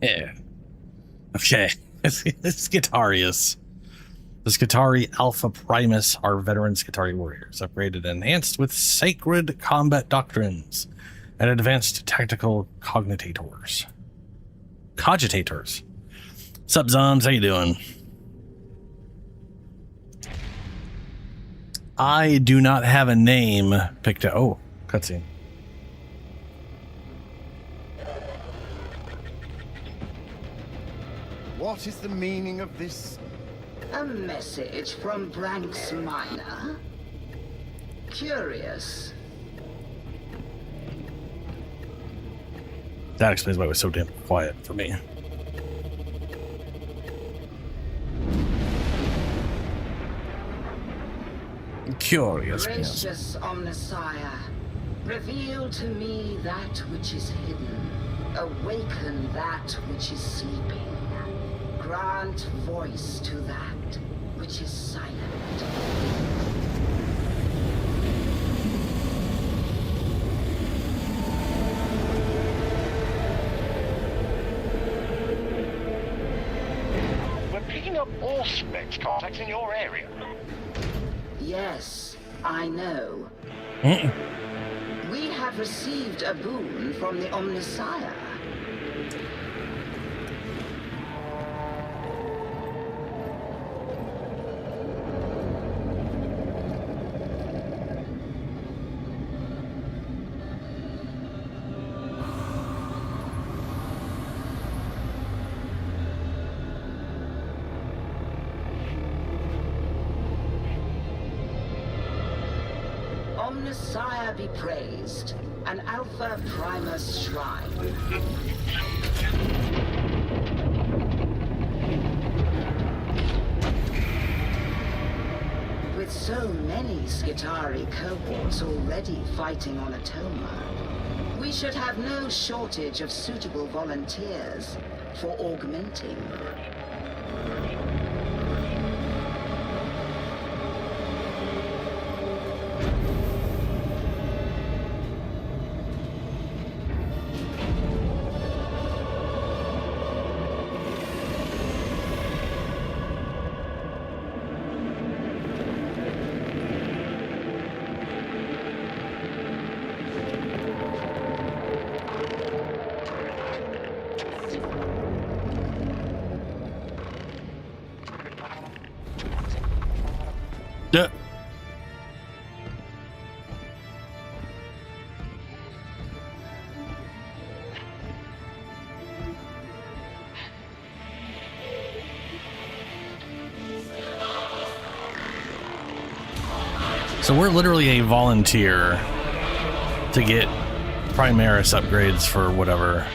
Yeah. Okay. Skitarius. The Skitarii Alpha Primus are veteran Skitarii warriors, upgraded and enhanced with sacred combat doctrines and advanced tactical cogitators. Sup, Zoms? How you doing? I do not have a name picked out. Oh, cutscene. What is the meaning of this? A message from Branks Minor? Curious. That explains why it was so damn quiet for me. Curious. Gracious Omnissiah, reveal to me that which is hidden. Awaken that which is sleeping. Grant voice to that which is silent. We're picking up Warframe contacts in your area. Yes, I know. We have received a boon from the Omnissiah. Omnissiah be praised, an Alpha Primus shrine. With so many Skitarii cohorts already fighting on Atoma, we should have no shortage of suitable volunteers for augmenting. Yeah. So we're literally a volunteer to get Primaris upgrades for whatever.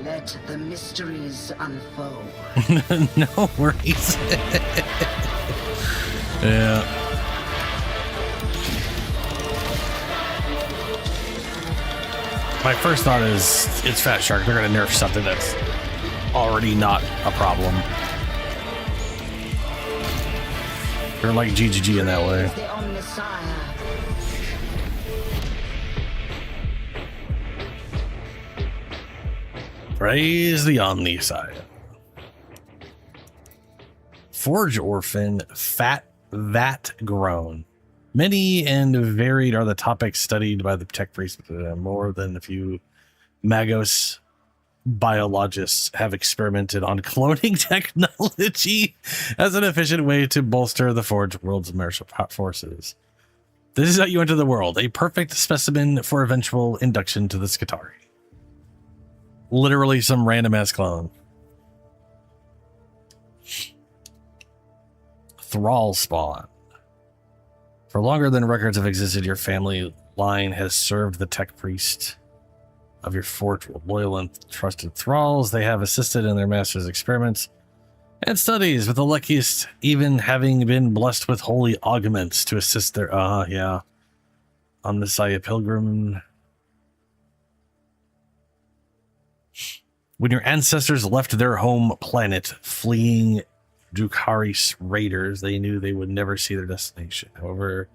Let the mysteries unfold. No worries. Yeah. My first thought is it's Fat Shark. They're going to nerf something that's already not a problem. They're like GGG in that way. The Omnissiah. Praise the Omnissiah. Forge Orphan, Fat Vat Grown. Many and varied are the topics studied by the tech priests. More than a few Magos biologists have experimented on cloning technology as an efficient way to bolster the Forge world's martial forces. This is how you enter the world, a perfect specimen for eventual induction to the Skitarii. Literally some random ass clone. Thrall spawn. For longer than records have existed, your family line has served the tech priest of your fort with loyal and trusted thralls. They have assisted in their master's experiments and studies, with the luckiest even having been blessed with holy augments to assist their Omnissiah pilgrim. When your ancestors left their home planet, fleeing Drukari raiders, they knew they would never see their destination. However,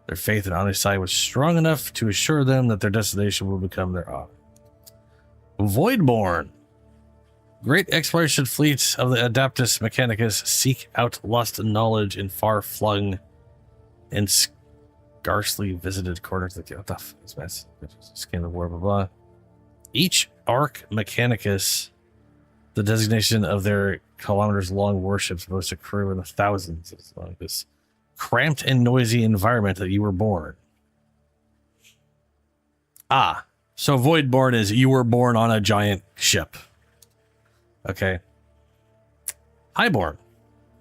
their faith in Omnissiah was strong enough to assure them that their destination will become their own. Voidborn. Great exploration fleets of the Adeptus Mechanicus seek out lost knowledge in far-flung and scarcely visited corners of the scan the war, blah, blah. Each Arc Mechanicus, the designation of their kilometers-long warships, boasts a crew in the thousands. It's like this cramped and noisy environment that you were born. Ah, so Voidborn is you were born on a giant ship. Okay. Highborn.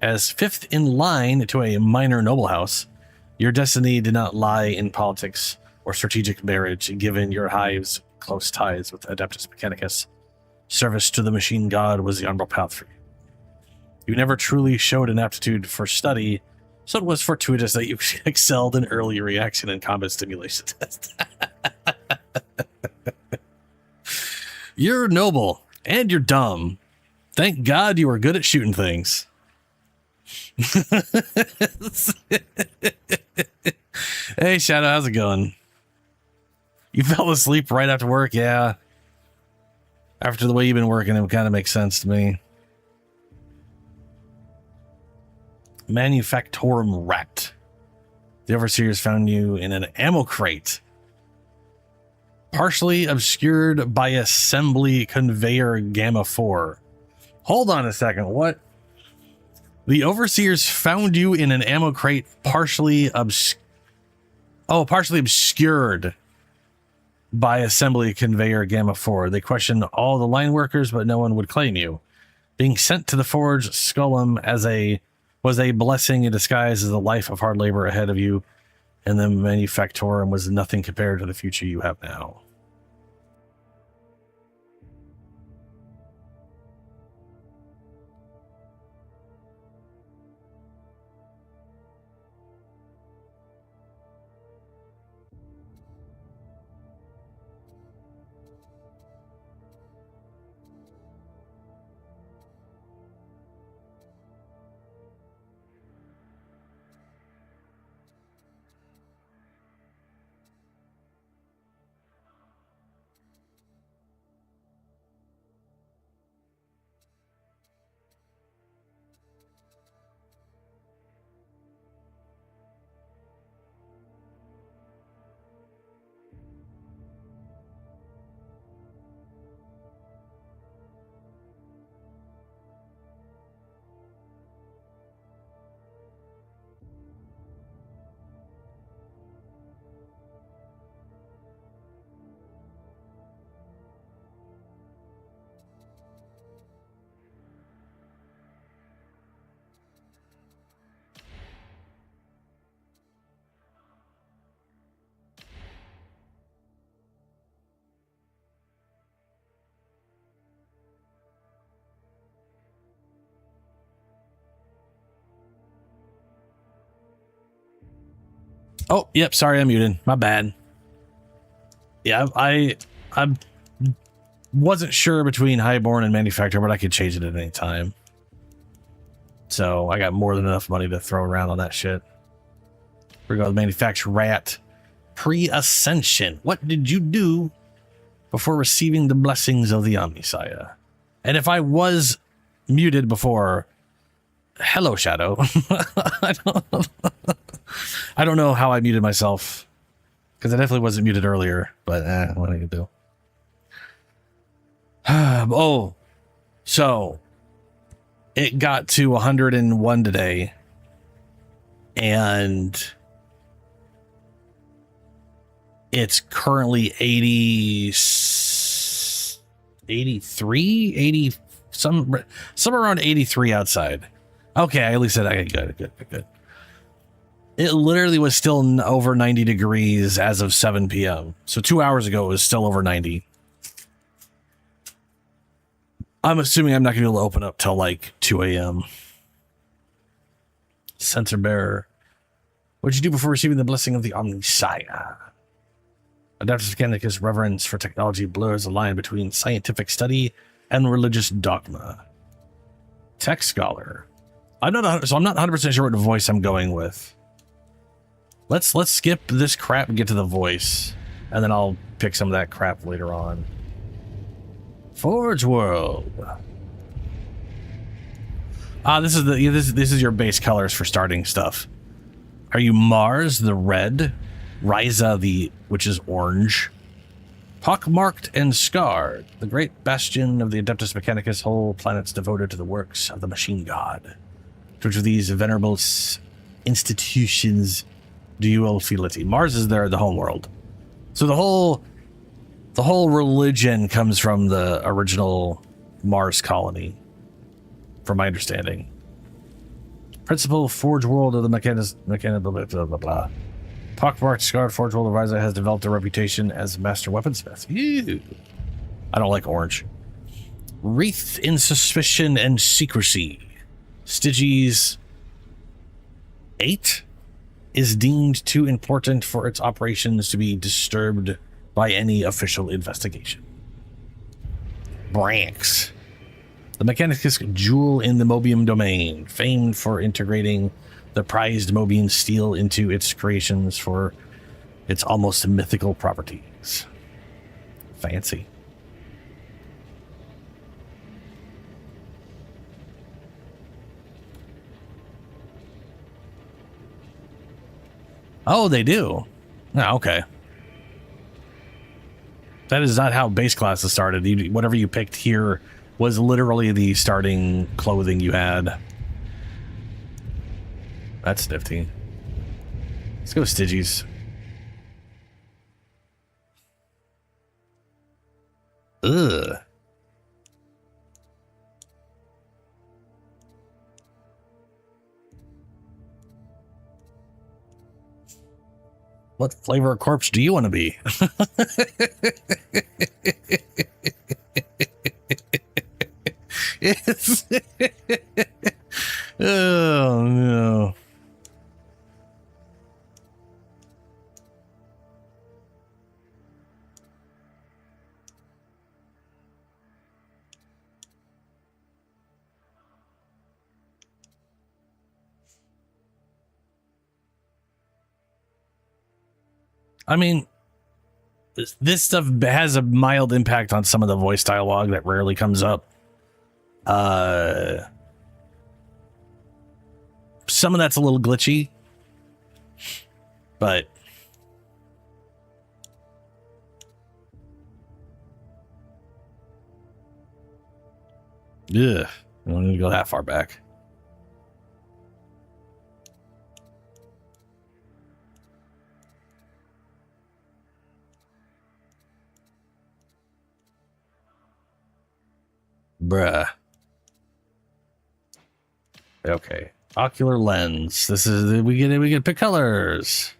As fifth in line to a minor noble house, your destiny did not lie in politics or strategic marriage, given your hive's close ties with Adeptus Mechanicus. Service to the machine god was the honorable path for you. You never truly showed an aptitude for study, so it was fortuitous that you excelled in early reaction and combat stimulation test. You're noble, and you're dumb. Thank God you were good at shooting things. Hey, Shadow, how's it going? You fell asleep right after work? Yeah. After the way you've been working, it kind of makes sense to me. Manufactorum Rat. The Overseers found you in an ammo crate, partially obscured by assembly conveyor Gamma 4. Hold on a second. What? The Overseers found you in an ammo crate partially obscured by assembly conveyor Gamma 4. They questioned all the line workers, but no one would claim you. Being sent to the Forge Skullum was a blessing in disguise as the life of hard labor ahead of you, and the Manufactorum was nothing compared to the future you have now. Oh, yep. Sorry, I'm muted. My bad. Yeah, I wasn't sure between Highborn and Manufacturer, but I could change it at any time. So I got more than enough money to throw around on that shit. We're going to Manufacture Rat. Pre-Ascension. What did you do before receiving the blessings of the Omnissiah? And if I was muted before, hello, Shadow. I don't know how I muted myself, because I definitely wasn't muted earlier, but what I can do. Oh, so it got to 101 today, and it's currently 83, somewhere around 83 outside. Okay, at least I good. It literally was still over 90 degrees as of 7 p.m. So 2 hours ago, it was still over 90. I'm assuming I'm not going to be able to open up till like 2 a.m. Sensor bearer. What'd you do before receiving the blessing of the Omnissiah? Adeptus Mechanicus' reverence for technology blurs the line between scientific study and religious dogma. Tech scholar. I'm not 100% sure what voice I'm going with. Let's skip this crap and get to the voice, and then I'll pick some of that crap later on. Forge World. This is your base colors for starting stuff. Are you Mars, the red, Ryza, which is orange, pockmarked and scarred, the great bastion of the Adeptus Mechanicus, whole planets devoted to the works of the machine god. To which of these venerable institutions do you owe fealty? Mars is the home world. So the whole religion comes from the original Mars colony, from my understanding. Principal Forge World of the blah, blah, blah, blah. Pockmarked, scarred Forge World of Ryza has developed a reputation as master weaponsmith. Ew. I don't like orange. Wreath in suspicion and secrecy. Stygies 8 is deemed too important for its operations to be disturbed by any official investigation. Branks. The Mechanicus jewel in the Mobium domain, famed for integrating the prized Mobian steel into its creations for its almost mythical properties. Fancy. Oh, they do? Oh, okay. That is not how base classes started. Whatever you picked here was literally the starting clothing you had. That's nifty. Let's go Stygies. Ugh. What flavor of corpse do you want to be? Yes. Oh no. I mean, this stuff has a mild impact on some of the voice dialogue that rarely comes up. Some of that's a little glitchy, but ugh, I don't need to go that far back. Bruh. Okay. Ocular lens. This is we get to pick colors.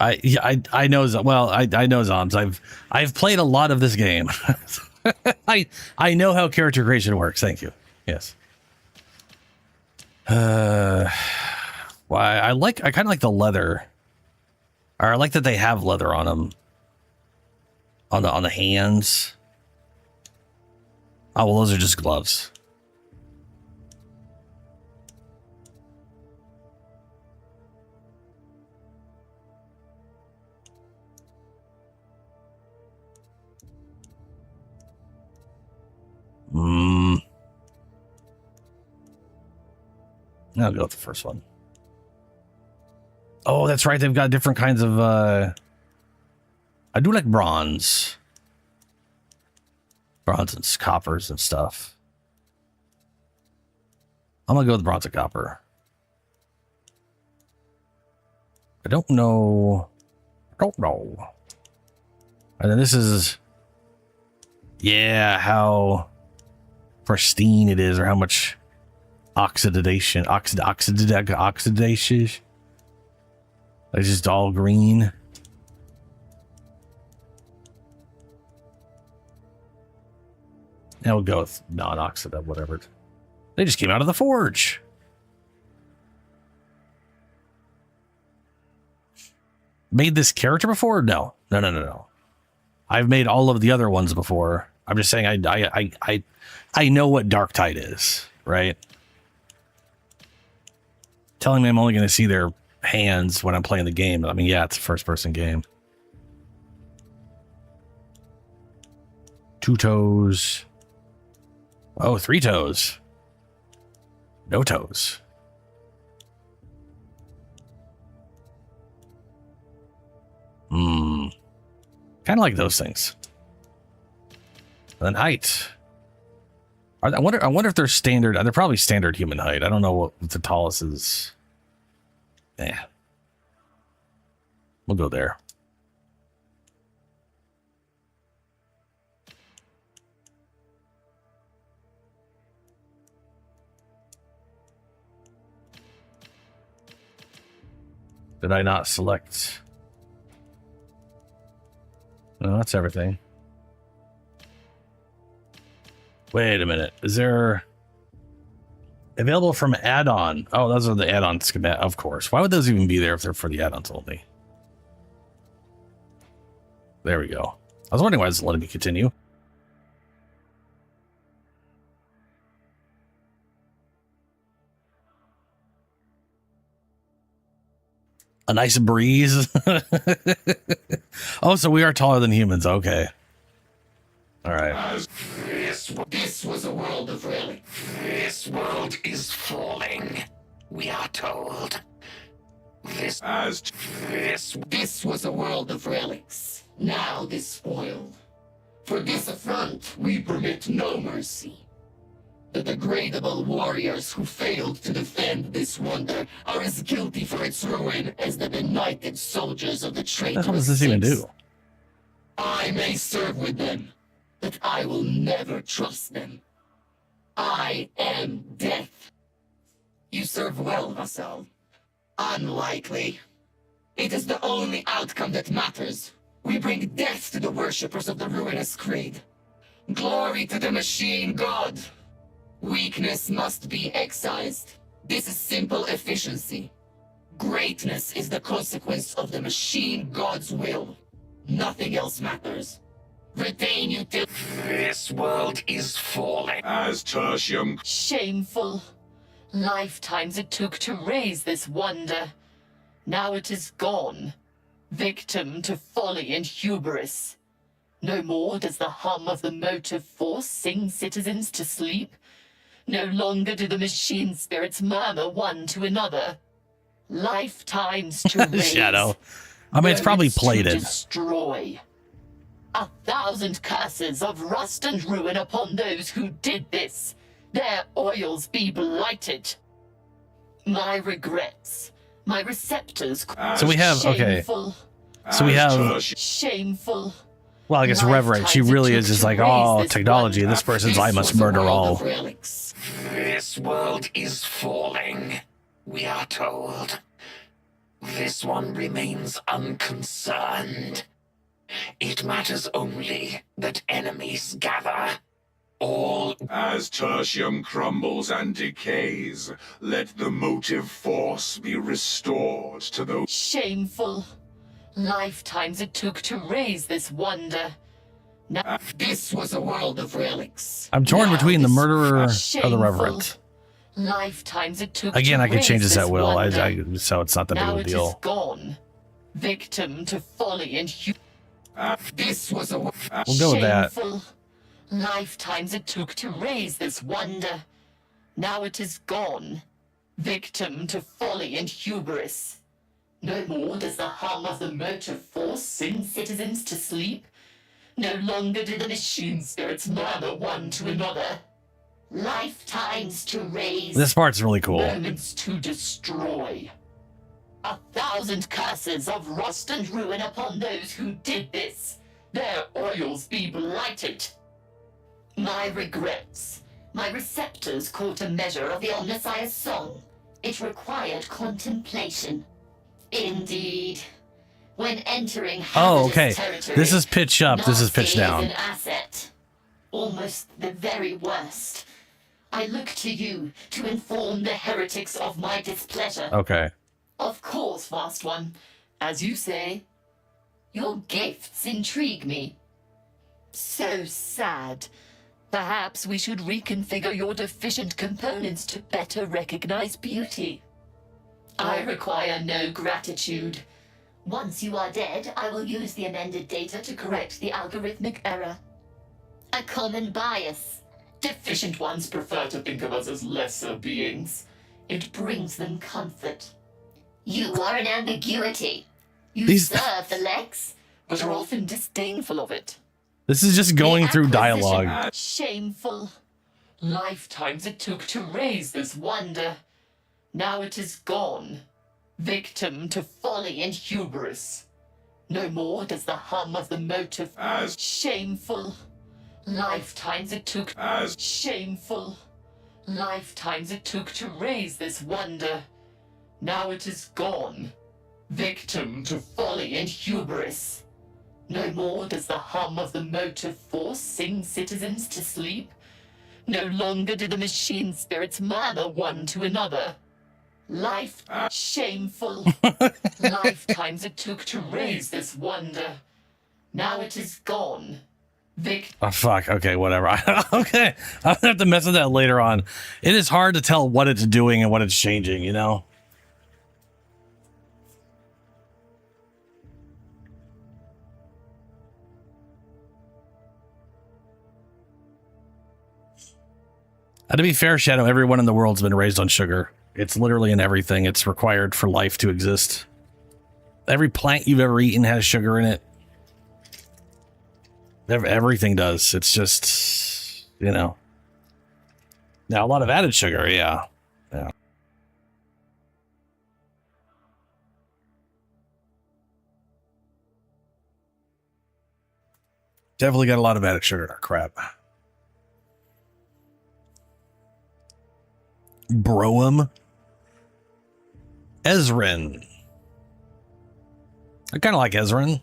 I know. Well, I know Zombs. I've played a lot of this game. I know how character creation works. Thank you. Yes. Why I kind of like the leather. Or I like that they have leather on them. On the hands. Oh well, those are just gloves. I'll go with the first one. Oh, that's right. They've got different kinds of, I do like bronze. Bronze and coppers and stuff. I'm gonna go with bronze and copper. I don't know. And then this is, yeah, how pristine it is, or how much oxidation. It's just all green. Now we'll go with non-oxidant, whatever. They just came out of the forge. Made this character before? No. I've made all of the other ones before. I'm just saying I know what Darktide is, right? Telling me I'm only going to see their hands when I'm playing the game. I mean, yeah, it's a first-person game. 2 toes. Oh, 3 toes. No toes. Kind of like those things. And then height. I wonder if they're standard. They're probably standard human height. I don't know what the tallest is. Yeah. We'll go there. Did I not select? No, that's everything. Wait a minute. Is there available from add-on? Oh, those are the add-on schematic. Of course. Why would those even be there if they're for the add-ons only? There we go. I was wondering why it's letting me continue. A nice breeze. Oh, so we are taller than humans. Okay. All right. This was a world of relics. This world is falling, we are told. This was a world of relics. Now this spoiled. For this affront, we permit no mercy. The degradable warriors who failed to defend this wonder are as guilty for its ruin as the benighted soldiers of the traitorous. What does this even do? I may serve with them, but I will never trust them. I am death. You serve well, Vassal. Unlikely. It is the only outcome that matters. We bring death to the worshippers of the ruinous creed. Glory to the machine god. Weakness must be excised. This is simple efficiency. Greatness is the consequence of the machine god's will. Nothing else matters. Retain you till this world is falling. As tertium. Shameful. Lifetimes it took to raise this wonder. Now it is gone. Victim to folly and hubris. No more does the hum of the motive force sing citizens to sleep. No longer do the machine spirits murmur one to another. Lifetimes to raise. Shadow. I mean, it's probably plated. To destroy. 1,000 curses of rust and ruin upon those who did this. Their oils be blighted. My regrets. My receptors. So we have, okay. Shameful. So we have, Shameful. well, I guess Reverend. She really is just like, oh, technology. This person's I must murder all. This world is falling, we are told. This one remains unconcerned. It matters only that enemies gather. All As tertium crumbles and decays, let the motive force be restored to those. Shameful. Lifetimes it took to raise this wonder. Now this was a world of relics. I'm torn Now between the this murderer or the Shameful. Reverend. Lifetimes it took Again, to I can change raise this at will. wonder. So it's not that big Now of a it is deal. gone. Victim to folly and This was a We'll go with that. Shameful. Lifetimes it took to raise this wonder. Now it is gone. Victim to folly and hubris. No more does the hum of the motive force sing citizens to sleep. No longer do the machine spirits murmur one to another. Lifetimes to raise. This part's really cool. Moments to destroy. 1,000 curses of rust and ruin upon those who did this. Their oils be blighted. My regrets. My receptors caught a measure of the Omnissiah's song. It required contemplation. Indeed. When entering Oh, okay. hazardous territory, This is pitch up. This is pitch nasty down. Is an asset. almost the very worst. I look to you to inform the heretics of my displeasure. Okay. Of course, Vast One. As you say, your gifts intrigue me. So sad. Perhaps we should reconfigure your deficient components to better recognize beauty. I require no gratitude. Once you are dead, I will use the amended data to correct the algorithmic error. A common bias. Deficient ones prefer to think of us as lesser beings. It brings them comfort. You are an ambiguity. You serve the Lex, but are often disdainful of it. This is just going through acquisition, dialogue. Shameful. Lifetimes it took to raise this wonder. Now it is gone. Victim to folly and hubris. No more does the hum of the motive. Shameful. Lifetimes it took. Shameful. Lifetimes it took to raise this wonder. Now it is gone. Victim to folly and hubris. No more does the hum of the motive force sing citizens to sleep. No longer do the machine spirits murmur one to another. Shameful. Lifetimes it took to raise this wonder. Now it is gone. Oh, fuck. Okay, whatever. Okay. I'll have to mess with that later on. It is hard to tell what it's doing and what it's changing, you know? To be fair, Shadow, everyone in the world's been raised on sugar. It's literally in everything. It's required for life to exist. Every plant you've ever eaten has sugar in it. Everything does. It's just, you know. Now, a lot of added sugar, yeah. Yeah. Definitely got a lot of added sugar in our crap. Broem. Ezrin. I kind of like Ezrin.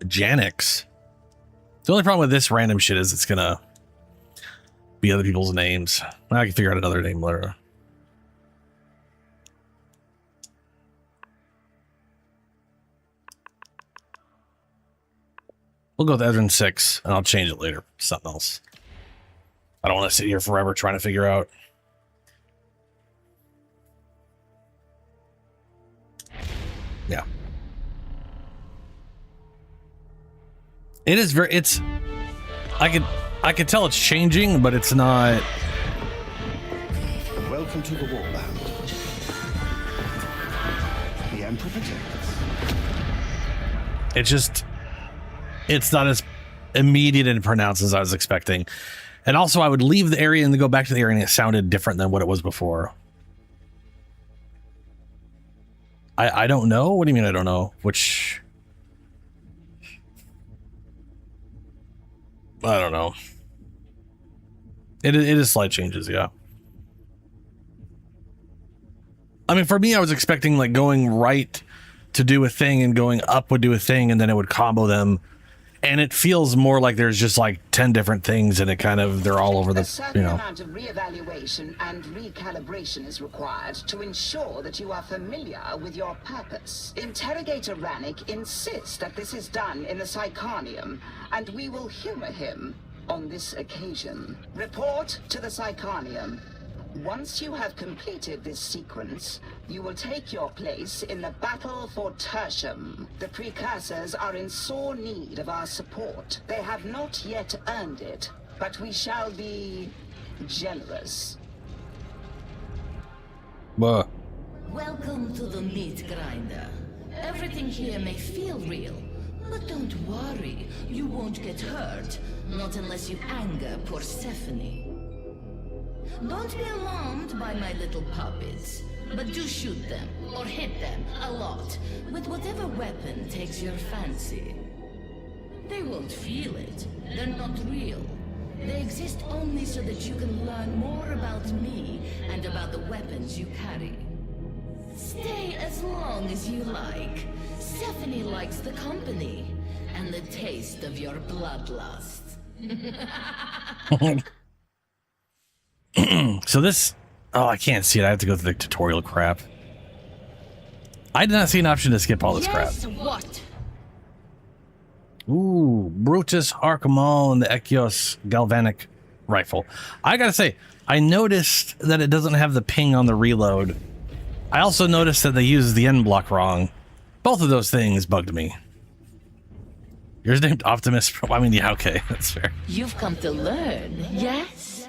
Janix. The only problem with this random shit is it's gonna be other people's names. I can figure out another name later. We'll go with Ezrin 6, and I'll change it later. Something else. I don't want to sit here forever trying to figure out. Yeah. It is very, it's, I could tell it's changing, but it's not. Welcome to the Warland. The Emperor protects. It's just, it's not as immediate and pronounced as I was expecting. And also I would leave the area and then go back to the area and it sounded different than what it was before. I don't know. What do you mean I don't know? Which, I don't know. It is slight changes, yeah. I mean, for me, I was expecting like going right to do a thing and going up would do a thing and then it would combo them. And it feels more like there's just like 10 different things and it kind of, they're all over the, A certain you know. amount of reevaluation and recalibration is required to ensure that you are familiar with your purpose. Interrogator Rannick insists that this is done in the Psychonium, and we will humor him on this occasion. Report to the Psychonium. Once you have completed this sequence, you will take your place in the battle for Tertium. The precursors are in sore need of our support. They have not yet earned it, but we shall be generous. But Welcome to the meat grinder. Everything here may feel real, but don't worry, you won't get hurt. Not unless you anger Persephone. Don't be alarmed by my little puppets, but do shoot them, or hit them, a lot, with whatever weapon takes your fancy. They won't feel it. They're not real. They exist only so that you can learn more about me and about the weapons you carry. Stay as long as you like. Stephanie likes the company and the taste of your bloodlust. So this... Oh, I can't see it. I have to go through the tutorial crap. I did not see an option to skip all this crap. What? Ooh, Brutus Archimol and the Echios Galvanic Rifle. I gotta say, I noticed that it doesn't have the ping on the reload. I also noticed that they used the end block wrong. Both of those things bugged me. Yours named Optimus. I mean, yeah, okay, that's fair. You've come to learn, yes?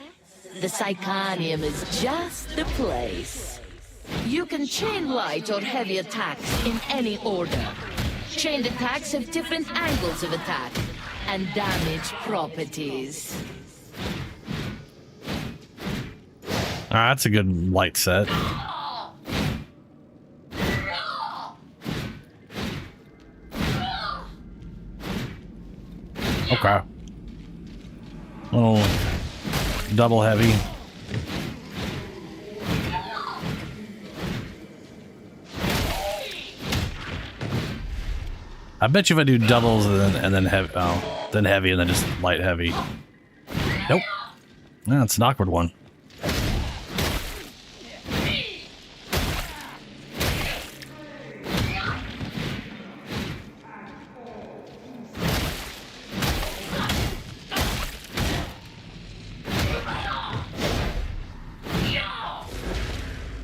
The Psychonium is just the place. You can chain light or heavy attacks in any order. Chained attacks have different angles of attack and damage properties. That's a good light set. Okay. Little double heavy. I bet you if I do doubles and then heavy, then heavy and then just light heavy. Nope. No, it's an awkward one.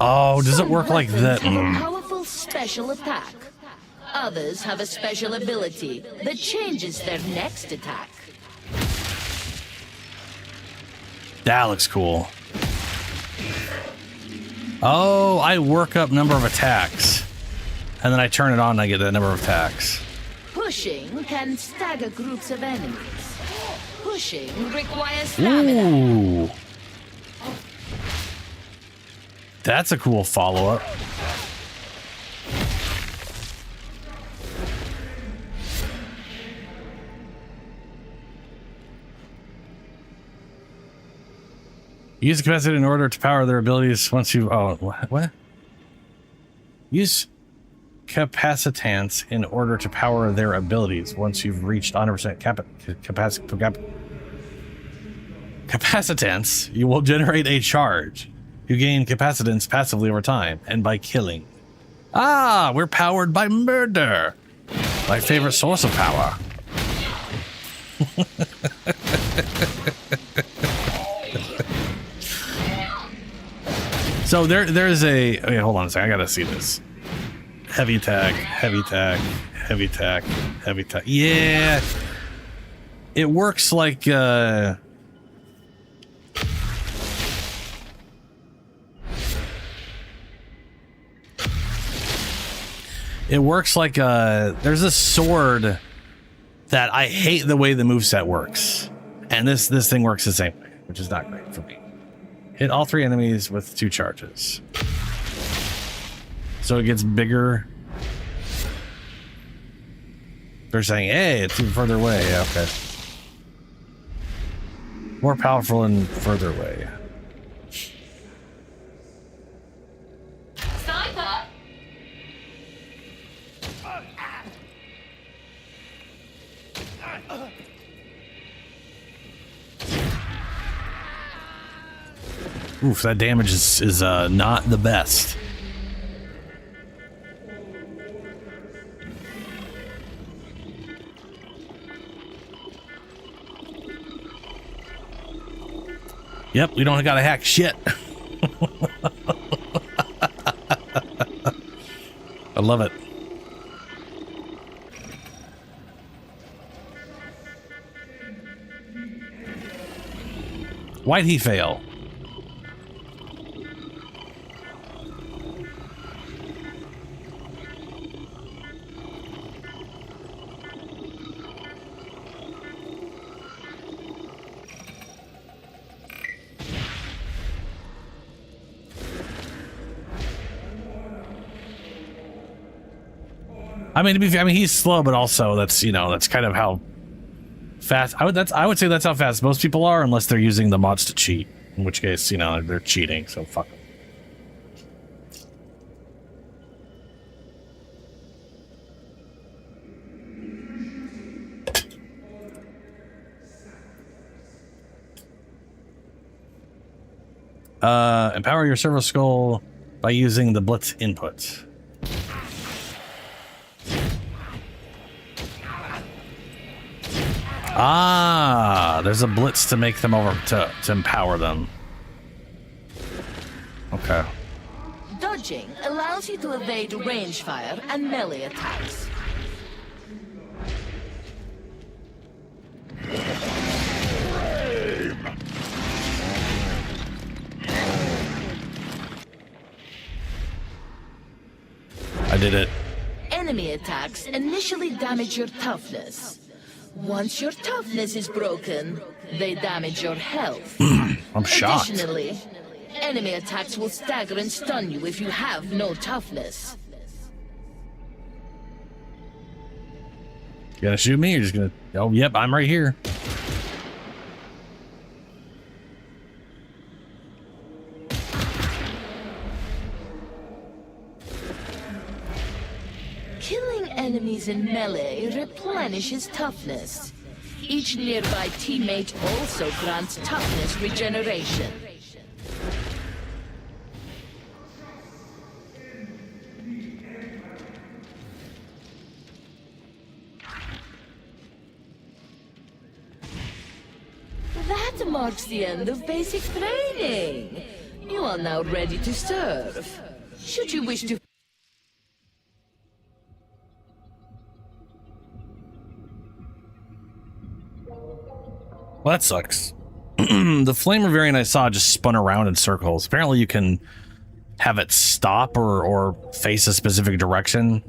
Oh, does it work like that? Some have a powerful special attack. Others have a special ability that changes their next attack. That looks cool. Oh, I work up number of attacks. And then I turn it on and I get the number of attacks. Pushing can stagger groups of enemies. Pushing requires stamina. Ooh. That's a cool follow-up. Use the capacity in order to power their abilities once you... Oh, what? Use capacitance in order to power their abilities once you've reached 100% capacitance. You will generate a charge. You gain capacitance passively over time and by killing. Ah, we're powered by murder. My favorite source of power. So there's a... Okay, hold on a second. I gotta see this. Heavy attack, heavy attack, heavy attack, heavy attack. Yeah. It works like... It works like there's a sword that I hate the way the moveset works. And this thing works the same way, which is not great for me. Hit all 3 enemies with 2 charges. So it gets bigger. They're saying, hey, it's even further away. Yeah, okay. More powerful and further away. Sniper! Oof, that damage is not the best. Yep, we don't gotta hack shit. I love it. Why'd he fail? I mean, to be fair, I mean, he's slow, but also that's, you know, that's kind of how fast I would say that's how fast most people are, unless they're using the mods to cheat, in which case, you know, they're cheating, so fuck them. Empower your servo skull by using the blitz input. Ah, there's a blitz to make them over to empower them. Okay. Dodging allows you to evade range fire and melee attacks. I did it. Enemy attacks initially damage your toughness. Once your toughness is broken, they damage your health. I'm shocked. Additionally, enemy attacks will stagger and stun you if you have no toughness. You gonna shoot me or just gonna... Oh, yep, I'm right here. Killing enemies in melee replenishes toughness. Each nearby teammate also grants toughness regeneration. That marks the end of basic training. You are now ready to serve. Should you wish to... Well, that sucks. The flame variant I saw just spun around in circles. Apparently you can have it stop or face a specific direction.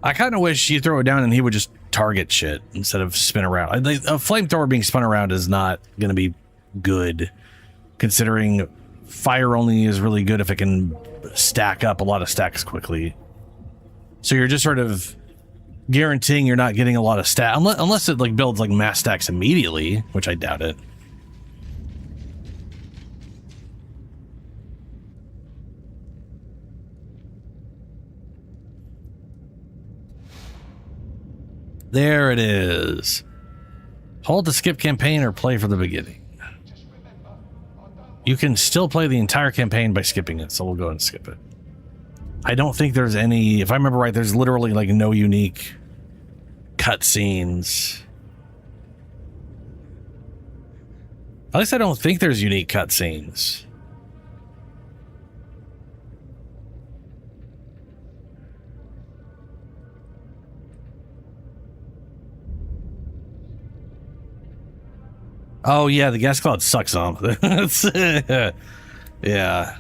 I kind of wish you throw it down and he would just target shit instead of spin around. A flamethrower being spun around is not going to be good, considering fire only is really good if it can stack up a lot of stacks quickly. So you're just sort of guaranteeing you're not getting a lot of stat unless it like builds like mass stacks immediately, which I doubt it. There it is. Hold to skip campaign or play from the beginning. You can still play the entire campaign by skipping it, so we'll go and skip it. I don't think there's any, if I remember right, there's literally like no unique cutscenes. At least I don't think there's unique cutscenes. Oh yeah, the gas cloud sucks on. Yeah.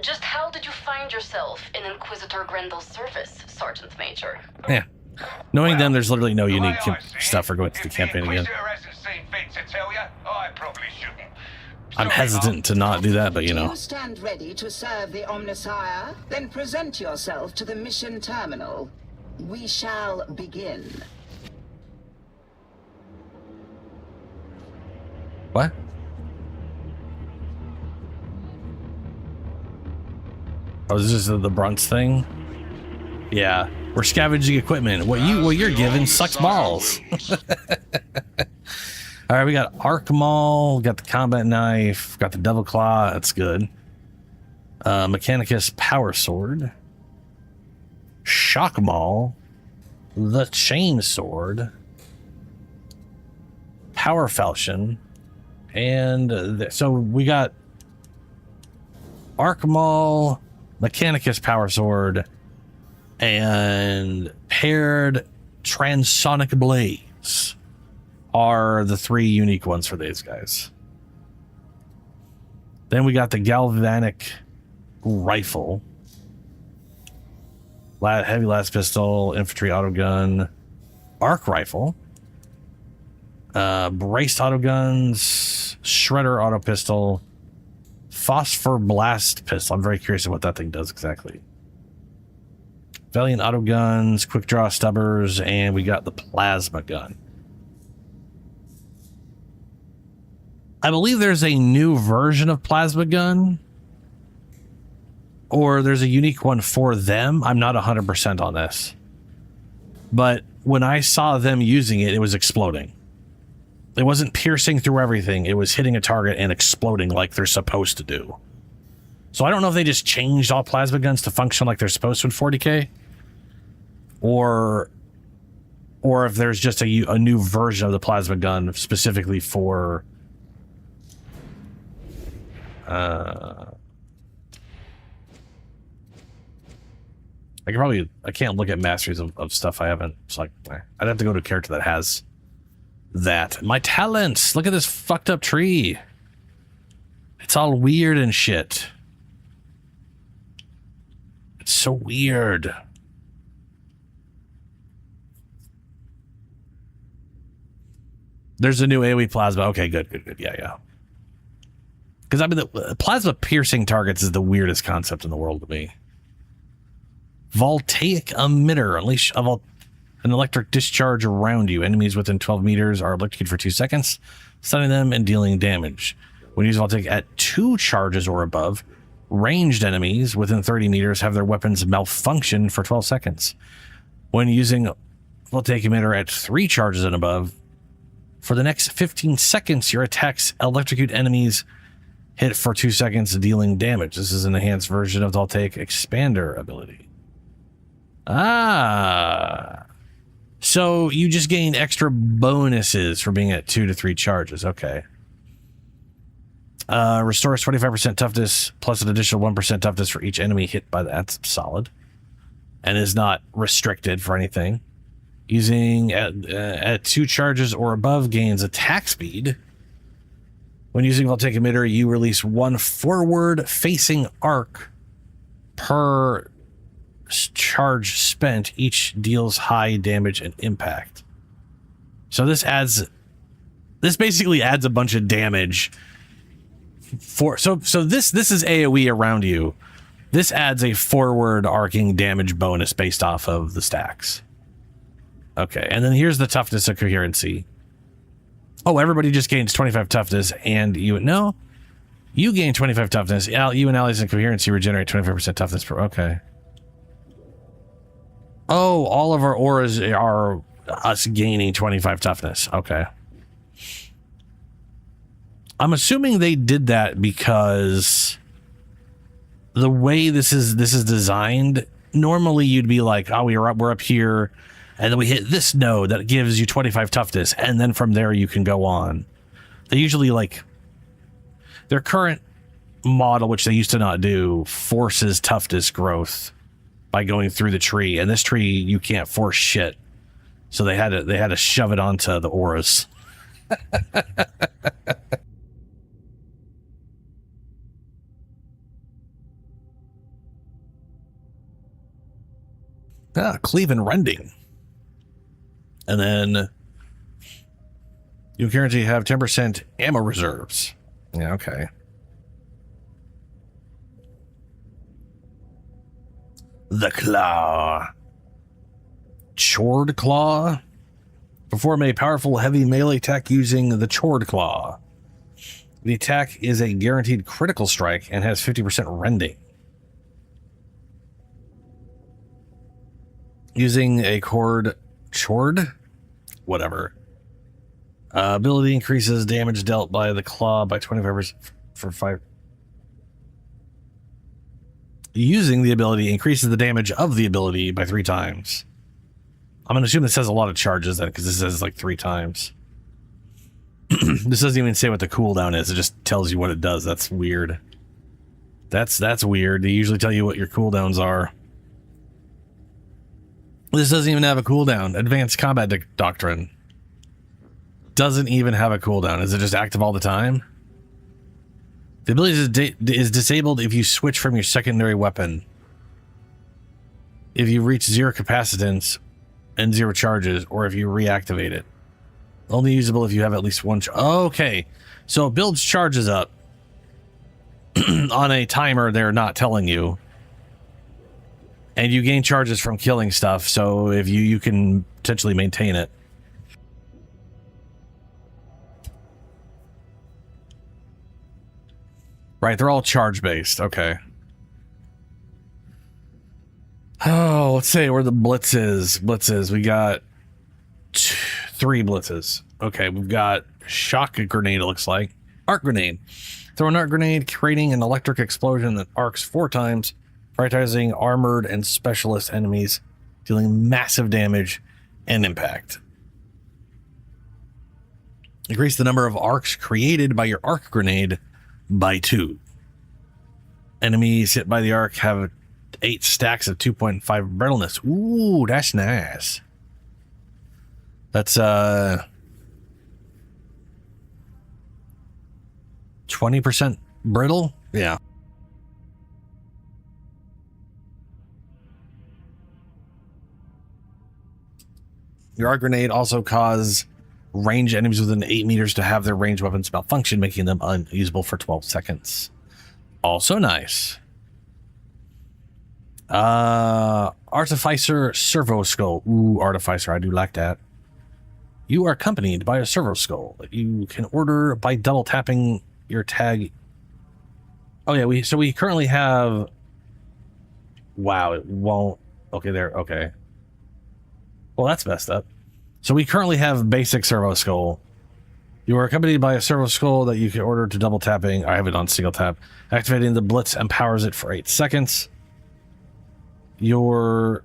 Just how did you find yourself in Inquisitor Grendel's service, Sergeant Major? Yeah. Knowing them, there's literally no unique stuff for going to the campaign again. I'm hesitant to not do that, but you know. Do you stand ready to serve the Omnissiah? Then present yourself to the mission terminal. We shall begin. What? Oh, is this the Brunts thing? Yeah, we're scavenging equipment. What you're given sucks balls. All right, we got Arc Maul, got the combat knife, got the Devil Claw. That's good. Mechanicus Power Sword, Shock Maul, the Chain Sword, Power Falchion, and so we got Arc Maul, Mechanicus Power Sword, and paired Transonic Blades are the three unique ones for these guys. Then we got the Galvanic Rifle, Heavy Last Pistol, Infantry Autogun, Arc Rifle, Braced Autoguns, Shredder Auto Pistol, Phosphor Blast Pistol. I'm very curious of what that thing does exactly. Valiant Autoguns, Quick Draw Stubbers, and we got the Plasma Gun. I believe there's a new version of Plasma Gun or there's a unique one for them. I'm not 100% on this. But when I saw them using it, it was exploding. It wasn't piercing through everything. It was hitting a target and exploding like they're supposed to do. So I don't know if they just changed all plasma guns to function like they're supposed to in 40K. Or if there's just a new version of the plasma gun specifically for... I can't look at masteries of stuff I haven't. It's like, I'd have to go to a character that has that. My talents! Look at this fucked up tree. It's all weird and shit. It's so weird. There's a new AoE plasma. Okay, good. Yeah. Because I mean, the plasma piercing targets is the weirdest concept in the world to me. Voltaic emitter. Unleash an electric discharge around you. Enemies within 12 meters are electrocuted for 2 seconds, stunning them and dealing damage. When using voltaic at 2 charges or above, ranged enemies within 30 meters have their weapons malfunction for 12 seconds. When using voltaic emitter at 3 charges and above, for the next 15 seconds, your attacks electrocute enemies hit for 2 seconds, dealing damage. This is an enhanced version of the voltaic expander ability. So you just gain extra bonuses for being at 2 to 3 charges. Okay. Restores 25% toughness plus an additional 1% toughness for each enemy hit by that. That's solid. And is not restricted for anything. Using at 2 charges or above gains attack speed. When using voltaic emitter, you release 1 forward facing arc per charge spent. Each deals high damage and impact. So this basically adds a bunch of damage for so this is AoE around you. This adds a forward arcing damage bonus based off of the stacks. Okay, and then here's the toughness of coherency. Oh, everybody just gains 25 toughness, and you gain 25 toughness. You and allies in coherency regenerate 25% toughness per. Okay. Oh, all of our auras are us gaining 25 toughness. Okay. I'm assuming they did that because the way this is designed, normally you'd be like, oh, we're up here, and then we hit this node that gives you 25 toughness, and then from there you can go on. They usually, like, their current model, which they used to not do, forces toughness growth by going through the tree, and this tree you can't force shit. So they had to shove it onto the auras. Cleave and rending. And then you guarantee have 10% ammo reserves. Yeah, okay. The Claw. Chord Claw. Perform a powerful heavy melee attack using the Chord Claw. The attack is a guaranteed critical strike and has 50% rending. Using a chord, whatever. Ability increases damage dealt by the claw by 25% for 5. Using the ability increases the damage of the ability by 3 times. I'm going to assume this has a lot of charges then, because this says like 3 times. This doesn't even say what the cooldown is. It just tells you what it does. That's weird. That's weird. They usually tell you what your cooldowns are. This doesn't even have a cooldown. Advanced Combat Doctrine doesn't even have a cooldown. Is it just active all the time? The ability is disabled if you switch from your secondary weapon. If you reach 0 capacitance and 0 charges, or if you reactivate it. Only usable if you have at least 1 okay. So it builds charges up on a timer they're not telling you. And you gain charges from killing stuff, so if you can potentially maintain it. Right, they're all charge-based. Okay. let's say where the blitzes. We got 3 blitzes. Okay, we've got shock grenade, it looks like. Arc grenade. Throw an arc grenade, creating an electric explosion that arcs 4 times, prioritizing armored and specialist enemies, dealing massive damage and impact. Increase the number of arcs created by your arc grenade by 2. Enemies hit by the arc have 8 stacks of 2.5 brittleness. Ooh, that's nice. That's 20% brittle? Yeah. Your arc grenade also cause ranged enemies within 8 meters to have their ranged weapons malfunction, making them unusable for 12 seconds. Also nice. Artificer Servo Skull. Ooh, Artificer, I do like that. You are accompanied by a Servo Skull that you can order by double tapping your tag. Oh yeah, we currently have. Wow, it won't. Okay, there. Okay. Well, that's messed up. So we currently have basic Servo Skull. You are accompanied by a Servo Skull that you can order to double tapping. I have it on single tap. Activating the Blitz empowers it for 8 seconds. Your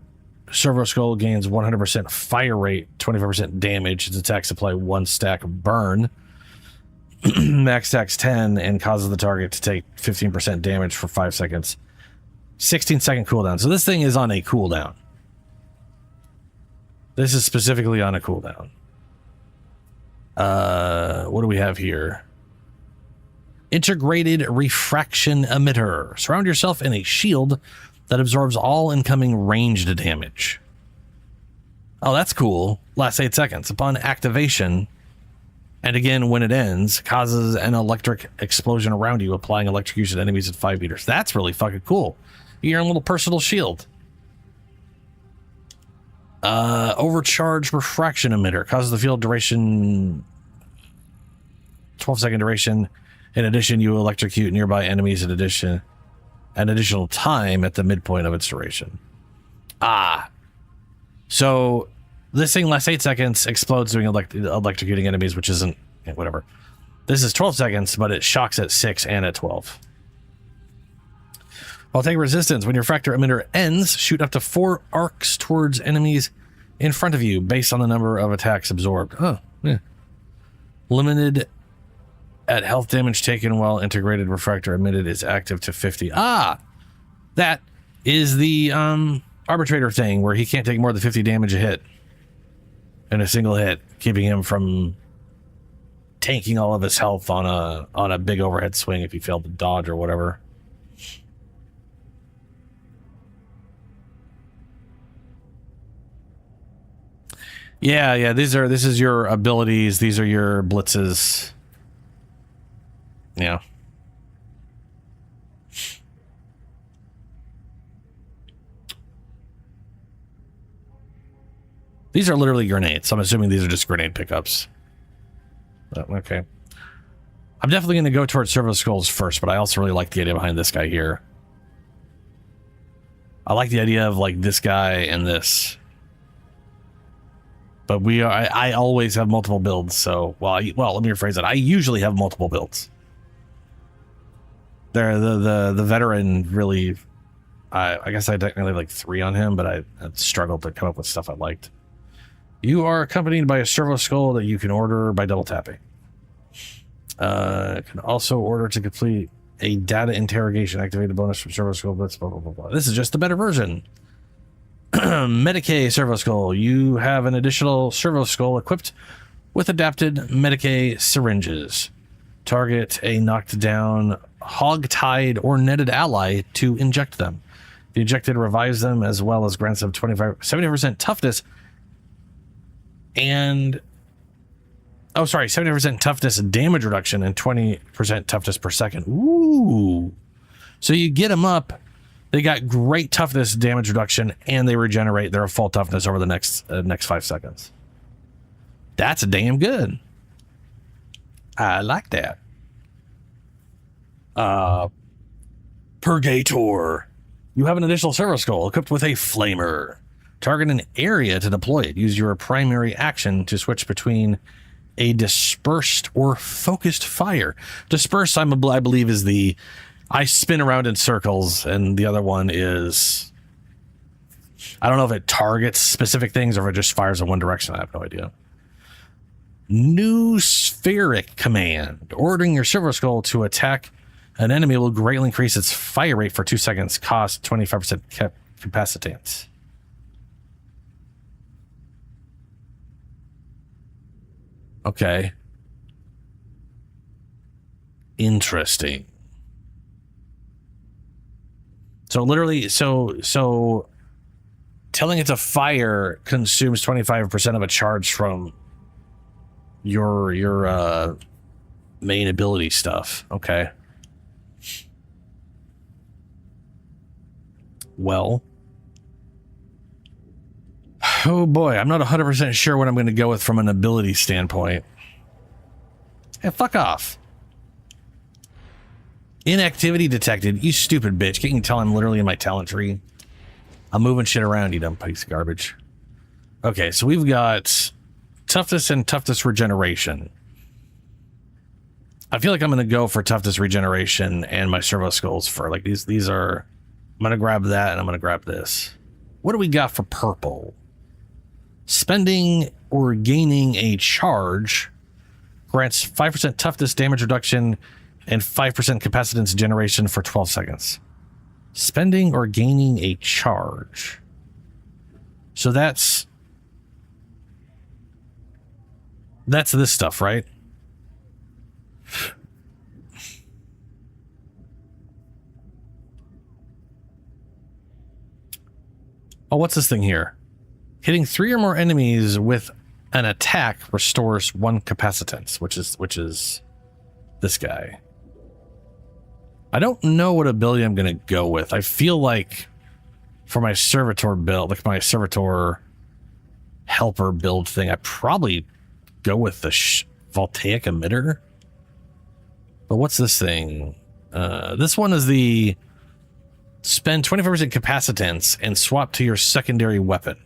Servo Skull gains 100% fire rate, 25% damage. Its attacks apply 1 stack of burn. Max stacks 10 and causes the target to take 15% damage for 5 seconds. 16-second cooldown. So this thing is on a cooldown. This is specifically on a cooldown. What do we have here? Integrated refraction emitter. Surround yourself in a shield that absorbs all incoming ranged damage. Oh, that's cool. Lasts 8 seconds. Upon activation, and again when it ends, causes an electric explosion around you, applying electrocution to enemies at 5 meters. That's really fucking cool. Your own little personal shield. Overcharged refraction emitter. Causes the field duration 12-second duration. In addition, you electrocute nearby enemies an additional time at the midpoint of its duration. So this thing lasts 8 seconds, explodes doing electrocuting enemies, which isn't whatever. This is 12 seconds, but it shocks at 6 and at 12. While taking resistance, when your fracture emitter ends, shoot up to 4 arcs towards enemies in front of you based on the number of attacks absorbed. Oh, yeah. Limited at health damage taken while integrated refractor emitted is active to 50. That is the arbitrator thing where he can't take more than 50 damage a hit in a single hit, keeping him from tanking all of his health on a big overhead swing if he failed to dodge or whatever. Yeah, this is your abilities, these are your blitzes. Yeah. These are literally grenades. I'm assuming these are just grenade pickups. Okay. I'm definitely going to go towards Servo Skulls first, but I also really like the idea behind this guy here. I like the idea of like this guy and this. But I always have multiple builds, so well, let me rephrase it. I usually have multiple builds. The veteran really, I guess I technically have like 3 on him, but I struggled to come up with stuff I liked. You are accompanied by a Servo Skull that you can order by double tapping. Can also order to complete a data interrogation. Activate a bonus from Servo Skull. Blah, blah, blah, blah. This is just the better version. Medicae Servo Skull. You have an additional Servo Skull equipped with adapted Medicae syringes. Target a knocked down hog-tied or netted ally to inject them. The injected revives them as well as grants them 70% toughness and 70% toughness damage reduction and 20% toughness per second. Ooh. So you get them up, they got great toughness damage reduction, and they regenerate their full toughness over the next 5 seconds. That's damn good. I like that. Purgator. You have an additional Servo Skull equipped with a flamer. Target an area to deploy it. Use your primary action to switch between a dispersed or focused fire. Dispersed, I believe, is the I spin around in circles, and the other one is, I don't know if it targets specific things or if it just fires in one direction. I have no idea. New spheric command. Ordering your Silver Skull to attack an enemy will greatly increase its fire rate for 2 seconds. Cost 25% capacitance. Okay. Interesting. So literally, so telling it to fire consumes 25% of a charge from your main ability stuff. Okay. Well. Oh boy, I'm not 100% sure what I'm going to go with from an ability standpoint. Hey, fuck off. Inactivity detected. You stupid bitch. Can't you tell I'm literally in my talent tree? I'm moving shit around, you dumb piece of garbage. Okay, so we've got toughness and toughness regeneration. I feel like I'm going to go for toughness regeneration and my servo skulls for like these are. I'm going to grab that and I'm going to grab this. What do we got for purple? Spending or gaining a charge grants 5% toughness damage reduction and 5% capacitance generation for 12 seconds. Spending or gaining a charge. So that's this stuff, right? Oh, what's this thing here? Hitting 3 or more enemies with an attack restores 1 capacitance, which is this guy. I don't know what ability I'm going to go with. I feel like for my servitor build, like my servitor helper build thing, I probably go with the voltaic emitter. But what's this thing? This one is the spend 25% capacitance and swap to your secondary weapon.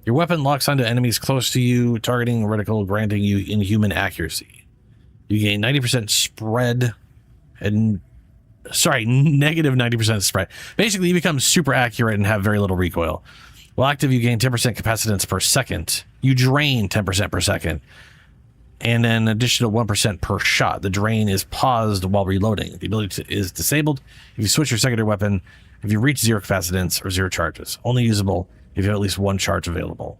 Your weapon locks onto enemies close to you, targeting reticle, granting you inhuman accuracy. You gain 90% spread and negative 90% spread. Basically, you become super accurate and have very little recoil. While active, you gain 10% capacitance per second. You drain 10% per second. And an additional 1% per shot. The drain is paused while reloading. The ability is disabled if you switch your secondary weapon, if you reach 0 capacitance or 0 charges. Only usable if you have at least 1 charge available.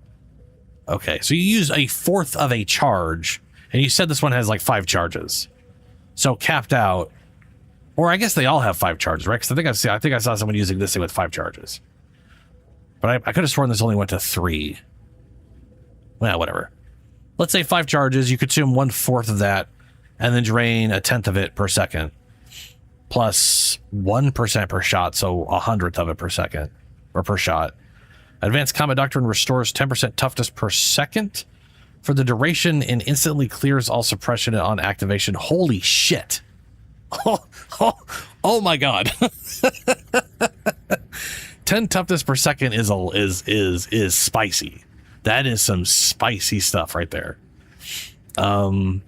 Okay, so you use 1/4 of a charge, and you said this one has like 5 charges. So capped out, or I guess they all have 5 charges, right? Because I think I saw someone using this thing with 5 charges. But I could have sworn this only went to 3. Well, whatever. Let's say 5 charges, you consume 1/4 of that, and then drain 1/10 of it per second. Plus 1% per shot, so 1/100th of it per second, or per shot. Advanced Combat Doctrine restores 10% toughness per second for the duration and instantly clears all suppression on activation. Holy shit. Oh my god. 10 toughness per second is spicy. That is some spicy stuff right there. While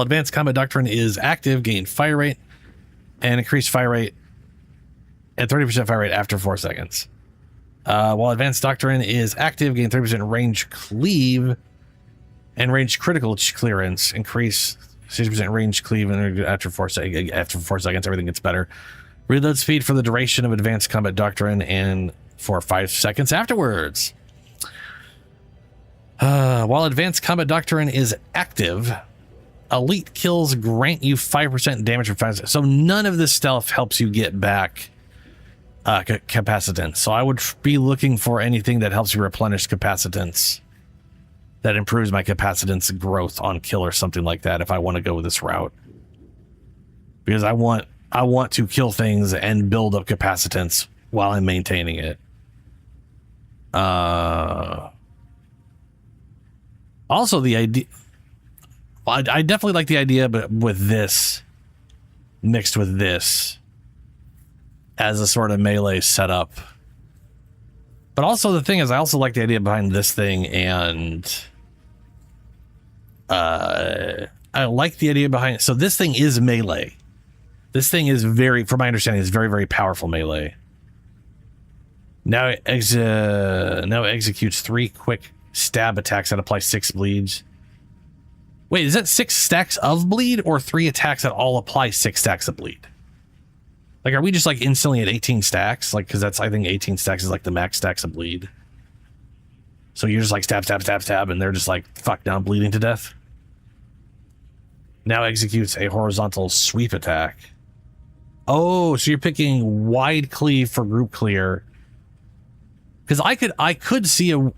Advanced Combat Doctrine is active, gain fire rate and increase fire rate at 30% fire rate after 4 seconds. While Advanced Doctrine is active, gain 30% range cleave and range critical clearance. Increase 60% range cleave and after 4 seconds, everything gets better. Reload speed for the duration of Advanced Combat Doctrine and for 5 seconds afterwards. While Advanced Combat Doctrine is active, elite kills grant you 5% damage for 5 seconds. So none of this stuff helps you get back capacitance. So I would be looking for anything that helps you replenish capacitance, that improves my capacitance growth on kill or something like that if I want to go this route. Because I want to kill things and build up capacitance while I'm maintaining it. Also, the idea, I definitely like the idea, but with this mixed with this as a sort of melee setup But also the thing is, I also like the idea behind this thing, and I like the idea behind. So this thing is melee. This thing is from my understanding, is very, very powerful melee. Now it executes 3 quick stab attacks that apply 6 bleeds. Wait, is that 6 stacks of bleed or 3 attacks that all apply 6 stacks of bleed? Like, are we just like instantly at 18 stacks? Like, because I think 18 stacks is like the max stacks of bleed. So you're just like stab, stab, stab, stab, and they're just like, fuck, down, bleeding to death. Now executes a horizontal sweep attack. Oh, so you're picking wide cleave for group clear. Because I could see I was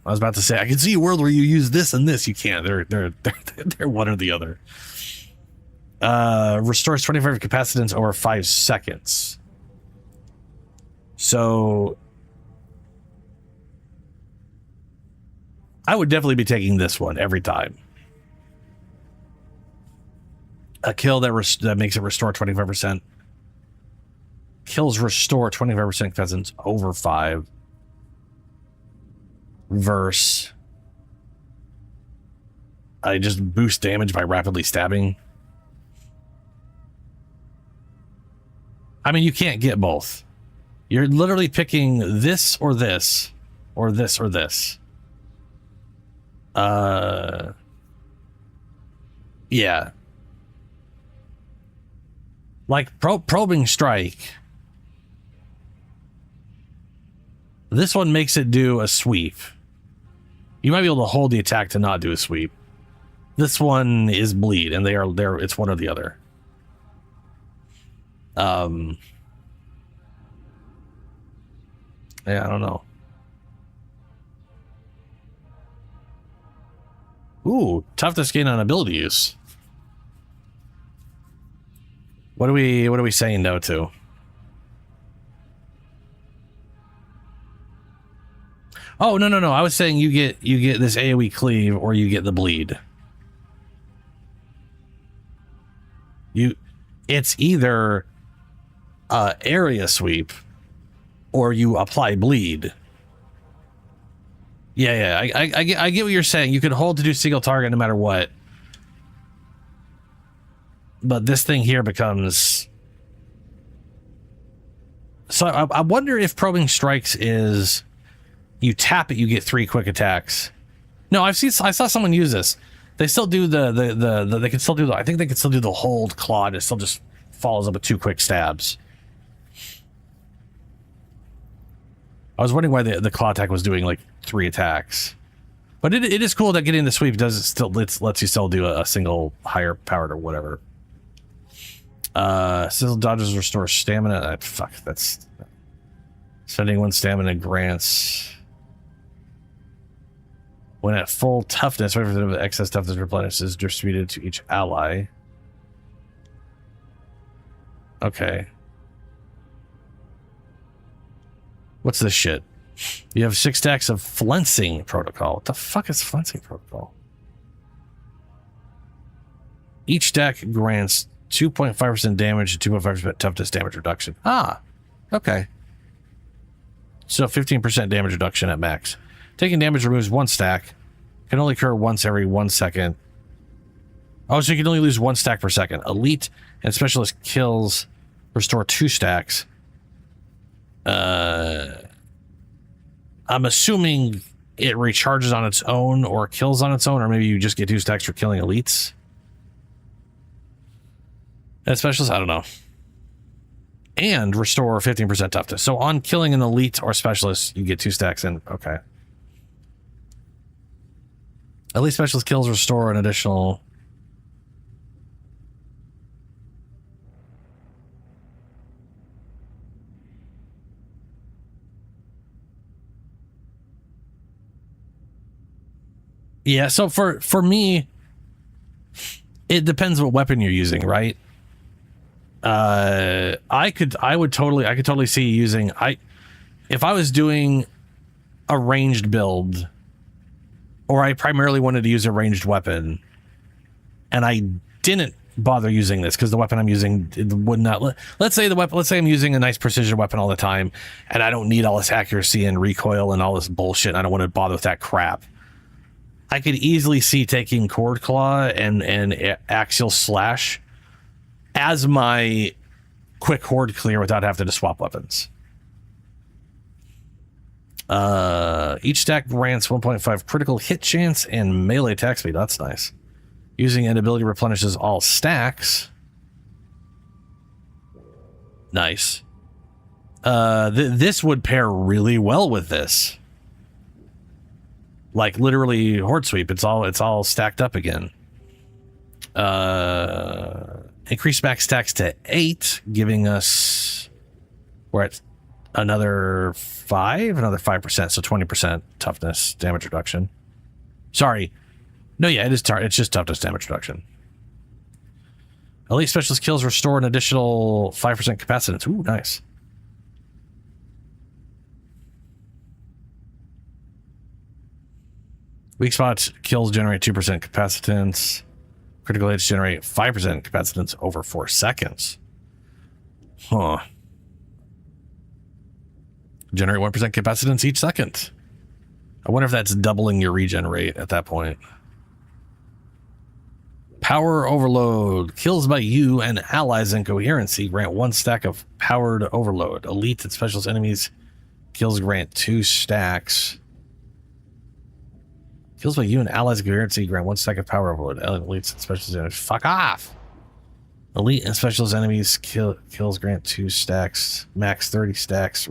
about to say I could see a world where you use this and this. You can't. They're one or the other. Restores 25 capacitance over 5 seconds. So I would definitely be taking this one every time. A kill that makes it restore 25%. Kills restore 25% capacitance over 5. Verse. I just boost damage by rapidly stabbing. I mean, you can't get both. You're literally picking this or this, or this or this. Yeah. Like probing strike. This one makes it do a sweep. You might be able to hold the attack to not do a sweep. This one is bleed, and it's one or the other. Yeah, I don't know. Ooh, toughness gain on ability use. What are we saying no to? Oh, no. I was saying you get this AoE cleave or you get the bleed. It's either area sweep or you apply bleed. Yeah. I get what you're saying. You can hold to do single target no matter what. But this thing here becomes... So I wonder if probing strikes is... You tap it, you get 3 quick attacks. No, I saw someone use this. They still do they can still do I think they can still do the hold claw. It still just follows up with 2 quick stabs. I was wondering why the claw attack was doing like 3 attacks. But it is cool that getting the sweep lets you still do a single higher powered or whatever. Sizzle dodges restore stamina. Fuck, that's spending 1 stamina grants. When at full toughness, 5% of the excess toughness replenished is distributed to each ally. Okay. What's this shit? You have 6 stacks of flensing protocol. What the fuck is flensing protocol? Each stack grants 2.5% damage and 2.5% toughness damage reduction. Ah, okay. So 15% damage reduction at max. Taking damage removes 1 stack. Can only occur once every 1 second. Oh, so you can only lose 1 stack per second. Elite and specialist kills restore 2 stacks. I'm assuming it recharges on its own or kills on its own, or maybe you just get 2 stacks for killing elites. And specialist, I don't know. And restore 15% toughness. So on killing an elite or specialist, you get 2 stacks in. Okay. Elite specialist kills restore an additional... Yeah, so for me, it depends what weapon you're using, right? I could totally see using if I was doing a ranged build, or I primarily wanted to use a ranged weapon, and I didn't bother using this because the weapon I'm using would not. Let's say I'm using a nice precision weapon all the time, and I don't need all this accuracy and recoil and all this bullshit. And I don't want to bother with that crap. I could easily see taking Cord Claw and Axial Slash as my quick horde clear without having to swap weapons. Each stack grants 1.5 critical hit chance and melee attack speed. That's nice. Using an ability replenishes all stacks. Nice. This would pair really well with this. Like literally horde sweep. It's all stacked up again. Increase max stacks to 8, giving us, we're at another 5%, so 20% toughness damage reduction. Sorry. No, yeah, it's just toughness damage reduction. Elite specialist kills restore an additional 5% capacitance. Ooh, nice. Weak spot kills generate 2% capacitance. Critical hits generate 5% capacitance over 4 seconds. Huh. Generate 1% capacitance each second. I wonder if that's doubling your regen rate at that point. Power Overload. Kills by you and allies in coherency grant 1 stack of Powered Overload. Elite and specialist enemies kills grant 2 stacks. Kills by you and allies in coherency grant 1 stack of Power Overload. Elites and specialist enemies. Fuck off! Elite and specialist enemies kills grant 2 stacks. Max 30 stacks.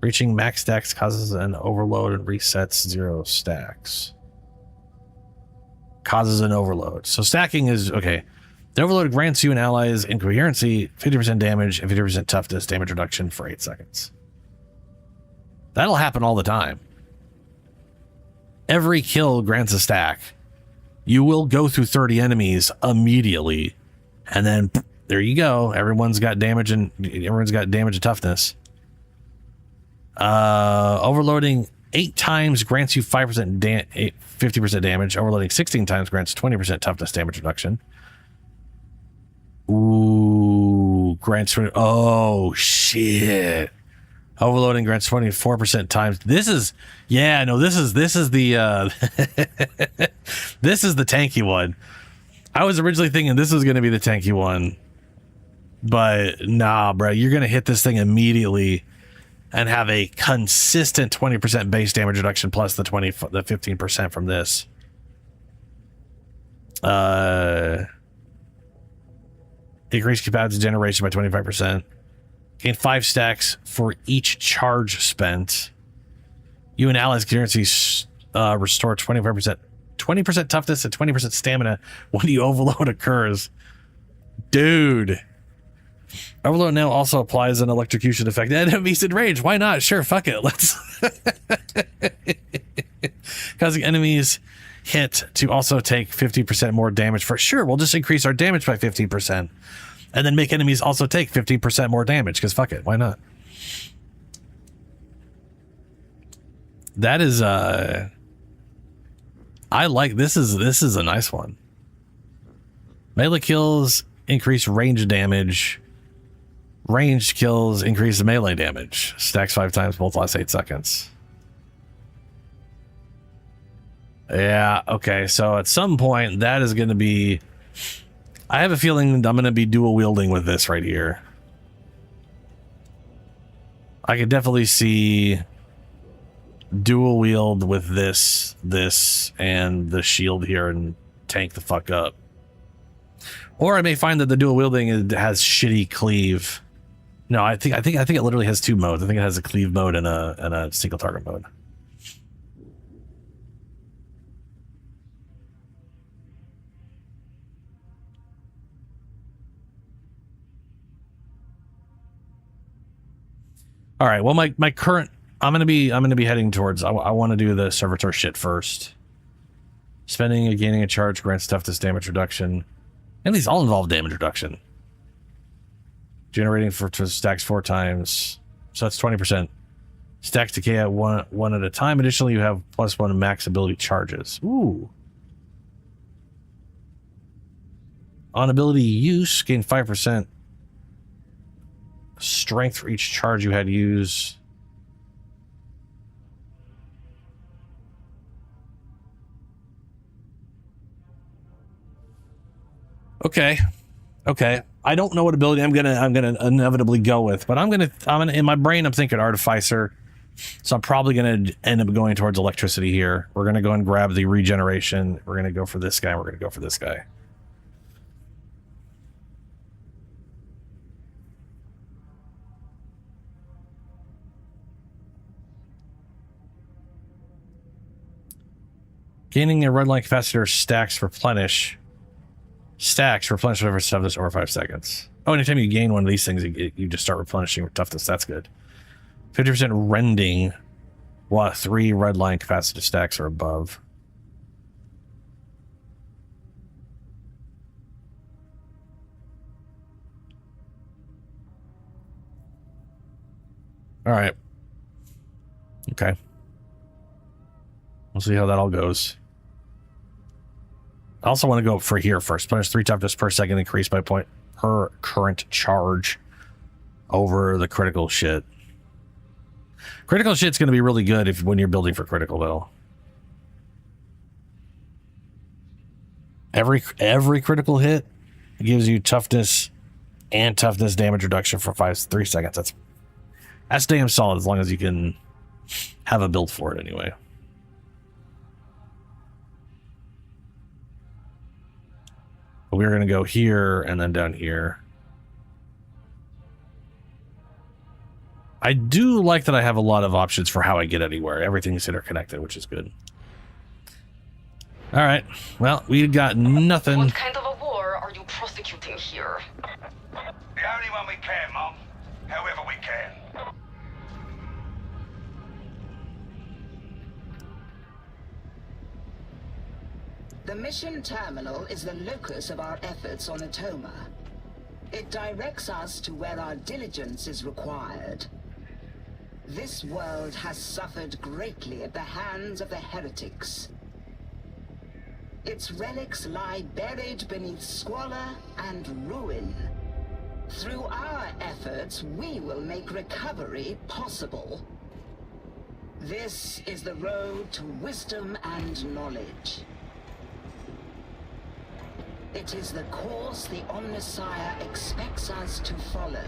Reaching max stacks causes an overload and resets 0 stacks. Causes an overload. So stacking is okay. The overload grants you and allies in coherency 50% damage and 50% toughness damage reduction for 8 seconds. That'll happen all the time. Every kill grants a stack. You will go through 30 enemies immediately, and then there you go. Everyone's got damage and toughness. Overloading 8 times grants you 50% damage. Overloading 16 times grants 20% toughness damage reduction. Ooh, grants. Oh shit! Overloading grants 24% times. This is the this is the tanky one. I was originally thinking this was going to be the tanky one, but nah, bro. You're going to hit this thing immediately and have a consistent 20% base damage reduction plus the 15% from this. Increase capacity generation by 25%. Gain 5 stacks for each charge spent. You and allies currency restore 20% toughness and 20% stamina when the overload occurs. Dude. Overload now also applies an electrocution effect at enemies in range. Why not? Sure, fuck it. Let's causing enemies hit to also take 50% more damage for sure. We'll just increase our damage by 50% and then make enemies also take 50% more damage because fuck it. Why not? That is I like this is a nice one. Melee kills increase range damage. Ranged kills increase the melee damage. Stacks 5 times both last 8 seconds. Yeah, okay. So at some point that is going to be, I have a feeling I'm going to be dual wielding with this right here. I could definitely see dual wield with this and the shield here and tank the fuck up. Or I may find that the dual wielding has shitty cleave. No, I think it literally has 2 modes. I think it has a cleave mode and a single target mode. All right. Well, my current, I'm gonna be heading towards. I want to do the servitor shit first. Spending and gaining a charge grants toughness damage reduction. And these all involve damage reduction. Generating for stacks 4 times, so that's 20%. Stacks decay at one at a time. Additionally, you have +1 max ability charges. Ooh. On ability use, gain 5% strength for each charge you had used. Okay. Okay. I don't know what ability I'm gonna inevitably go with, but I'm gonna in my brain I'm thinking Artificer. So I'm probably gonna end up going towards electricity here. We're gonna go and grab the regeneration. We're gonna go for this guy. We're gonna go for this guy. Gaining a red line capacitor stacks replenish. Stacks replenish whatever toughness over 5 seconds. Oh, anytime you gain one of these things, you just start replenishing your toughness. That's good. 50% rending while 3 red line capacitor stacks or above. All right. Okay. We'll see how that all goes. I also want to go for here first. Punish 3 toughness per second, increased by point per current charge over the critical shit. Critical shit's going to be really good when you're building for critical, though. Every critical hit gives you toughness and toughness damage reduction for 3 seconds. That's damn solid, as long as you can have a build for it anyway. But we're going to go here and then down here. I do like that I have a lot of options for how I get anywhere. Everything's interconnected, which is good. All right. Well, we got nothing. What kind of a war are you prosecuting here? The only one we can, Mom. However we can. The mission terminal is the locus of our efforts on Atoma. It directs us to where our diligence is required. This world has suffered greatly at the hands of the heretics. Its relics lie buried beneath squalor and ruin. Through our efforts, we will make recovery possible. This is the road to wisdom and knowledge. It is the course the Omnissiah expects us to follow.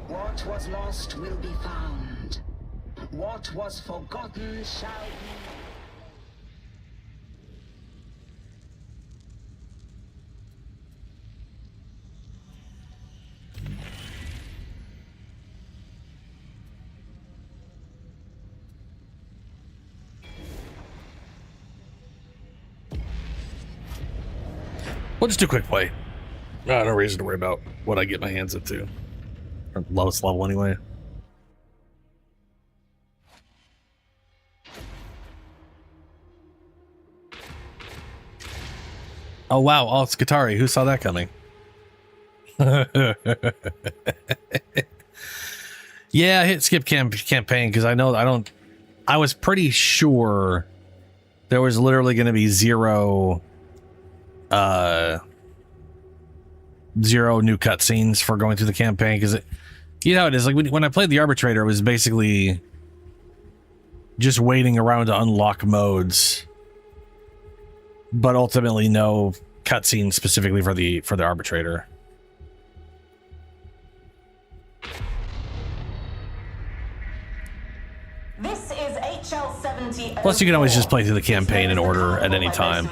What was lost will be found. What was forgotten shall be. We'll just do a quick play. No reason to worry about what I get my hands into. Or lowest level anyway. Oh wow, oh, it's Skitarii. Who saw that coming? Yeah, I hit skip campaign because I was pretty sure there was literally going to be zero new cutscenes for going through the campaign, because it is like when I played the Arbitrator, it was basically just waiting around to unlock modes, but ultimately no cutscenes specifically for the Arbitrator. This is HL70. Plus, you can always just play through the campaign in order at any time.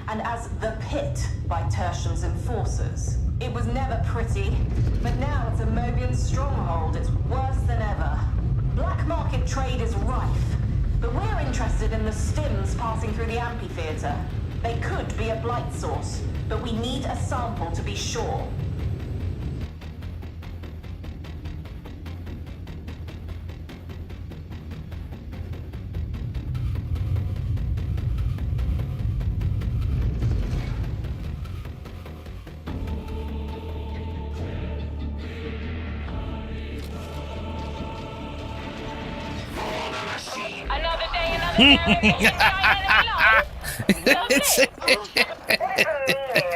And as the pit by Tertian's enforcers. It was never pretty, but now it's a Mobian stronghold. It's worse than ever. Black market trade is rife, but we're interested in the stims passing through the amphitheater. They could be a blight source, but we need a sample to be sure.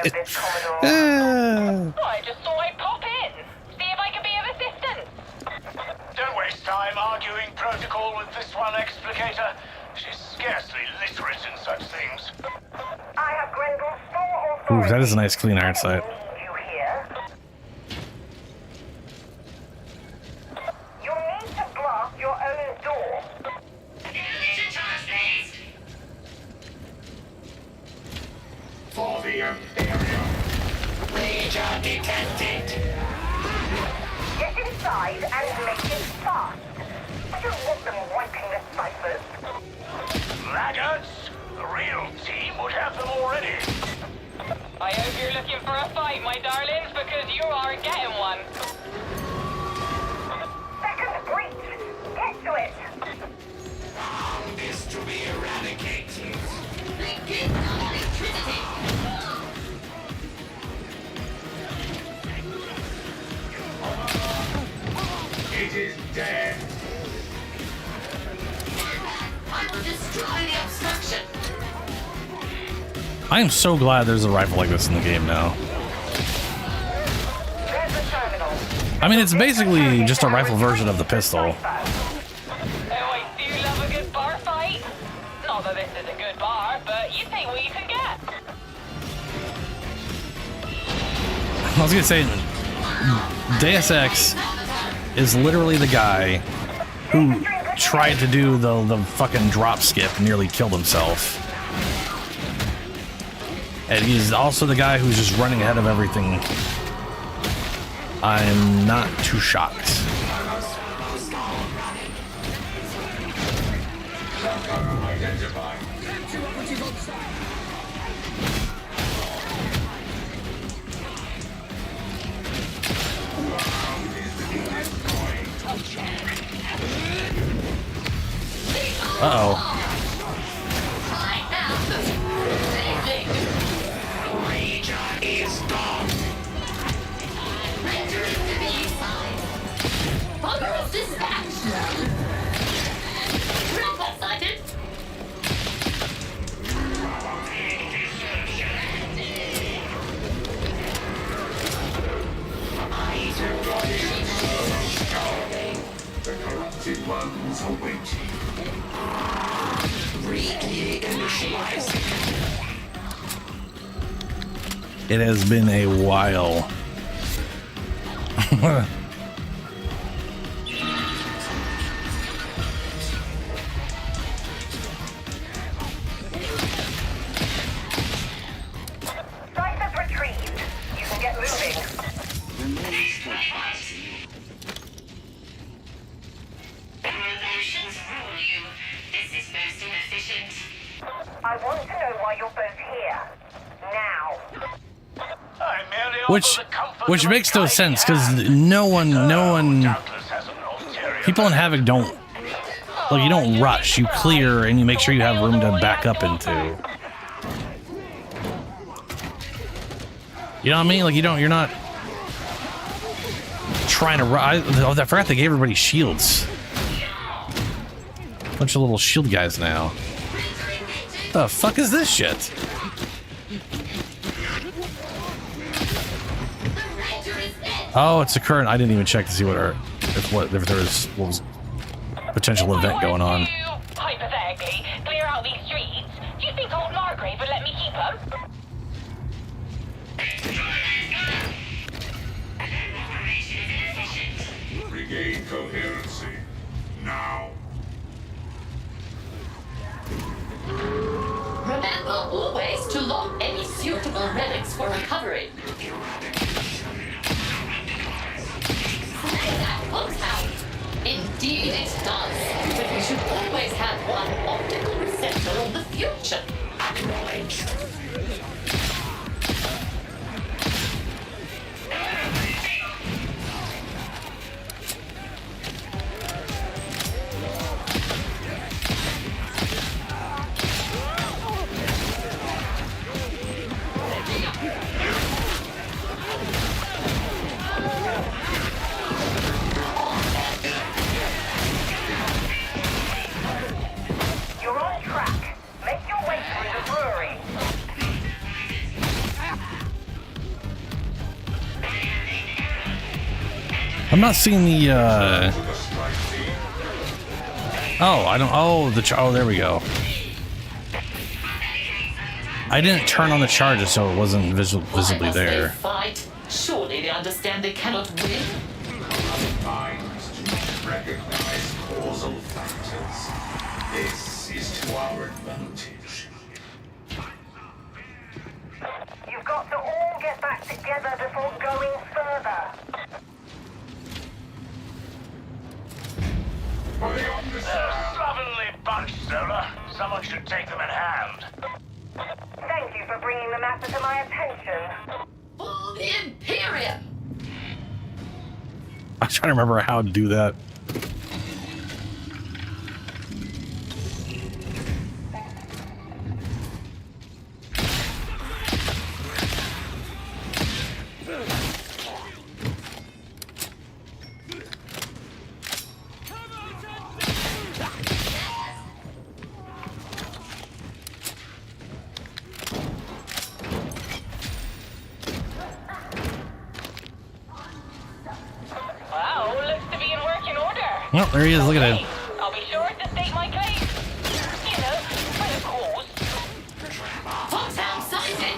of this, Commodore. I just thought I'd pop in, see if I could be of assistance. Don't waste time arguing protocol with this one explicator. She's scarcely literate in such things. I have Grendel's full Ooh, authority. that is a nice clean iron sight. You hear? You'll need to blast your own door. For the Imperium. Major detected. Get inside and make it fast. I don't want them wiping the ciphers. Laggards? The real team would have them already. I hope you're looking for a fight, my darlings, because you aren't getting one. Second breach. Get to it. Found is to be eradicated. It is dead. I will destroy the obstruction. I am so glad there's a rifle like this in the game now. There's the terminal. I mean, it's basically just a rifle version of the pistol. Oh, I do love a good bar fight. Not that this is a good bar, but you take what you can get. I was gonna say, Deus Ex is literally the guy who tried to do the fucking drop skip and nearly killed himself. And he's also the guy who's just running ahead of everything. I'm not too shocked. Uh-oh. The corrupted ones awaiting. It has been a while. Ciphers retrieved. You can get moving. I want to know why you're both here. Now. I merely offer the comfort Which of makes a no guiding sense, because hand. no one Doubtless has an ulterior people in Havoc don't, like, you don't rush, you clear and you make sure you have room to back up into. You know what I mean? Like, you're not trying to run. I forgot they gave everybody shields. Bunch of little shield guys now. The fuck is this shit? Oh, it's a current. I didn't even check to see what there was potential event going on. Hypothetically, clear out these streets. Do you think old Margrave would let me keep them? Regain coherency. Now. Remember always to lock any suitable relics for recovery. That works out. Indeed it does. But we should always have one optical receptor of the future. Acknowledged. You're on track. Make your way through the brewery. I'm not seeing the, Oh, I don't... Oh, oh, there we go. I didn't turn on the charges, so it wasn't visibly there. Fight? Surely they understand they cannot win? Minds do not recognize causal factors. This is to our advantage. You've got to all get back together before going further. Slovenly bunch, Zola. Someone should take them in hand. Thank you for bringing the matter to my attention. For the Imperium! I'm trying to remember how to do that. Wow, looks to be in working order. Well, there he is. Look at him. I'll be sure to state my case. You know, for the cause. Foxhound sighted!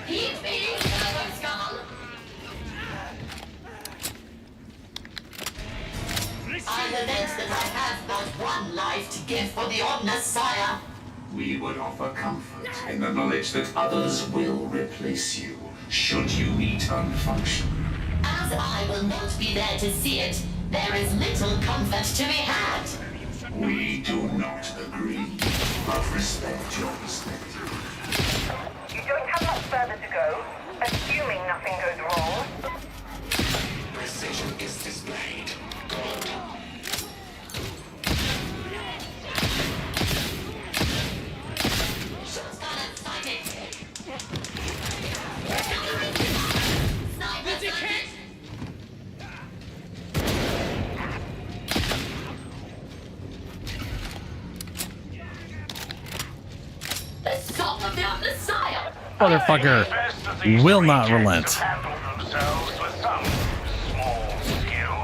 Keep being Skull! I lament that I have but one life to give for the Omnissiah. We would offer comfort in the knowledge that others will replace you, should you meet unfunction. As I will not be there to see it, there is little comfort to be had. We do not agree, but respect your perspective. You don't have much further to go, assuming nothing goes wrong. Precision is displayed. The song of the Omnissiah! Motherfucker will not relent. Handle themselves with some small skill.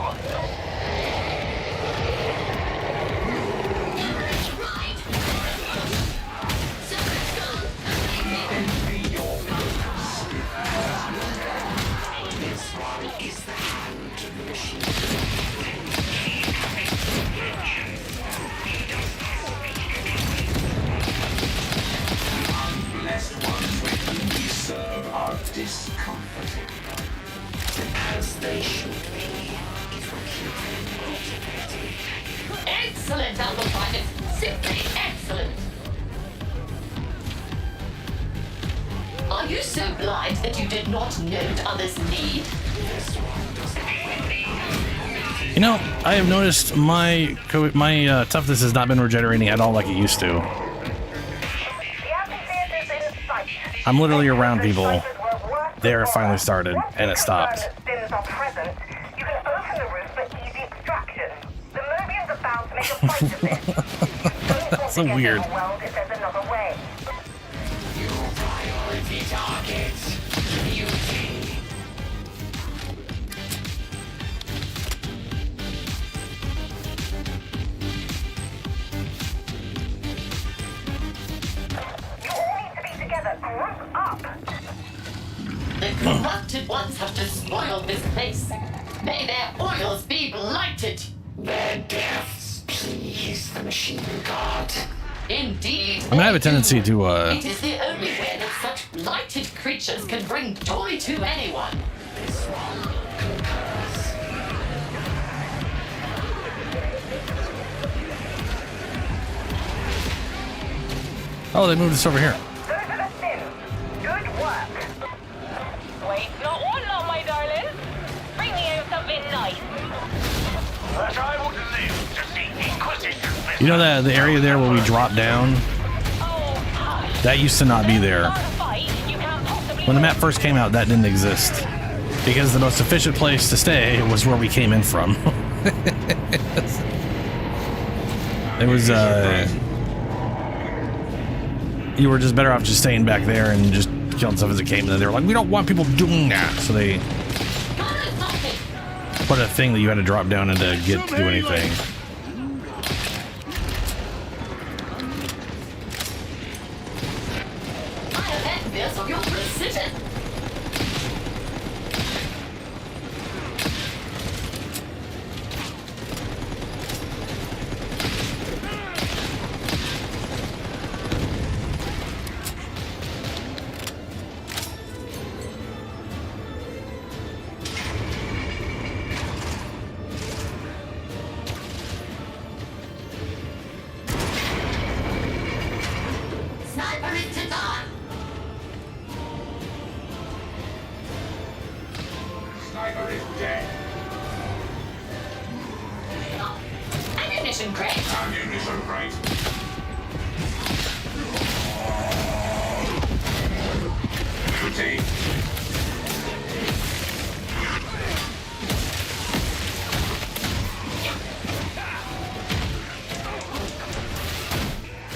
Unblessed ones with whom we serve are discomforted. As they should be. Excellent, Alpha Pilot! Simply excellent! Are you so blind that you did not note others' need? You know, I have noticed my toughness has not been regenerating at all like it used to. I'm literally around people. There, it finally started, and it stopped. Sins are present. You can open the roof for easy extraction. The Mobians are bound to make a fight of this. That's so weird. Well, if there's another way. Your priority target. Beauty. You all need to be together. Group up. The corrupted ones have despoiled this place. May their oils be blighted. Their deaths please the machine god. Indeed. I mean, I have a tendency to, It is the only way that such blighted creatures can bring joy to anyone. This one concurs. Oh, they moved this over here. Those are the sins. Good work. Wait, not one lot, my darling. Bring me out something nice. That I would live to see Inquisition You know that the area there where we dropped down? That used to not be there. When the map first came out, that didn't exist. Because the most efficient place to stay was where we came in from. It was, you were just better off just staying back there and just killing stuff as it came. And then they were like, we don't want people doing that. So they put a thing that you had to drop down and to get to do anything.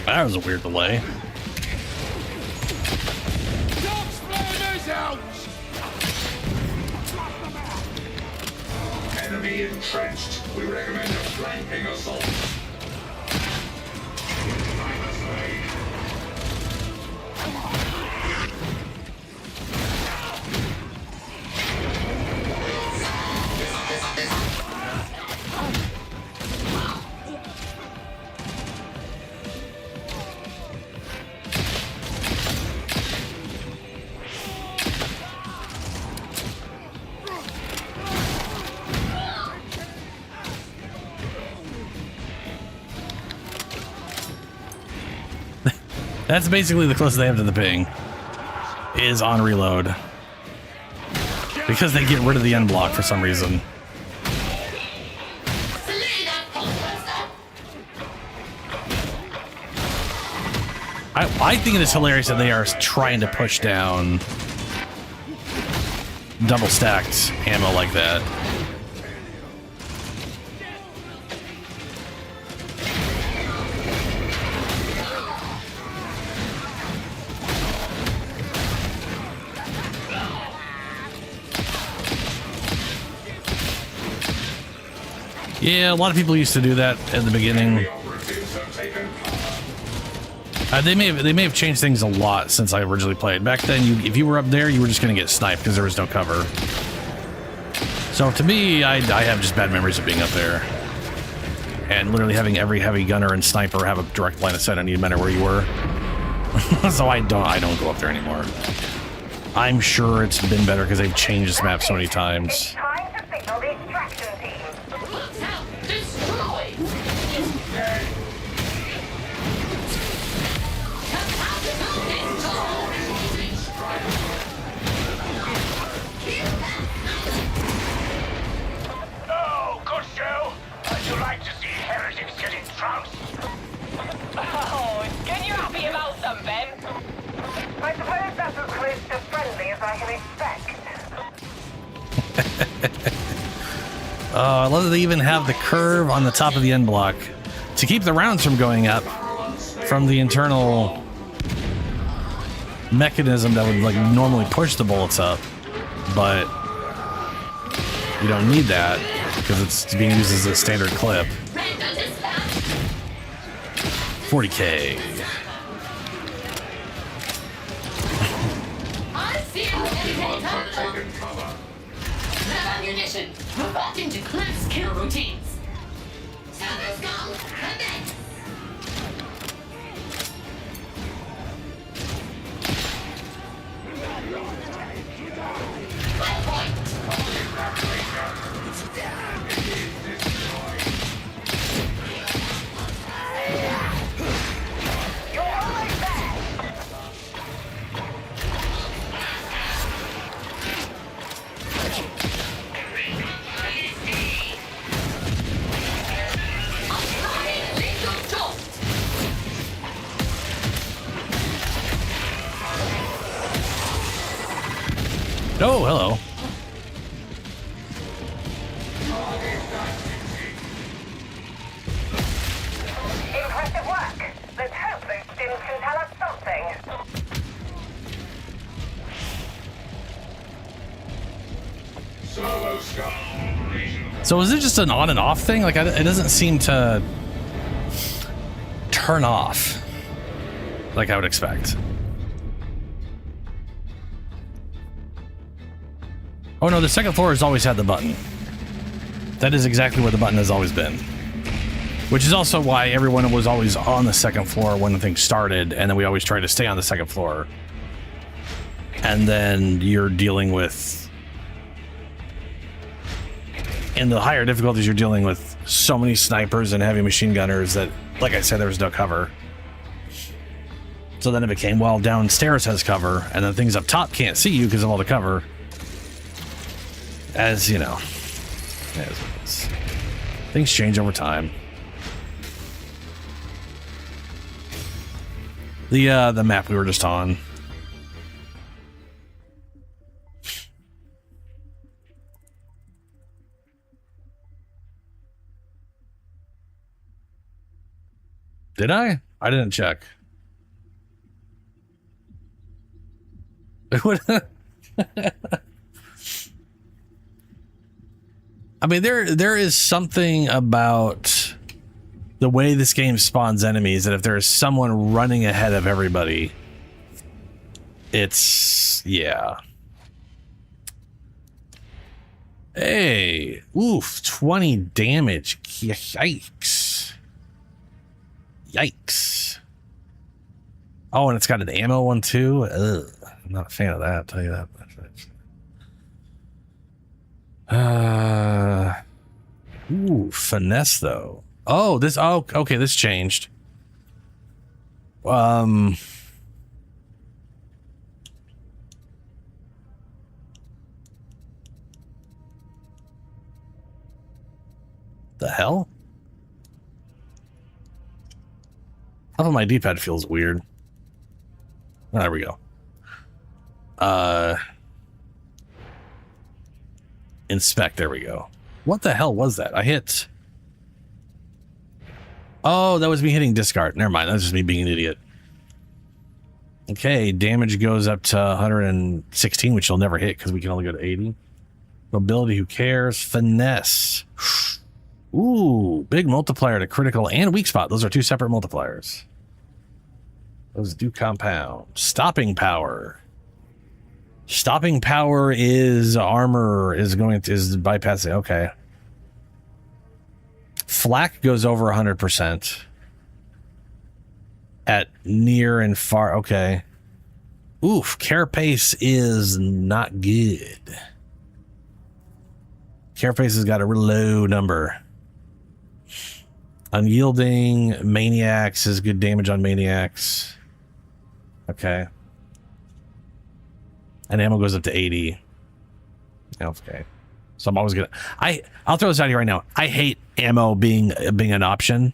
That was a weird delay. Enemy entrenched. We recommend a flanking assault. That's basically the closest they have to the ping, is on reload. Because they get rid of the end block for some reason. I think it is hilarious that they are trying to push down double stacked ammo like that. Yeah, a lot of people used to do that at the beginning. They may have changed things a lot since I originally played. Back then, if you were up there, you were just going to get sniped because there was no cover. So to me, I have just bad memories of being up there. And literally having every heavy gunner and sniper have a direct line of sight on you no matter where you were. So I don't go up there anymore. I'm sure it's been better because they've changed this map so many times. I suppose that's as close to friendly as I can expect. I love that they even have the curve on the top of the end block to keep the rounds from going up from the internal mechanism that would like normally push the bullets up, but you don't need that because it's being used as a standard clip. 40K. Ammunition. We're back into close kill routines. Servers go. Commence. Oh, hello. Impressive work. Let's hope those stims can tell us something. Solo scout operational. So is it just an on and off thing? Like, it doesn't seem to turn off like I would expect. Oh no, the second floor has always had the button. That is exactly where the button has always been. Which is also why everyone was always on the second floor when the thing started, and then we always tried to stay on the second floor. And then you're dealing with... in the higher difficulties, you're dealing with so many snipers and heavy machine gunners that, like I said, there was no cover. So then it became, well, downstairs has cover, and then things up top can't see you because of all the cover. As you know, things change over time. The map we were just on. Did I? I didn't check. I mean, there is something about the way this game spawns enemies that if there is someone running ahead of everybody, it's, yeah. Hey, oof, 20 damage. Yikes. Yikes. Oh, and it's got an ammo one too. Ugh, I'm not a fan of that, I'll tell you that much. Ooh, finesse though. Oh, this, oh, okay, this changed. The hell? Half of my D-pad feels weird. Oh, there we go. Inspect, there we go. What the hell was that? I hit... Oh, that was me hitting discard. Never mind, that's just me being an idiot. Okay, damage goes up to 116, which you'll never hit because we can only go to 80. Mobility, who cares? Finesse. Ooh, big multiplier to critical and weak spot. Those are two separate multipliers. Those do compound. Stopping power. Stopping power is armor is bypassing. Okay. Flak goes over 100% at near and far. Okay. Oof. Carapace is not good. Carapace has got a real low number. Unyielding maniacs is good damage on maniacs. Okay. And ammo goes up to 80. Okay. So I'm always gonna... I'll throw this out here right now. I hate ammo being an option.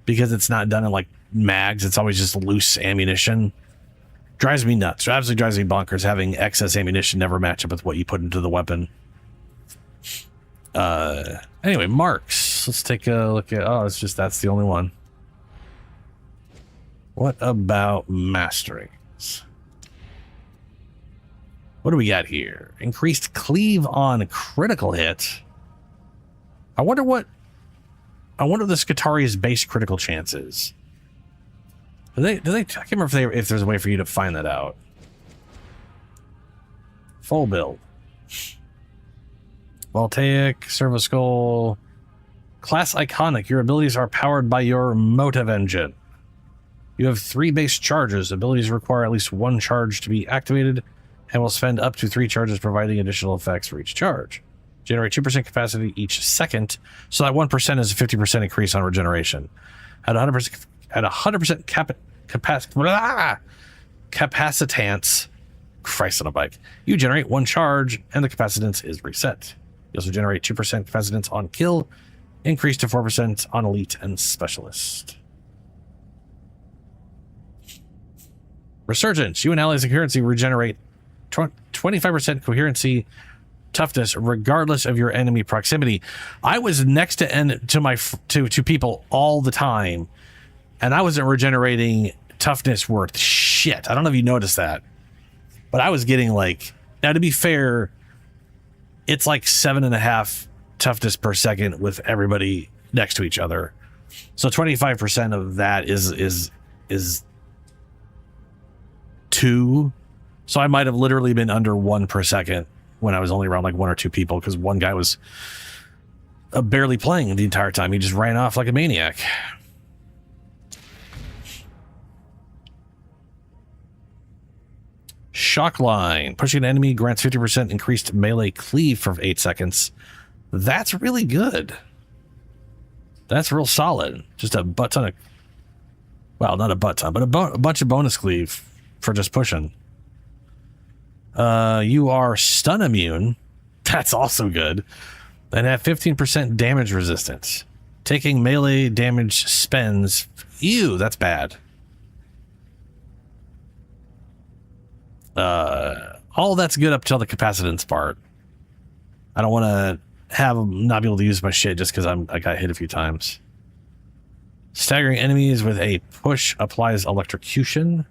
Because it's not done in like mags. It's always just loose ammunition. Drives me nuts. It absolutely drives me bonkers having excess ammunition never match up with what you put into the weapon. Anyway, marks. Let's take a look at... Oh, it's just that's the only one. What about masterings? What do we got here? Increased cleave on critical hit. I wonder what the Skitarii's base critical chance is. Do they I can't remember if there's a way for you to find that out. Full build. Voltaic, Servo Skull. Class Iconic. Your abilities are powered by your motive engine. You have 3 base charges. Abilities require at least 1 charge to be activated and will spend up to 3 charges providing additional effects for each charge. Generate 2% capacity each second, so that 1% is a 50% increase on regeneration. At 100% capacitance, Christ on a bike, you generate 1 charge and the capacitance is reset. You also generate 2% capacitance on kill, increase to 4% on elite and specialist. Resurgence. You and allies in currency regenerate 20% 25% coherency toughness regardless of your enemy proximity. I was next to people all the time, and I wasn't regenerating toughness worth shit. I don't know if you noticed that, but I was getting like, now to be fair, it's like 7.5 toughness per second with everybody next to each other. So 25% of that is 2. So I might have literally been under 1 per second when I was only around like 1 or 2 people, because one guy was barely playing the entire time. He just ran off like a maniac. Shock line. Pushing an enemy grants 50% increased melee cleave for 8 seconds. That's really good. That's real solid. Just a butt ton of... Well, not a butt ton, but a bunch of bonus cleave for just pushing. You are stun immune. That's also good. And have 15% damage resistance. Taking melee damage spends... Ew, that's bad. All that's good up till the capacitance part. I don't want to not be able to use my shit just because I got hit a few times. Staggering enemies with a push applies electrocution.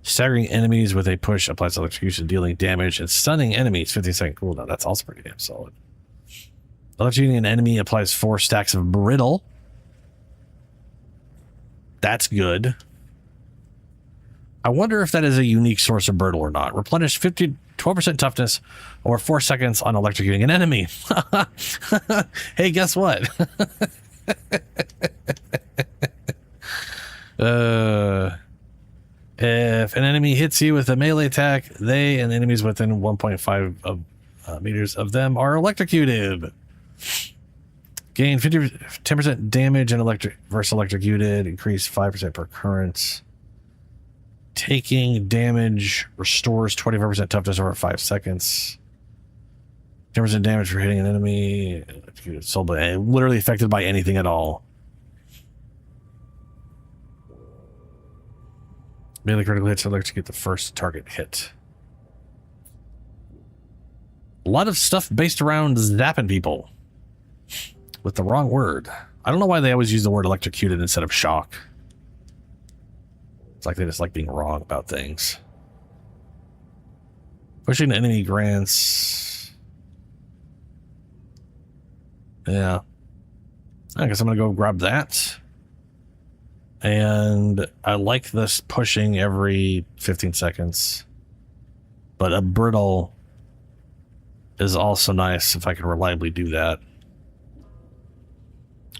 Staggering enemies with a push applies electrocution, dealing damage, and stunning enemies 15-second cooldown. That's also pretty damn solid. Electrocuting an enemy applies 4 stacks of brittle. That's good. I wonder if that is a unique source of brittle or not. Replenish 12% toughness or 4 seconds on electrocuting an enemy. Hey, guess what? If an enemy hits you with a melee attack, they and enemies within 1.5 meters of them are electrocuted. Gain 10% damage and versus electrocuted. Increase 5% per current. Taking damage restores 25% toughness over 5 seconds. 10% damage for hitting an enemy. So literally affected by anything at all. Melee critical hits electrocute the first target hit. A lot of stuff based around zapping people. With the wrong word. I don't know why they always use the word electrocuted instead of shock. It's like they just like being wrong about things. Pushing enemy grants. Yeah. I guess I'm going to go grab that. And I like this pushing every 15 seconds. But a brittle is also nice if I can reliably do that.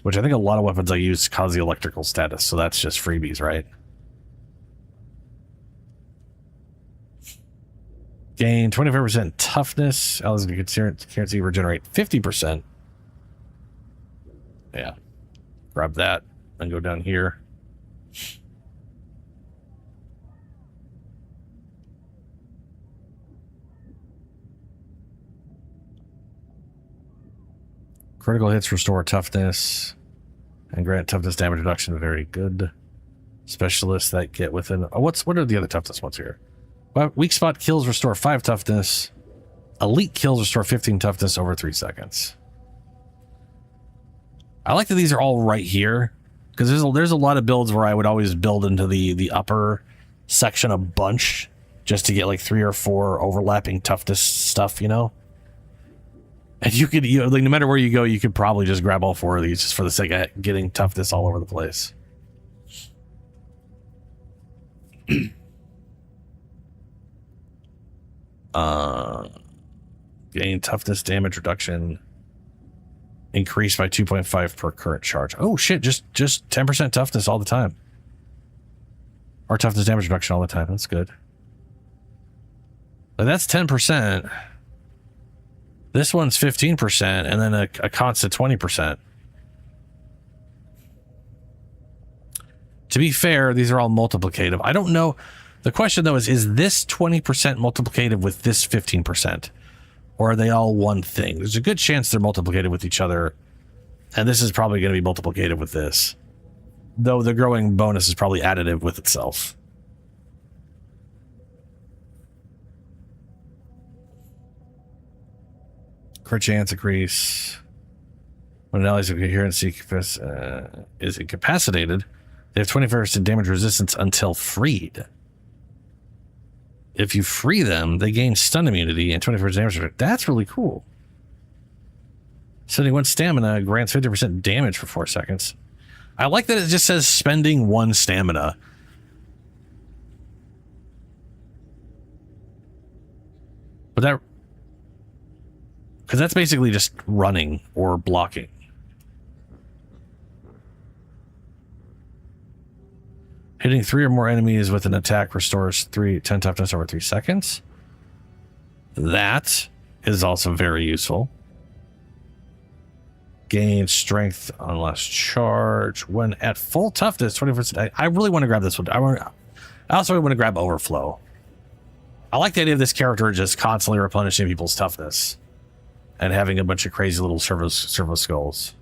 Which I think a lot of weapons I use cause the electrical status, so that's just freebies, right? Gain 25% toughness. Allies can currency regenerate 50%. Yeah. Grab that and go down here. Critical hits restore toughness and grant toughness damage reduction. Very good. Specialists that get within... Oh, what are the other toughness ones here? Well, weak spot kills restore 5 toughness. Elite kills restore 15 toughness over 3 seconds. I like that these are all right here, because there's a lot of builds where I would always build into the upper section a bunch just to get like 3 or 4 overlapping toughness stuff, you know? And you could, like, no matter where you go, you could probably just grab all 4 of these just for the sake of getting toughness all over the place. Gain toughness damage reduction increased by 2.5 per current charge. Oh shit, just 10% toughness all the time. Or toughness damage reduction all the time. That's good. But that's 10%. This one's 15%, and then a constant 20%. To be fair, these are all multiplicative. I don't know. The question, though, is this 20% multiplicative with this 15%? Or are they all one thing? There's a good chance they're multiplicative with each other, and this is probably going to be multiplicative with this. Though the growing bonus is probably additive with itself. Crit chance increase. When an ally's coherence is incapacitated, they have 20% damage resistance until freed. If you free them, they gain stun immunity and 20% damage. That's really cool. Spending 1 stamina grants 50% damage for 4 seconds. I like that it just says spending 1 stamina. But that... because that's basically just running or blocking. Hitting 3 or more enemies with an attack restores 10 toughness over 3 seconds. That is also very useful. Gain strength on last charge. When at full toughness, 20%. I really want to grab this one. I also want to grab Overflow. I like the idea of this character just constantly replenishing people's toughness. And having a bunch of crazy little servo skulls.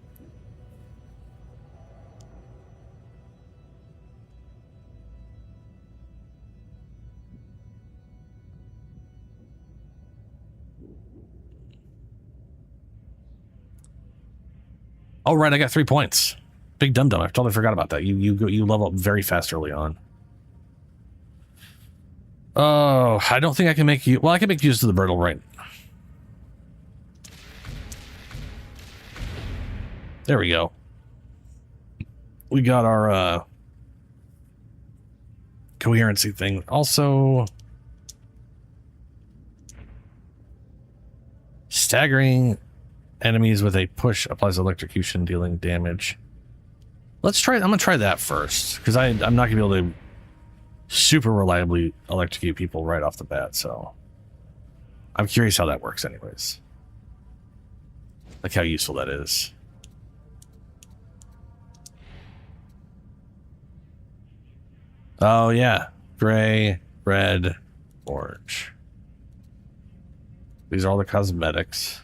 Oh, right, I got 3 points. Big dum-dum. I totally forgot about that. You level up very fast early on. Oh, I don't think I can make you... well, I can make use of the Brittle, right? There we go. We got our coherency thing. Also, staggering enemies with a push applies electrocution, dealing damage. Let's try. I'm gonna try that first because I'm not gonna be able to super reliably electrocute people right off the bat. So I'm curious how that works, anyways. Like how useful that is. Oh, yeah. Gray, red, orange. These are all the cosmetics.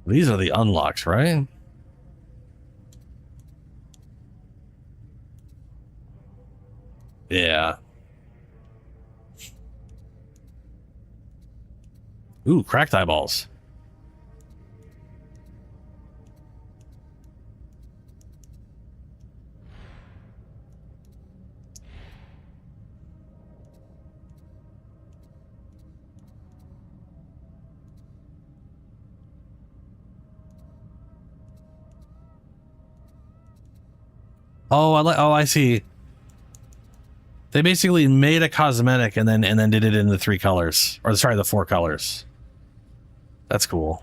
These are the unlocks, right? Yeah. Ooh, cracked eyeballs. Oh, I see. They basically made a cosmetic and then did it in the 3 colors. Or sorry, the 4 colors. That's cool.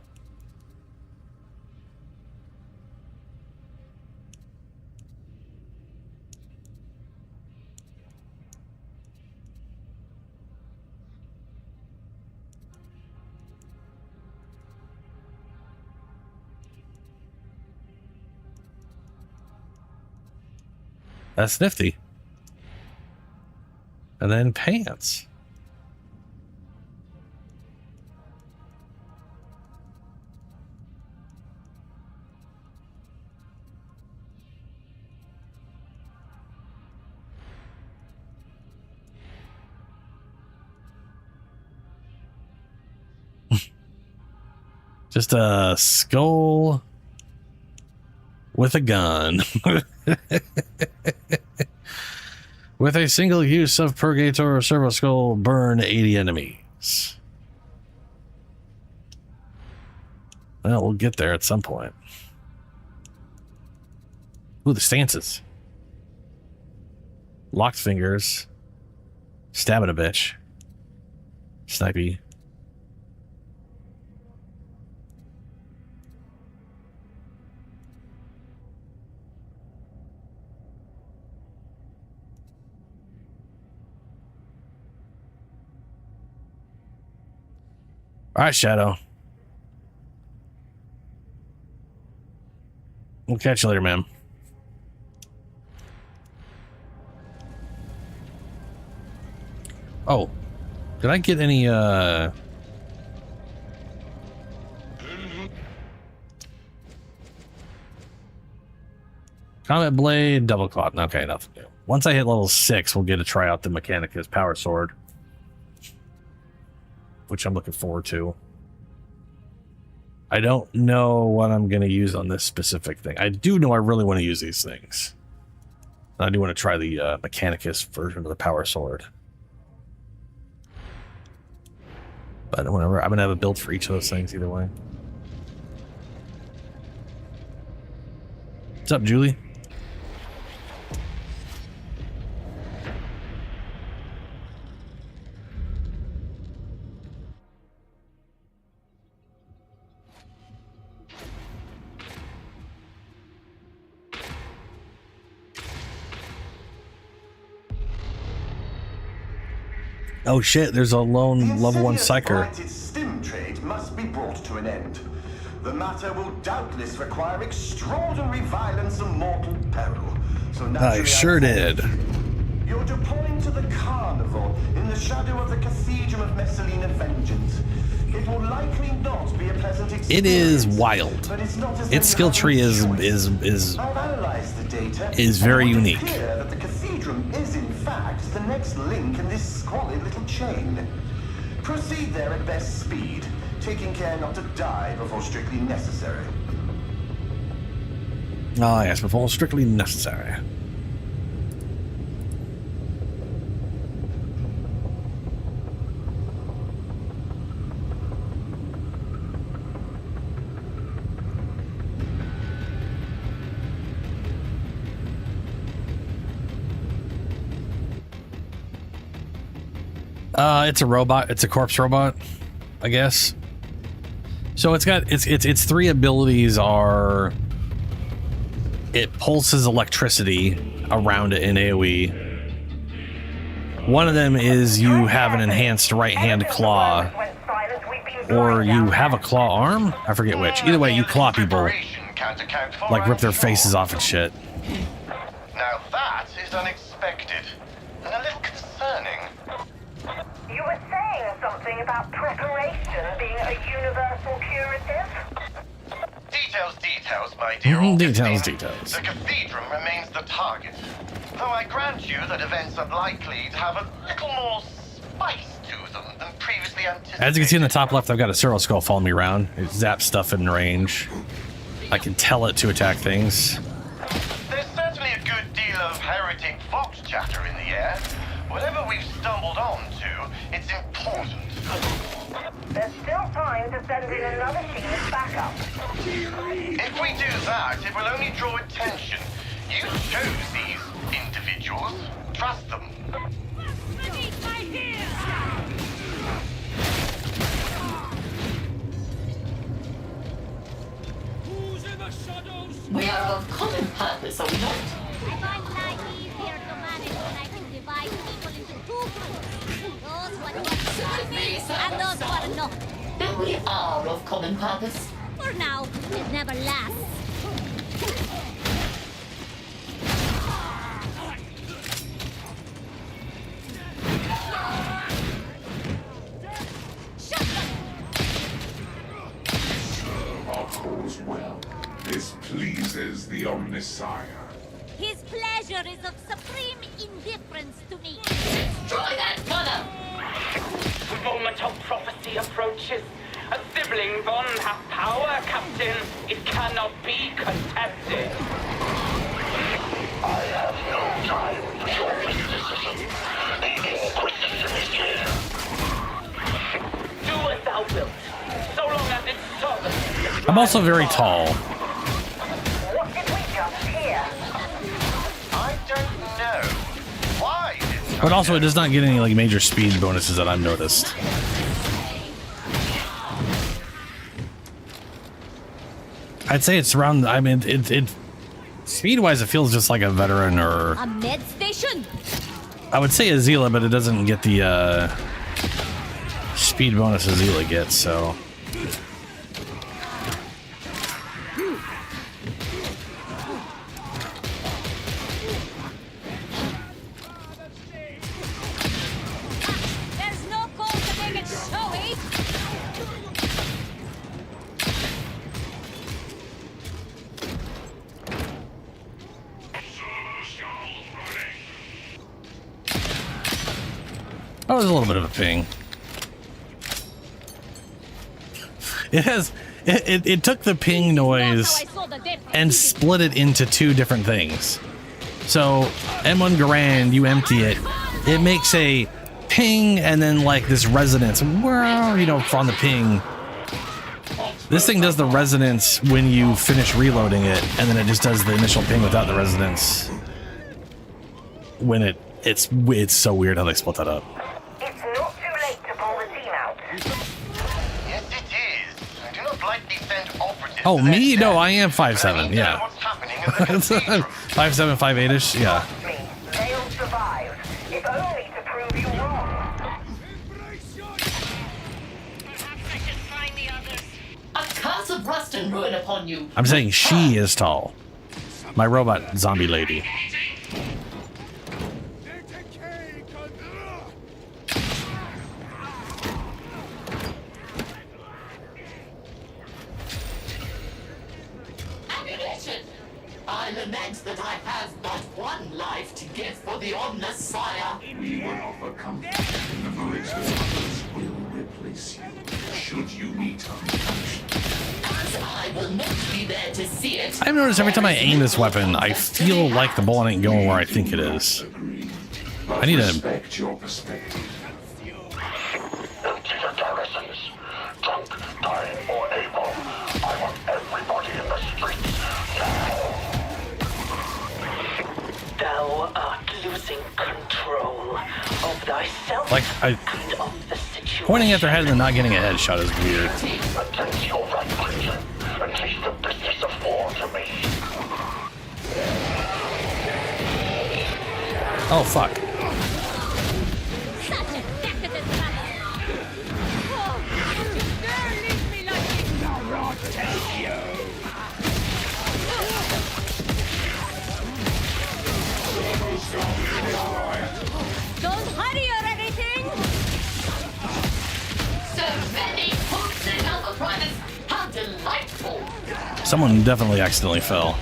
That's nifty. And then pants. Just a skull with a gun. With a single use of Purgator or Servo Skull, burn 80 enemies. Well, we'll get there at some point. Ooh, the stances. Locked fingers. Stabbing a bitch. Snipey. All right, Shadow. We'll catch you later, man. Oh, did I get any, Combat blade, double claw. Okay, nothing new. Once I hit level 6, we'll get to try out the Mechanicus power sword, which I'm looking forward to. I don't know what I'm going to use on this specific thing. I do know I really want to use these things. I do want to try the Mechanicus version of the power sword. But whatever, I'm going to have a build for each of those things either way. What's up, Julie? Oh shit, there's a lone level 1 psyker. Stim trade must be brought to an end. The matter will doubtless require extraordinary violence and mortal peril. So I sure did. You're deploying to the carnival in the shadow of the Cathedral of Messalina Vengeance. It will likely not be a pleasant experience. It is wild. Its skill tree is very unique. That the cathedral is in fact the next link in this squalid little chain. Proceed there at best speed, taking care not to die before strictly necessary. Ah, yes, before strictly necessary. It's a robot. It's a corpse robot, I guess. So it's got its 3 abilities are it pulses electricity around it in AoE. One of them is you have an enhanced right-hand claw, or you have a claw arm. I forget which. Either way, you claw people, like rip their faces off and shit. Now that is unexpected and a little concerning. You were saying something about preparation being a universal curative? Details, my dear. Details. The cathedral remains the target. Though I grant you that events are likely to have a little more spice to them than previously anticipated. As you can see in the top left, I've got a Cyril skull following me around. It zaps stuff in range. I can tell it to attack things. There's certainly a good deal of heretic vox chatter in the air. Whatever we've stumbled onto, it's important. There's still time to send in another team as backup. If we do that, it will only draw attention. You chose these individuals. Trust them. We are of common purpose, are we not? I find life easier to manage when I can divide people into 2 groups. Those who are with me and those who are not. Then we are of common purpose. For now, it never lasts. Our cause well. This pleases the Omnissiah. His pleasure is of supreme indifference to me. Destroy that gunner! The moment of prophecy approaches. A sibling bond has power, Captain. It cannot be contested. I have no time for your mysticism. The Inquisition is here. Do as thou wilt, so long as it serves. I'm also very tall. What did we just hear? I don't know. Why? But also, it does not get any like major speed bonuses that I've noticed. I'd say it's around. I mean, it speed-wise, it feels just like a veteran or A med station? I would say Azila, but it doesn't get the speed bonus Azila gets. So. There's no call to make it showy. Oh, there's a little bit of a ping. It took the ping noise and split it into two different things. So M1 Garand, you empty it, it makes a ping and then like this resonance, you know, on the ping. This thing does the resonance when you finish reloading it, and then it just does the initial ping without the resonance. When it's so weird how they split that up. It's not too late to pull the team out. Yes, it is. I do not lightly send operatives. Oh, me? No, I am 5'7", yeah. What's happening in the cathedral? 5'7", 5'8"-ish, yeah. They'll survive, if only to prove you wrong. A curse of rust and ruin upon you. I'm saying she is tall. My robot zombie lady. Ammunition! I lament that I have but one life to give for the Omnissiah. We will offer comfort, and the bricks with others will replace you. Should you meet untouched. As I will not be there to see it. I've noticed every time I aim this weapon, I feel like the bullet ain't going where I think it is. I need to respect your perspective. Empty the garrisons. Drunk, dying, or able. I want everybody in the streets now. Thou art losing control of thyself like and of the situation. pointing at their head and then not getting a headshot is weird. Against your right, creature. And leave the business of war to me. Oh fuck. Don't hurry or anything! So many hooks and overprices. How delightful! Someone definitely accidentally fell.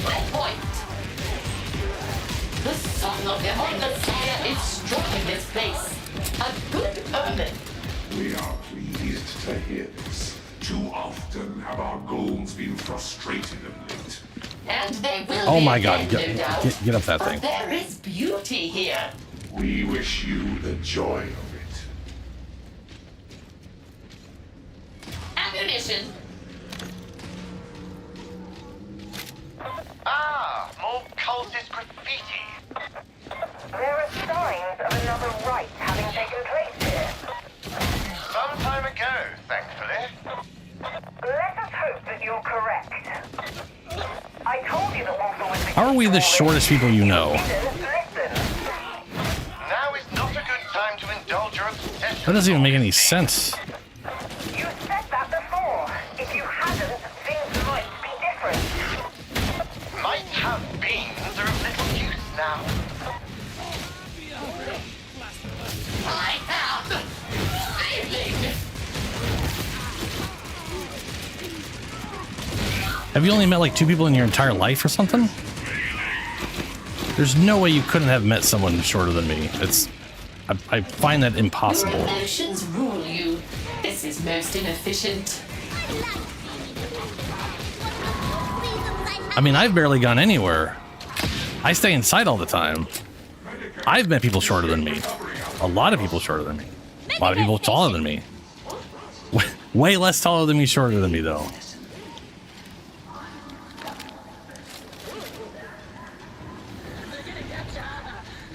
Red point. The song of the Omnissiah is strong in this place. A good omen. We are pleased to hear this. Too often have our goals been frustrated and lit. And they will Oh be my god, again, no doubt. get up that But thing. there is beauty here. We wish you the joy of it. Ammunition. Ah, more cultist graffiti. There are signs of another rite having taken place here. Some time ago, thankfully. Let us hope that you're correct. I told you that Walter was... How are we the shortest people you know? Now is not a good time to indulge your obsession. That doesn't even make any sense. You said that before. If you hadn't, things might be different. Might have beans are of little use now. I am feeling. Have you only met like 2 people in your entire life or something? There's no way you couldn't have met someone shorter than me. I find that impossible. Your emotions rule you. This is most inefficient. I mean, I've barely gone anywhere. I stay inside all the time. I've met people shorter than me. A lot of people shorter than me. A lot of people taller than me. Way less taller than me, shorter than me, though.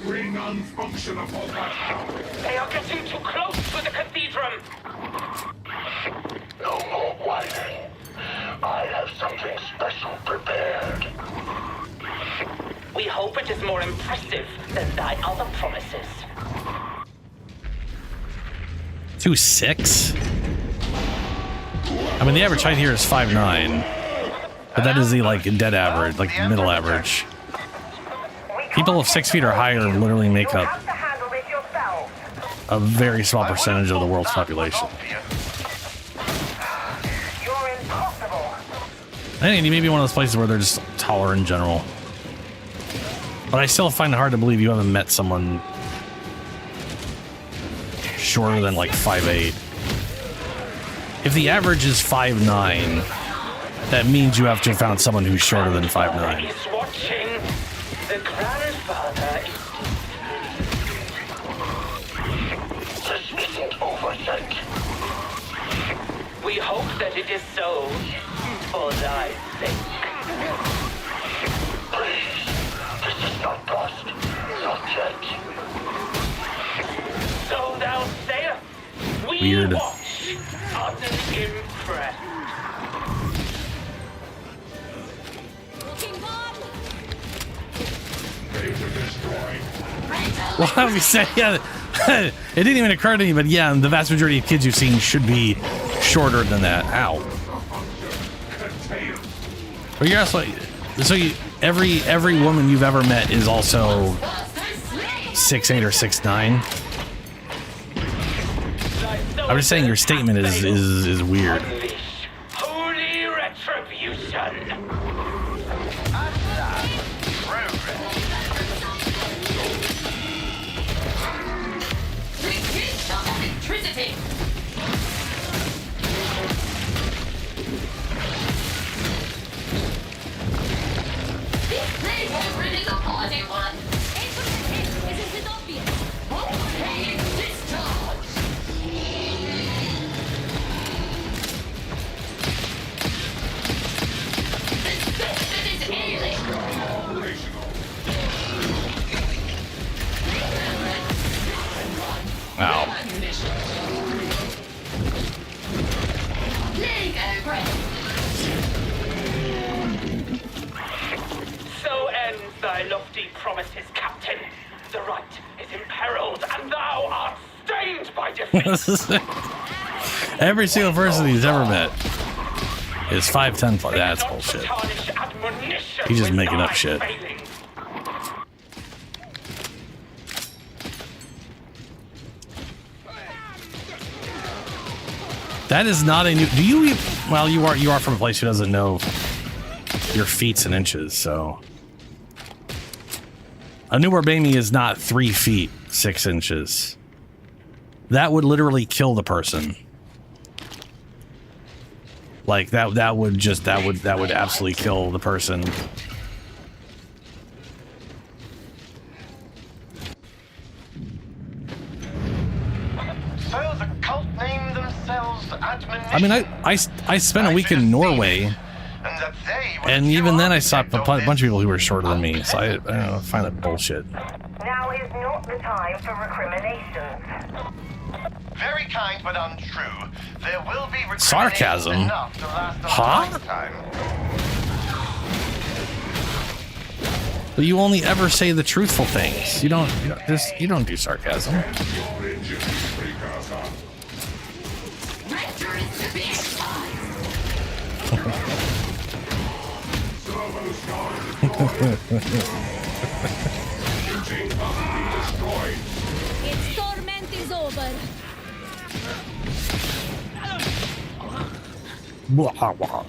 Bring unfunctionable power. They are getting too close to the cathedral. No more whining. I have something special prepared. We hope it is more impressive than thy other promises. 2'6". I mean, the average height here is 5'9", but that is the like dead average, like middle average. People of 6 feet or higher literally make up a very small percentage of the world's population. I think it may be one of those places where they're just taller in general. But I still find it hard to believe you haven't met someone shorter than like 5'8". If the average is 5'9", that means you have to have found someone who's shorter than 5'9". He's watching. The grandfather is... This isn't over yet. We hope that it is so, for thy sake. Please, this is not past. Not yet. So thou sayest, we Weird. watch, unimpressed. Well, I would say, yeah, it didn't even occur to me, but yeah, the vast majority of kids you've seen should be shorter than that. Ow. But you're also, so every woman you've ever met is also 6'8" or 6'9". I'm just saying your statement is weird. Holy retribution. Electricity! They were really the party one! Isn't it obvious? Okay, discharge! This system is ailing! Ow. So ends thy lofty promises, Captain. The right is imperiled, and thou art stained by defeat. Every single person he's ever met is 5'10". That's bullshit. Tarnish admonition He's just with making up thy shit. failings. That is not a new. Do you? Well, you are from a place who doesn't know your feet and inches. So a new Warbami is not 3 feet 6 inches. That would literally kill the person. Like that would absolutely kill the person. So the cult named themselves Admonition. I mean, I spent a week in Norway, and even then I saw a bunch of people who were shorter than me. So I don't know, I find that bullshit. Now is not the time for recriminations. Very kind but untrue. There will be Sarcasm? enough to last a Huh? lifetime. But you only ever say the truthful things. You don't do sarcasm. Its torment is over. Blah, blah.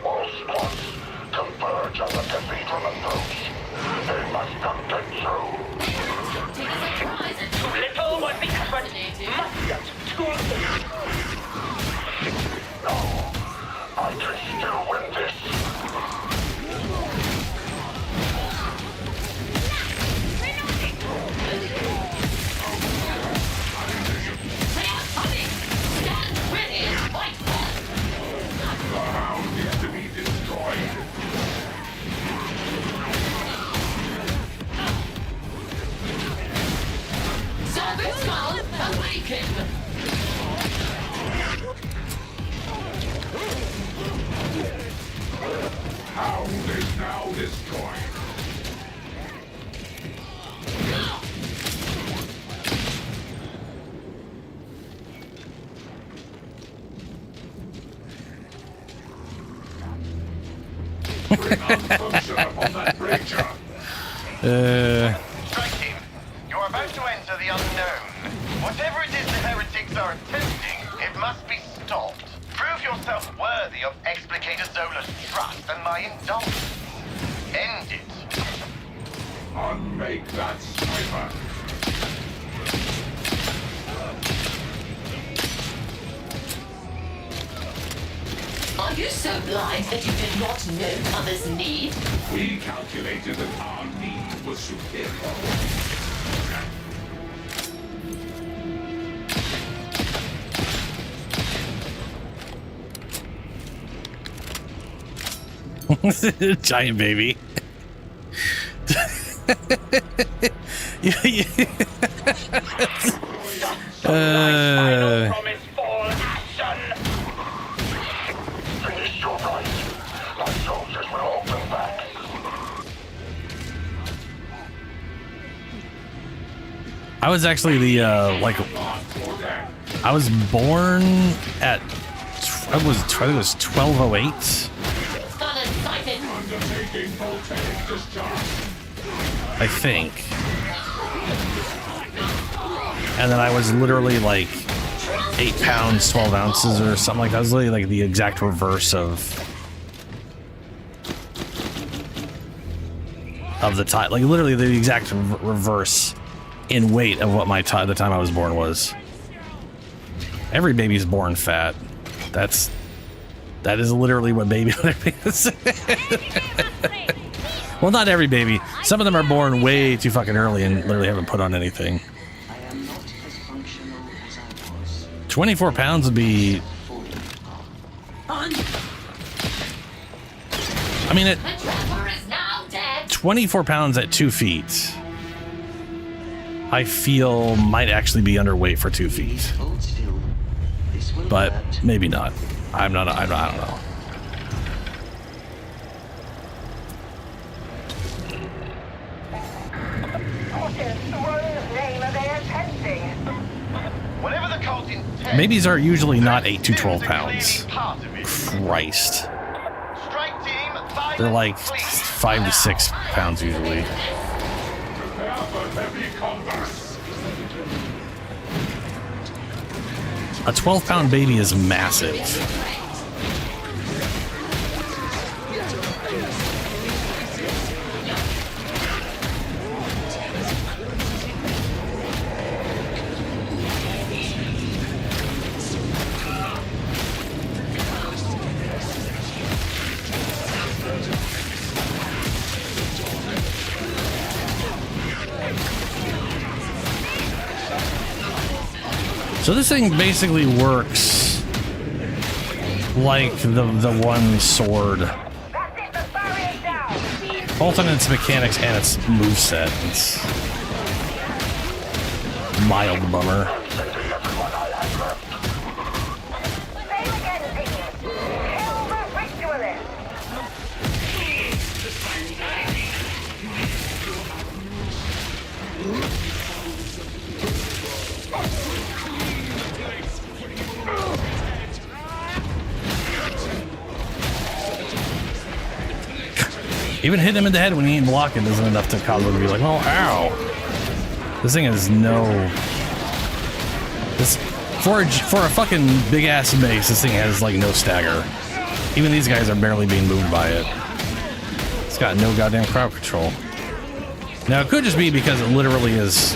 All squads converge on the cathedral approach. They must not get through. Too little was the effort. Must get too late. No, I can still win this. Stand ready and fight back! The hound is to be destroyed. Service skull awaken! Hound is now destroyed. Function upon that breacher. Strike team, you're about to enter the unknown. Whatever it is the heretics are attempting, it must be yourself worthy of Explicator Zola's trust and my indulgence. End it. Unmake that sniper. Are you so blind that you did not note others' need? We calculated that our need was superior. Giant baby. Promise fall action. Finish your right. My soldiers will all come back. I was actually the I was born at I think it was 1208. I think. And then I was literally like 8 pounds, 12 ounces or something like that. I was literally like the exact reverse of the time. Like literally the exact reverse in weight of what my the time I was born was. Every baby's born fat. That is literally what baby is. Well, not every baby. Some of them are born way too fucking early and literally haven't put on anything. 24 pounds would be... I mean, at 24 pounds at 2 feet, I feel might actually be underweight for 2 feet. But maybe not. I don't know. Babies are usually not 8 to 12 pounds. Christ. They're like 5 to 6 pounds usually. A 12-pound baby is massive. So this thing basically works like the one sword, both on its mechanics and its moveset. It's mild bummer. Even hitting him in the head when he ain't blocking isn't enough to cause him to be like, oh, ow. This thing has no... For a fucking big-ass base, this thing has, like, no stagger. Even these guys are barely being moved by it. It's got no goddamn crowd control. Now, it could just be because it literally is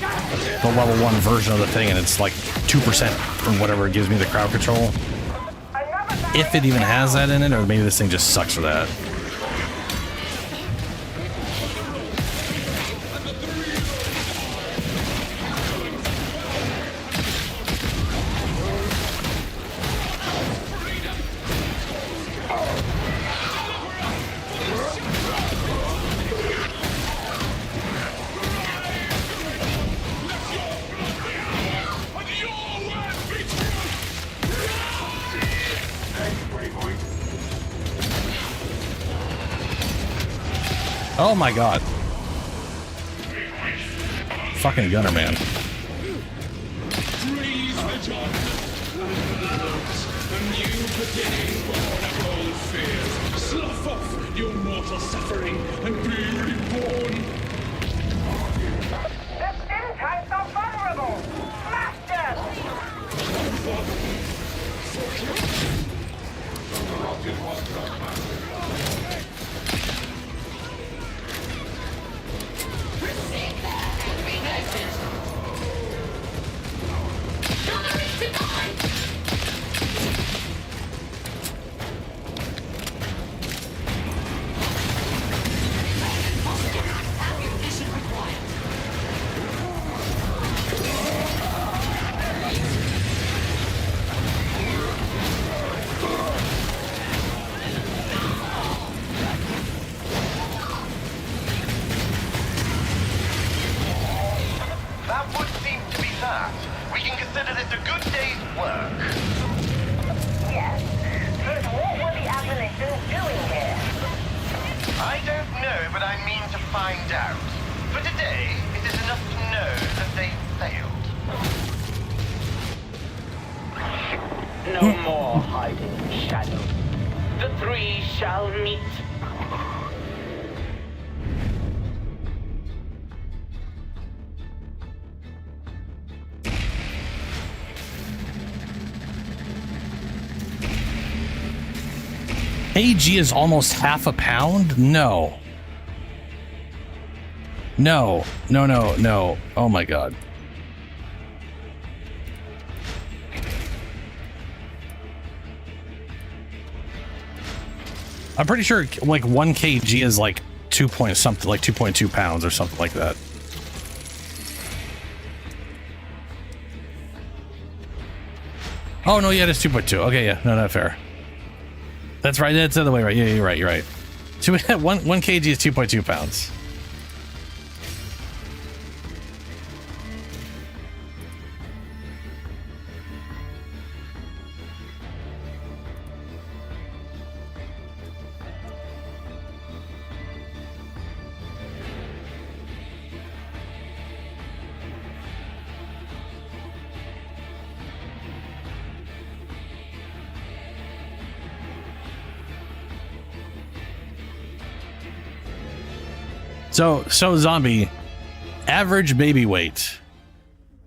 the level 1 version of the thing, and it's, like, 2% from whatever it gives me the crowd control. If it even has that in it, or maybe this thing just sucks for that. Oh my god. Fucking gunner, man. Slough off your mortal suffering and be reborn. The skin types are vulnerable. Smash them! that would seem to be that. We can consider this a good day's work. Yes. But what were the admonitions doing here? I don't know, but I mean to find out. For today, it is enough to know that they failed. No more hiding in shadow. The three shall meet. AG is almost half a pound? No. No. No, no, no. Oh my god. I'm pretty sure like 1 kg is like 2 point something, like 2.2 pounds or something like that. Oh no, yeah, it's 2.2. Okay, yeah, no, not fair. That's right. That's the other way, right? Yeah, you're right. You're right. So we had 1 kg is 2.2 pounds. So zombie, average baby weight.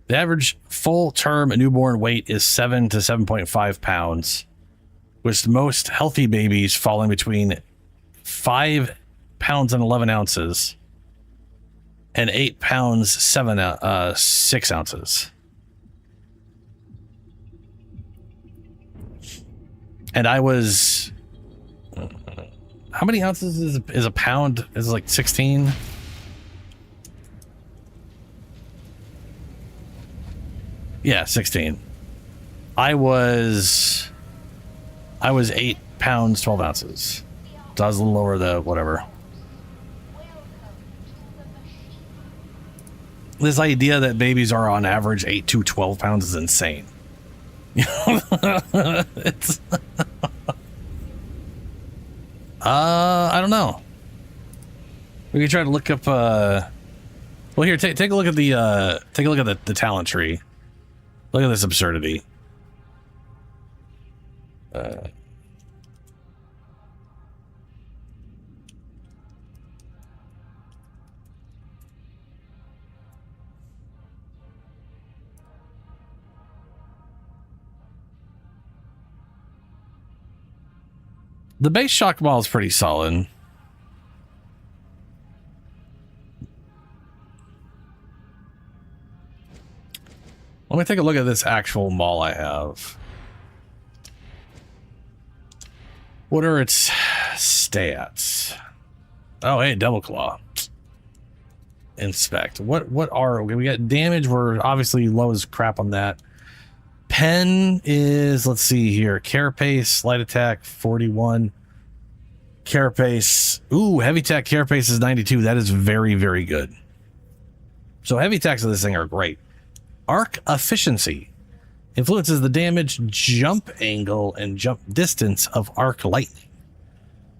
The average full-term newborn weight is 7 to 7.5 pounds, with most healthy babies falling between 5 pounds and 11 ounces and 8 pounds 6 ounces. And I was... How many ounces is a pound? Is it like 16? Yeah, 16. I was 8 pounds 12 ounces. So I was a little over the whatever. This idea that babies are on average 8 to 12 pounds is insane. You know, it's I don't know. We could try to look up well here, take a look at the talent tree. Look at this absurdity. The base shock ball is pretty solid. Let me take a look at this actual mall I have. What are its stats? Oh, hey, double claw. Inspect. What are we got? Damage, we're obviously low as crap on that. Pen is, let's see here, carapace, light attack 41, carapace. Ooh, heavy attack carapace is 92. That is very, very good. So heavy attacks of this thing are great. Arc efficiency influences the damage, jump angle, and jump distance of arc lightning.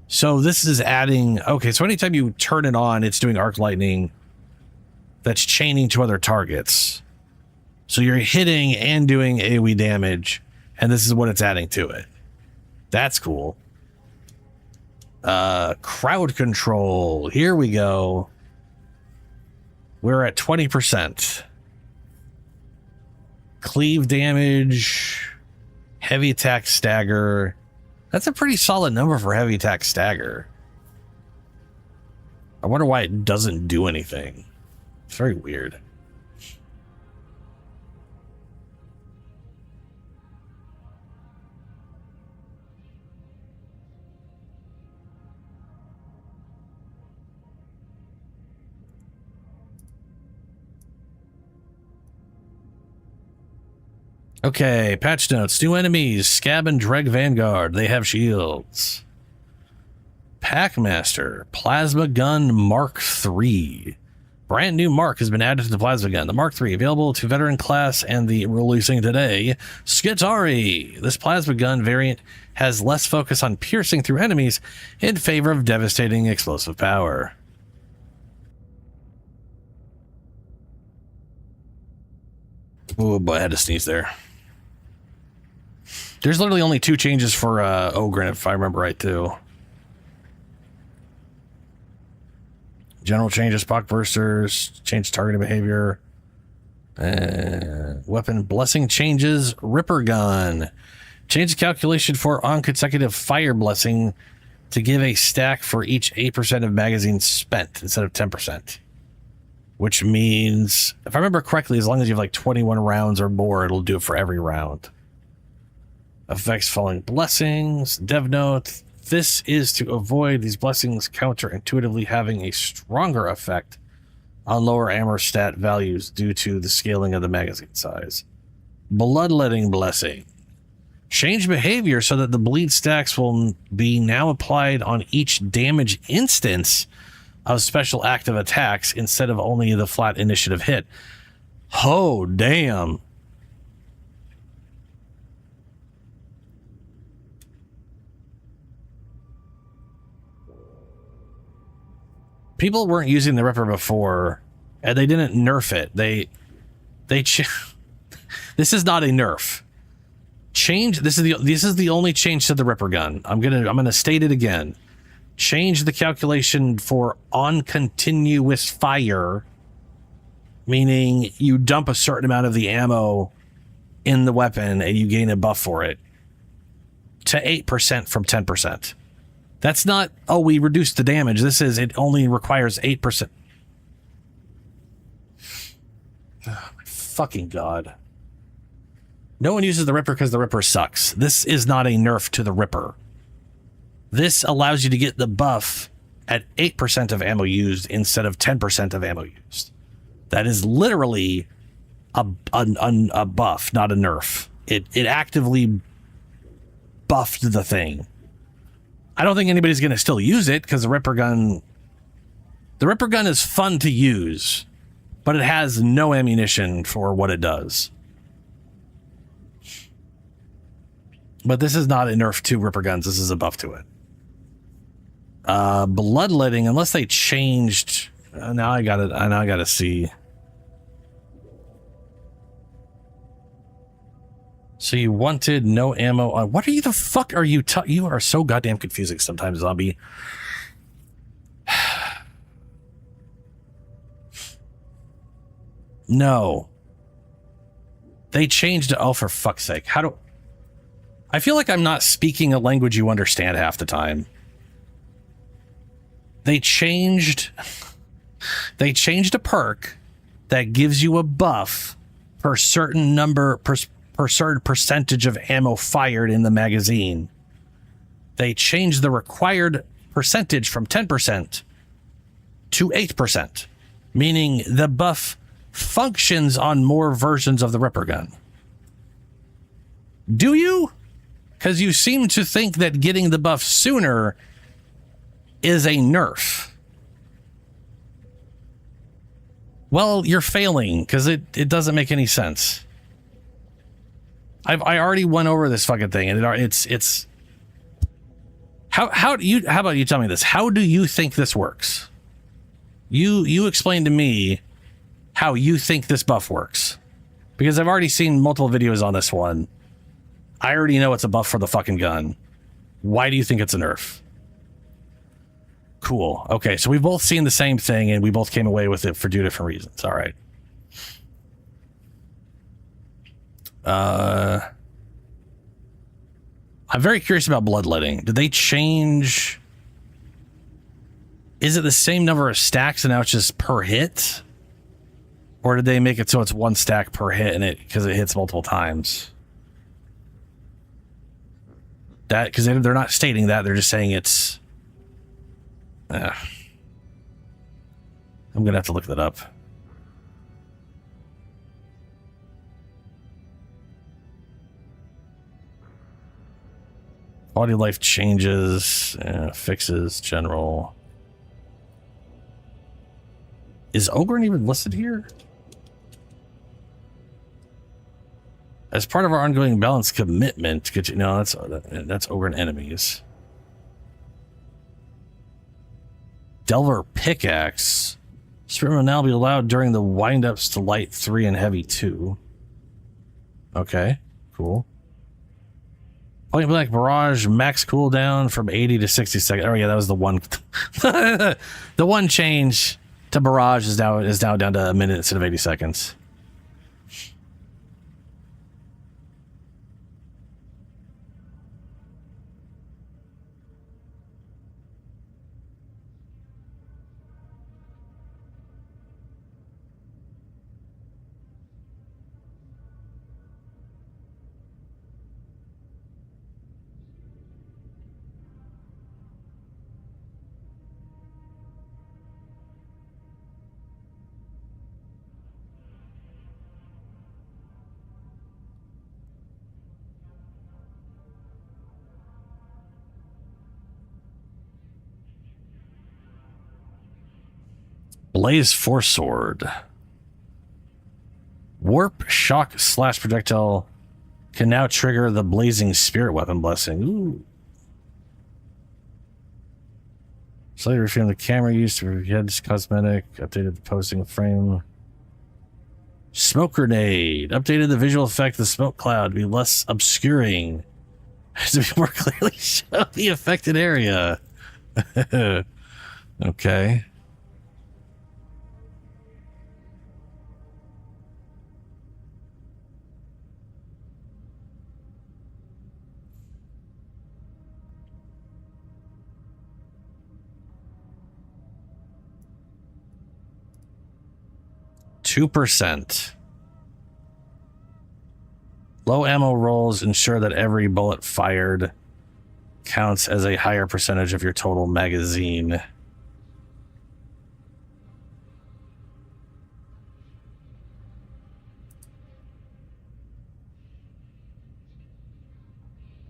So this is adding, okay, so anytime you turn it on, it's doing arc lightning that's chaining to other targets. So you're hitting and doing AoE damage, and this is what it's adding to it. That's cool. Crowd control. Here we go. We're at 20%. Cleave damage. Heavy attack stagger. That's a pretty solid number for heavy attack stagger. I wonder why it doesn't do anything. It's very weird. Okay, patch notes. New enemies, Scab and Dreg Vanguard. They have shields. Packmaster, Plasma Gun Mark III. Brand new Mark has been added to the plasma gun. The Mark III, available to veteran class and the releasing today, Skitarii. This plasma gun variant has less focus on piercing through enemies in favor of devastating explosive power. Oh boy, I had to sneeze there. There's literally only 2 changes for Ogren, if I remember right, too. General changes, Spock Bursters, change targeting behavior. Weapon Blessing changes, Ripper Gun. Change the calculation for on consecutive fire blessing to give a stack for each 8% of magazine spent instead of 10%. Which means, if I remember correctly, as long as you have like 21 rounds or more, it'll do it for every round. Effects following blessings. Dev note. This is to avoid these blessings counterintuitively having a stronger effect on lower ammo stat values due to the scaling of the magazine size. Bloodletting Blessing. Change behavior so that the bleed stacks will be now applied on each damage instance of special active attacks instead of only the flat initiative hit. Oh, damn. People weren't using the Ripper before, and they didn't nerf it. This is not a nerf. Change. This is the only change to the Ripper gun. I'm gonna state it again. Change the calculation for on continuous fire, meaning you dump a certain amount of the ammo in the weapon and you gain a buff for it, to 8% from 10%. That's not, oh, we reduced the damage. This is, it only requires 8%. Oh, my fucking God. No one uses the Ripper because the Ripper sucks. This is not a nerf to the Ripper. This allows you to get the buff at 8% of ammo used instead of 10% of ammo used. That is literally a buff, not a nerf. It actively buffed the thing. I don't think anybody's going to still use it because the Ripper gun is fun to use, but it has no ammunition for what it does. But this is not a nerf to Ripper guns. This is a buff to it. Bloodletting, unless they changed. Now I got it. Now I got to see. So you wanted no ammo on... What are you the fuck are you... You are so goddamn confusing sometimes, zombie. No. They changed... Oh, for fuck's sake. How do... I feel like I'm not speaking a language you understand half the time. They changed a perk that gives you a buff per certain number... per certain percentage of ammo fired in the magazine. They changed the required percentage from 10% to 8%, meaning the buff functions on more versions of the Ripper gun. Do you? Because you seem to think that getting the buff sooner is a nerf. Well, you're failing because it doesn't make any sense. I already went over this fucking thing, and it's how about you tell me this? How do you think this works? You explain to me how you think this buff works, because I've already seen multiple videos on this one. I already know it's a buff for the fucking gun. Why do you think it's a nerf? Cool. Okay, so we've both seen the same thing, and we both came away with it for 2 different reasons. All right. I'm very curious about bloodletting. Did they change? Is it the same number of stacks and now it's just per hit? Or did they make it so it's 1 stack per hit and because it hits multiple times? That, because they're not stating that, they're just saying it's... I'm gonna have to look that up. Quality of life changes, fixes, general. Is Ogren even listed here? As part of our ongoing balance commitment, no, that's Ogren enemies. Delver pickaxe. Sprint will now be allowed during the windups to light 3 and heavy 2. Okay, cool. Point blank barrage max cooldown from 80 to 60 seconds. Oh yeah, that was the one. The one change to barrage is now down to a minute instead of 80 seconds. Blaze Force Sword. Warp, shock, slash projectile can now trigger the blazing spirit weapon blessing. Ooh. Slightly reframe the camera used to heads cosmetic. Updated the posting frame. Smoke grenade. Updated the visual effect of the smoke cloud to be less obscuring. To be more clearly show the affected area. Okay. %. Low ammo rolls ensure that every bullet fired counts as a higher percentage of your total magazine.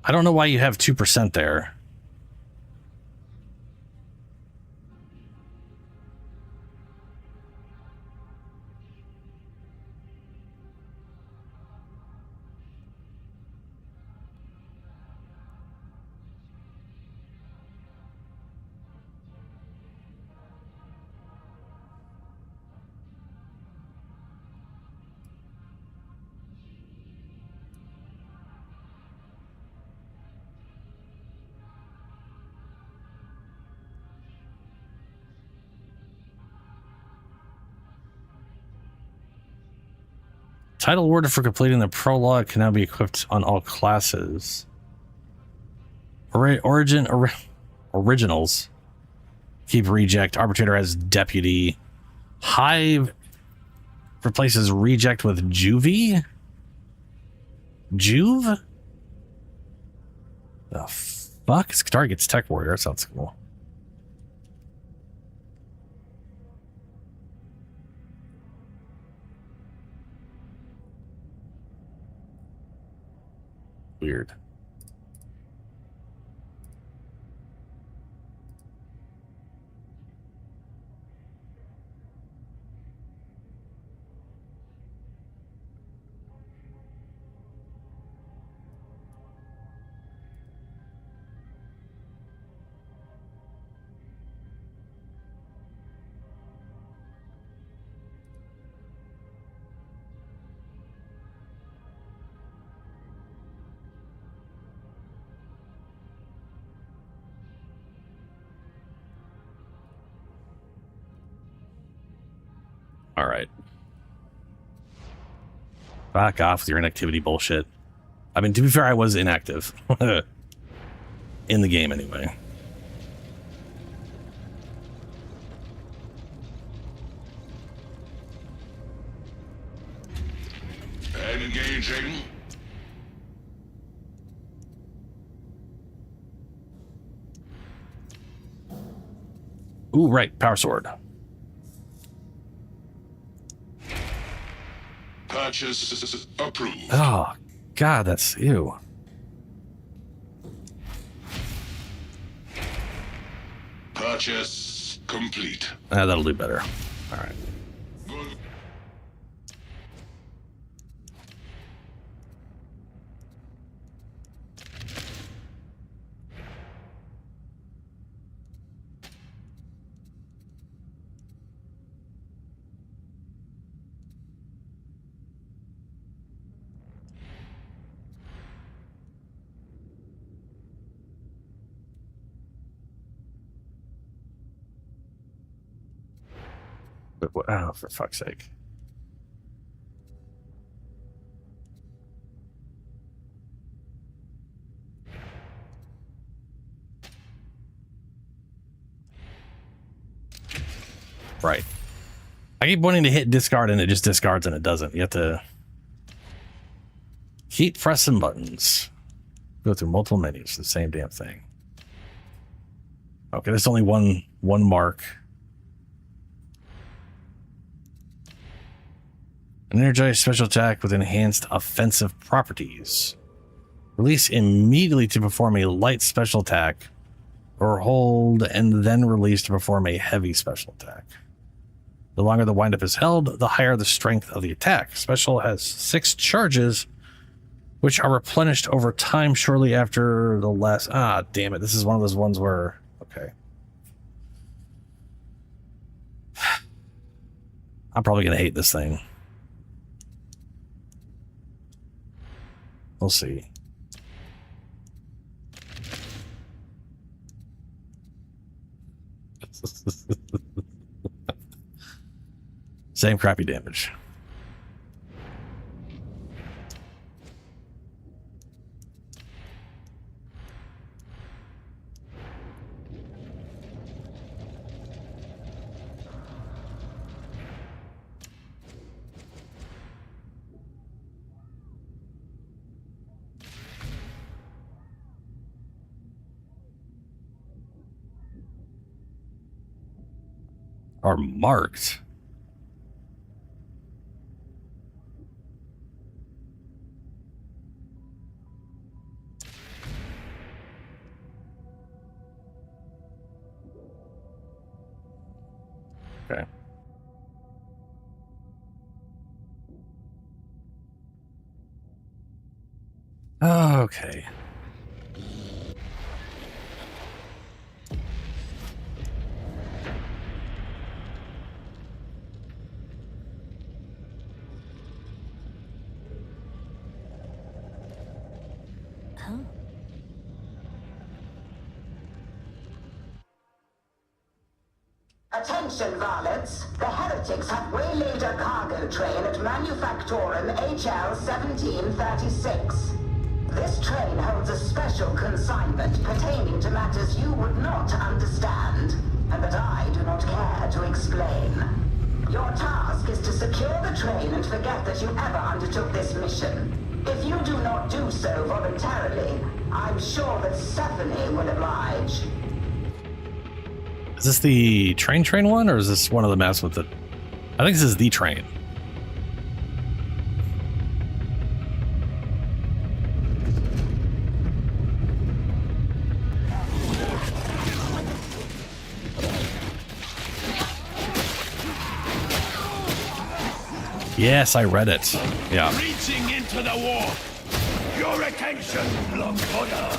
I don't know why you have 2% there. Title awarded for completing the prologue can now be equipped on all classes. Originals. Keep reject. Arbitrator has deputy. Hive replaces reject with juvie. Juve? The fuck? Skitarii gets tech warrior. That sounds cool. Weird. All right. Back off with your inactivity bullshit. I mean, to be fair, I was inactive. In the game, anyway. Engaging. Ooh, right. Power sword. Purchase approved. Oh, God, that's ew. Purchase complete. That'll do better. All right. But what, oh, for fuck's sake. Right. I keep wanting to hit discard and it just discards and it doesn't. You have to keep pressing buttons. Go through multiple menus, the same damn thing. Okay, there's only one mark. An energized special attack with enhanced offensive properties. Release immediately to perform a light special attack, or hold and then release to perform a heavy special attack. The longer the windup is held, the higher the strength of the attack. Special has 6 charges, which are replenished over time shortly after the last... Ah, damn it. This is one of those ones where... Okay. I'm probably going to hate this thing. We'll see. Same crappy damage. Are marked. Okay. Okay. Attention, varlets. The heretics have waylaid a cargo train at Manufactorum HL 1736. This train holds a special consignment pertaining to matters you would not understand, and that I do not care to explain. Your task is to secure the train and forget that you ever undertook this mission. If you do not do so voluntarily, I'm sure that Stephanie will oblige. Is this the train one, or is this one of the maps with the... I think this is the train. Yes, I read it. Yeah. Reaching into the war. Your attention, Blood Order.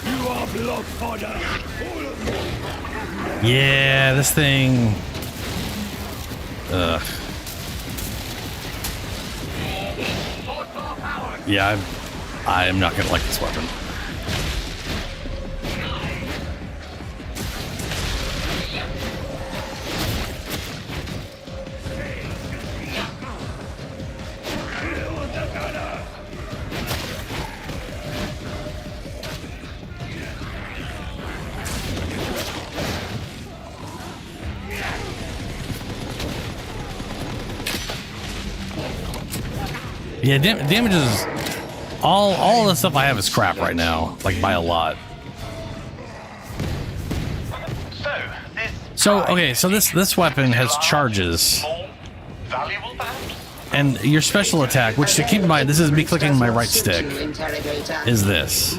You are blood fodder. Yeah, this thing. Ugh. Yeah, I'm not gonna like this weapon. Yeah, damage is all the stuff I have is crap right now, like by a lot. So okay, so this weapon has charges, and your special attack, which to keep in mind, this is me clicking my right stick, is this.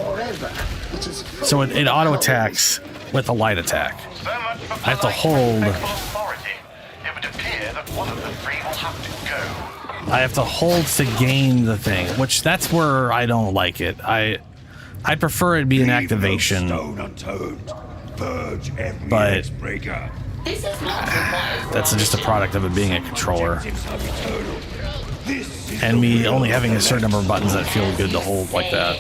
So it auto attacks with a light attack. I have to hold. I have to hold to gain the thing, which that's where I don't like it. I prefer it be an activation, but that's just a product of it being a controller. and me only having a certain number of buttons that feel good to hold like that.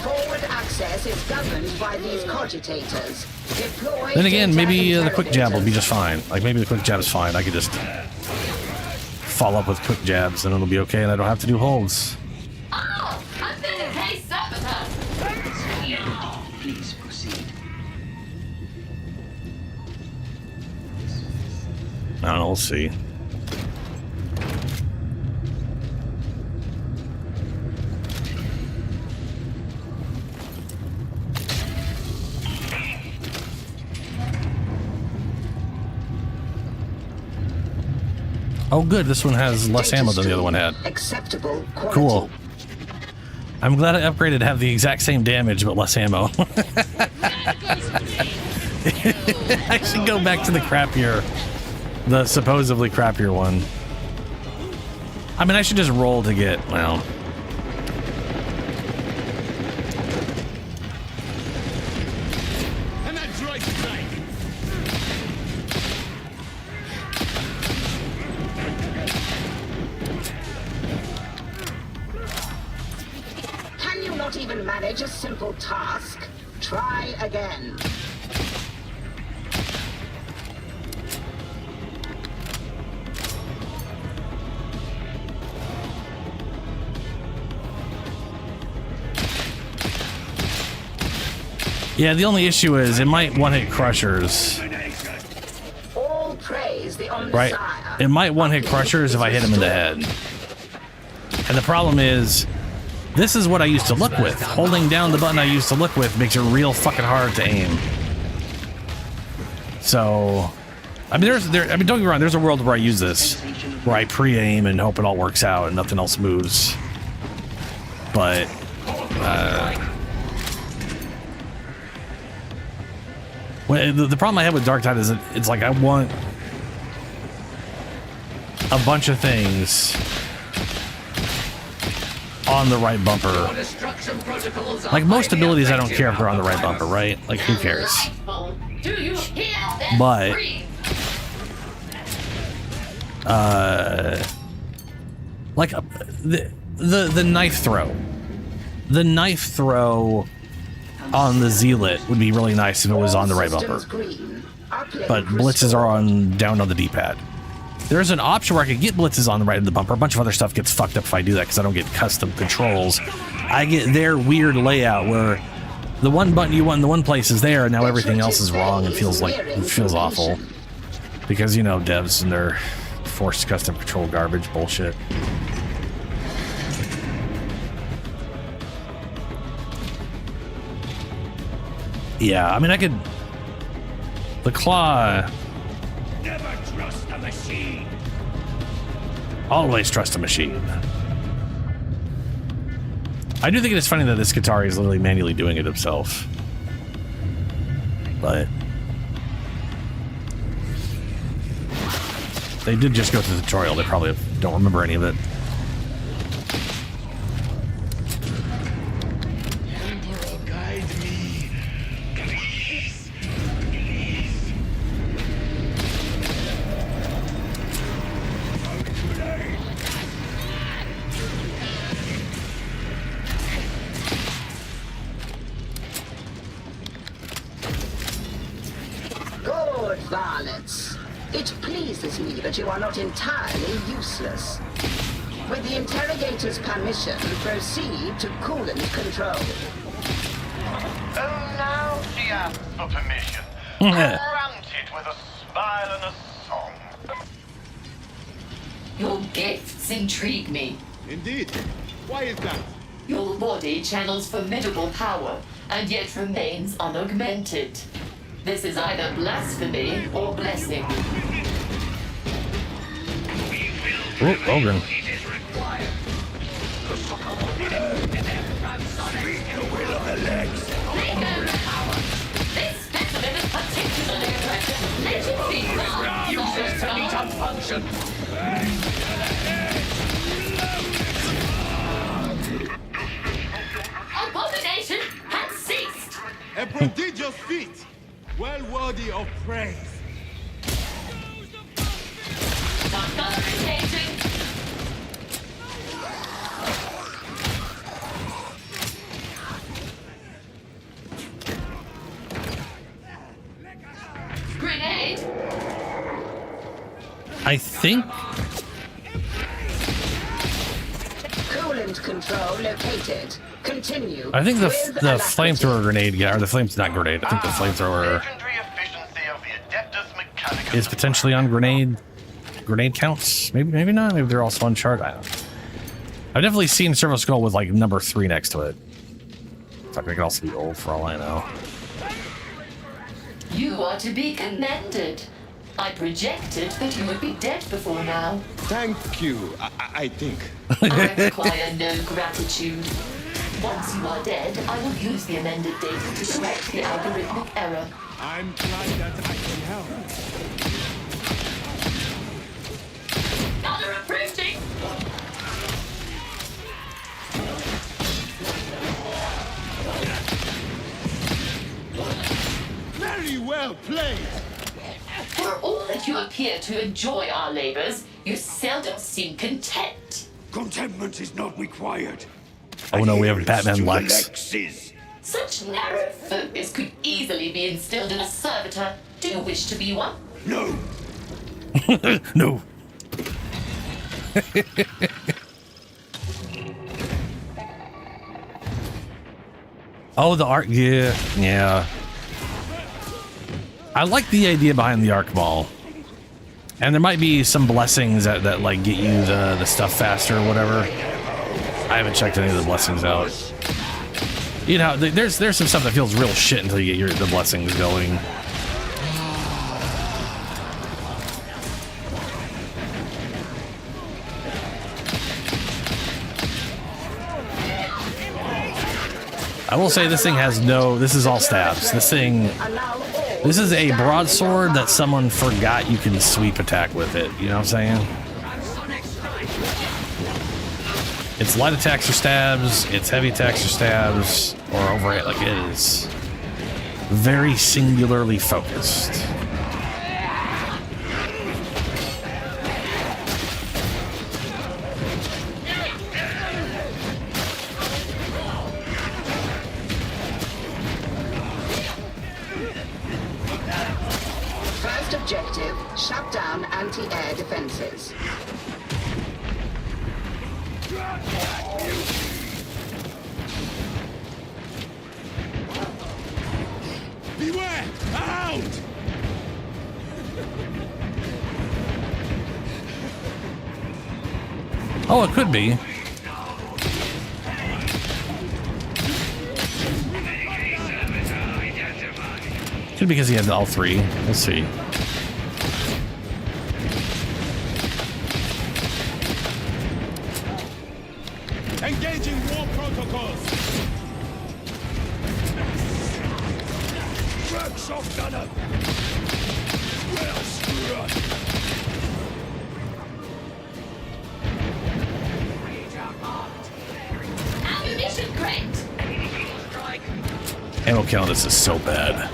Forward access is governed by these cogitators. Deploy Then again, maybe data the quick jab will be interrogators. just fine. Like maybe the quick jab is fine. I could just follow up with quick jabs and it'll be okay, and I don't have to do holds. Oh, I'm in a haste saboteur. Please proceed. I don't know. We'll see. Oh, good. This one has less ammo than the other one had. Acceptable quality. Cool. I'm glad I upgraded to have the exact same damage but less ammo. I should go back to the crappier, the supposedly crappier one. I mean, I should just roll to get, well. Can you not even manage a simple task? Try again. Yeah, the only issue is it might one-hit crushers, All praise the Omnissiah. right? It might one-hit crushers if I hit him in the head. And the problem is, this is what I used to look with. Holding down the button I used to look with makes it real fucking hard to aim. So, I mean, don't get me wrong. There's a world where I use this, where I pre-aim and hope it all works out and nothing else moves. But, the problem I have with Darktide is it's like I want a bunch of things on the right bumper. Like most abilities, I don't care if they're on the right bumper, right? Like, who cares? Do you hear that? But like the knife throw, on the Zealot would be really nice if it was on the right bumper. But blitzes are down on the D-pad. There's an option where I could get blitzes on the right of the bumper. A bunch of other stuff gets fucked up if I do that because I don't get custom controls. I get their weird layout where the one button you want in the one place is there, and now everything else is wrong and feels awful. Because, you know, devs and their forced custom control garbage bullshit. Yeah, I mean, I could... The claw... Never trust a machine. Always trust a machine. I do think it is funny that this Skitarii is literally manually doing it himself. But... They did just go through the tutorial. They probably don't remember any of it. Emperor, guide me. Please. Good varlets. It pleases me that you are not entirely useless. With the interrogator's permission, proceed to coolant control. Oh, now she asks for permission. Granted with a smile and a song. Your gifts intrigue me. Indeed. Why is that? Your body channels formidable power, and yet remains unaugmented. This is either blasphemy or blessing. Oh, Ogren. This specimen is particularly aggressive. Let it be gone. Useless to meet up function. Abomination has ceased. A prodigious feat. Well worthy of praise. Engaging. I think Coolant control located. Continue. the with flamethrower grenade guy, or the flames not grenade. I think the flamethrower is potentially on grenade counts. Maybe not. Maybe they're also on chart. I don't know. I've definitely seen Servo Skull with like number 3 next to it. In fact, they could also be old for all I know. You are to be commended. I projected that you would be dead before now. Thank you, I think. I require no gratitude. Once you are dead, I will use the amended data to correct the algorithmic error. I'm glad that I can help. Another approaching! Very well played. For all that you appear to enjoy our labors, you seldom seem content. Contentment is not required. Oh no, we have Batman Lex. Such narrow focus could easily be instilled in a servitor. Do you wish to be one? No. No. Oh, the arc. Yeah. I like the idea behind the arc ball. And there might be some blessings that like get you the stuff faster or whatever. I haven't checked any of the blessings out. You know, there's some stuff that feels real shit until you get the blessings going. I will say this thing has no, this is all stabs. This is a broadsword that someone forgot you can sweep attack with it. You know what I'm saying? It's light attacks or stabs, it's heavy attacks or stabs, or overhead. Like, it is very singularly focused. First objective, shut down anti-air defenses. Beware! Out! Oh, it could be. Could be because he has all 3. We'll see. Engaging war protocols. Workshop gunner. Well struck. Ammunition crate! Ammo count, this is so bad.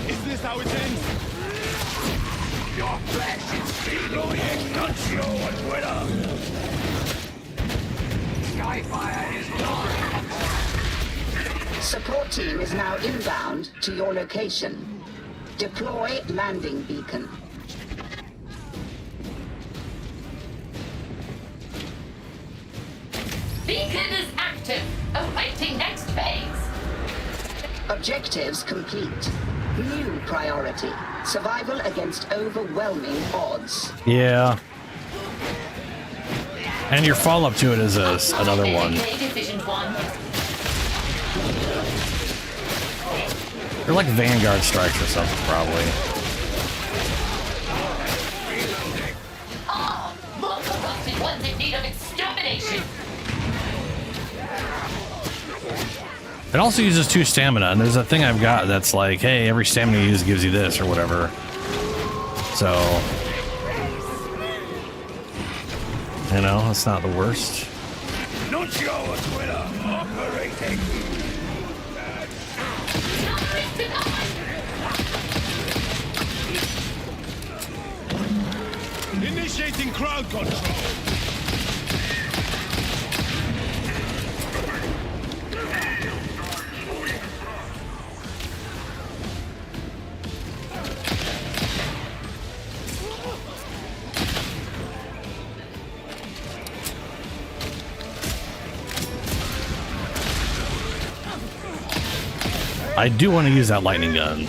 Is this how it ends? Your flesh is feeble, Ignacio and winner. Skyfire is gone. Support team is now inbound to your location. Deploy landing beacon. Beacon is active. Awaiting next phase. Objectives complete. New priority. Survival against overwhelming odds. Yeah. And your follow-up to it is another one. Division 1. They're like Vanguard strikes or something, probably. Ah, more corrupted ones in need of extermination. It also uses 2 stamina, and there's a thing I've got that's like, hey, every stamina you use gives you this or whatever. So, you know, it's not the worst. Not Your Twitter operating. Initiating crowd control. I do want to use that lightning gun.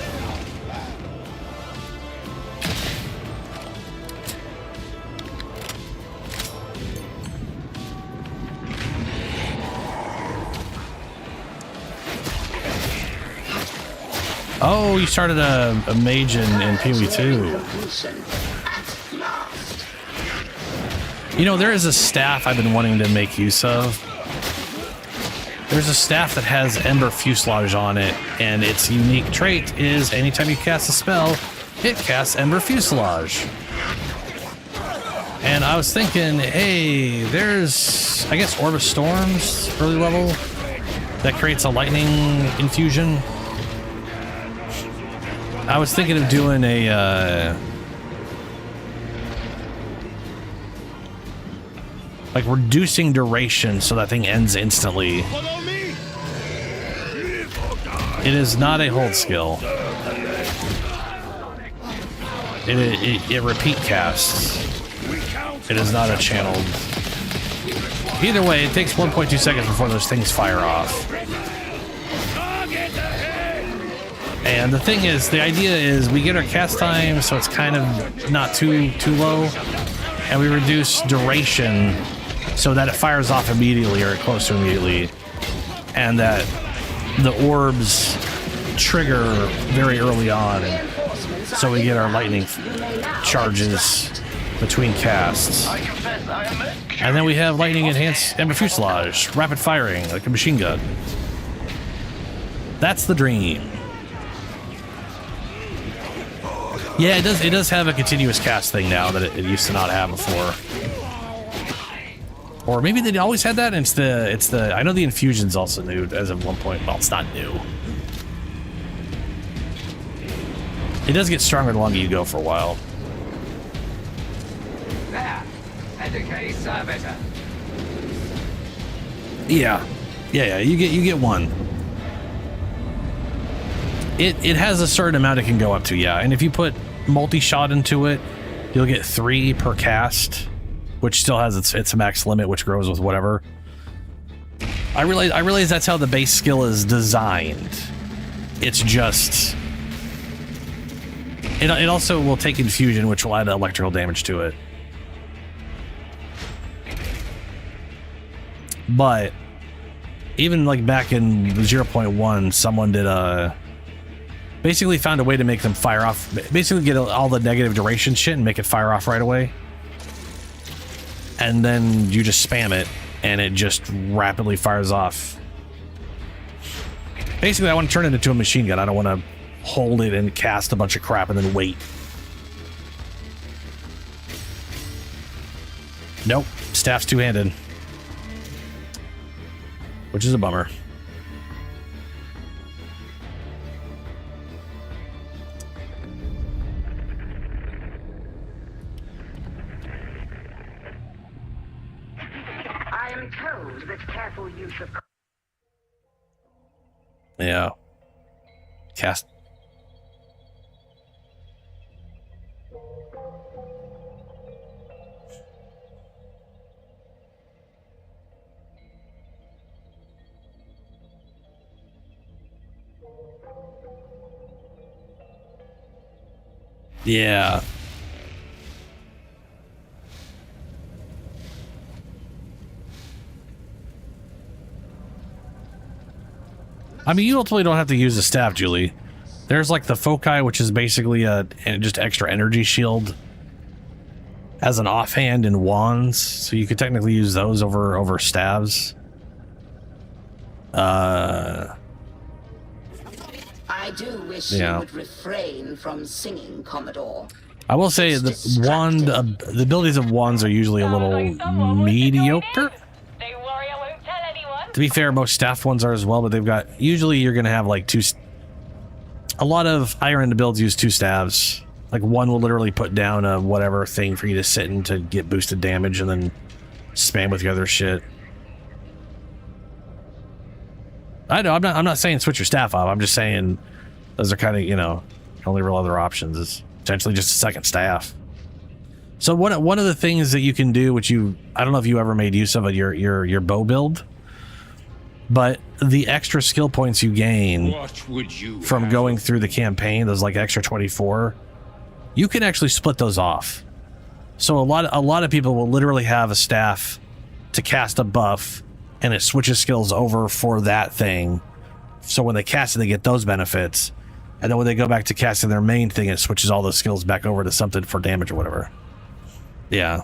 Oh, you started a mage in PoE2. You know, there is a staff I've been wanting to make use of. There's a staff that has Ember Fuselage on it, and its unique trait is anytime you cast a spell, it casts Ember Fuselage. And I was thinking, hey, there's, I guess, Orb of Storms, early level, that creates a lightning infusion. I was thinking of doing a, like reducing duration so that thing ends instantly. It is not a hold skill. It repeat casts. It is not a channeled. Either way, it takes 1.2 seconds before those things fire off. And the thing is, the idea is we get our cast time so it's kind of not too low, and we reduce duration so that it fires off immediately or close to immediately, and that the orbs trigger very early on, so we get our lightning charges between casts. And then we have lightning enhanced Ember Fuselage, rapid firing like a machine gun. That's the dream. Yeah, it does have a continuous cast thing now that it used to not have before. Or maybe they always had that, and it's the I know the infusion's also new as of one point. Well, it's not new. It does get stronger the longer you go for a while. There. Educate servitor. Yeah. You get one. It has a certain amount it can go up to, yeah. And if you put multi-shot into it, you'll get 3 per cast, which still has its max limit, which grows with whatever. I realize that's how the base skill is designed. It's just it also will take infusion, which will add electrical damage to it. But even like back in 0.1, someone did basically found a way to make them fire off, basically get all the negative duration shit and make it fire off right away. And then you just spam it and it just rapidly fires off. Basically, I want to turn it into a machine gun. I don't want to hold it and cast a bunch of crap and then wait. Nope, staff's two-handed, which is a bummer. I am told that careful use of... Yeah. Cast. Yeah. I mean, you ultimately don't have to use the staff, Julie. There's like the foci, which is basically a just extra energy shield as an offhand in wands, so you could technically use those over staves. I do wish Yeah. you would refrain from singing, Commodore. I will say the abilities of wands are usually a little mediocre. Don't worry, I won't tell To be fair, most staff ones are as well, but they've got, usually you're going to have like a lot of higher end builds use 2 staves. Like one will literally put down a whatever thing for you to sit in to get boosted damage and then spam with your other shit. I know, I'm not saying switch your staff off. I'm just saying those are kind of, you know, only real other options is potentially just a second staff. So one of the things that you can do, which I don't know if you ever made use of it, your bow build, but the extra skill points you gain from going through the campaign, those like extra 24, you can actually split those off. So a lot of people will literally have a staff to cast a buff, and it switches skills over for that thing. So when they cast it, they get those benefits, and then when they go back to casting their main thing, it switches all those skills back over to something for damage or whatever. Yeah.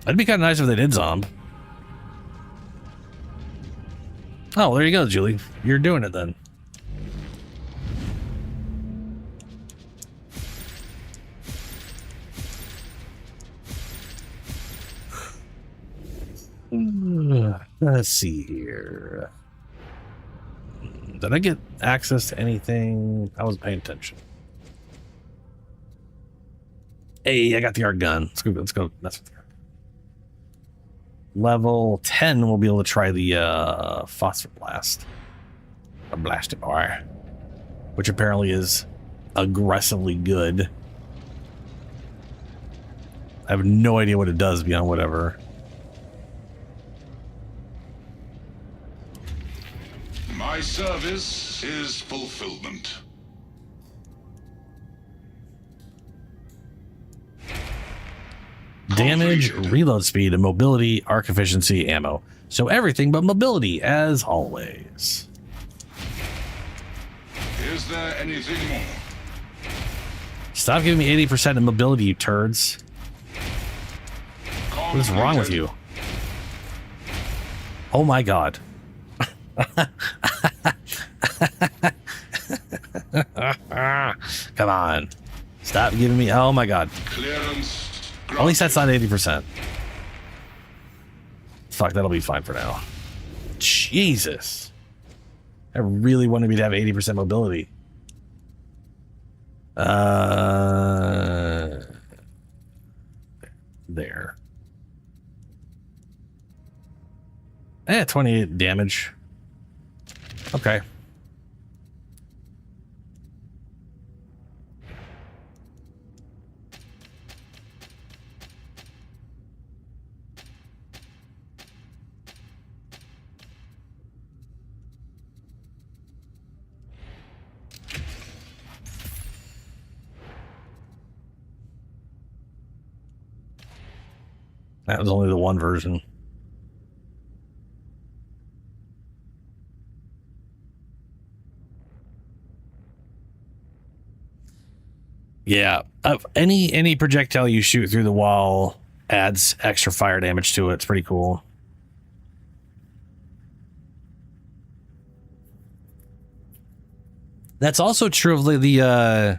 That'd be kind of nice if they did Zomb. Oh, well, there you go, Julie. You're doing it then. Let's see here. Did I get access to anything? I wasn't paying attention. Hey, I got the arc gun. Let's go. That's what the arc. Level 10, we'll be able to try the phosphor blast. A blasted bar, which apparently is aggressively good. I have no idea what it does beyond whatever. My service is fulfillment. Damage, reload speed, and mobility, arc efficiency, ammo. So everything but mobility, as always. Is there anything more? Stop giving me 80% of mobility, you turds. What is wrong with you? Oh my god. Come on. Stop giving me... Oh my god. Clearance. At least that's not 80%. Fuck, that'll be fine for now. Jesus. I really wanted me to have 80% mobility. There. 28 damage. Okay. That was only the one version. Yeah, any projectile you shoot through the wall adds extra fire damage to it. It's pretty cool. That's also true of the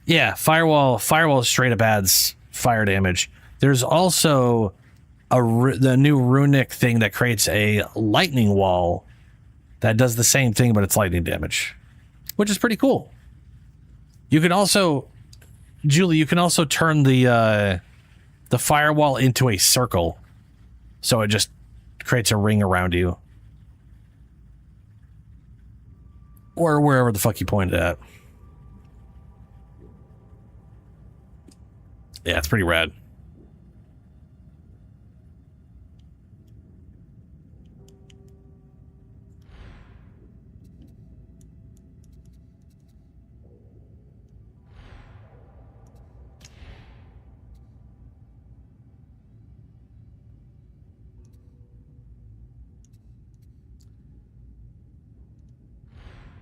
yeah, firewall straight up adds fire damage. There's also the new runic thing that creates a lightning wall that does the same thing, but it's lightning damage, which is pretty cool. You can also, Julie, you can also turn the firewall into a circle, so it just creates a ring around you, or wherever the fuck you pointed at. Yeah, it's pretty rad.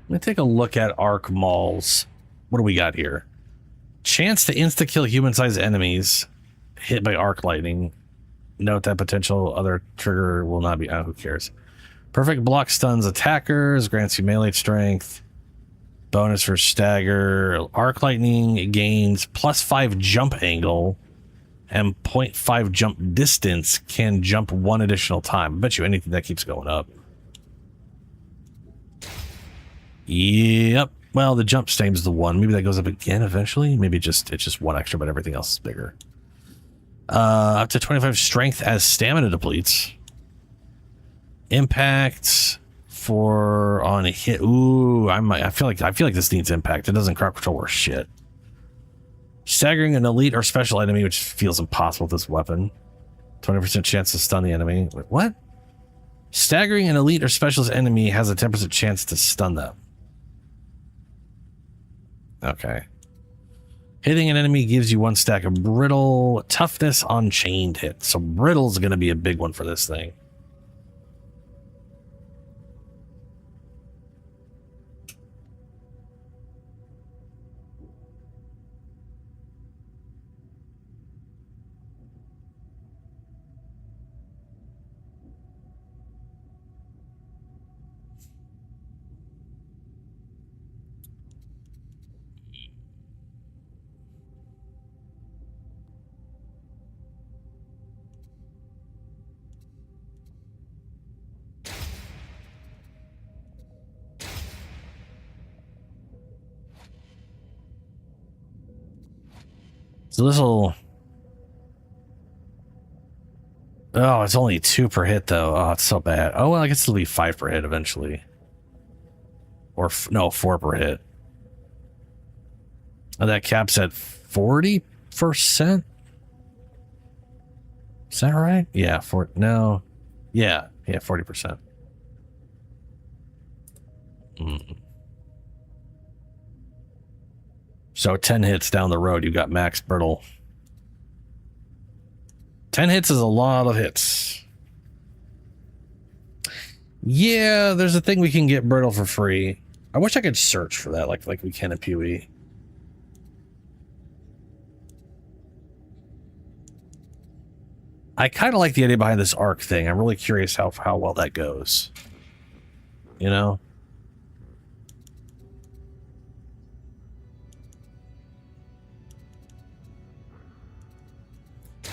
Let me take a look at arc malls. What do we got here? Chance to insta-kill human-sized enemies hit by arc lightning. Note that potential other trigger will not be... who cares? Perfect block stuns attackers. Grants you melee strength. Bonus for stagger. Arc lightning gains +5 jump angle. and 0.5 jump distance can jump one additional time. I bet you anything that keeps going up. Yep. Well, the jump stays the one. Maybe that goes up again eventually. Maybe it's just one extra, but everything else is bigger. Up to 25 strength as stamina depletes. Impact for on a hit. Ooh, I feel like this needs impact. It doesn't crowd control or shit. Staggering an elite or special enemy, which feels impossible with this weapon. 20% chance to stun the enemy. Wait, what? Staggering an elite or specialist enemy has a 10% chance to stun them. Okay. Hitting an enemy gives you 1 stack of brittle toughness on chained hits. So brittle's going to be a big one for this thing. So this will... Oh, it's only 2 per hit, though. Oh, it's so bad. Oh, well, I guess it'll be 5 per hit eventually. Or, no, 4 per hit. And that cap's at 40%? Is that right? Yeah, no. Yeah, 40%. So 10 hits down the road, you got max brittle. 10 hits is a lot of hits. Yeah, there's a thing we can get brittle for free. I wish I could search for that, like we can in PoE. I kind of like the idea behind this arc thing. I'm really curious how well that goes. You know?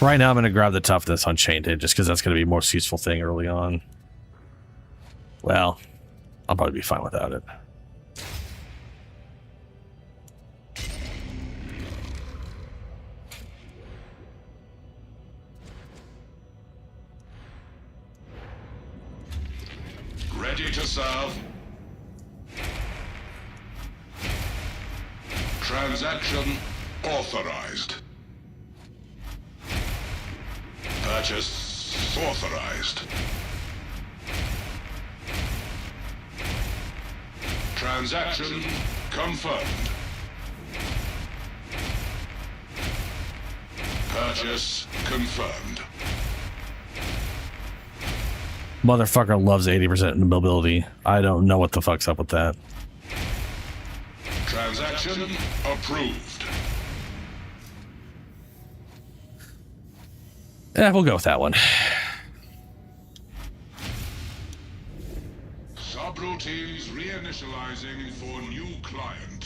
Right now, I'm going to grab the toughness on chained hit just because that's going to be the most useful thing early on. Well, I'll probably be fine without it. Ready to serve. Transaction authorized. Purchase authorized. Transaction confirmed. Purchase confirmed. Motherfucker loves 80% mobility. I don't know what the fuck's up with that. Transaction approved. Yeah, we'll go with that one. Subroutines reinitializing for new client.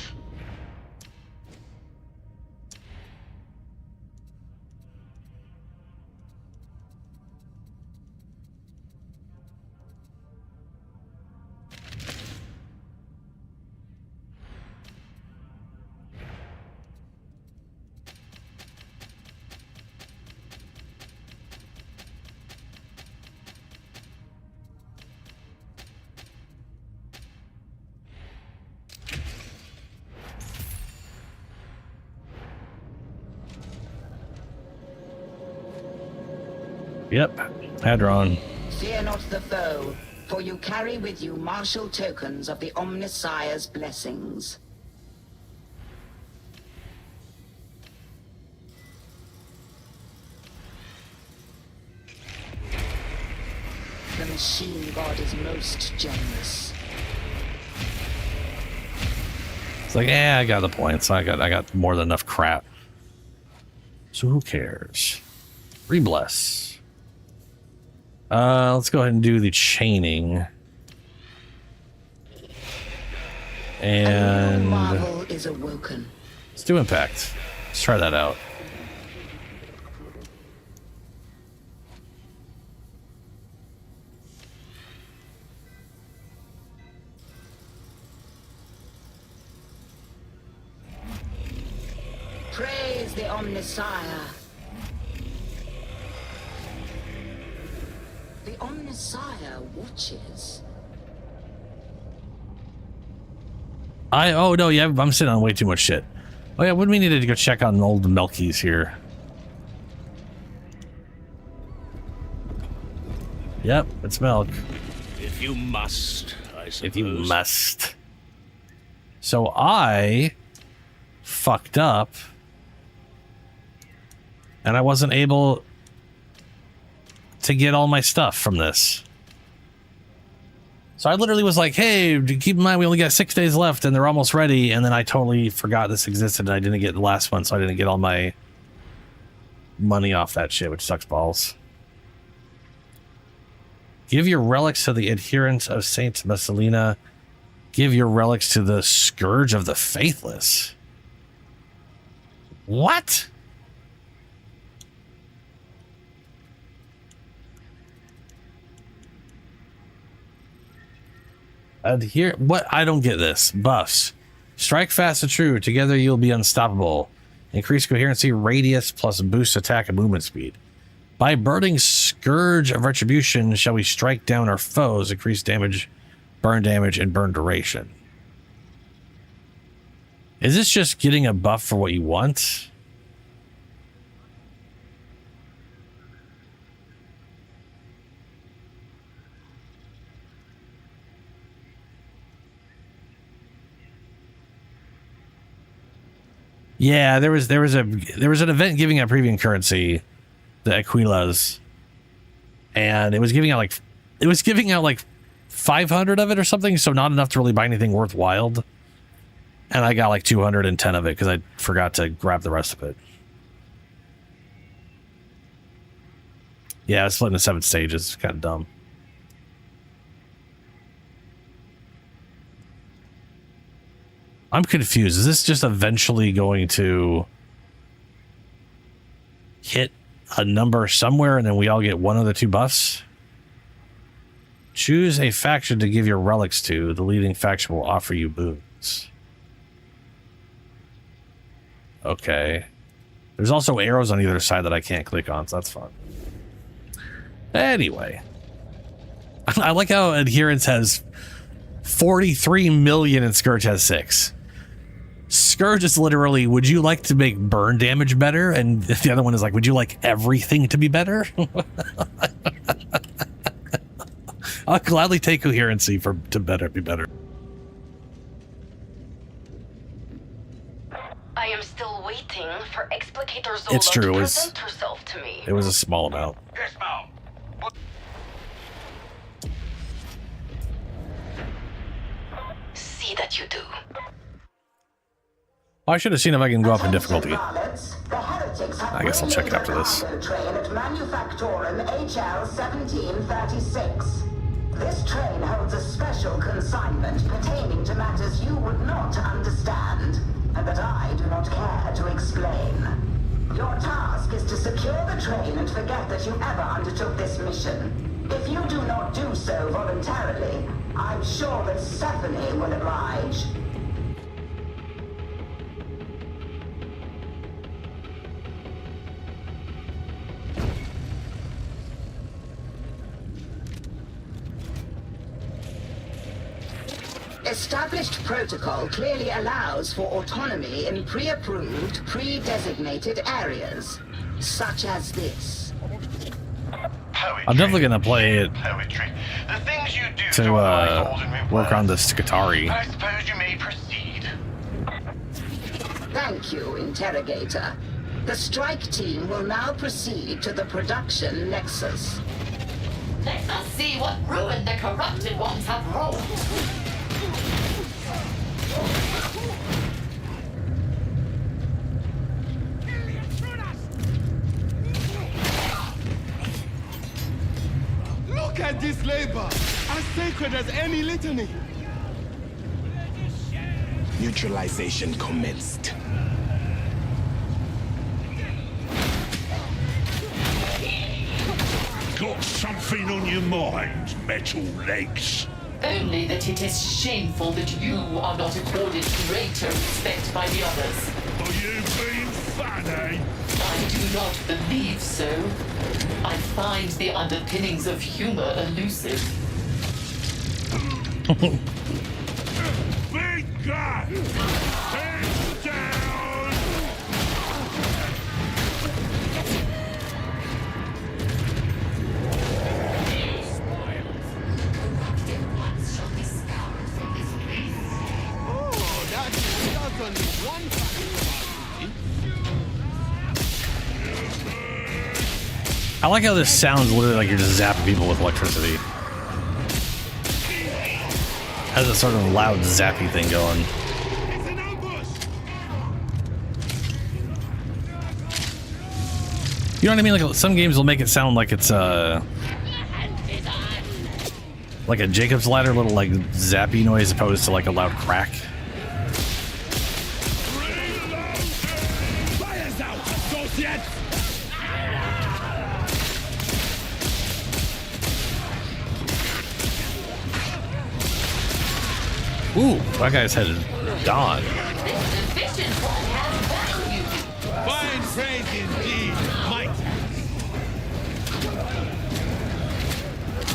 Yep, Hadron. Fear not the foe, for you carry with you martial tokens of the Omnissiah's blessings. The machine god is most generous. It's like, I got the points. I got more than enough crap. So who cares? Rebless. Let's go ahead and do the chaining. And marvel is awoken. Let's do impact. Let's try that out. the Omnissiah. The Omnissiah watches. Oh no, yeah, I'm sitting on way too much shit. Oh yeah, wouldn't we need to go check on old Melkies here? Yep, it's milk. If you must, I suppose. If you must. So I fucked up, and I wasn't able to get all my stuff from this. So I literally was like, hey, keep in mind we only got 6 days left and they're almost ready, and then I totally forgot this existed and I didn't get the last one, so I didn't get all my money off that shit, which sucks balls. Give your relics to the adherents of Saint Messalina. Give your relics to the Scourge of the Faithless. What? Adhere? What? I don't get this. Buffs. Strike fast and true. Together you'll be unstoppable. Increase coherency, radius, plus boost attack and movement speed. By burning Scourge of Retribution, shall we strike down our foes, increase damage, and burn duration. Is this just getting a buff for what you want? Yeah, there was an event giving out premium currency, the Aquilas, and it was giving out like 500 of it or something, so not enough to really buy anything worthwhile. And I got like 210 of it because I forgot to grab the rest of it. Yeah, it's split into 7 stages. It's kind of dumb. I'm confused. Is this just eventually going to hit a number somewhere and then we all get one of the 2 buffs? Choose a faction to give your relics to. The leading faction will offer you boons. Okay. There's also arrows on either side that I can't click on, so that's fun. Anyway. I like how Adherence has 43 million and Scourge has 6. Scourge is literally, would you like to make burn damage better? And the other one is like, would you like everything to be better? I'll gladly take coherency to be better. I am still waiting for Explicator Zola It's true, to present herself to me. It was a small amount. Yes, ma'am. See that you do. I should have seen if I can go up in difficulty. I guess I'll check it after this. Train at Manufactorum HL 1736. This train holds a special consignment pertaining to matters you would not understand, and that I do not care to explain. Your task is to secure the train and forget that you ever undertook this mission. If you do not do so voluntarily, I'm sure that Stephanie will oblige. Established protocol clearly allows for autonomy in pre-approved, pre-designated areas, such as this. Poetry. I'm definitely gonna play it Poetry. The things you do to work on the I Skitarii. suppose you may proceed. Thank you, Interrogator. The strike team will now proceed to the production nexus. Let us see what ruin the corrupted ones have wrought. Look at this labor, as sacred as any litany. Neutralization commenced. Got something on your mind, metal legs? Only that it is shameful that you are not accorded greater respect by the others. Are you being I do not believe so. I find the underpinnings of humor elusive. Big God! Hands down! Oh, that's only one factor. I like how this sounds literally like you're just zapping people with electricity. Has a sort of loud zappy thing going. You know what I mean? Like some games will make it sound like it's like a Jacob's ladder, little like zappy noise, opposed to like a loud crack. Fire's out, associates! Ooh, that guy's head is gone. Fine praise indeed, might.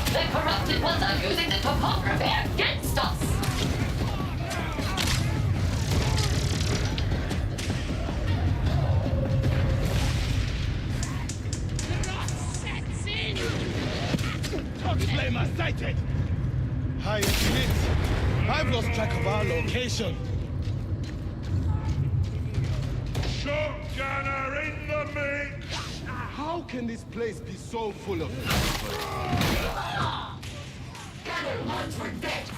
The corrupted ones are using the topography against us. Flamer sighted! I admit, I've lost track of our location. Shotgunner in the mix! How can this place be so full of... Gather ones were dead.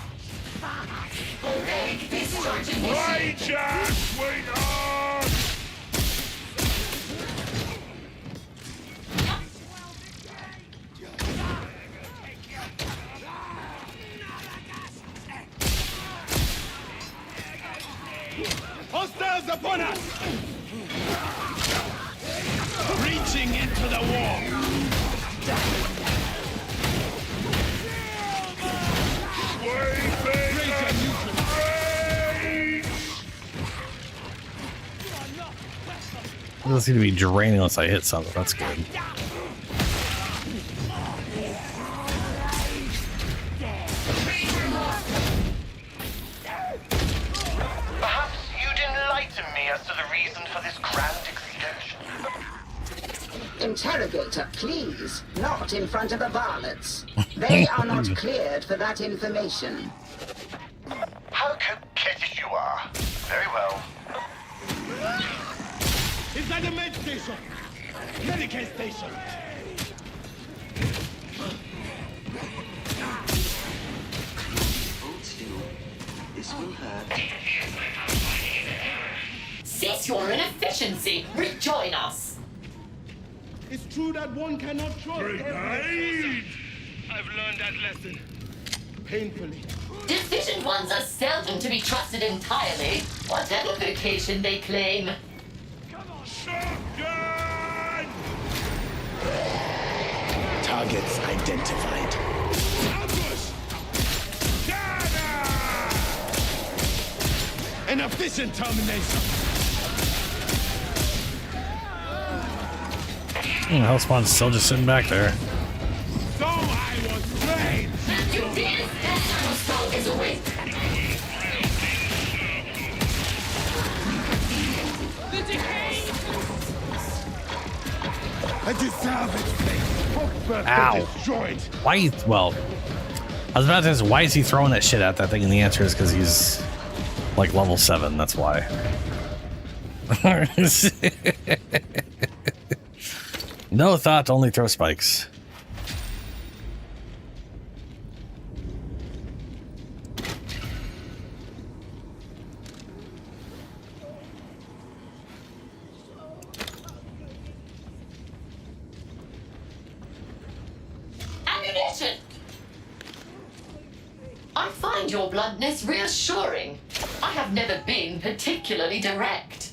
Already discharging mission. Right, Jack, sweetheart! Hostiles upon us! Reaching into the war! It doesn't seem to be draining unless I hit something. That's good. Perhaps you'd enlighten me as to the reason for this grand excursion. Interrogator, please. Not in front of the varlets. They are not cleared for that information. How coquettish you are. Very well. Is that a med station? Medicate station! Hold still. This will hurt. Cease your inefficiency. Rejoin us. It's true that one cannot trust Grenade! I've learned that lesson. Painfully. Deficient ones are seldom to be trusted entirely, whatever vocation they claim. Shotgun! Targets identified. Ambush! An efficient termination. Hellspawn's still just sitting back there. So I was trained. You did! That soul is awake. I deserve it. Ow. Destroyed. Why? Well, I was about to ask, why is he throwing that shit at that thing? And the answer is because he's like level 7. That's why. No thought, only throw spikes. Ammunition! I find your bluntness reassuring. I have never been particularly direct.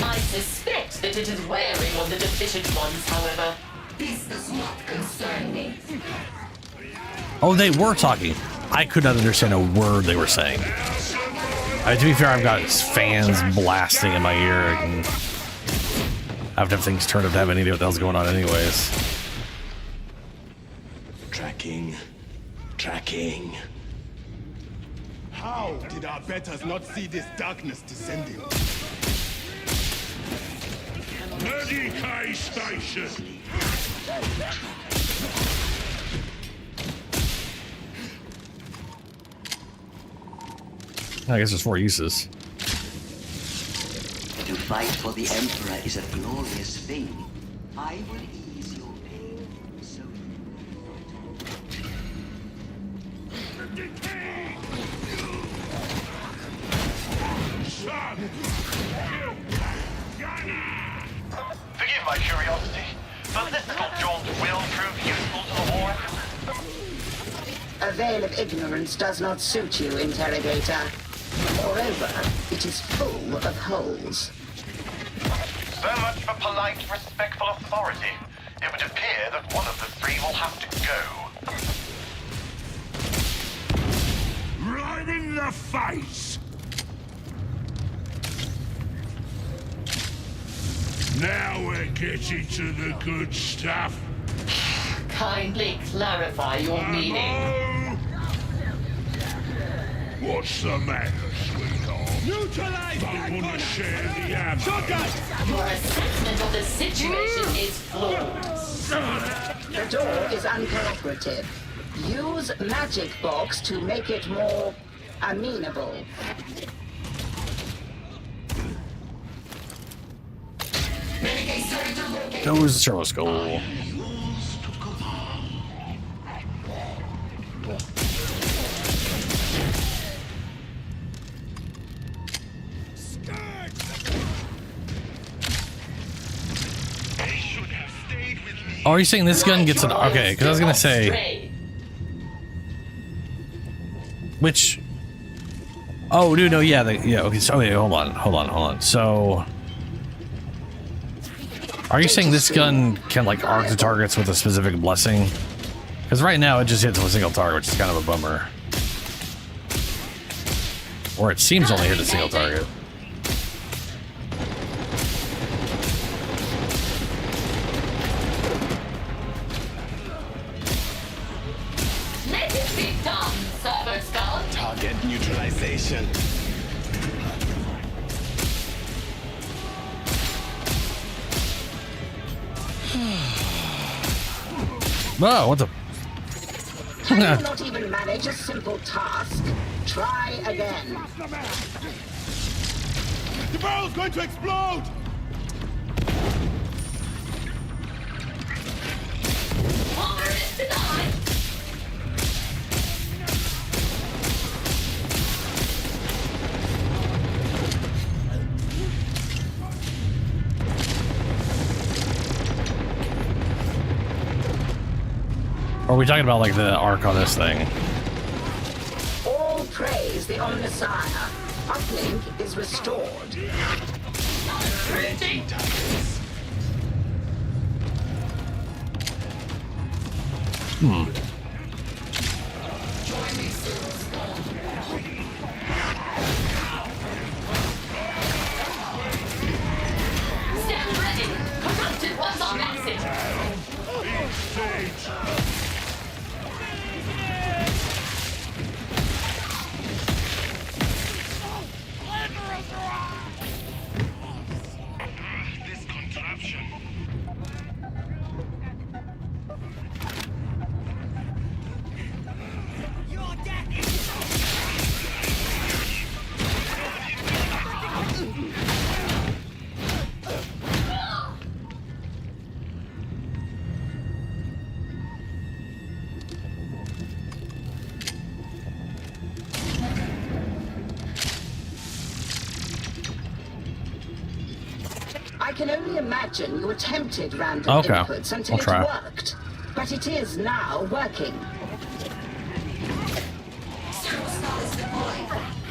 I suspect that it is wearing on the deficient ones, however. This does not concern me. Oh, they were talking. I could not understand a word they were saying. To be fair, I've got fans blasting in my ear. And I have to have things turned up to have any idea what the hell's going on anyways. Tracking. Tracking. How did our betters not see this darkness descending? Medicaid station! I guess there's 4 uses. To fight for the Emperor is a glorious thing. I will ease your pain, so Forgive my curiosity, but this little jaunt will prove useful to the war effort. A veil of ignorance does not suit you, interrogator. Moreover, it is full of holes. So much for polite, respectful authority. It would appear that one of the 3 will have to go. Right in the face! Now we're getting to the good stuff. Kindly clarify your meaning. What's the matter, sweetheart? Neutralize! Don't want to share the ammo. Shotgun! Your assessment of the situation is flawed. The door is uncooperative. Use magic box to make it more amenable. Goes the servo skull. Oh, are you saying this gun gets an... Okay, because I was going to say... Which... Oh, no, yeah, yeah, okay, so wait, hold on. So... Are you saying this gun can, like, arc the targets with a specific blessing? Because right now it just hits a single target, which is kind of a bummer. Or it seems to only hit a single target. Let it be done, Servo Skull. Target neutralization. Whoa, what the... Can you not even manage a simple task? Try again. The barrel's going to explode! Honor is denied. Or are we talking about, like, the arc on this thing? All praise the Omnissiah. Uplink is restored. Stand ready. Corrupted ones on exit. This contraption. I can only imagine you attempted random Okay, inputs until I'll try. it worked. But it is now working.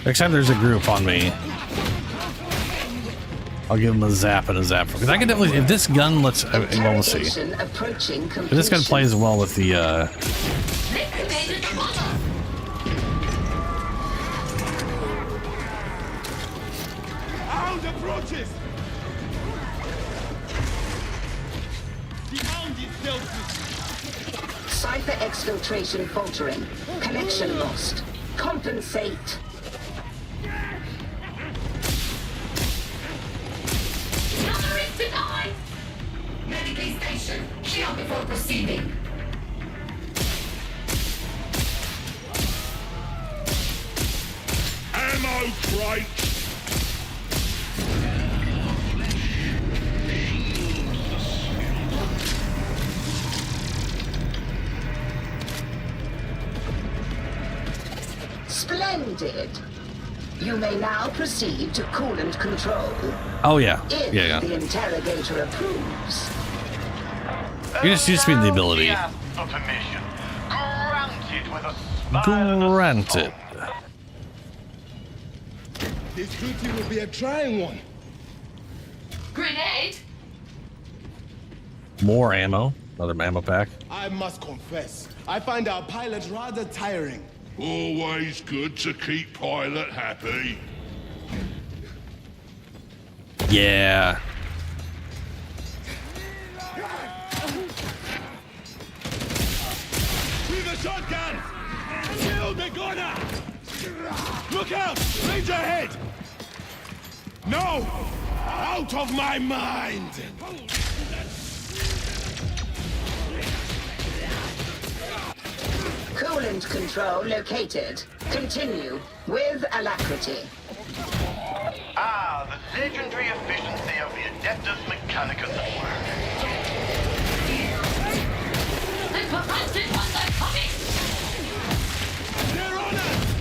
Except there's a group on me. I'll give him a zap and a zap. Because I can definitely... If this gun lets... Well, we'll see. Interrogation approaching If completion. this gun plays well with the, Hound approaches! The Hound is dealt with. Cipher exfiltration faltering. Connection lost. Compensate. Another is denied! Medicaid station, kill before proceeding. Ammo crate! Splendid. You may now proceed to coolant control. Oh yeah, If yeah. the interrogator approves. You just mean the ability. For permission. Granted with a smile. Granted. This duty will be a trying one. Grenade? More ammo. Another ammo pack. I must confess, I find our pilot rather tiring. Always good to keep pilot happy. Yeah. With a shotgun! Kill the gunner! Look out! Ranger ahead! No! Out of my mind! Coolant control located. Continue with alacrity. Ah, the legendary efficiency of the Adeptus Mechanicus at work. The corrupted ones are coming! They're on us!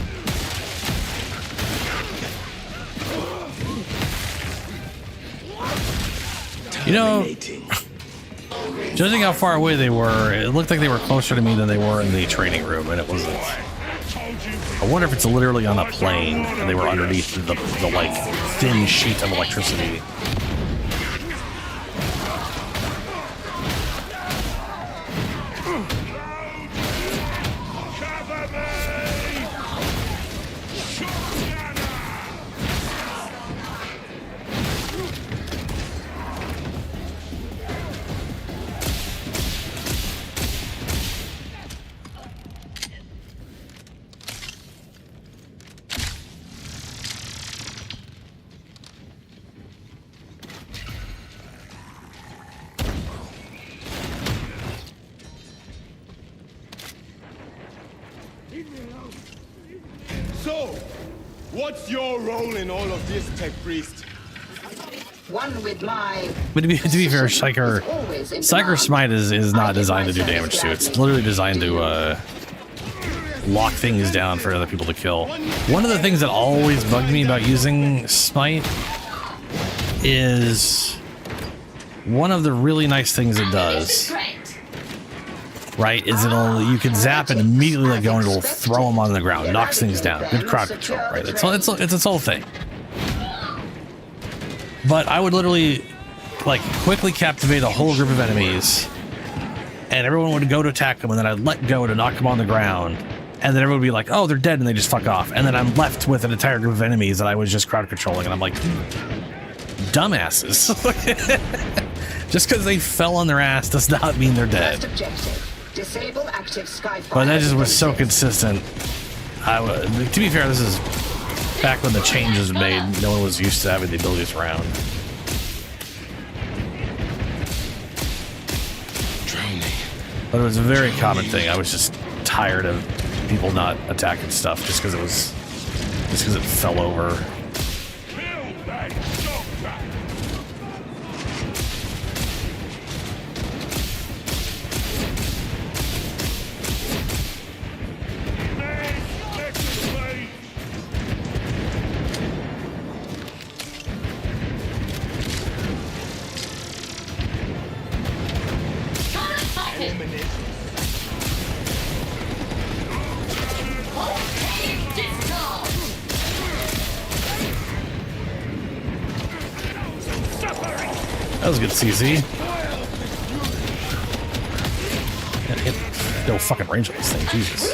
You know, judging how far away they were, it looked like they were closer to me than they were in the training room, and it wasn't. I wonder if it's literally on a plane and they were underneath the like thin sheet of electricity. So, what's your role in all of this, Tech Priest? One with my... But to be fair, Psyker Smite is not designed to do damage to. It's literally designed to lock things down for other people to kill. One of the things that always bugged me about using Smite is one of the really nice things it does, right, is you can zap and immediately let go and it'll throw them on the ground, knocks things down. Good crowd control, right? It's its whole thing. But I would literally like quickly captivate a whole group of enemies and everyone would go to attack them and then I'd let go to knock them on the ground and then everyone would be like, oh, they're dead, and they just fuck off. And then I'm left with an entire group of enemies that I was just crowd controlling, and I'm like, dumbasses. Just because they fell on their ass does not mean they're dead. Disable active Skyfire. But that just was so consistent. To be fair, this is back when the changes were made. No one was used to having the abilities around. But it was a very common thing. I was just tired of people not attacking stuff just because it fell over. That was a good CZ. Gotta hit no fucking range on this thing, Jesus.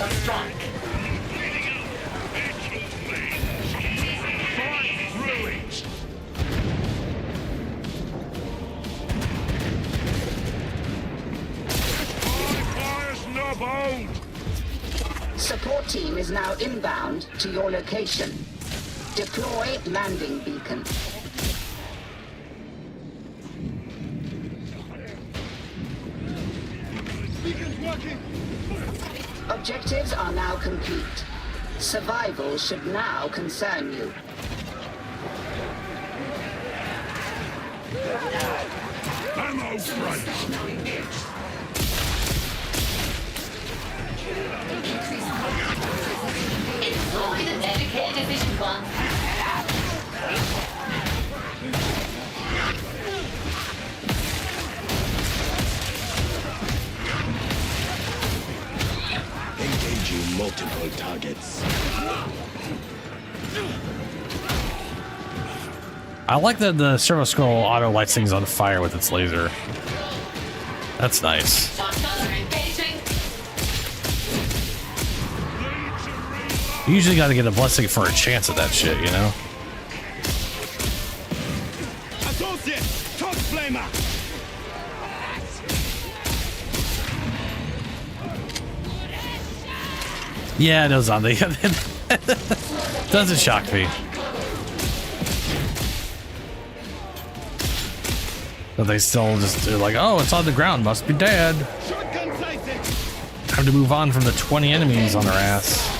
hold! Support team is now inbound to your location. Deploy landing beacon. Beacon's working! Objectives are now complete. Survival should now concern you. Ammo front! It's only the dedicated vision one. Engaging multiple targets. I like that the servo scroll auto lights things on fire with its laser. That's nice. You usually got to get a blessing for a chance at that shit, you know? Associate! Top flamer! Yeah, it was on the... Doesn't shock me. But they still just, they're like, oh, it's on the ground, must be dead. Have to move on from the 20 enemies on their ass.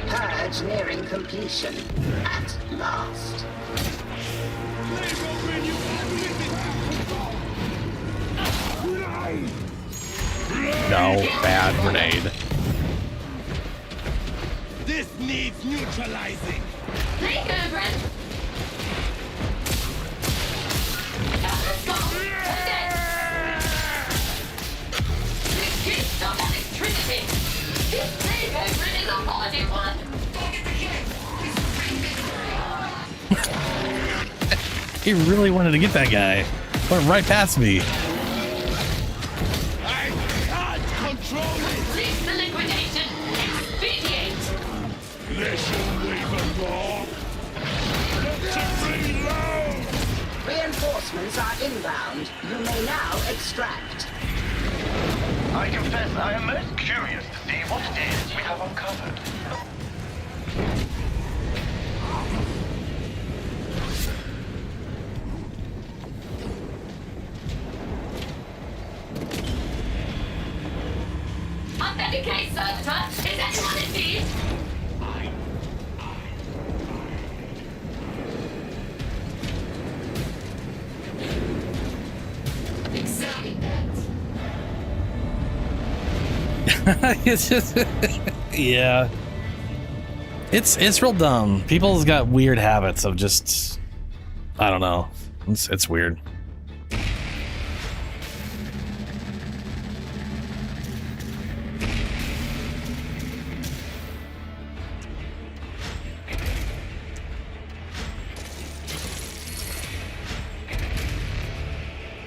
Purge nearing completion. At last. No, bad grenade. This needs neutralizing. There you go, Brent. Let's go. Reduce some electricity. This takeover is a holiday one. He really wanted to get that guy. Went right past me. Release the liquidation. Expedient. Reinforcements are inbound. You may now extract. I confess I am most curious to see what it is we have uncovered. Authenticate servitor. Is anyone indeed? Examine that. It's just, yeah. It's real dumb. People's got weird habits of just, I don't know. It's weird.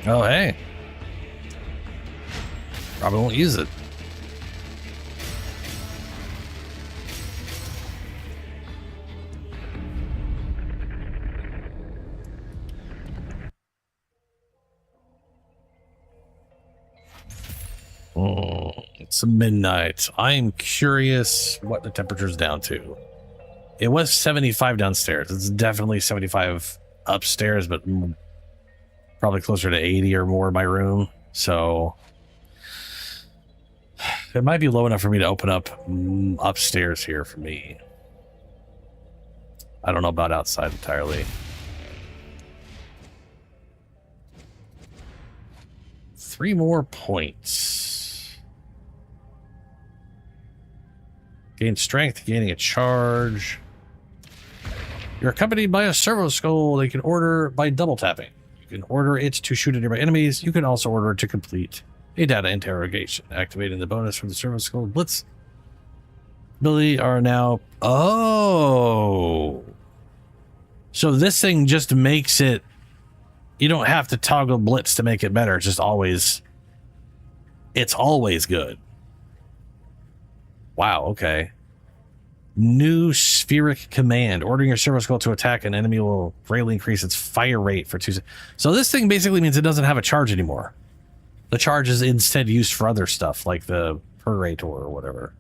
Oh, hey. Probably won't use it. It's midnight. I'm curious what the temperature's down to. It was 75 downstairs. It's definitely 75 upstairs, but probably closer to 80 or more in my room. So it might be low enough for me to open up upstairs here for me. I don't know about outside entirely. Three more points. Gain strength, gaining a charge. You're accompanied by a servo skull that you can order by double tapping. You can order it to shoot at nearby enemies. You can also order it to complete a data interrogation. Activating the bonus from the servo skull blitz ability are now... Oh! So this thing just makes it... You don't have to toggle blitz to make it better. It's just always It's always good. Wow, okay. New spheric command. Ordering your servo skull to attack an enemy will greatly increase its fire rate for 2 seconds. So this thing basically means it doesn't have a charge anymore. The charge is instead used for other stuff, like the Purgator or whatever.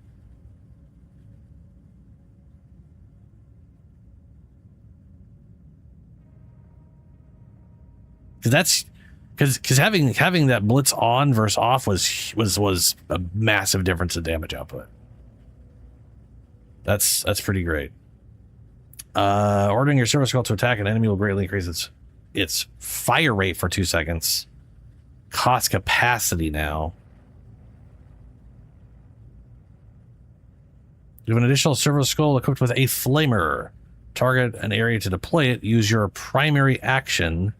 Because having that blitz on versus off was a massive difference in damage output. That's pretty great. Ordering your servo skull to attack an enemy will greatly increase its fire rate for 2 seconds. Cost capacity now. You have an additional servo skull equipped with a flamer. Target an area to deploy it. Use your primary action.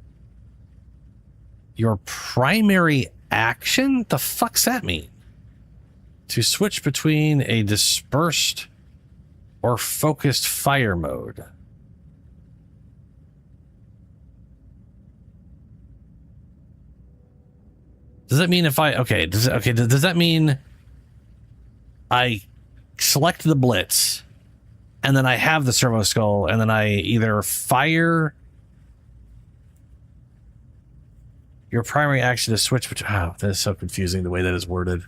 Your primary action? The fuck's that mean? To switch between a dispersed or focused fire mode. Does that mean if I does that mean I select the blitz and then I have the servo skull and then I either fire your primary action to switch between... Oh, that is so confusing the way that is worded.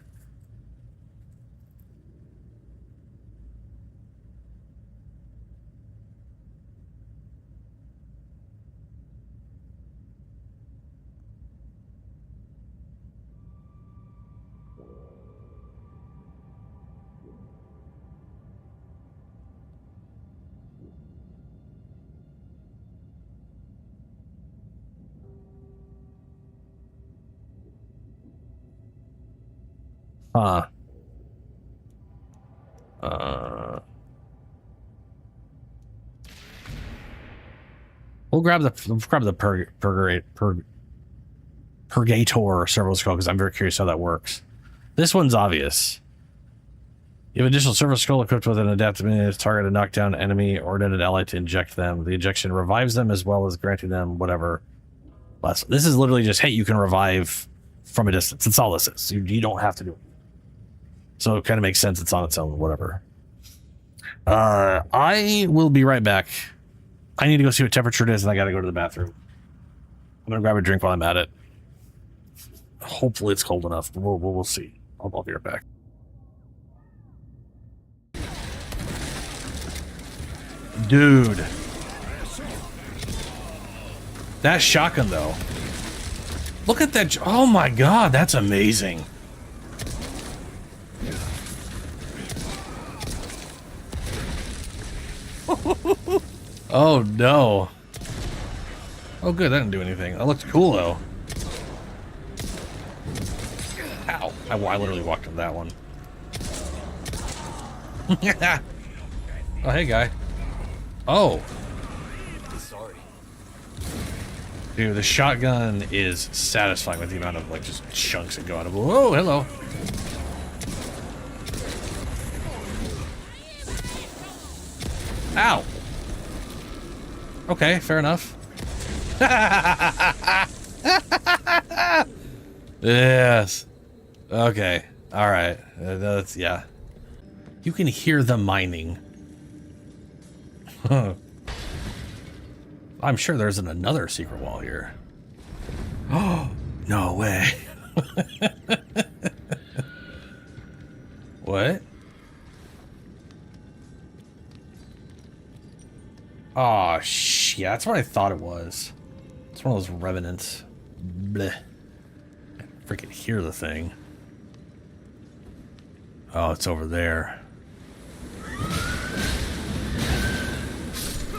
We'll grab the Purgator servo skull because I'm very curious how that works. This one's obvious. You have additional servo skull equipped with an adaptive target to knock down an enemy or an ally to inject them. The injection revives them as well as granting them whatever. This is literally just, hey, you can revive from a distance. That's all this is. You don't have to do it. So it kind of makes sense. It's on its own, whatever. I will be right back. I need to go see what temperature it is, and I got to go to the bathroom. I'm going to grab a drink while I'm at it. Hopefully it's cold enough. We'll see. I'll be right back. Dude. That shotgun, though. Look at that. Oh, my God. That's amazing. Oh no. Oh good, that didn't do anything. That looked cool though. Ow. I literally walked into that one. Oh hey guy. Oh. Sorry. Dude, the shotgun is satisfying with the amount of like just chunks that go out of it. Whoa, hello. Ow. Okay, fair enough. Yes. Okay. All right. That's yeah. You can hear the mining. I'm sure there's another secret wall here. Oh, no way. What? Oh, shit. That's what I thought it was. It's one of those revenants. Bleh. I freaking hear the thing. Oh, it's over there.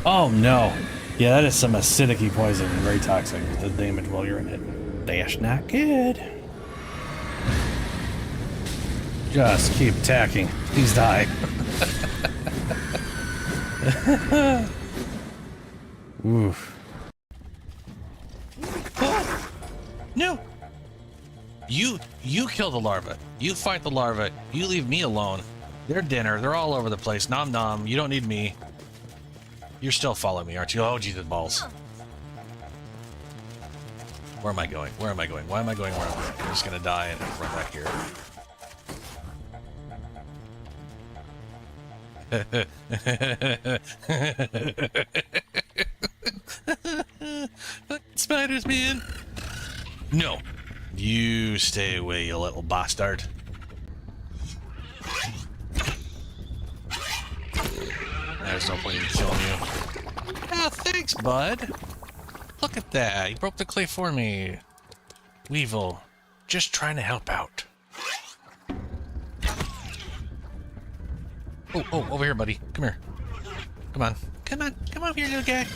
Oh, no. Yeah, that is some acidic poison and very toxic. The damage while you're in it. That's not good. Just keep attacking. Please die. Oof. Oh! No! You kill the larva. You fight the larva. You leave me alone. They're dinner. They're all over the place. Nom nom. You don't need me. You're still following me, aren't you? Oh, Jesus balls. Where am I going? Where am I going? Why am I going where I'm going? I'm just gonna die and run back here. Spiders, man! No! You stay away, you little bastard. There's no point in killing you. Oh, thanks, bud. Look at that. You broke the clay for me. Weevil. Just trying to help out. Oh, over here, buddy. Come here. Come on. Come on. Come over here, little guy.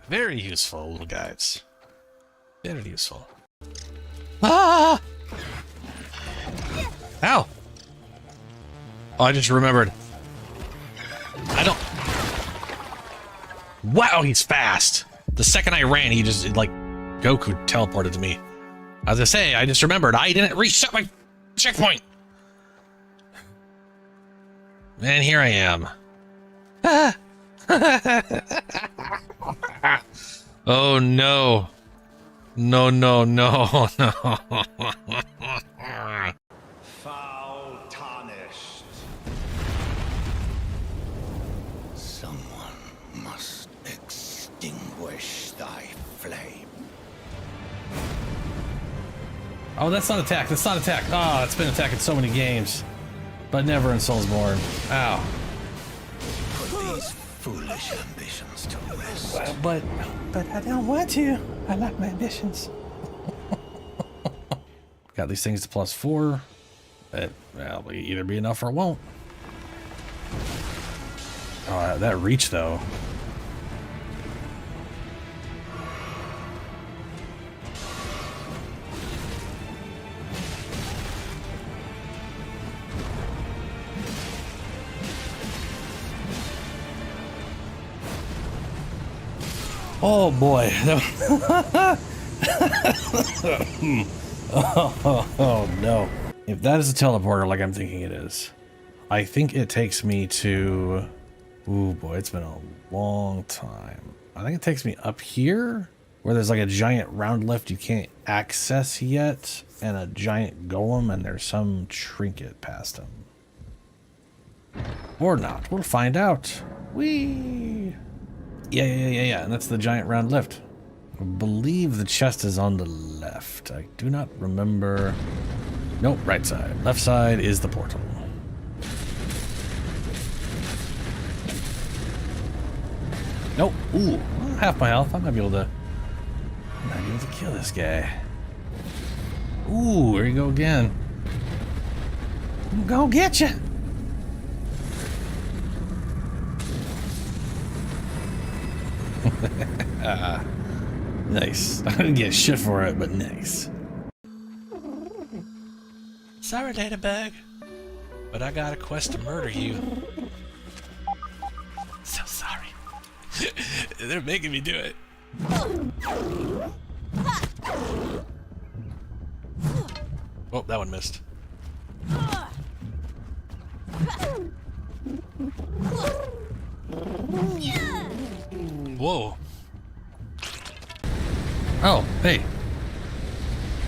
Very useful, little guys. Very useful. Ah! Ow! Oh, I just remembered. I don't... Wow, he's fast! The second I ran, he just, like, Goku teleported to me. As I say, I just remembered, I didn't reset my checkpoint! And here I am. Ah! Oh no. No, no, no, no. Foul tarnished. Someone must extinguish thy flame. Oh, that's not attack. That's not attack. Oh, it's been attack in so many games. But never in Soulsborne. Ow. Put these foolish ambitions to rest. But I don't want to. I like my ambitions. Got these things to +4. That'll either be enough or it won't. Oh, that reach though. Oh boy. Oh no. If that is a teleporter like I'm thinking it is, I think it takes me to... Ooh boy, it's been a long time. I think it takes me up here, where there's like a giant round lift you can't access yet, and a giant golem, and there's some trinket past him. Or not. We'll find out. Whee! Yeah, and that's the giant round lift. I believe the chest is on the left. I do not remember. Nope, right side. Left side is the portal. Nope. Ooh, half my health. I might be able to kill this guy. Ooh, there you go again. I'm gonna get you. Nice. I didn't get shit for it, but nice. Sorry, Ladybug, but I got a quest to murder you. So sorry. They're making me do it. Oh, that one missed. Whoa. Oh, hey.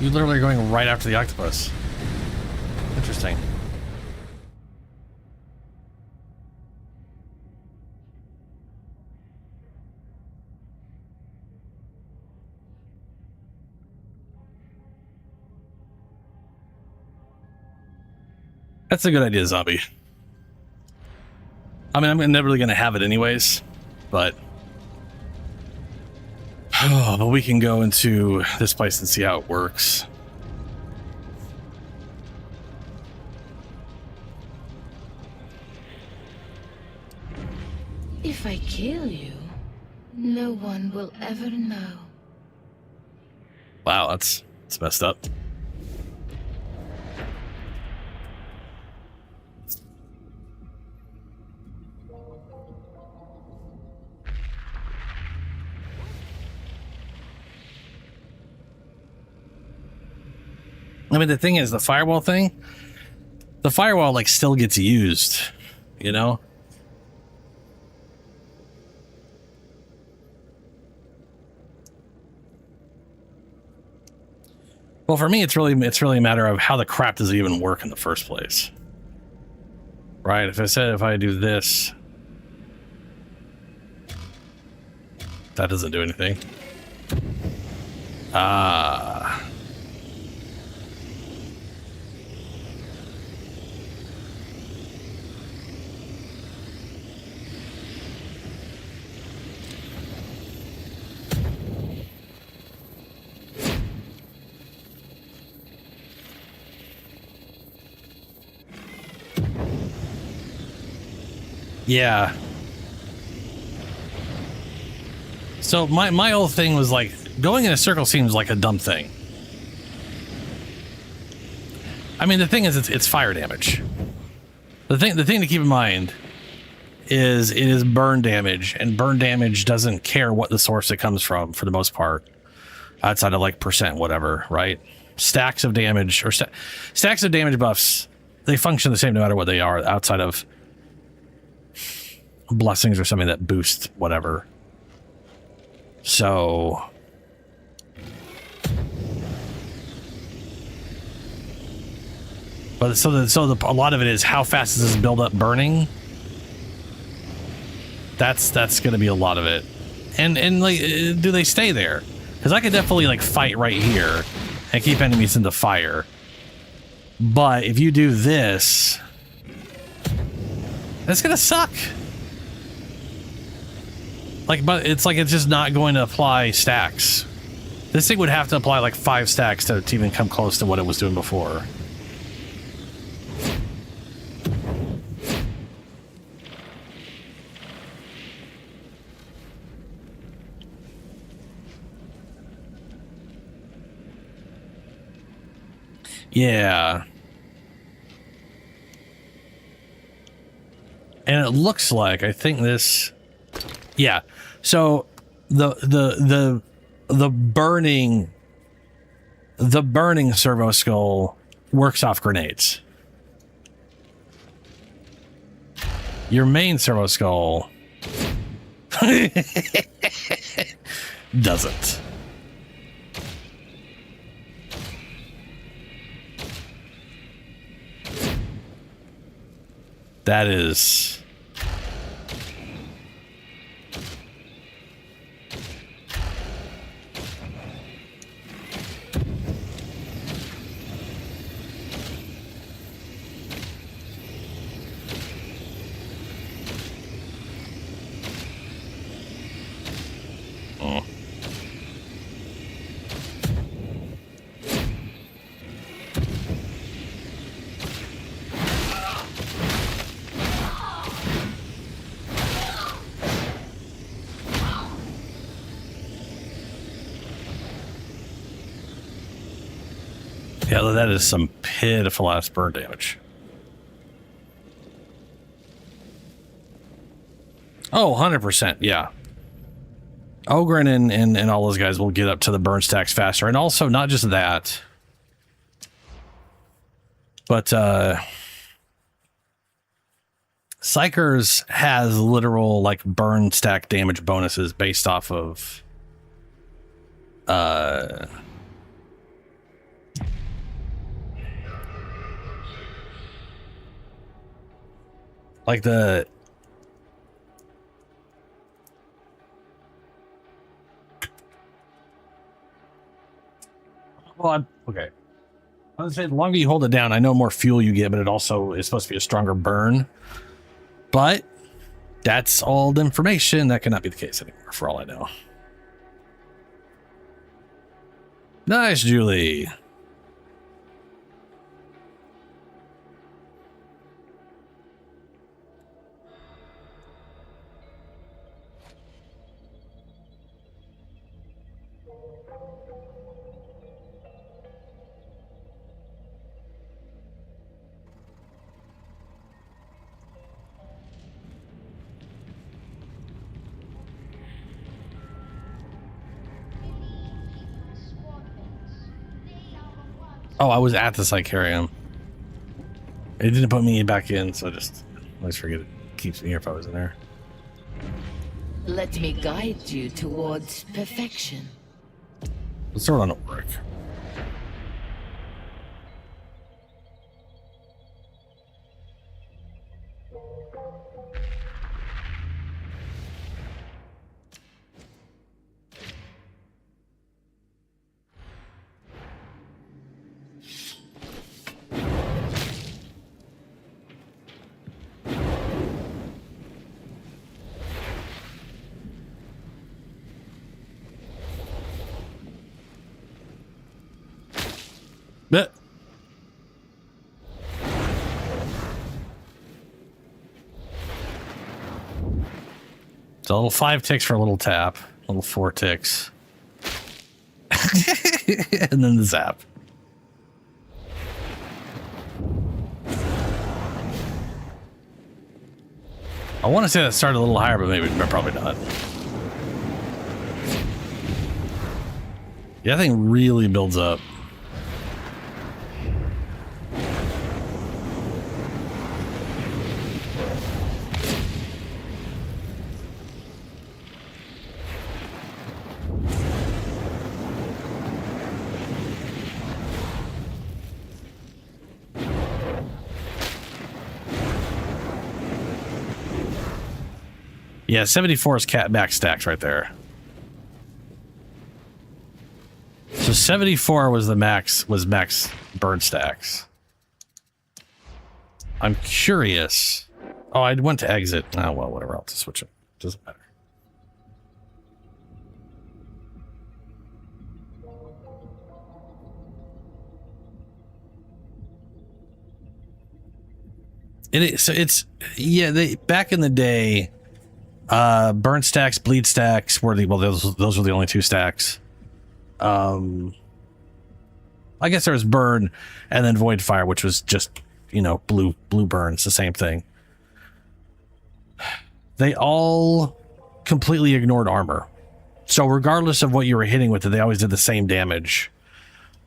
You literally are going right after the octopus. Interesting. That's a good idea, zombie. I mean, I'm never really going to have it anyways, but... Oh, but we can go into this place and see how it works. If I kill you, no one will ever know. Wow, that's messed up. I mean, the thing is, the firewall thing, the firewall like still gets used, you know? Well, for me, it's really a matter of how the crap does it even work in the first place, right? If I do this, that doesn't do anything. Ah. Yeah. So my whole thing was like, going in a circle seems like a dumb thing. I mean, the thing is, it's fire damage. The thing to keep in mind is it is burn damage, and burn damage doesn't care what the source it comes from for the most part, outside of like percent whatever, right? Stacks of damage or stacks of damage buffs, they function the same no matter what they are, outside of blessings or something that boost whatever. So but a lot of it is how fast does this build up burning. That's going to be a lot of it. And like, do they stay there? Because I could definitely like fight right here and keep enemies in the fire. But if you do this, that's gonna suck. Like, but it's just not going to apply stacks. This thing would have to apply like 5 stacks to even come close to what it was doing before. Yeah. And it looks like, I think this, yeah. So the burning servo skull works off grenades. Your main servo skull doesn't. That is... Oh. Yeah, that is some pitiful ass burn damage. Oh, 100%, yeah. Ogren and all those guys will get up to the burn stacks faster. And also, not just that, but Psychers has literal, like, burn stack damage bonuses based off of like the well, okay. I was saying, the longer you hold it down, I know more fuel you get, but it also is supposed to be a stronger burn. But that's all the information. That cannot be the case anymore, for all I know. Nice, Julie. Oh, I was at the Skitarii. It didn't put me back in, so I just always forget it keeps me here if I was in there. Let me guide you towards perfection. Let's throw it on a work. But it's a little 5 ticks for a little tap, a little 4 ticks, and then the zap. I want to say that started a little higher, but probably not. Yeah, that thing really builds up. Yeah, 74 is cat back stacks right there. So 74 was max burn stacks. I'm curious. Oh, I went to exit. Oh, well, whatever. I'll just switch it. Doesn't matter. Back in the day, burn stacks, bleed stacks were those were the only 2 stacks. I guess there was burn and then void fire, which was just, blue burn. It's the same thing. They all completely ignored armor. So regardless of what you were hitting with it, they always did the same damage,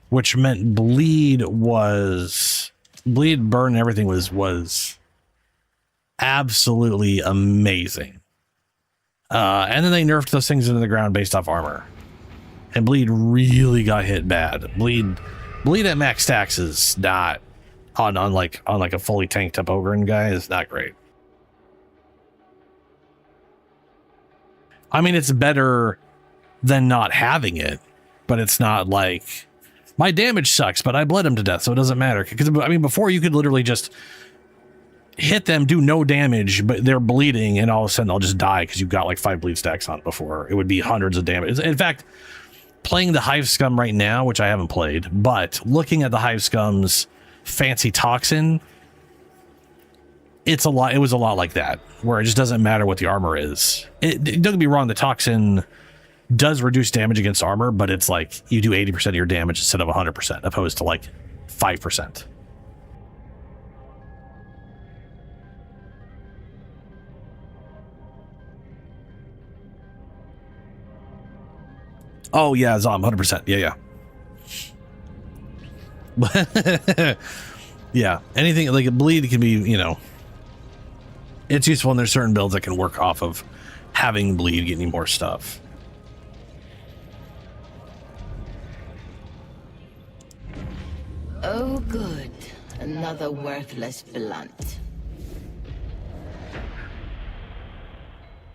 which meant bleed, burn, and everything was absolutely amazing. And then they nerfed those things into the ground based off armor. And bleed really got hit bad. Bleed at max stacks is not on like a fully tanked up ogre guy is not great. I mean, it's better than not having it, but it's not like my damage sucks, but I bled him to death, so it doesn't matter. Because I mean, before you could literally just hit them, do no damage, but they're bleeding, and all of a sudden they'll just die because you've got like 5 bleed stacks on it. Before it would be hundreds of damage. In fact, playing the Hive Scum right now, which I haven't played, but looking at the Hive Scum's fancy toxin, it was a lot like that, where it just doesn't matter what the armor is. Don't get me wrong, the toxin does reduce damage against armor, but it's like you do 80% of your damage instead of 100%, opposed to like 5%. Oh yeah, Zom, 100%. Yeah. Yeah, anything like a bleed can be, it's useful, and there's certain builds that can work off of having bleed, getting more stuff. Oh, good. Another worthless blunt.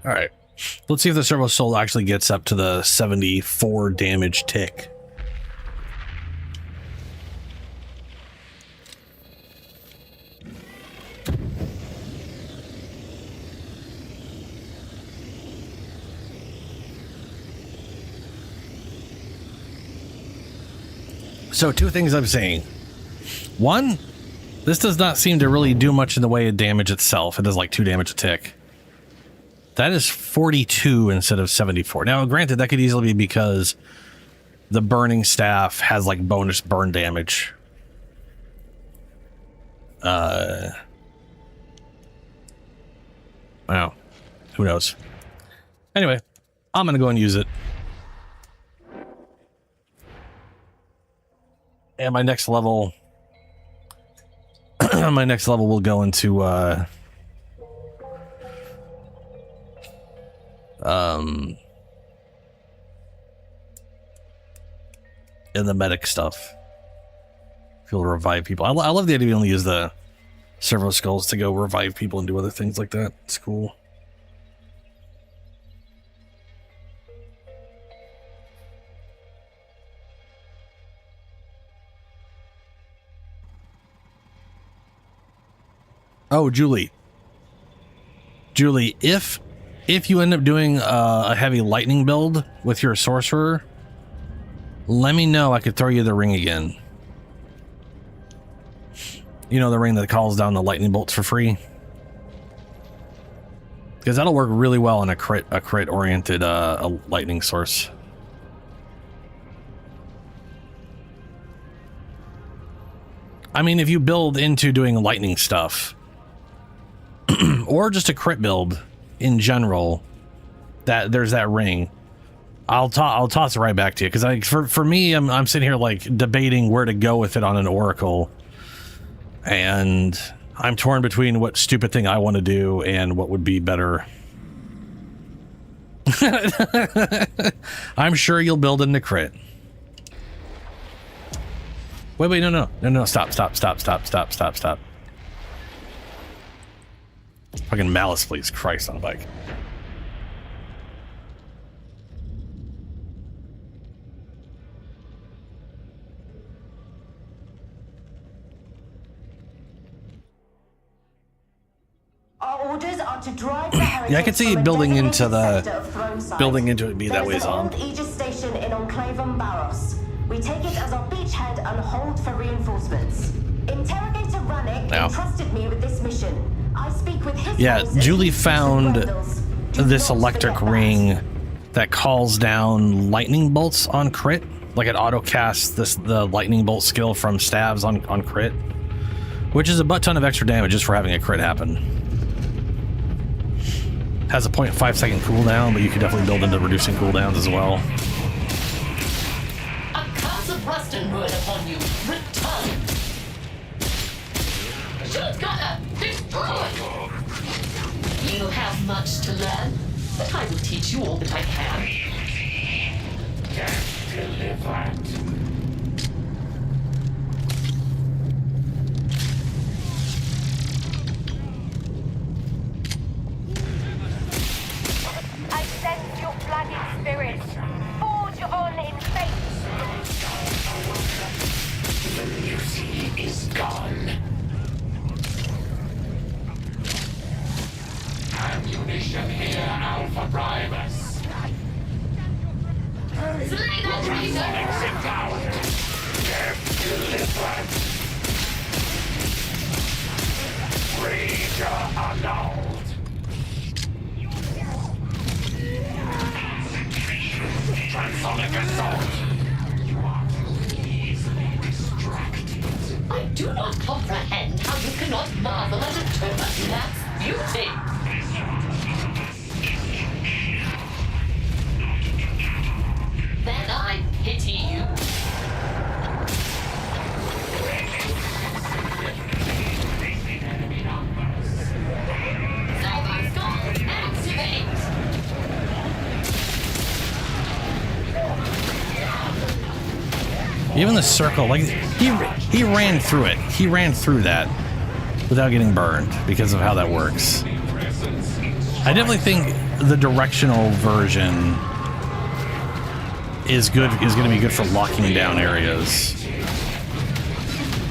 All right. Let's see if the Servo Soul actually gets up to the 74 damage tick. So 2 things I'm saying. 1, this does not seem to really do much in the way of damage itself. It does like 2 damage a tick. That is 42 instead of 74. Now, granted, that could easily be because the burning staff has like bonus burn damage. Wow. Who knows? Anyway, I'm going to go and use it. And my next level my next level will go into in the medic stuff. Feel revive people. I love the idea we only use the servo skulls to go revive people and do other things like that. It's cool. Oh, Julie, if you end up doing a heavy lightning build with your sorcerer, let me know. I could throw you the ring again. You know, the ring that calls down the lightning bolts for free, because that'll work really well in a crit oriented lightning source. I mean, if you build into doing lightning stuff, or just a crit build in general, that there's that ring. I'll toss it right back to you, because for me, I'm sitting here like debating where to go with it on an oracle, and I'm torn between what stupid thing I want to do and what would be better. I'm sure you'll build in the crit. Wait, no, stop. Fucking malice, please. Christ on a bike. Our orders are to drive the heretics. Yeah, I could see from a building into designated the sector of throne site. building into it be that way, There is an Zom. old Aegis station in Enclavum Barros. We take it as our beachhead and hold for reinforcements. Interrogator Rannick entrusted me with this mission. I speak with his forces. Julie found this electric ring that calls down lightning bolts on crit. Like it auto casts the lightning bolt skill from stabs on crit, which is a butt ton of extra damage just for having a crit happen. Has a 0.5 second cooldown, but you can definitely build into reducing cooldowns as well. A curse of rust and ruin upon you. Return. Shotgunner, destroy. You have much to learn, but I will teach you all that I can. Get delivered. I sense your flooding spirit. Forge on in faith. The beauty is gone. Ammunition here, Alpha Primus. Slay that traitor! Exit down. Get delivered. Ranger annulled. Transonic assault. You are too easily distracted. I do not comprehend how you cannot marvel at a Thomas Knapp's beauty. Then I pity you. Salvo Skull, activate! Even the circle, like he ran through it. He ran through that without getting burned because of how that works. I definitely think the directional version is going to be good for locking down areas,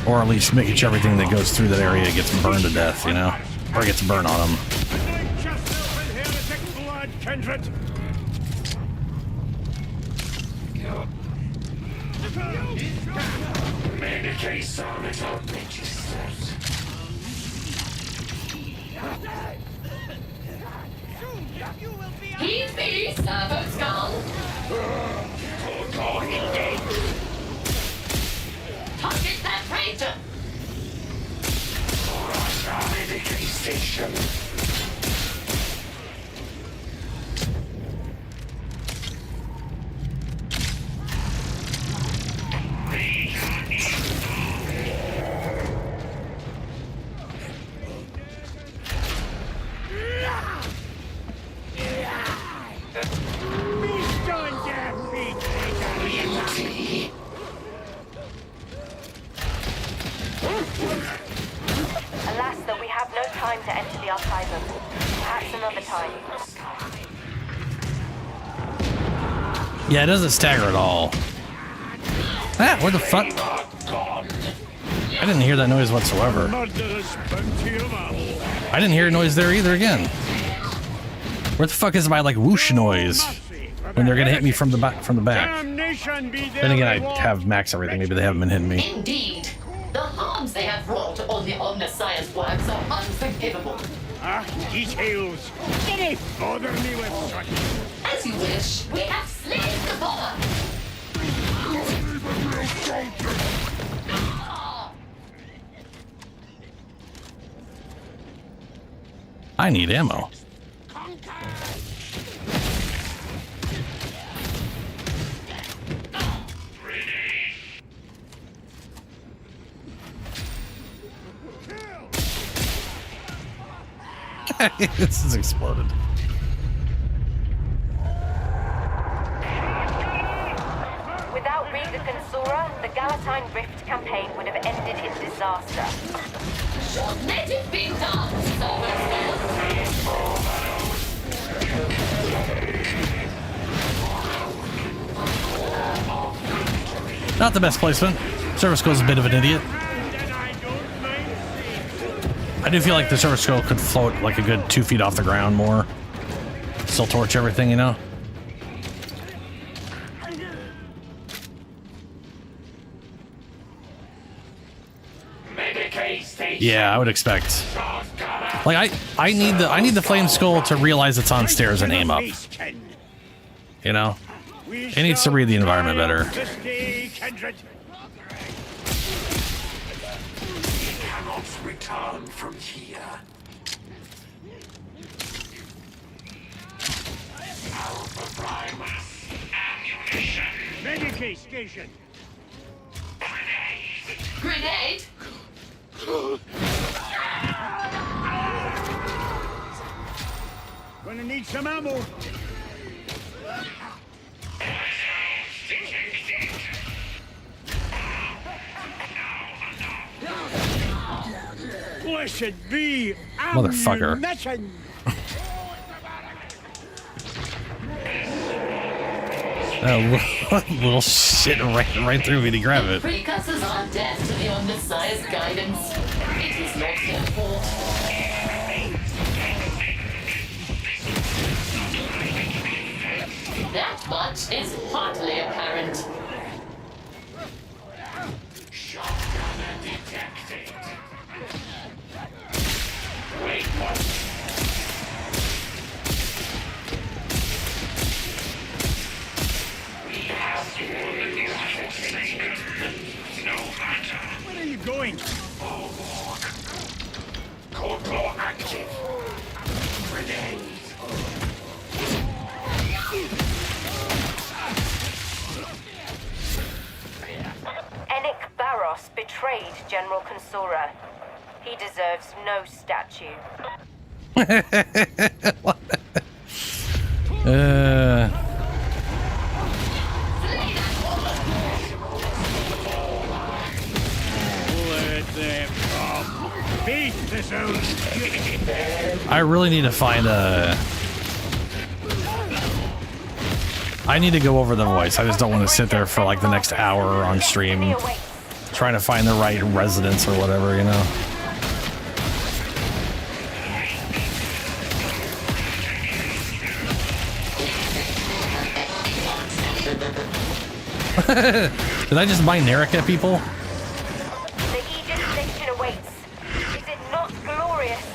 or at least making sure everything that goes through that area gets burned to death, you know, or gets burn on them. Heed me, Salvo Skull! Target that traitor! Station. time. Yeah, it doesn't stagger at all. Ah, where the fuck? I didn't hear that noise whatsoever. I didn't hear a noise there either again. Where the fuck is my like whoosh noise when they're gonna hit me from the back? Then again, I have max everything. Maybe they haven't been hitting me. Indeed. The harms they have wrought on the Omnissiah's works are unforgivable. Ah, details. Did it bother me with such? As you wish, we have slain the bomber. I need ammo. This is exploded. Without Reed the Consura, the Galatine Rift campaign would have ended in disaster. Let it be done, Not the best placement. Service Skull's a bit of an idiot. I do feel like the Service Skull could float like a good 2 feet off the ground more. Still torch everything, you know? Yeah, I would expect. Like I need the Flame Skull to realize it's on stairs and aim up. You know? It needs to read the environment better. Return from here. Ammunition. Medicaid station. Grenade? Gonna need some ammo. Blessed be Motherfucker. ammunition. Little shit right through me to grab it. Precursors are dead to the Omnissiah's guidance. It is not their fault. That much is hardly apparent. Shotgunner detected. Wait, what? We have no matter. Where are you going? Bulwark. Corporal active. Grenade. Enic Barros betrayed General Consura. He deserves no statue. Let them come. Beat this out. I really need to find a... I need to go over the voice. I just don't want to sit there for like the next hour on stream trying to find the right residence or whatever, you know? Did I just buy Nerika, people? The Aegis station awaits. Is it not glorious?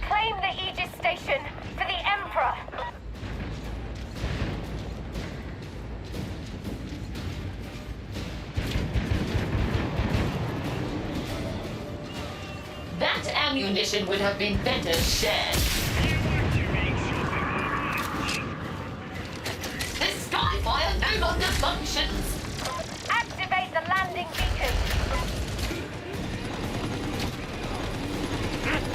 Claim the Aegis station for the Emperor. That ammunition would have been better shared. The Skyfire no longer functions. Activate the landing beacon.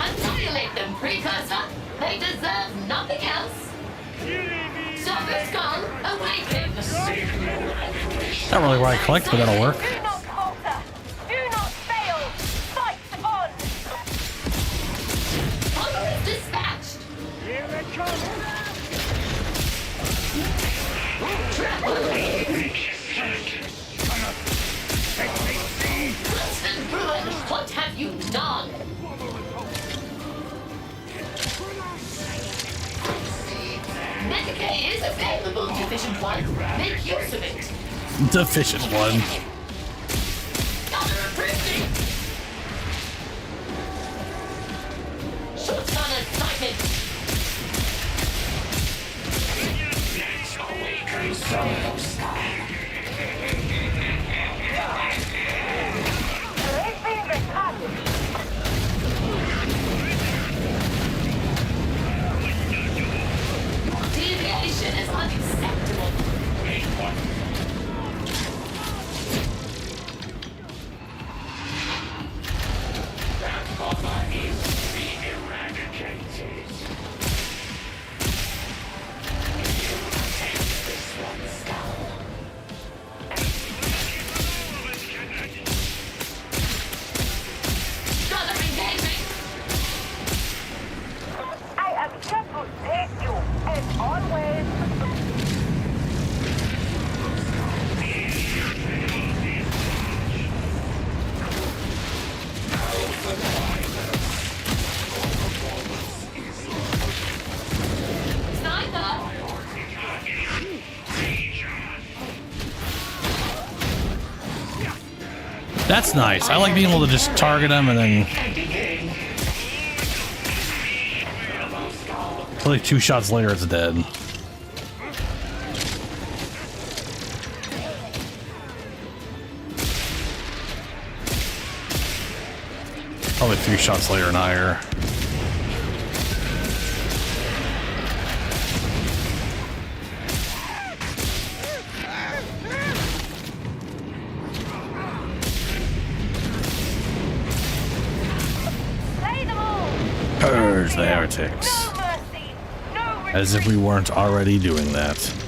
Annihilate them, precursor! They deserve nothing else! Silver Skull, awaken! Not really where I collect, but that'll work. Do not falter! Do not fail! Fight on! Follow is dispatched! Here it comes! Constant ruin, what have you done? Medicaid is available, Deficient One. Make use of it. Deficient One. Counter approving. Shotgunner sighted. Awaken Silver Skull. Deviation is unacceptable. That mama is to be eradicated. You take this one, Skull. Gunner engaging. I am here to save you, as always. Sniper. That's nice. I like being able to just target them and then like 2 shots later it's dead. Probably 3 shots later and higher. Slay them all! Purge the heretics. No mercy! No As if we weren't already doing that. Snipe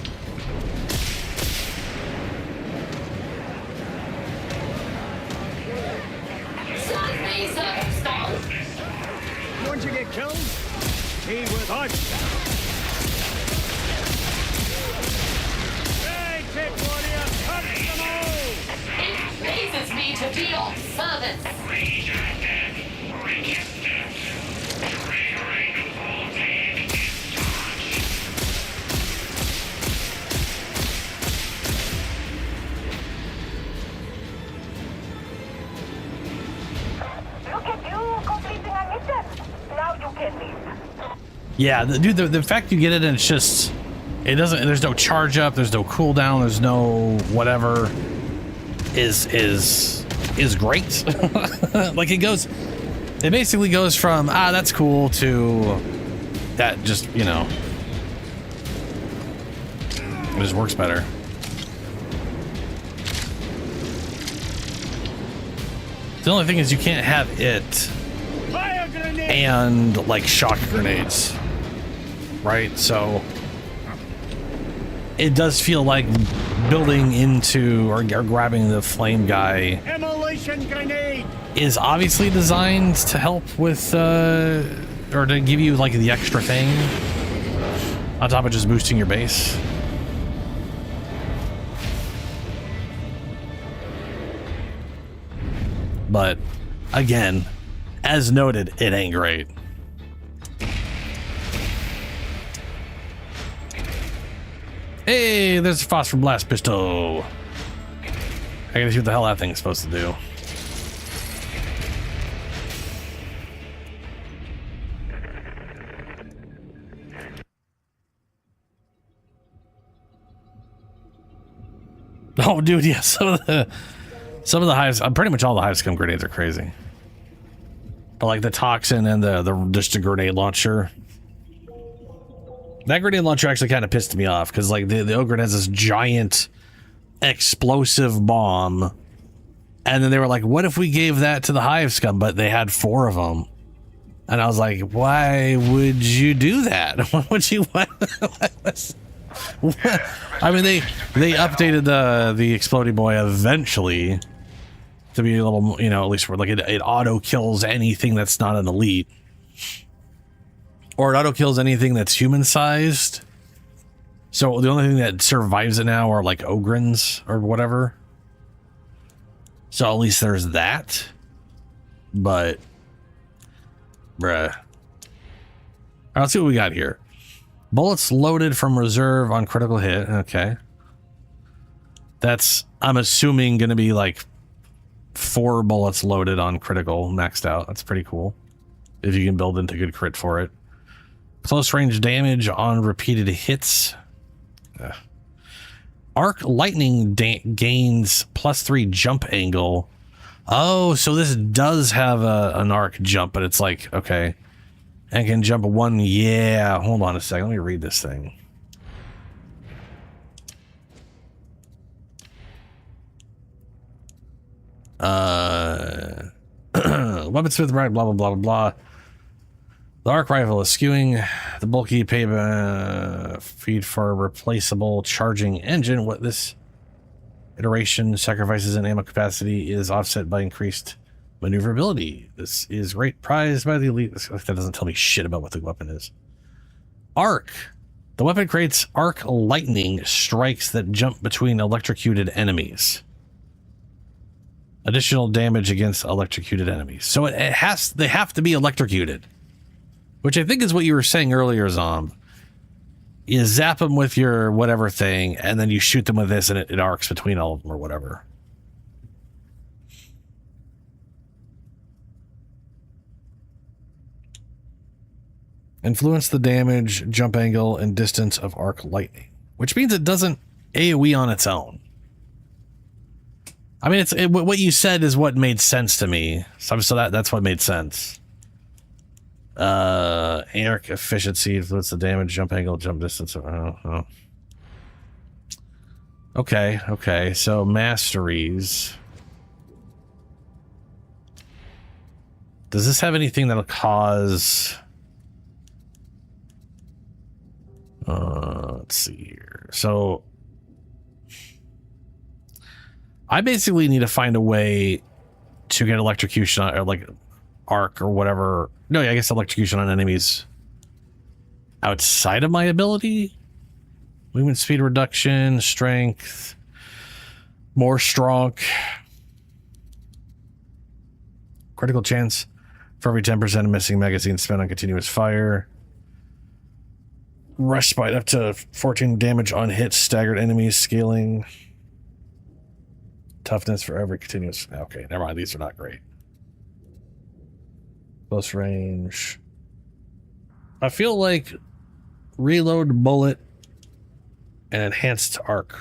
me, Silver Skull. Once you get killed, stay with us. Hey, Tech Warrior, punch them all! It pleases me to be of service. Look at you completing a mission! Now you can leave. Yeah, dude, the fact you get it and it's just, it doesn't, there's no charge up, there's no cooldown, there's no whatever, is great. Like it basically goes from, that's cool to that just, you know, it just works better. The only thing is you can't have it Fire grenade! and like shock grenades, right? So it does feel like building into or grabbing the flame guy Immolation grenade! is obviously designed to help with or to give you like the extra thing on top of just boosting your base. But again, as noted, it ain't great. Hey, there's a phosphor blast pistol. I gotta see what the hell that thing's supposed to do. Oh, dude, yeah, some of the hives, pretty much all the hive scum grenades are crazy. But like the toxin and the just a grenade launcher. That grenade launcher actually kind of pissed me off because like the Ogre has this giant explosive bomb, and then they were like, "What if we gave that to the hive scum?" But they had 4 of them, And I was like, why would you do that? Why would you? What? I mean, they updated the exploding boy eventually to be a little, you know, at least where like it auto kills anything that's not an elite, or it auto kills anything that's human sized. So the only thing that survives it now are like ogrins or whatever. So at least there's that. But, bruh. All right, let's see what we got here. Bullets loaded from reserve on critical hit. Okay. That's, I'm assuming, going to be like 4 bullets loaded on critical maxed out. That's pretty cool. If you can build into good crit for it. Close range damage on repeated hits. Arc lightning gains +3 jump angle. Oh, so this does have an arc jump, but it's like, okay. And can jump 1. Yeah, hold on a second. Let me read this thing. Weaponsmith, right, blah, blah, blah, blah, blah. The arc rifle is skewing the bulky feed for a replaceable charging engine. What this iteration sacrifices in ammo capacity is offset by increased maneuverability. This is great prized by the elite. That doesn't tell me shit about what the weapon is. Arc. The weapon creates arc lightning strikes that jump between electrocuted enemies. Additional damage against electrocuted enemies. So they have to be electrocuted. Which I think is what you were saying earlier, Zomb. You zap them with your whatever thing, and then you shoot them with this, and it arcs between all of them or whatever. Influence the damage, jump angle, and distance of arc lightning. Which means it doesn't AoE on its own. I mean, what you said is what made sense to me. So that's what made sense. Arc efficiency influence the damage, jump angle, jump distance. Okay. So masteries. Does this have anything that'll cause? Let's see here. So I basically need to find a way to get electrocution or like arc or whatever. No, I guess electrocution on enemies outside of my ability. Movement speed reduction, strength, more strong. Critical chance for every 10% of missing magazine spent on continuous fire. Rush spite up to 14 damage on hits, staggered enemies, scaling. Toughness for every continuous. Okay, never mind. These are not great. Close range. I feel like reload bullet and enhanced arc.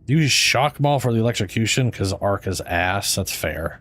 Use shock ball for the electrocution because arc is ass. That's fair.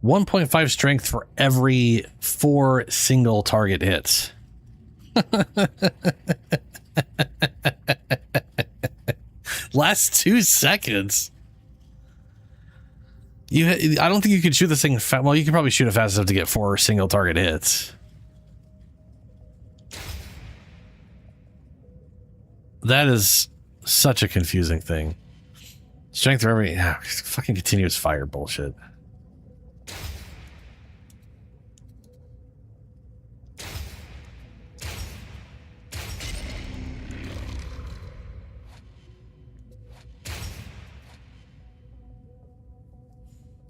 1.5 strength for every 4 single target hits. Last 2 seconds. I don't think you could shoot this thing well, you could probably shoot it fast enough to get 4 single target hits. That is such a confusing thing. Strength for every fucking continuous fire bullshit.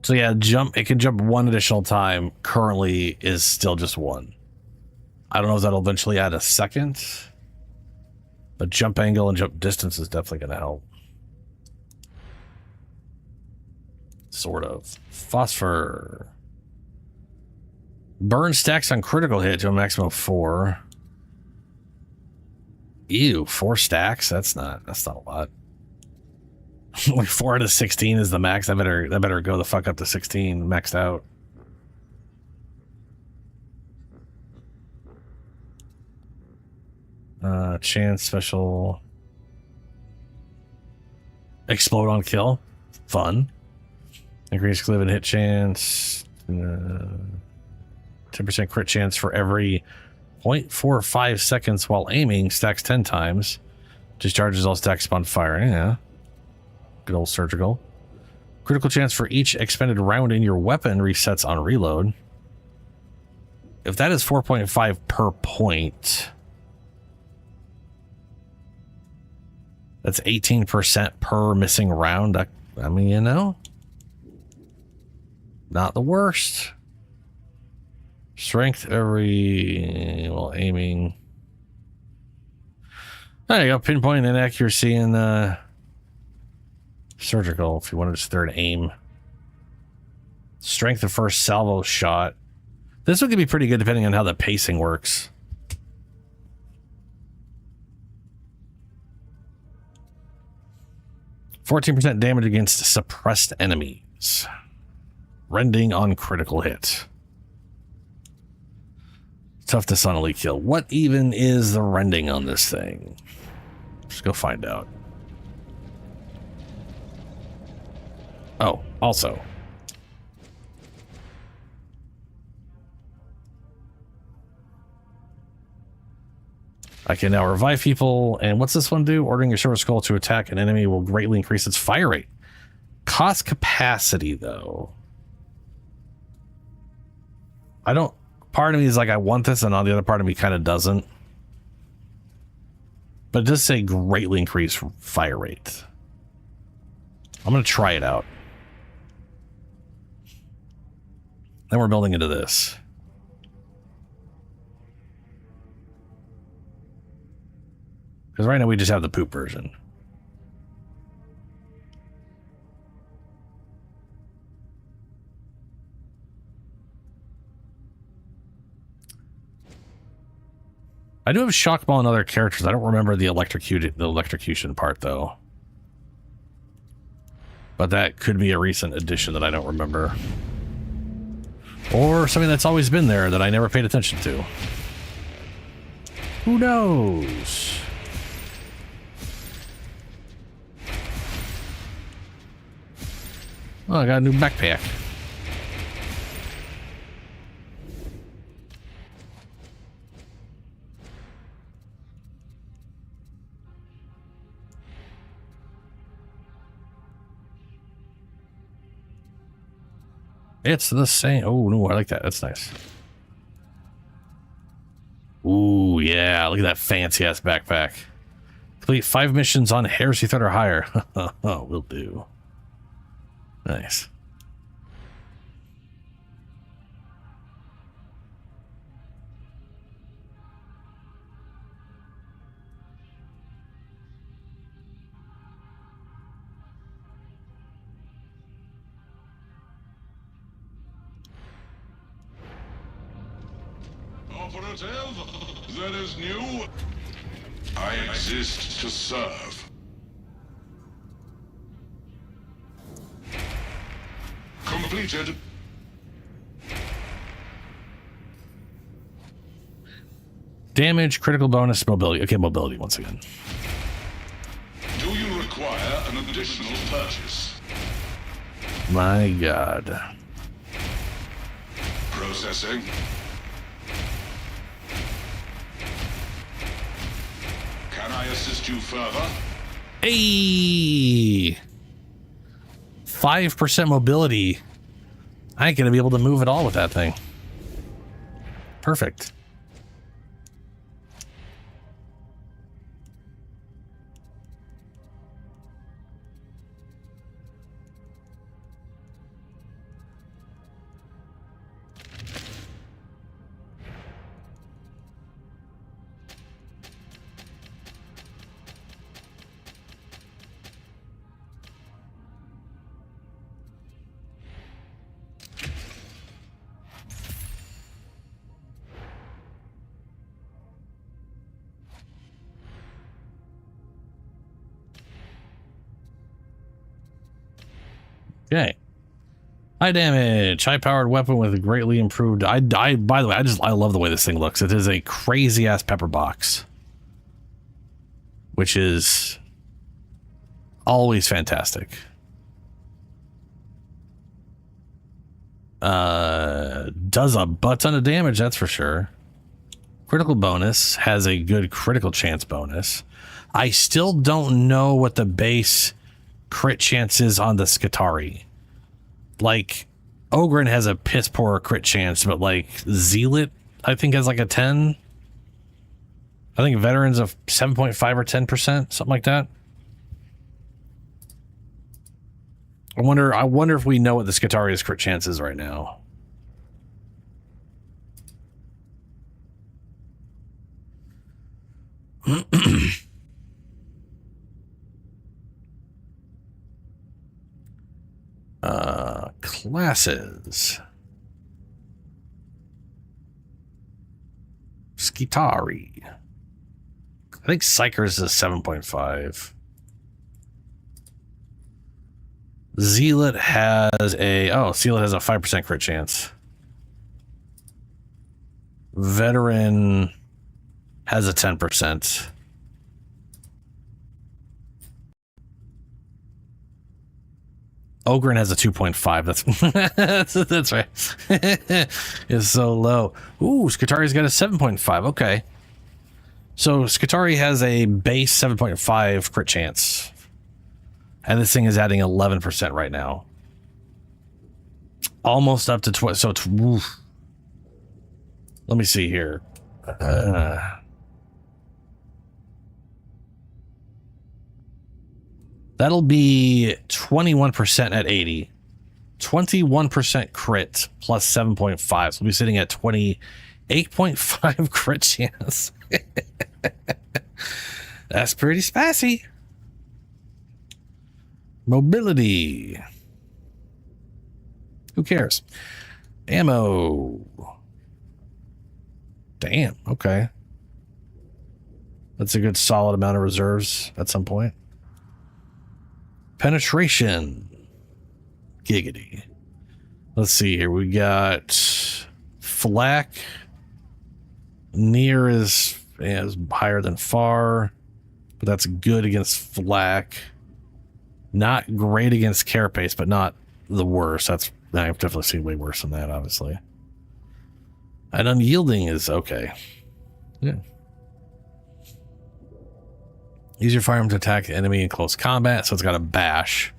So yeah, jump. It can jump one additional time. Currently is still just one. I don't know if that'll eventually add a second. But jump angle and jump distance is definitely going to help. Sort of. Phosphor. Burn stacks on critical hit to a maximum of 4. Ew, 4 stacks? That's not a lot. Like 4 out of 16 is the max. That better go the fuck up to 16 maxed out. Chance special. Explode on kill. Fun. Increase cleave and hit chance. 10% crit chance for every 0.45 seconds while aiming. Stacks 10 times. Discharges all stacks upon firing. Yeah. Good old surgical. Critical chance for each expended round in your weapon resets on reload. If that is 4.5 per point, that's 18% per missing round. I mean, you know, not the worst. Strength every while aiming. There you go. Pinpoint and accuracy and surgical if you wanted to third aim. Strength of first salvo shot. This one could be pretty good depending on how the pacing works. %14 damage against suppressed enemies. Rending on critical hit. Toughness on elite kill. What even is the rending on this thing? Let's go find out. Oh, also. I can now revive people. And what's this one do? Ordering your silver skull to attack an enemy will greatly increase its fire rate. Cost capacity, though. I don't... Part of me is like, I want this, and on the other part of me kind of doesn't. But it does say greatly increase fire rate. I'm going to try it out. Then we're building into this. Because right now we just have the poop version. I do have shock ball and other characters. I don't remember the electrocution part though. But that could be a recent addition that I don't remember. Or something that's always been there that I never paid attention to. Who knows? Oh, I got a new backpack. It's the same. Oh, no, I like that. That's nice. Ooh, yeah. Look at that fancy-ass backpack. Complete 5 missions on Heresy Threat or higher. Oh, will do. Nice. Operative, that is new. I exist to serve. Completed. Damage, critical bonus, mobility. Okay, mobility once again. Do you require an additional purchase? My God. Processing. Can I assist you further? Hey! 5% mobility. I ain't gonna be able to move at all with that thing. Perfect. Okay. High damage, high powered weapon with a greatly improved. By the way, I love the way this thing looks. It is a crazy ass pepper box, which is always fantastic. Does a butt ton of damage, that's for sure. Critical bonus, has a good critical chance bonus. I still don't know what the base crit chance is on the Skitarii. Like, Ogryn has a piss poor crit chance, but like Zealot, I think, has like a 10. I think Veterans of 7.5 or 10%, something like that. I wonder if we know what the Skitarii's crit chance is right now. Classes. Skitarii. I think Psyker's is 7.5. Zealot has a... Oh, Zealot has a 5% crit chance. Veteran has a 10%. Ogryn has a 2.5. That's right. It's so low. Ooh, Skitarii's got a 7.5. Okay. So Skitarii has a base 7.5 crit chance. And this thing is adding 11% right now. Almost up to 20. So it's... Oof. Let me see here. That'll be 21% at 80. 21% crit plus 7.5. So we'll be sitting at 28.5 crit chance. That's pretty spicy. Mobility. Who cares? Ammo. Damn, okay. That's a good solid amount of reserves at some point. Penetration. Giggity. Let's see here. We got flak. Near is higher than far, but that's good against flak. Not great against carapace, but not the worst. I've definitely seen way worse than that, obviously. And unyielding is okay. Yeah. Use your firearm to attack the enemy in close combat, so it's got a bash.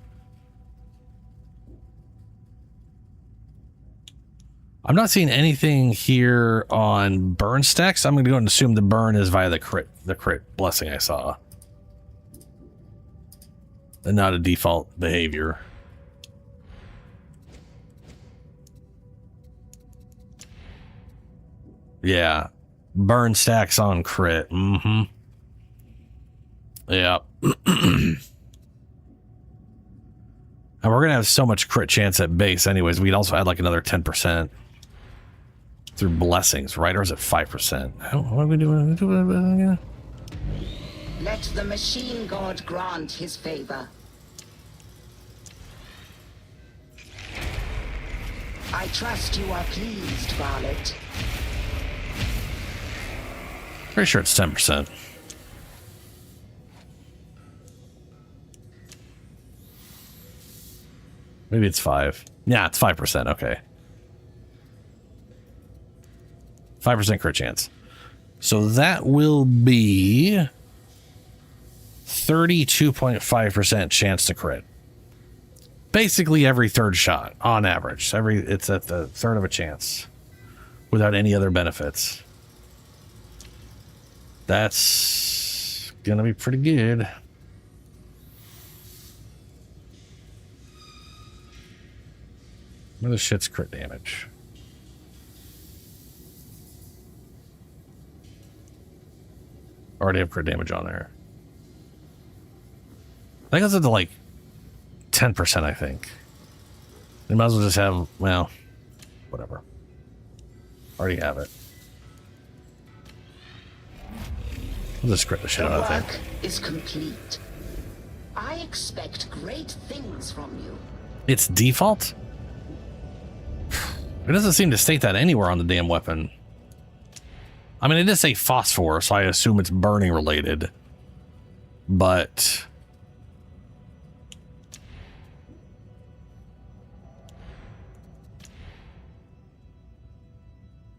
I'm not seeing anything here on burn stacks. I'm going to go and assume the burn is via the crit blessing I saw. And not a default behavior. Yeah. Burn stacks on crit. Mm-hmm. Yeah. And we're going to have so much crit chance at base anyways. We'd also add like another 10% through blessings, right? Or is it 5%? What are we doing again? Let the machine god grant his favor. I trust you are pleased, Varlet. Pretty sure it's 10%. Maybe it's 5. Yeah, it's 5%. Okay. 5% crit chance. So that will be 32.5% chance to crit. Basically every third shot on average. It's at the third of a chance without any other benefits. That's gonna be pretty good. Where the shit's crit damage? Already have crit damage on there. I think that's up to like 10%, I think. You might as well just have, well, whatever. Already have it. I'll just crit the shit out of that thing. Work is complete. I expect great things from you. It's default? It doesn't seem to state that anywhere on the damn weapon. I mean, it does say phosphor, so I assume it's burning related. But...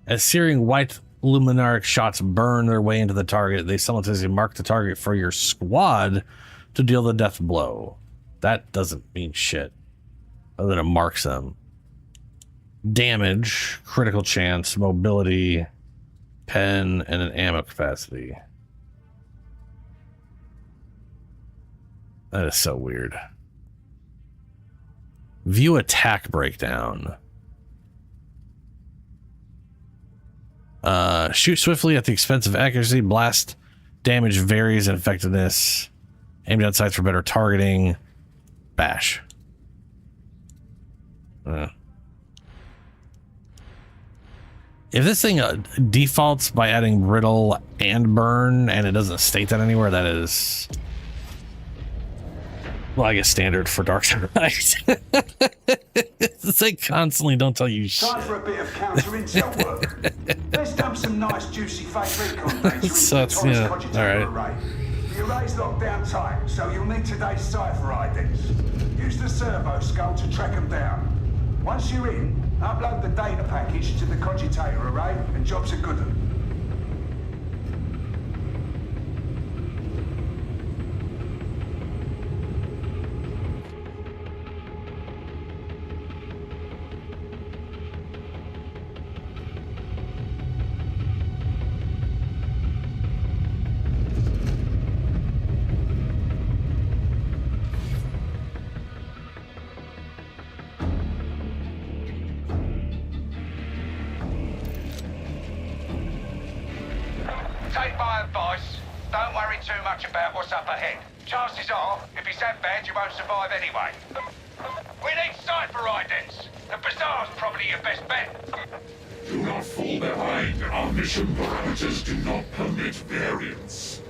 as searing white luminaric shots burn their way into the target, they simultaneously mark the target for your squad to deal the death blow. That doesn't mean shit, other than it marks them. Damage, critical chance, mobility, pen, and an ammo capacity. That is so weird. View attack breakdown. Shoot swiftly at the expense of accuracy. Blast damage varies in effectiveness. Aim down sights for better targeting. Bash. If this thing defaults by adding brittle and burn, and it doesn't state that anywhere, that is... well, I guess standard for Darktide. They constantly don't tell you shit. Time for a bit of counter-intel work. Let's dump some nice juicy fake recon data So it's, yeah, alright. array. The array's locked down tight, so you'll need today's cipher idents. Use the servo skull to track them down. Once you're in, upload the data package to the cogitator array, and job's a good one. Take my advice. Don't worry too much about what's up ahead. Chances are, if it's that bad, you won't survive anyway. We need cipher idents. The bazaar's probably your best bet. Do not fall behind. Our mission parameters do not permit variance.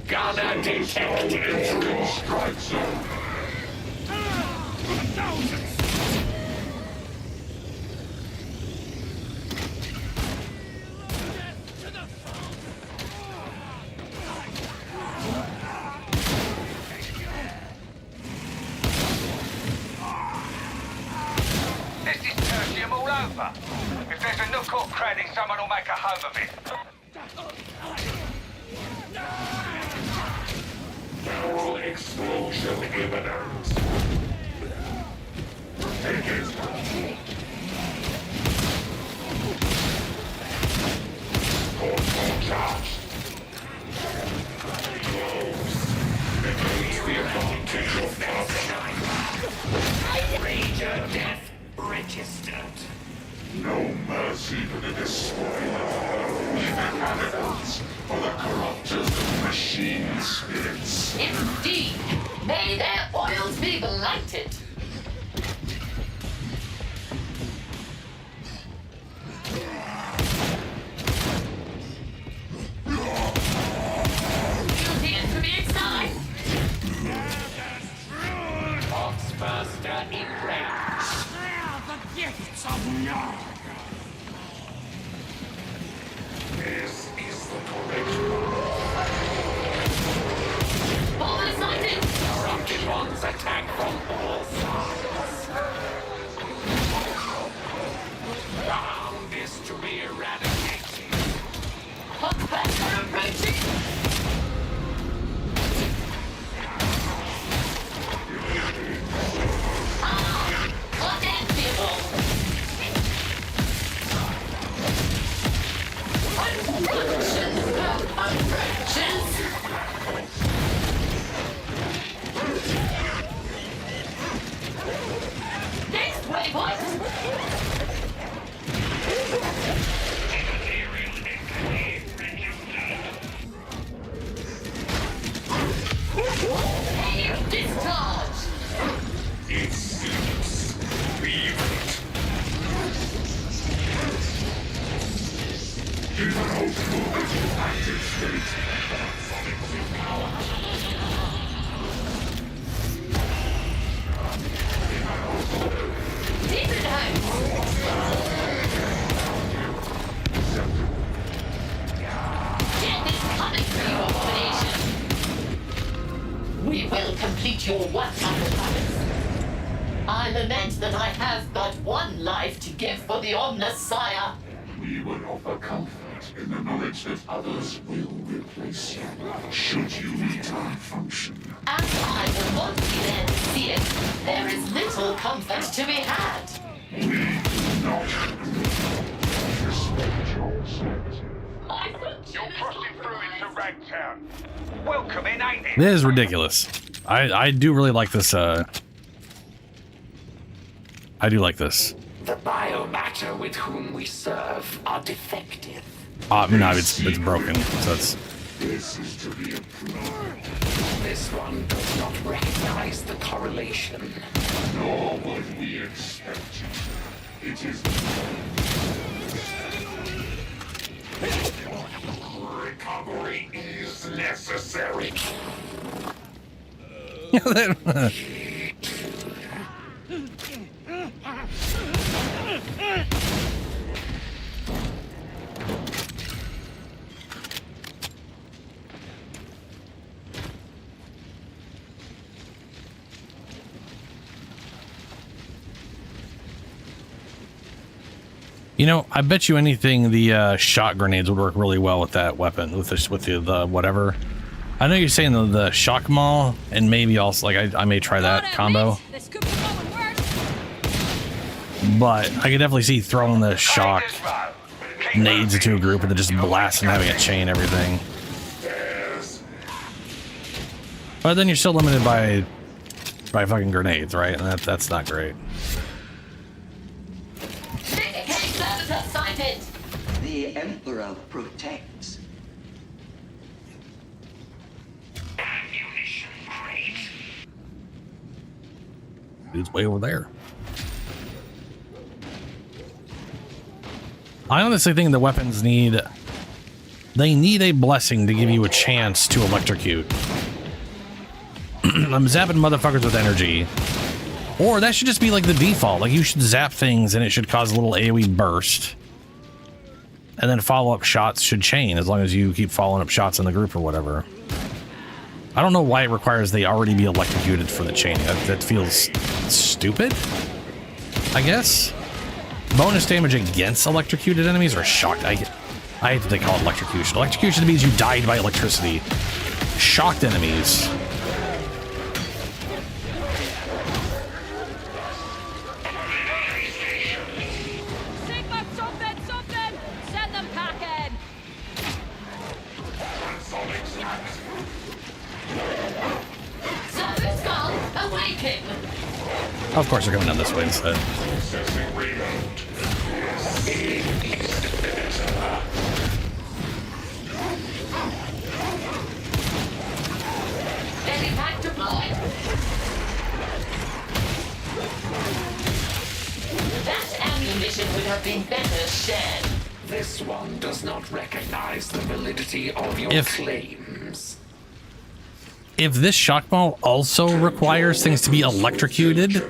Gunner detected. Entering strike zone. This is tertium all over. If there's a nook or cranny, someone will make a home of it. Barrel explosion imminent. Take it. Portal charged. Close. Negate the advantage of capture. Ranger death registered. No mercy for the despoiler. Even animals for the corruptors of machine spirits. Indeed. May their oils be blighted. Guilty and to be exiled. Foxbuster in range. The gifts of Nod. This is the correct path. All sighted. Corrupted ones attack from all We will complete your work, sacrifice. I lament that I have but one life to give for the Omnissiah. We would offer comfort in the knowledge that others will replace you, should you return function. And I will not be there to see it. There is little comfort to be had. We do not respect your sensitive. You're crossing through into Ragtown. Welcome in, ain't it? It is ridiculous. I do really like this. I do like this. The biomatter with whom we serve are defective. No, it's broken. So it's. This is to be applauded. This one does not recognize the correlation. Nor would we expect you. It is. Recovery is necessary. You know, I bet you anything the shot grenades would work really well with that weapon, with the whatever. I know you're saying the shock maul, and maybe also like I may try that combo. But I could definitely see throwing the shock nades into a group and then just blasting, having it chain everything. But then you're still limited by fucking grenades, right? And that's not great. The Emperor protects. Ammunition crate. Dude's way over there. I honestly think the weapons need a blessing to give you a chance to electrocute. I'm zapping motherfuckers with energy. Or that should just be like the default. Like you should zap things and it should cause a little AoE burst. And then follow-up shots should chain as long as you keep following up shots in the group or whatever. I don't know why it requires they already be electrocuted for the chaining. That feels stupid, I guess. Bonus damage against electrocuted enemies or shocked. I hate that they call it electrocution. Electrocution means you died by electricity. Shocked enemies. Of course, they're coming down this way instead. That ammunition would have been better shared. This one does not recognize the validity of your claims. If this shock ball also requires things to be electrocuted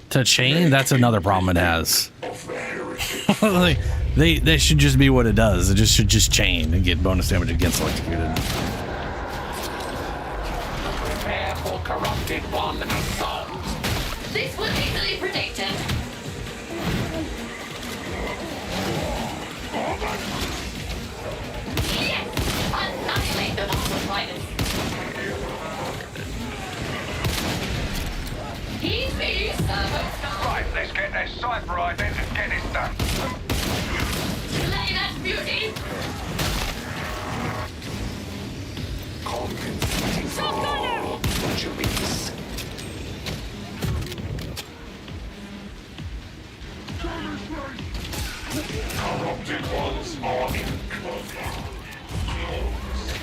to chain, that's another problem it has. Like, they should just be what it does. It should just chain and get bonus damage against electrocuted. Prepare for corrupted one assault. This was easily predicted. Yes! Annihilate them on the finest. Right, let's get that cipher ident and get this done. Slay that beauty! Compensating for all injuries. Corrupted ones are in cover.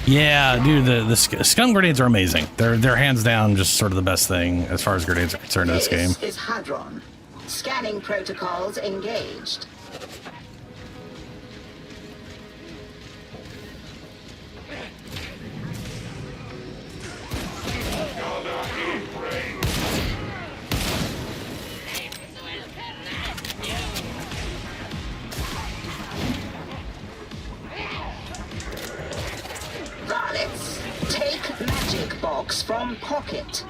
Yeah, dude, the scum grenades are amazing. They're hands down just sort of the best thing as far as grenades are concerned in this game. This is Hadron. Scanning protocols engaged. box from pocket.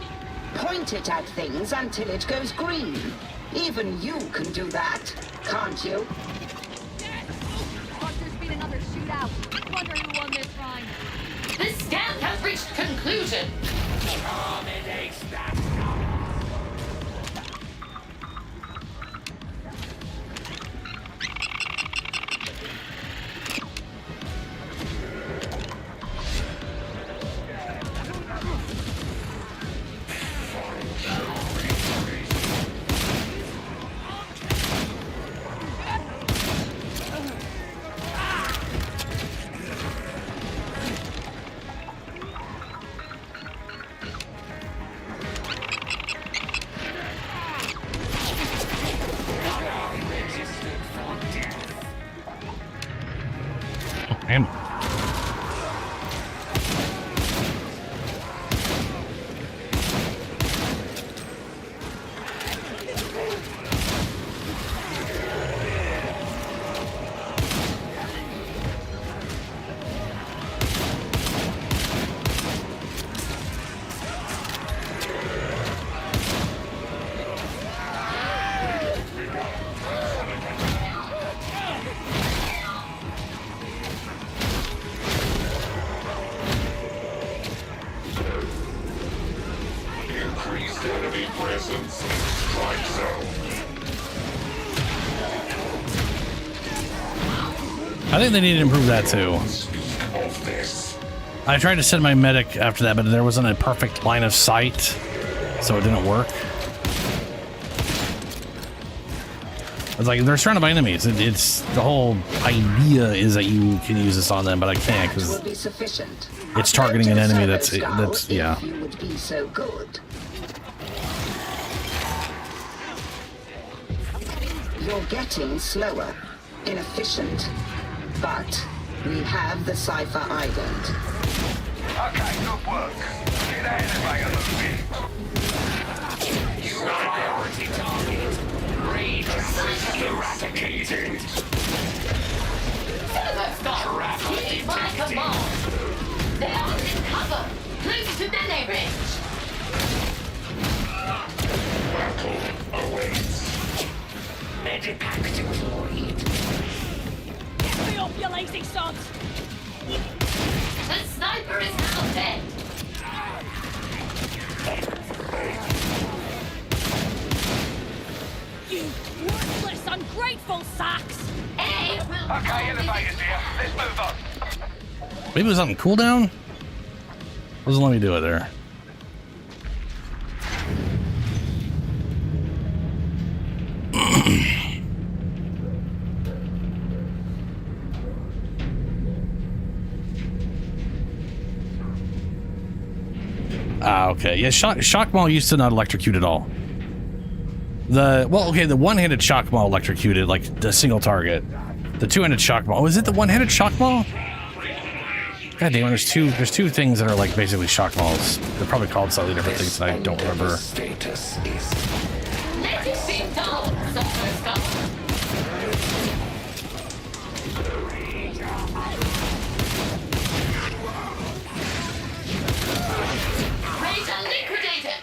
Point it at things until it goes green. Even you can do that, can't you? There's been another shootout. Wonder who won this round. This scan has reached conclusion. Damn. Increased enemy presence in strike zone. I think they need to improve that too. Of this. I tried to send my medic after that, but there wasn't a perfect line of sight, so it didn't work. It's like they're surrounded by enemies. It's the whole idea is that you can use this on them, but I can't because it's targeting an enemy that's yeah. You would be so good. You're getting slower, inefficient, but we have the Cypher Island. Okay, good work. Get that elevator moving. Priority target. Rage eradicated. Heed my command. They are in cover, close to melee range. Battle awaits. Medipack deployed. Get me up, you lazy sods! The sniper is now dead. You worthless, ungrateful sacks! Okay, elevators here. Let's move on. Maybe it was on cooldown? Doesn't let me do it there. Ah, okay. Yeah, shock maul used to not electrocute at all. The one-handed shock maul electrocuted like the single target. The two-handed shock maul. Was it the one-handed shock maul? God damn, there's two things that are like basically shock mauls. They're probably called slightly different things that I don't remember. Status is Let it be done, Superstar. Ranger liquidated.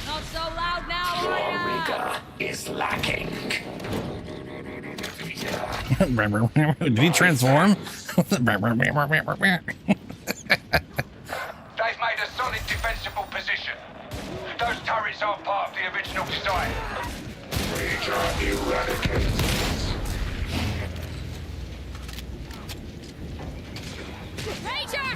Not so loud now, your rigor is lacking. Did he transform? They've made a solid defensible position. Those turrets aren't part of the original design. Ranger eradicated. Ranger!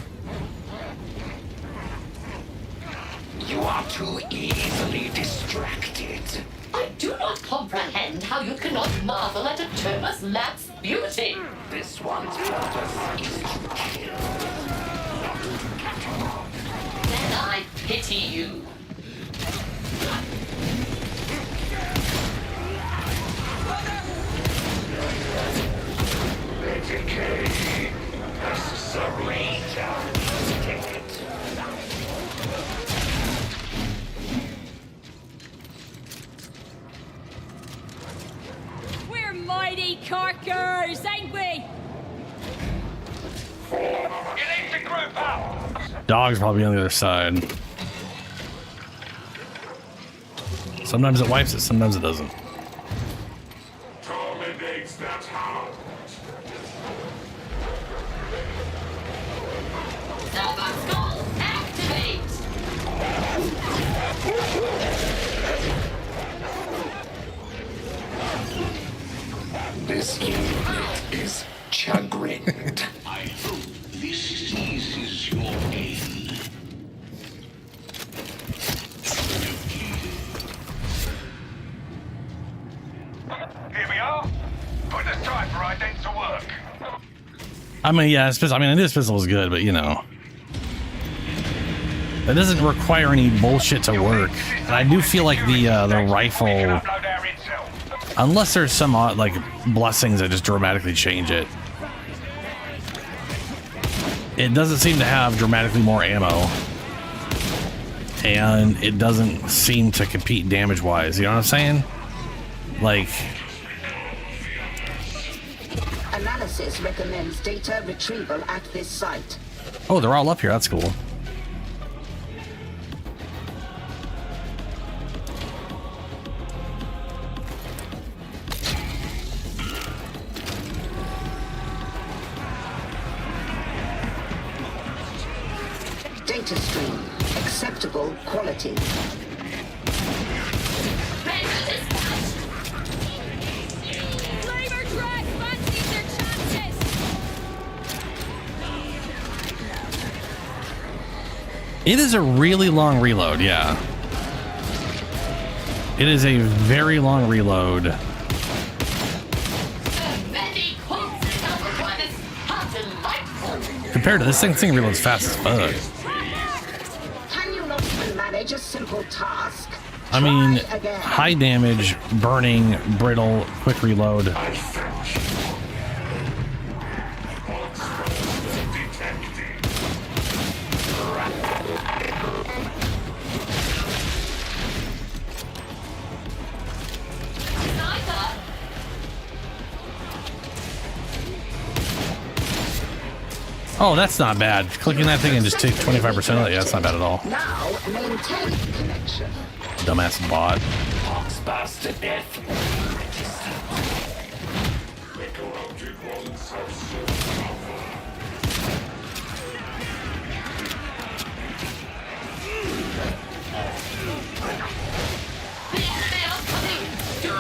You are too easily distracted. I do not comprehend how you cannot marvel at a Termus lad's beauty. This one's purpose is to kill, not to capture. Then I pity you. Decay. Necessary. Take it. We're mighty carkers, ain't You need to group up. Dog's probably on the other side. Sometimes it wipes it, sometimes it doesn't. Terminates that hound. Skull, activate! This unit is chagrined. I hope this eases your pain. Here we are. Put the cipher ident to work. I mean, yeah, I mean, this pistol is good, but you know, it doesn't require any bullshit to work. And I do feel like the rifle, unless there's some odd, like blessings that just dramatically change it, it doesn't seem to have dramatically more ammo, and it doesn't seem to compete damage-wise. You know what I'm saying? Like. Analysis recommends data retrieval at this site. Oh, they're all up here. That's cool. Data stream. Acceptable quality. Flavor Drag fancies their chances! It is a really long reload, yeah. It is a very long reload. Compared to this thing reloads fast as fuck. Can you not even manage a simple task? I mean, Try again. high damage, burning, brittle, quick reload. Oh, that's not bad. Clicking that thing and just take 25% of it, yeah, that's not bad at all. Now maintain connection. Dumbass bot. Fox bastard death.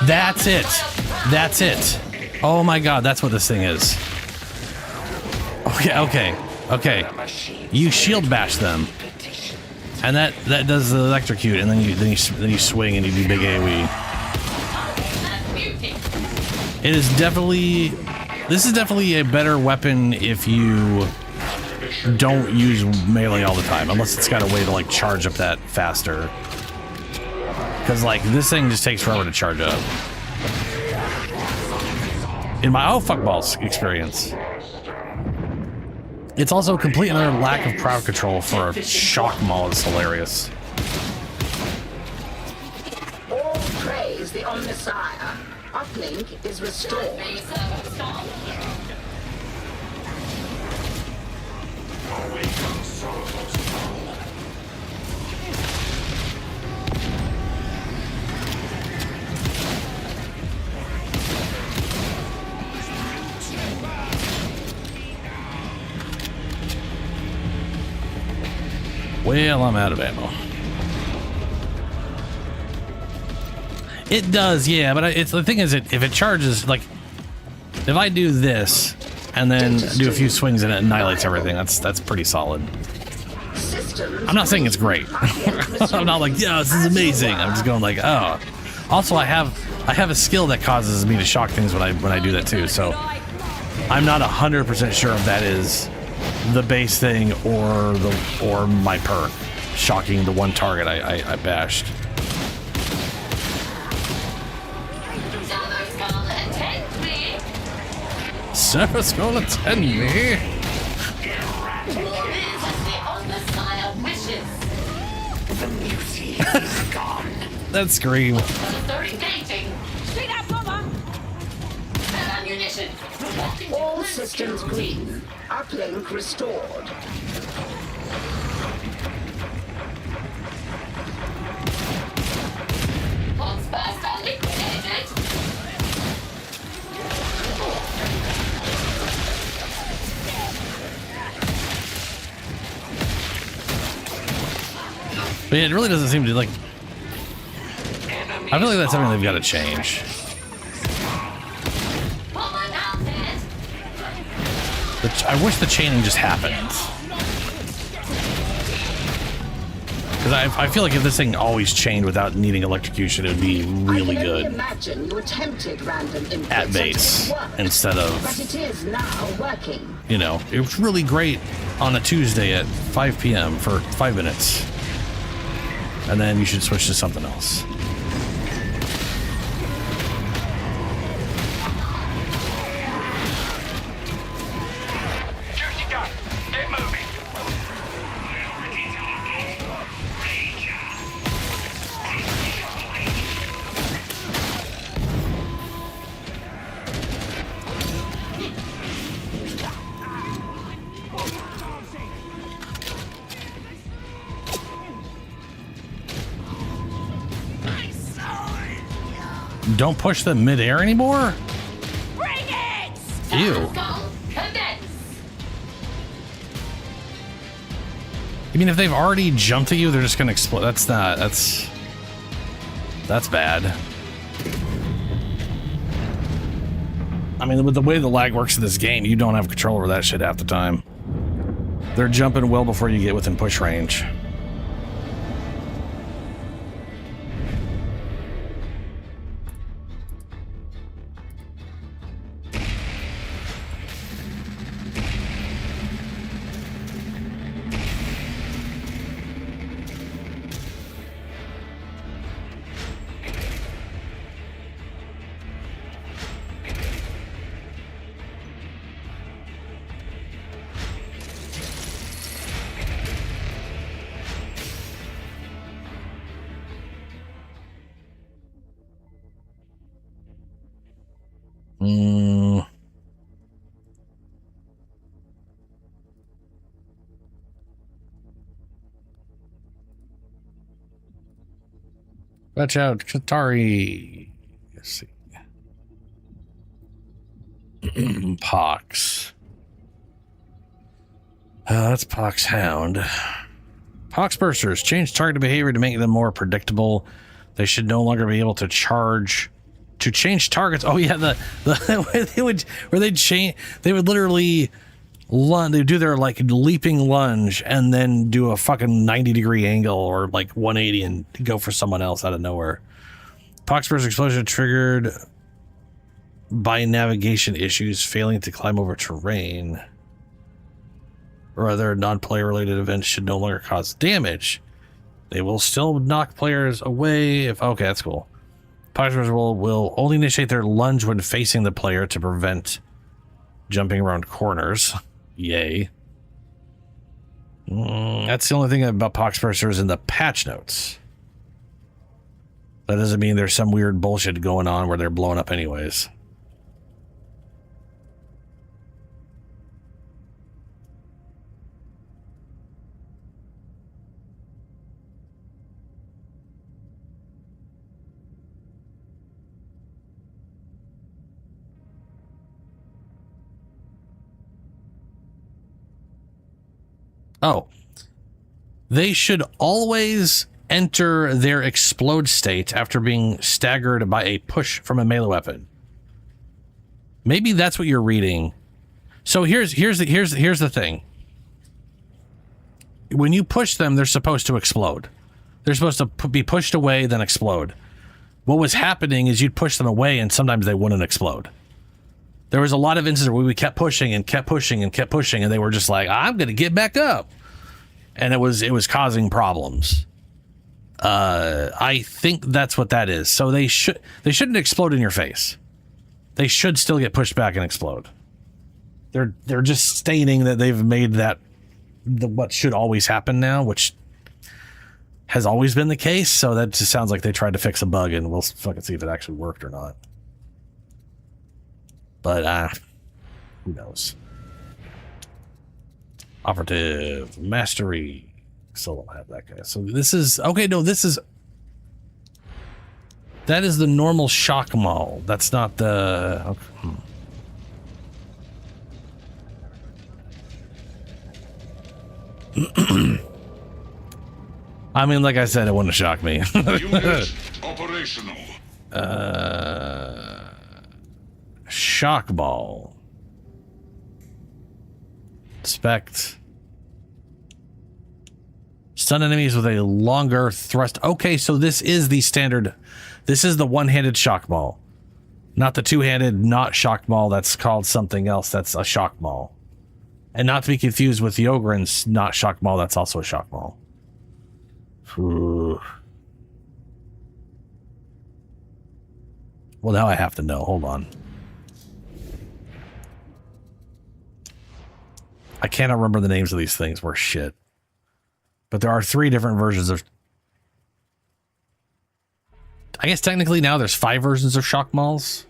That's it. That's it. Oh my god, that's what this thing is. Okay. You shield bash them, and that does the electrocute, and then you swing and you do big AoE. This is definitely a better weapon if you don't use melee all the time, unless it's got a way to like charge up that faster. Because like this thing just takes forever to charge up. In my fuckballs experience. It's also complete and utter lack of crowd control for a shock maul. It's hilarious. All praise the Omnissiah. Uplink is restored. Well, I'm out of ammo. It does, yeah, but it's the thing is, if it charges, like, if I do this and then do a few swings and it annihilates everything, that's pretty solid. I'm not saying it's great. I'm not like, yeah, this is amazing. I'm just going like, oh. Also, I have a skill that causes me to shock things when I do that too. So I'm not 100% sure if that is the base thing or my perk shocking the one target I bashed. Server Skull attend me. That scream. ammunition. All systems green. Uplink restored. Pulse burster liquidated. But yeah, it really doesn't seem to like. I feel like that's something they've got to change. I wish the chaining just happened. Because I feel like if this thing always chained without needing electrocution, it would be really good Imagine you attempted random inputs at base instead but of, it is now working. you know, it was really great on a Tuesday at 5 p.m. for 5 minutes. And then you should switch to something else. Juicy gun. Get moving. Don't push them midair anymore? Bring it! Ew. I mean, if they've already jumped at you, they're just gonna explode. That's bad. I mean, with the way the lag works in this game, you don't have control over that shit half the time. They're jumping well before you get within push range. Watch out, Skitarii. Let's see. Pox. That's Pox Hound. Pox Bursters. Change target behavior to make them more predictable. They should no longer be able to charge. To change targets. Oh yeah, the way they would, where they'd change. They would literally lunge. They'd do their like leaping lunge and then do a fucking 90-degree angle or like 180 and go for someone else out of nowhere. Poxburst explosion triggered by navigation issues, failing to climb over terrain, or other non-player related events should no longer cause damage. They will still knock players away if. Okay, that's cool. Poxburst will only initiate their lunge when facing the player to prevent jumping around corners. Yay. That's the only thing about Poxbursters in the patch notes. That doesn't mean there's some weird bullshit going on where they're blowing up anyways. Oh, they should always enter their explode state after being staggered by a push from a melee weapon. Maybe that's what you're reading. So here's the thing. When you push them, they're supposed to explode. They're supposed to be pushed away, then explode. What was happening is you'd push them away, and sometimes they wouldn't explode. There was a lot of instances where we kept pushing and kept pushing and kept pushing, and they were just like, I'm going to get back up. And it was causing problems. I think that's what that is. So they shouldn't explode in your face. They should still get pushed back and explode. They're just stating that they've made that what should always happen now, which has always been the case. So that just sounds like they tried to fix a bug, and we'll fucking see if it actually worked or not. But who knows? Operative mastery. Still don't have that guy. So this is okay. No, that is the normal shock maul. That's not the. Okay. I mean, like I said, it wouldn't shock me. Unit operational. Shock ball. Inspect. Stun enemies with a longer thrust. Okay, so this is the standard. This is the one-handed shock ball. Not the two-handed, not shock ball. That's called something else. That's a shock ball. And not to be confused with the Ogryn's not shock ball. That's also a shock ball. Ooh. Well, now I have to know. Hold on. I cannot remember the names of these things. We're shit. But there are 3 different versions of... I guess technically now there's 5 versions of shock malls.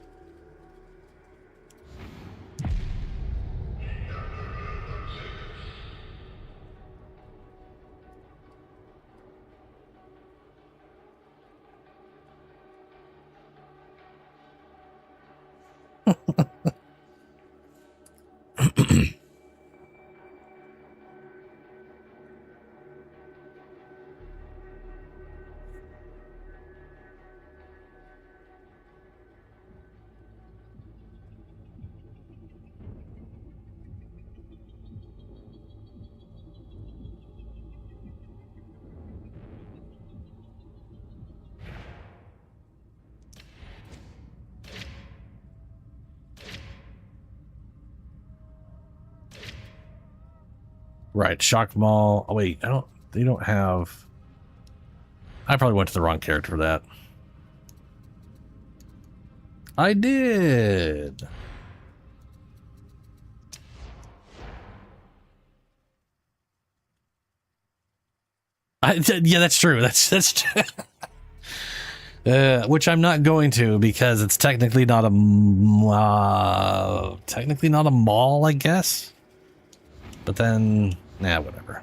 Right, shock mall. Oh wait, they don't have. I probably went to the wrong character for that. I did. Yeah, that's true. That's true. Which I'm not going to because it's technically not a mall, I guess. But then, whatever.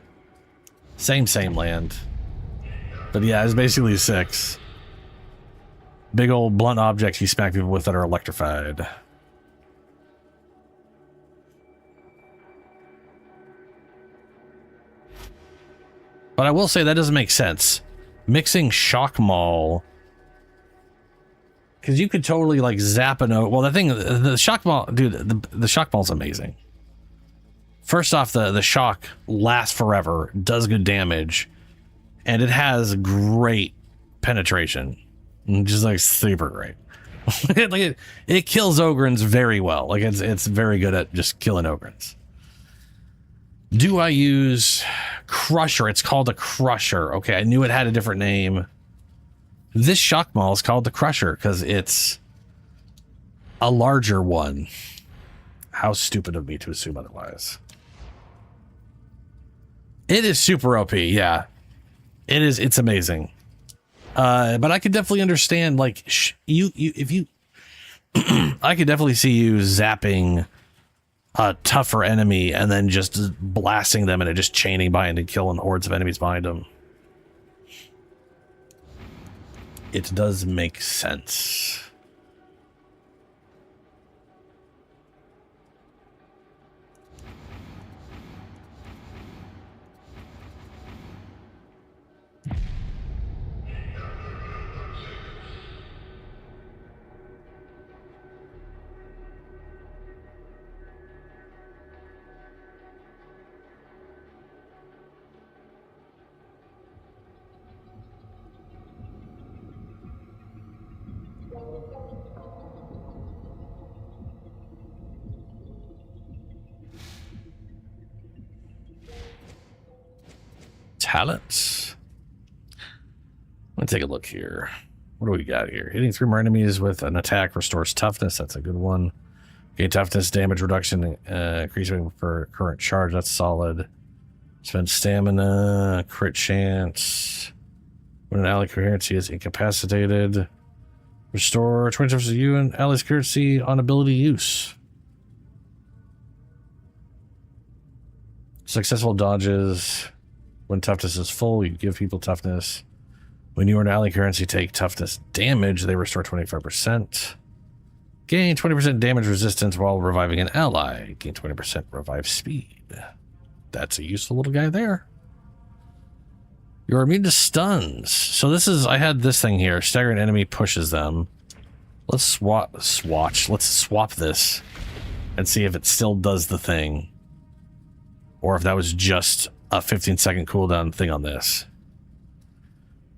Same land. But yeah, it's basically 6 big old blunt objects you smack people with that are electrified. But I will say that doesn't make sense. Mixing shock maul, because you could totally like zap the shock maul, dude. The shock maul's amazing. First off, the shock lasts forever, does good damage, and it has great penetration, just like super great. Like it kills Ogryns very well. Like it's very good at just killing Ogryns. Do I use Crusher? It's called a Crusher. Okay, I knew it had a different name. This shock maul is called the Crusher because it's a larger one. How stupid of me to assume otherwise. It is super OP, yeah. It is. It's amazing. But I could definitely understand, like, if you, I could definitely see you zapping a tougher enemy and then just blasting them and it just chaining behind and killing hordes of enemies behind them. It does make sense. Talents. Let's take a look here. What do we got here? Hitting 3 more enemies with an attack restores toughness. That's a good one. Gain toughness, damage reduction, increasing for current charge. That's solid. Spend stamina, crit chance. When an ally coherency is incapacitated, restore 20% of you and ally's coherency on ability use. Successful dodges. When toughness is full, you give people toughness. When you earn ally currency, take toughness damage. They restore 25%. Gain 20% damage resistance while reviving an ally. Gain 20% revive speed. That's a useful little guy there. You're immune to stuns. So this is, I had this thing here. Staggering enemy pushes them. Let's swap this and see if it still does the thing. Or if that was just a 15-second cooldown thing on this.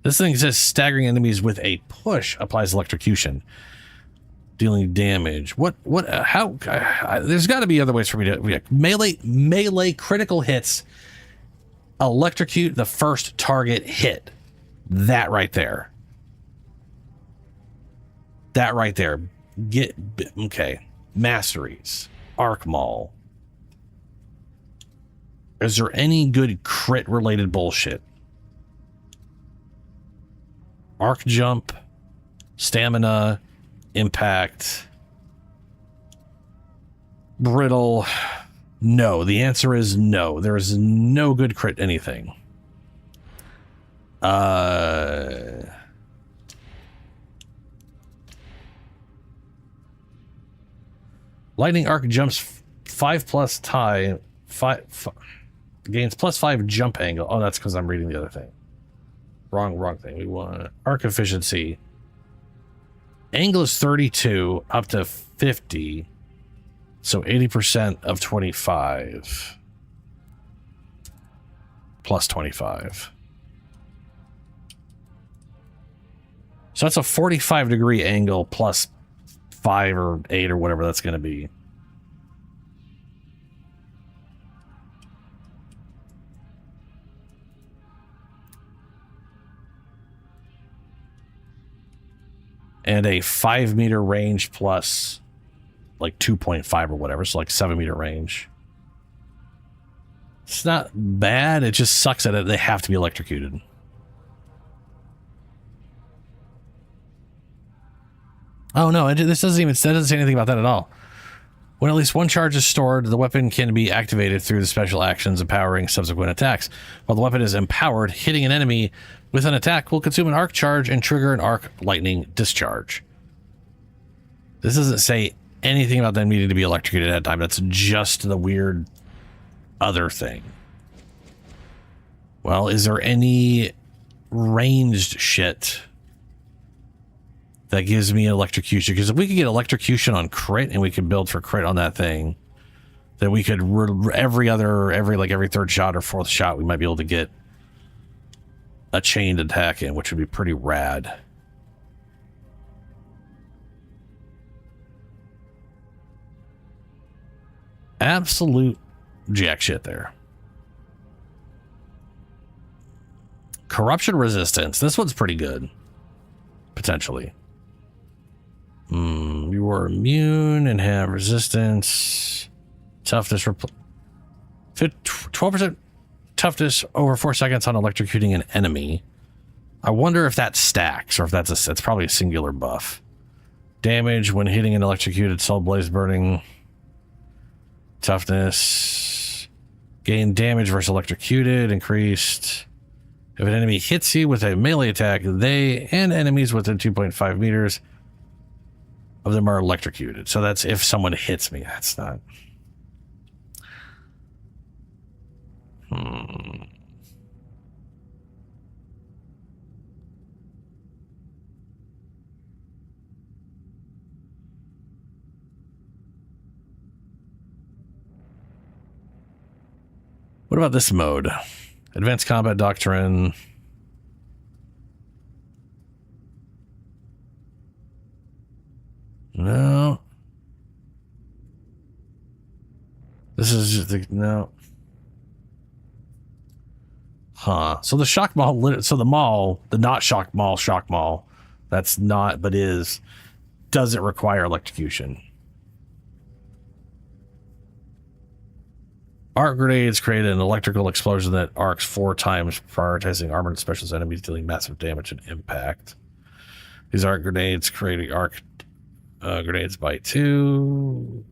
This thing says staggering enemies with a push applies electrocution. Dealing damage. How, there's got to be other ways for me to react. Melee critical hits electrocute the first target hit. That right there. That right there. Okay. Masteries. Arc Maul. Is there any good crit related bullshit? Arc jump, stamina, impact, brittle. No, the answer is no. There is no good crit anything. Lightning arc jumps 5+ tie, 5 gains +5 jump angle. Oh, that's because I'm reading the other thing. Wrong thing. We want arc efficiency. Angle is 32 up to 50. So 80% of 25 plus 25. So that's a 45-degree angle plus 5 or 8 or whatever that's going to be. And a 5-meter range plus like 2.5 or whatever. So like 7-meter range. It's not bad. It just sucks that they have to be electrocuted. Oh no, this doesn't say anything about that at all. When at least one charge is stored, the weapon can be activated through the special actions empowering subsequent attacks. While the weapon is empowered, hitting an enemy with an attack will consume an arc charge and trigger an arc lightning discharge. This doesn't say anything about them needing to be electrocuted at a time. That's just the weird other thing. Well, is there any ranged shit that gives me electrocution? Because if we could get electrocution on crit and we could build for crit on that thing, then we could every third shot or fourth shot we might be able to get a chained attack in, which would be pretty rad. Absolute jack shit there. Corruption resistance. This one's pretty good. Potentially. You are immune and have resistance. Toughness. 12% toughness over 4 seconds on electrocuting an enemy. I wonder if that stacks or if that's probably a singular buff. Damage when hitting an electrocuted soul blaze burning. Toughness. Gain damage versus electrocuted. Increased. If an enemy hits you with a melee attack, they and enemies within 2.5 meters of them are electrocuted. So that's if someone hits me. That's not... What about this mode? Advanced Combat Doctrine. No. This is just the... No. Huh. So the shock maul... So the maul, the not shock maul, that's not, but is... Does it require electrocution? Arc grenades create an electrical explosion that arcs 4 times, prioritizing armored specialist enemies, dealing massive damage and impact. These arc grenades create arc grenades by 2.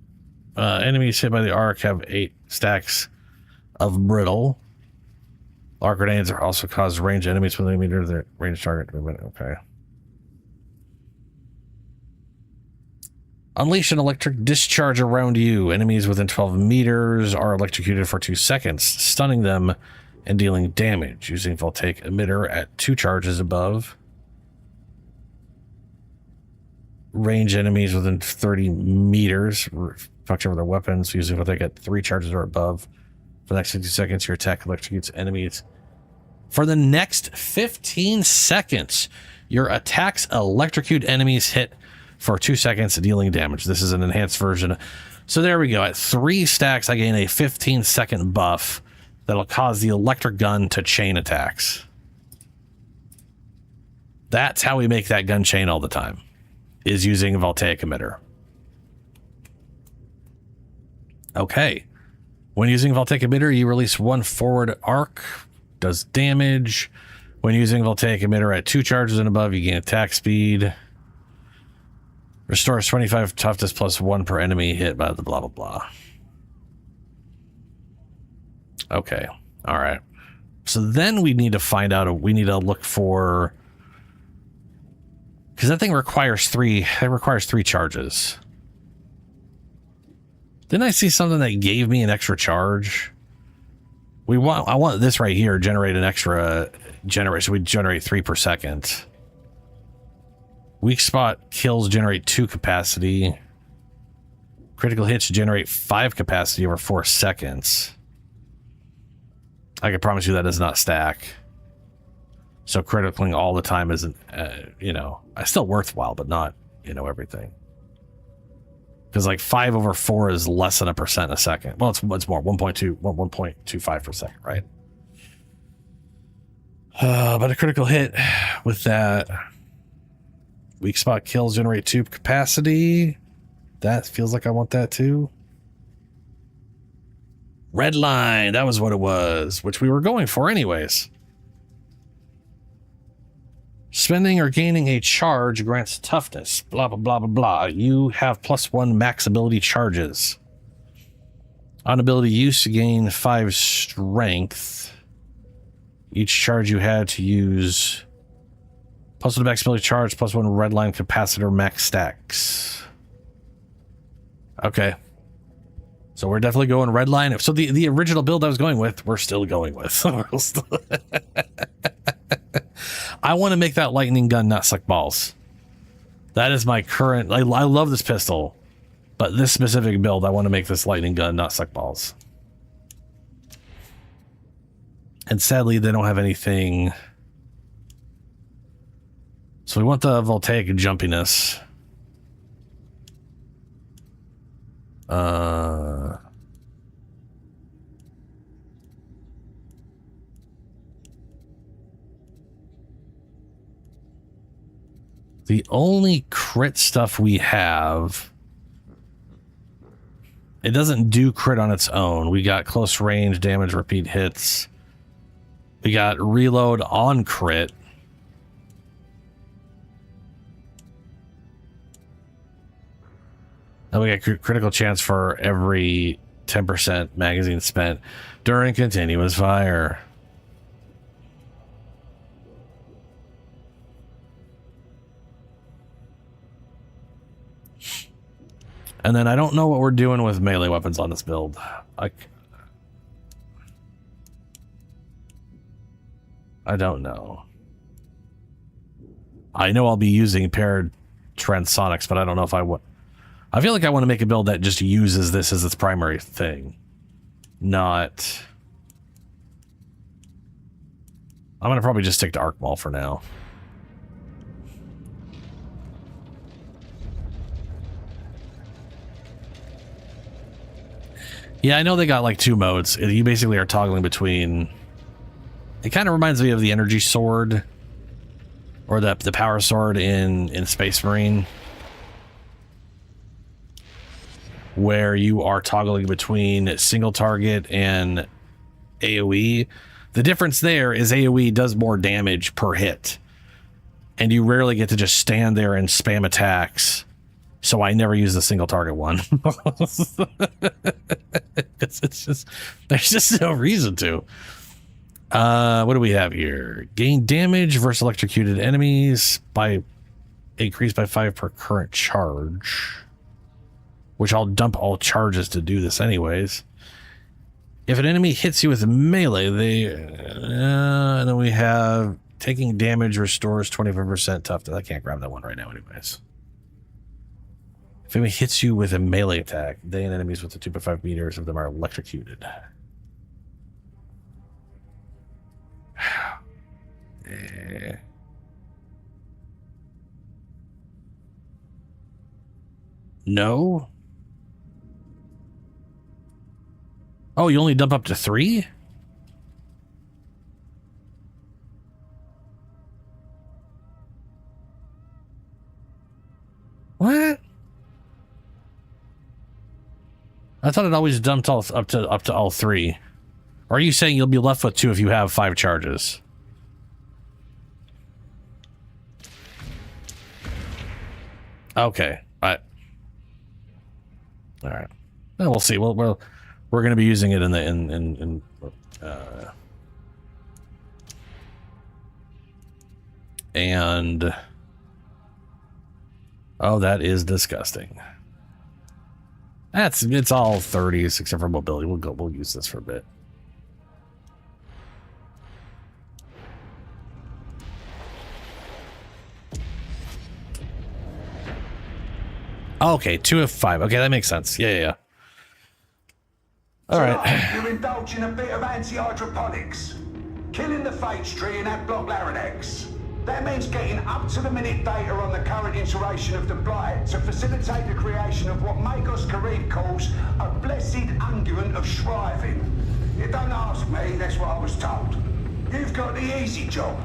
Enemies hit by the arc have 8 stacks of brittle. Arc grenades are also cause range enemies within a meter of their range target movement. Okay. Unleash an electric discharge around you. Enemies within 12 meters are electrocuted for 2 seconds, stunning them and dealing damage. Using voltaic emitter at 2 charges above. Range enemies within 30 meters. Function with their weapons. Using voltaic at 3 charges or above. For the next 50 seconds, your attack electrocutes enemies. For the next 15 seconds, your attacks electrocute enemies hit for 2 seconds, dealing damage. This is an enhanced version. So there we go. At 3 stacks, I gain a 15-second buff that'll cause the electric gun to chain attacks. That's how we make that gun chain all the time, is using a voltaic emitter. Okay. When using voltaic emitter, you release 1 forward arc, does damage. When using voltaic emitter at 2 charges and above, you gain attack speed. Restores 25 toughness plus 1 per enemy hit by the blah, blah, blah. Okay. All right. So then we need to find out, we need to look for, because that thing requires 3 charges. Didn't I see something that gave me an extra charge? I want this right here, generate an extra so we generate 3 per second. Weak spot kills generate 2 capacity. Critical hits generate 5 capacity over 4 seconds. I can promise you that does not stack. So criticaling all the time isn't, still worthwhile, but not, everything. Because like 5 over 4 is less than 1% a second. Well, it's more, 1.25 per second, right? But a critical hit with that. Weak spot kills generate 2 capacity. That feels like I want that too. Red line, that was what it was, which we were going for anyways. Spending or gaining a charge grants toughness. Blah, blah, blah, blah, blah. You have +1 max ability charges. On ability use, you gain 5 strength. Each charge you had to use... +1 max ability charge, +1 red line capacitor max stacks. Okay. So we're definitely going red line. So the original build I was going with, we're still going with. I want to make that lightning gun not suck balls. That is my current... I love this pistol. But this specific build, I want to make this lightning gun not suck balls. And sadly, they don't have anything... So we want the voltaic jumpiness. The only crit stuff we have, it doesn't do crit on its own. We got close range, damage, repeat hits. We got reload on crit. And we got critical chance for every 10% magazine spent during continuous fire. And then I don't know what we're doing with melee weapons on this build. I don't know. I know I'll be using paired transonics, but I don't know if I would. I feel like I want to make a build that just uses this as its primary thing. Not... I'm going to probably just stick to Arc Maul for now. Yeah, I know they got like 2 modes. You basically are toggling between... It kind of reminds me of the energy sword. Or the power sword in Space Marine. Where you are toggling between single target and AoE. The difference there is AoE does more damage per hit. And you rarely get to just stand there and spam attacks So I never use the single target one. it's just, there's just no reason to. What do we have here? Gain damage versus electrocuted enemies by increased by 5 per current charge, which I'll dump all charges to do this anyways. If an enemy hits you with melee, and then we have taking damage restores 25% toughness. I can't grab that one right now anyways. If anybody hits you with a melee attack, they and enemies within 2.5 meters of them are electrocuted. No. Oh, you only dump up to 3? What? I thought it always dumped all up to all 3. Or are you saying you'll be left with 2 if you have 5 charges? Okay. All right. Well, we'll see. We're going to be using it and oh, that is disgusting. It's all 30s except for mobility. We'll use this for a bit. Okay, 2 of 5. Okay, that makes sense. Yeah. All right. You're indulging a bit of anti-hydroponics. Killing the Fates tree in that block larynx. That means getting up-to-the-minute data on the current iteration of the blight to facilitate the creation of what Magos Karib calls a blessed unguent of shriving. You don't ask me, that's what I was told. You've got the easy job.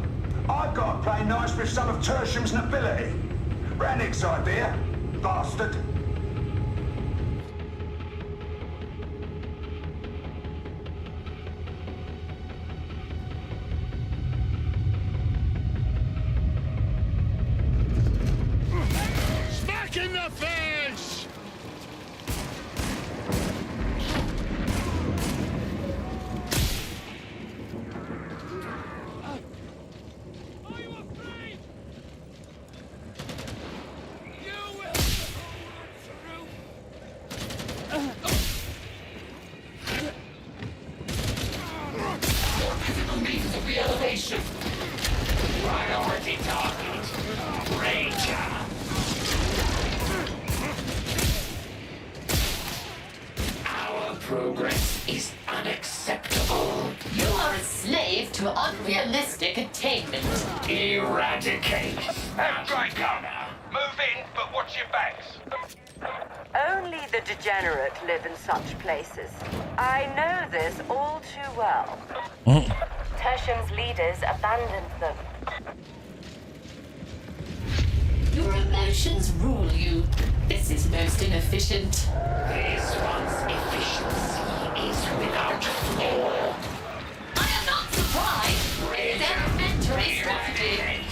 I've got to play nice with some of Tertium's nobility. Rannick's idea, bastard. In the face! Are you afraid? You will through. Means of re-elevation. Priority target. Ranger. Progress is unacceptable. You are a slave to unrealistic attainment. Eradicate. Great gunner. Move in, but watch your backs. Only the degenerate live in such places. I know this all too well. Tertium's leaders abandoned them. Your emotions rule you. This is most inefficient. This one's efficiency is without flaw. I am not surprised. Their inventory strategy.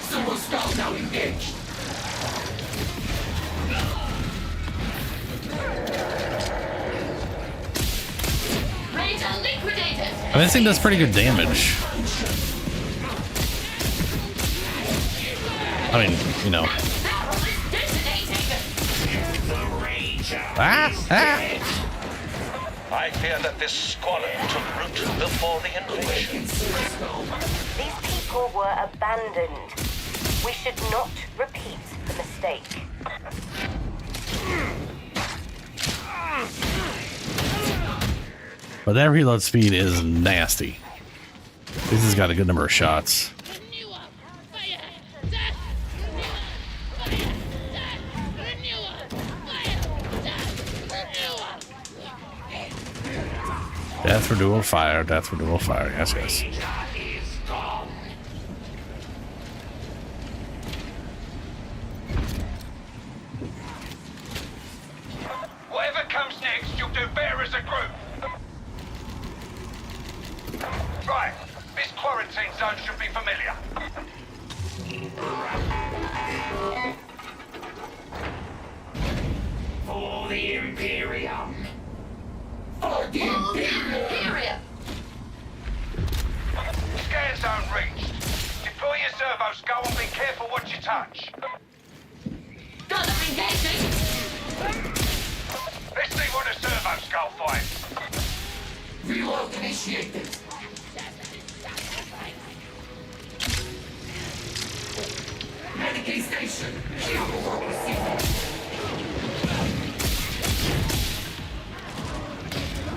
Sumo spell now engaged. Ranger liquidated. I mean, this thing does pretty good damage. I mean, you know. I fear that this squalor took root before the invasion. These people were abandoned. We should not repeat the mistake. But that reload speed is nasty. This has got a good number of shots. Death for dual fire, death for dual fire. Yes, yes. Whatever comes next, you'll do better as a group. Right, this quarantine zone should be familiar. the Imperium. For the Imperium. Scan zone reached. Deploy your servo skull and be careful what you touch. Gunner engaging. Let's see what a servo skull finds. Reload initiated. Medicaid station. Shield will receive.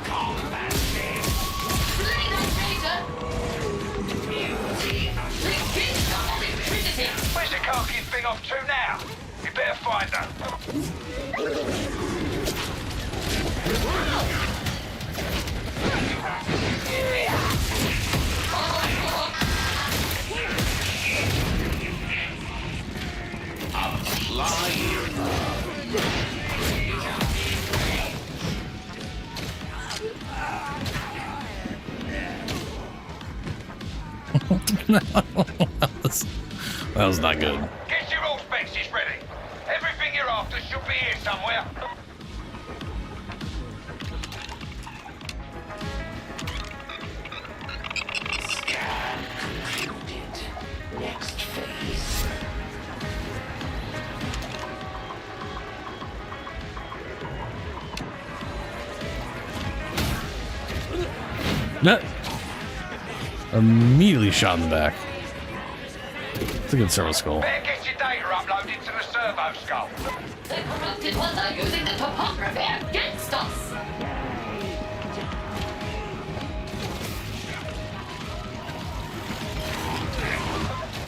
Combat stage. Where's the Karkin thing off to now? You better find her. That was not good. Get your all benches ready. Everything you're after should be here somewhere. Scan concluded. Next phase. No. Immediately shot in the back. It's a good servo skull. Better get your data uploaded to the servo skull. The corrupted ones are using the topography against us.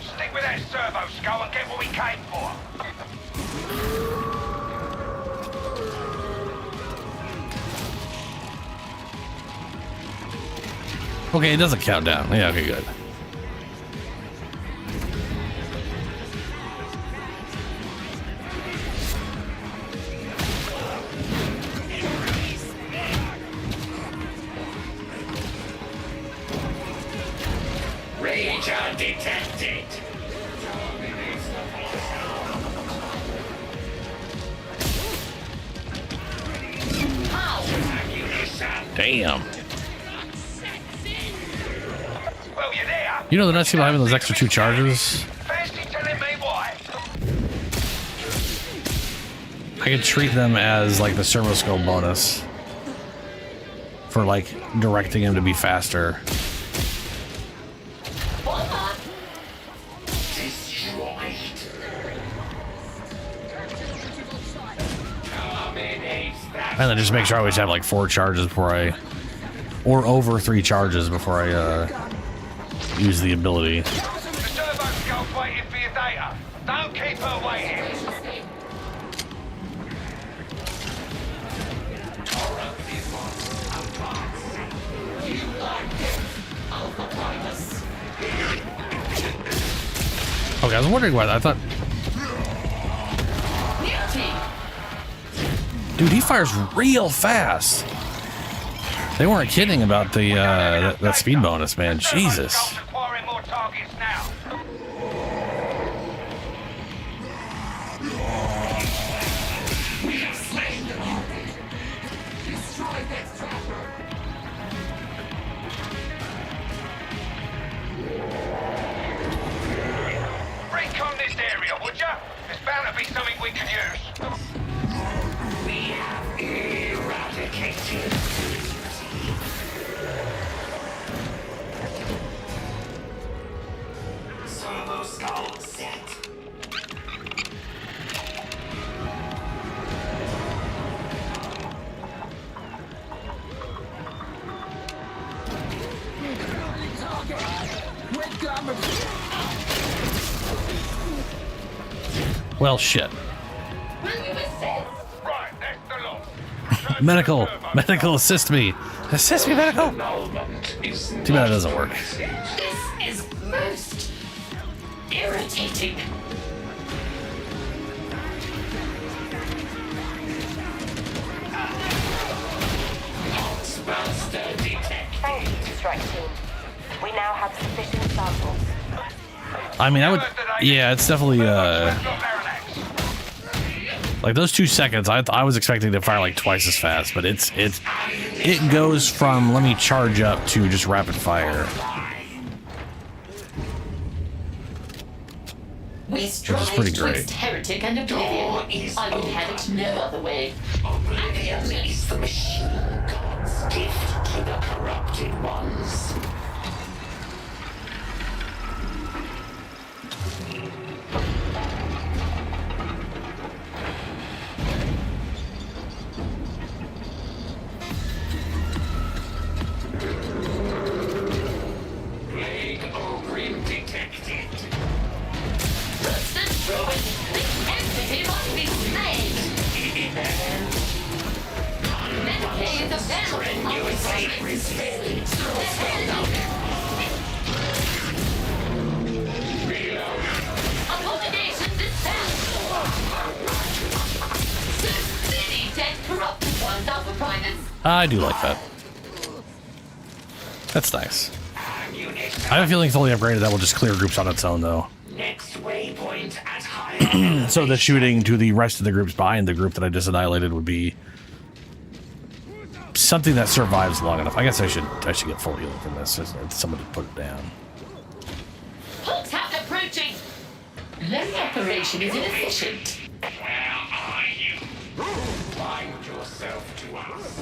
Stick with that servo skull and get what we came for. Okay, it doesn't count down. Yeah, okay, good. Rager detected. Damn. Well, you're there. You know the nuts about having those extra 2 charges? Fancy telling me why? I could treat them as like the servo skull bonus for like directing him to be faster. And then just make sure I always have like 4 charges before I, or over 3 charges before I use the ability. The servo skull's waiting for your data. Don't keep her waiting. Okay, I was wondering why. I thought, dude, he fires real fast. They weren't kidding about the that speed bonus, man. Jesus. Acquiring more targets now. We have slain the army. Destroy that trapper. Recon this area, would ya? There's bound to be something we can use. We have eradicated. Servo skull set. Well, shit. Right, that's the law. Medical, assist me. Assist me, medical. Too bad it doesn't work. This is most irritating. Thank you, Strike Team. We now have sufficient samples. I mean, I would, yeah, it's definitely, Like those 2 seconds, I was expecting to fire like twice as fast, but it goes from let me charge up to just rapid fire. We strive pretty great. twixt heretic and oblivion. I would have it no other way. Oblivion is the machine god's gift to the corrupted ones. Plague Ogrim detected. Let's destroy it. This entity must be slain. Medicaid the Abomination dispatched. City dead corrupted ones out of privates. I do like that. That's nice. I have a feeling it's only upgraded that will just clear groups on its own, though. Next waypoint at high. So the shooting to the rest of the groups behind the group that I just annihilated would be something that survives long enough. I guess I should get full healing from this. Somebody put it down. Hulks have approaching. Lone operation is inefficient. Where are you? Bind yourself to us.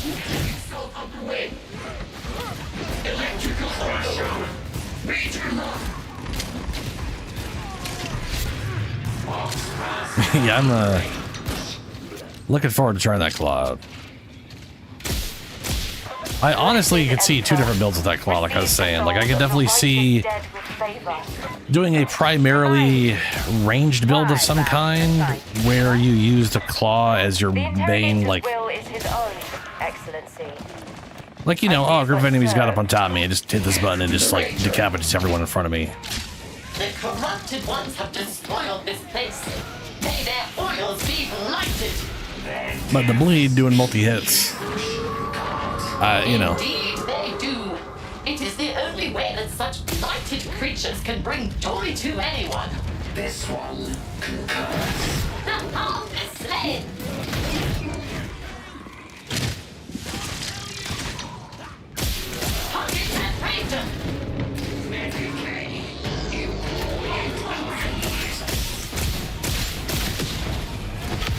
Yourself up the way. Electrical pressure. Major lock. Yeah, I'm looking forward to trying that claw out. I honestly could see 2 different builds with that claw, like I was saying. Like I could definitely see doing a primarily ranged build of some kind, where you use the claw as your main, like, you know, oh, a group of enemies got up on top of me. I just hit this button and just like decapitates everyone in front of me. The corrupted ones have despoiled this place. May their oils be blighted. But the bleed doing multi-hits. You know. Indeed, they do. It is the only way that such blighted creatures can bring joy to anyone. This one concurs. The half is slain. Target separator.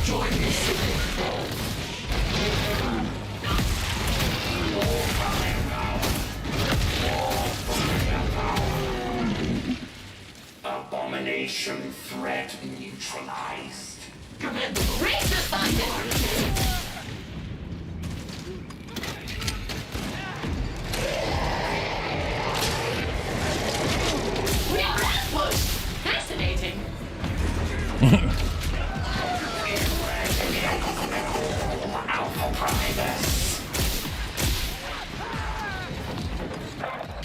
Join me. Abomination threat neutralized. Commander, raise the target. We are ambushed. Fascinating. Alpha Primus.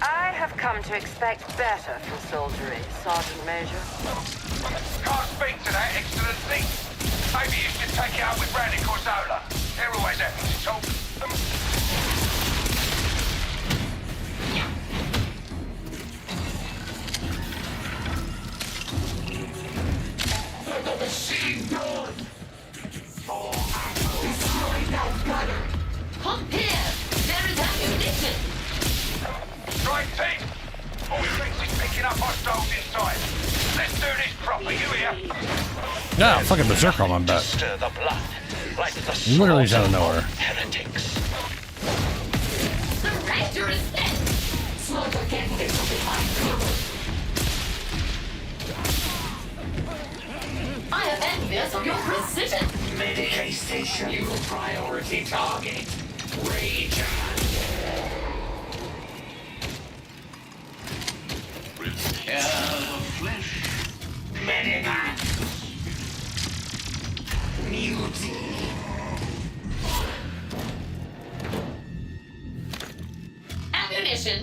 I have come to expect better from soldiery, Sergeant Major. Can't speak to that, Excellency. Maybe you should take it up with Brannick or Zola. They're always happy to talk. The machine gun. Destroy that gunner. Come here. There is ammunition. Right, team. All thinks he's picking up hostiles inside. Let's do this proper, you hear? Yeah, fucking berserker on my back. Stir the blood, like the Literally just out of nowhere. heretics. The ranger is dead. Slugger candidates are behind cover. I am envious of your precision. Medicaid station. New priority target. Rage on. Repair the flesh. Medivac. Mutiny. Ammunition.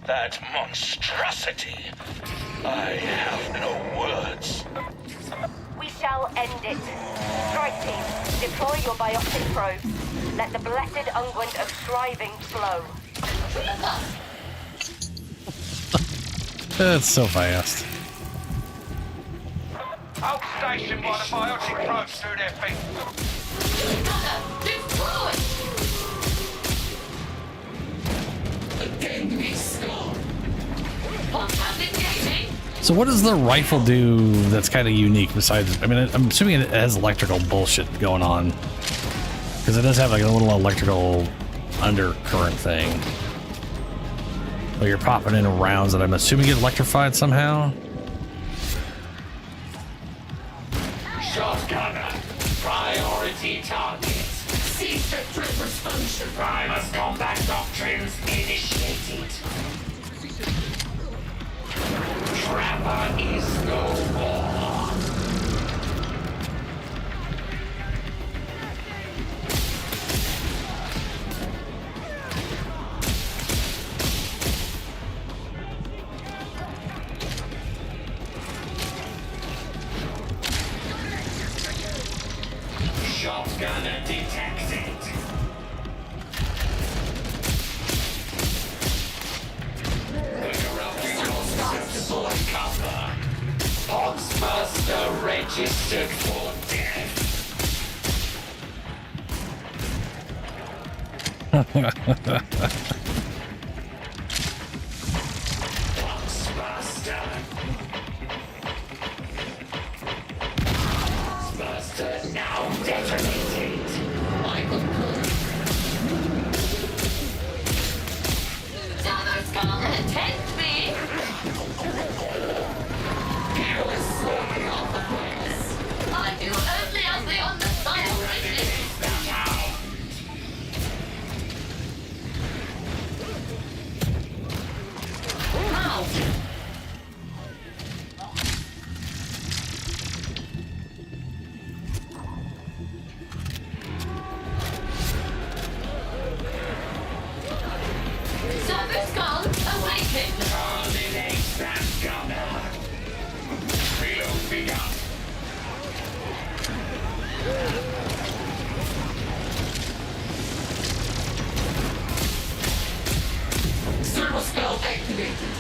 That monstrosity. I have no words. We shall end it. Strike team, deploy your biotic probes. Let the blessed unguent of striving flow. That's so fast. Hold station while the biotic probes do their thing. So what does the rifle do that's kind of unique besides, I mean, I'm assuming it has electrical bullshit going on. Because it does have like a little electrical undercurrent thing. Where you're popping in rounds that I'm assuming get electrified somehow. Shotgunner, priority target. Cease the trooper's function. Primus combat doctrines initiated. Trapper is no more. Shotgunner detected. The corrupting susceptible cover. Poxmaster registered for death. Poxmaster. Poxmaster now detonated. Michael Someone's gonna attend me! You are sorting off the place. I do only as the Omnissiah wishes! How? Server Skull, awaken! Coordinate that gunner. Reload begun. Servo spell activated.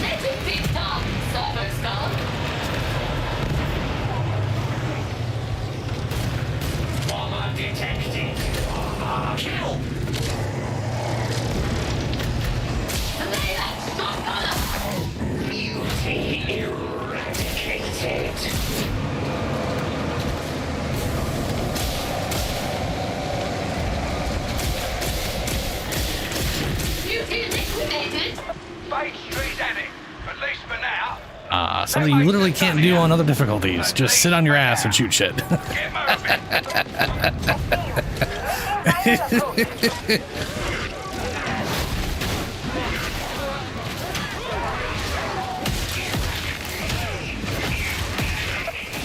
Let it be done, Server Skull! Bomber detected. Kill. Lay that shotgunner! Beauty eradicated. Beauty liquidated! Fade Street at it, at least for now. Something you literally can't do on other difficulties. Just sit on your ass and shoot shit. Get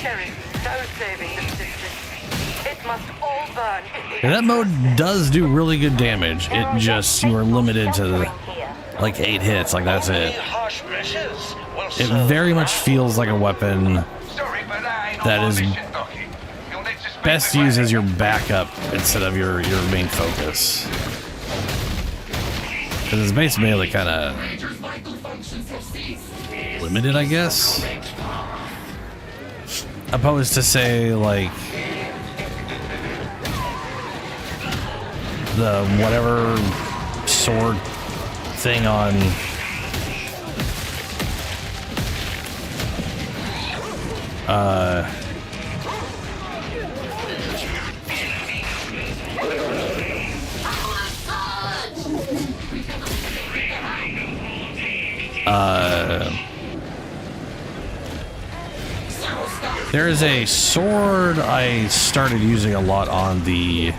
Sheriff, no saving this district. It must all burn. Yeah, that mode does do really good damage. It just, you are limited to like 8 hits, like that's it. It very much feels like a weapon that is best used as your backup instead of your main focus. Because it's basically kind of limited, I guess. Opposed to say like the whatever sword thing on there is a sword I started using a lot on the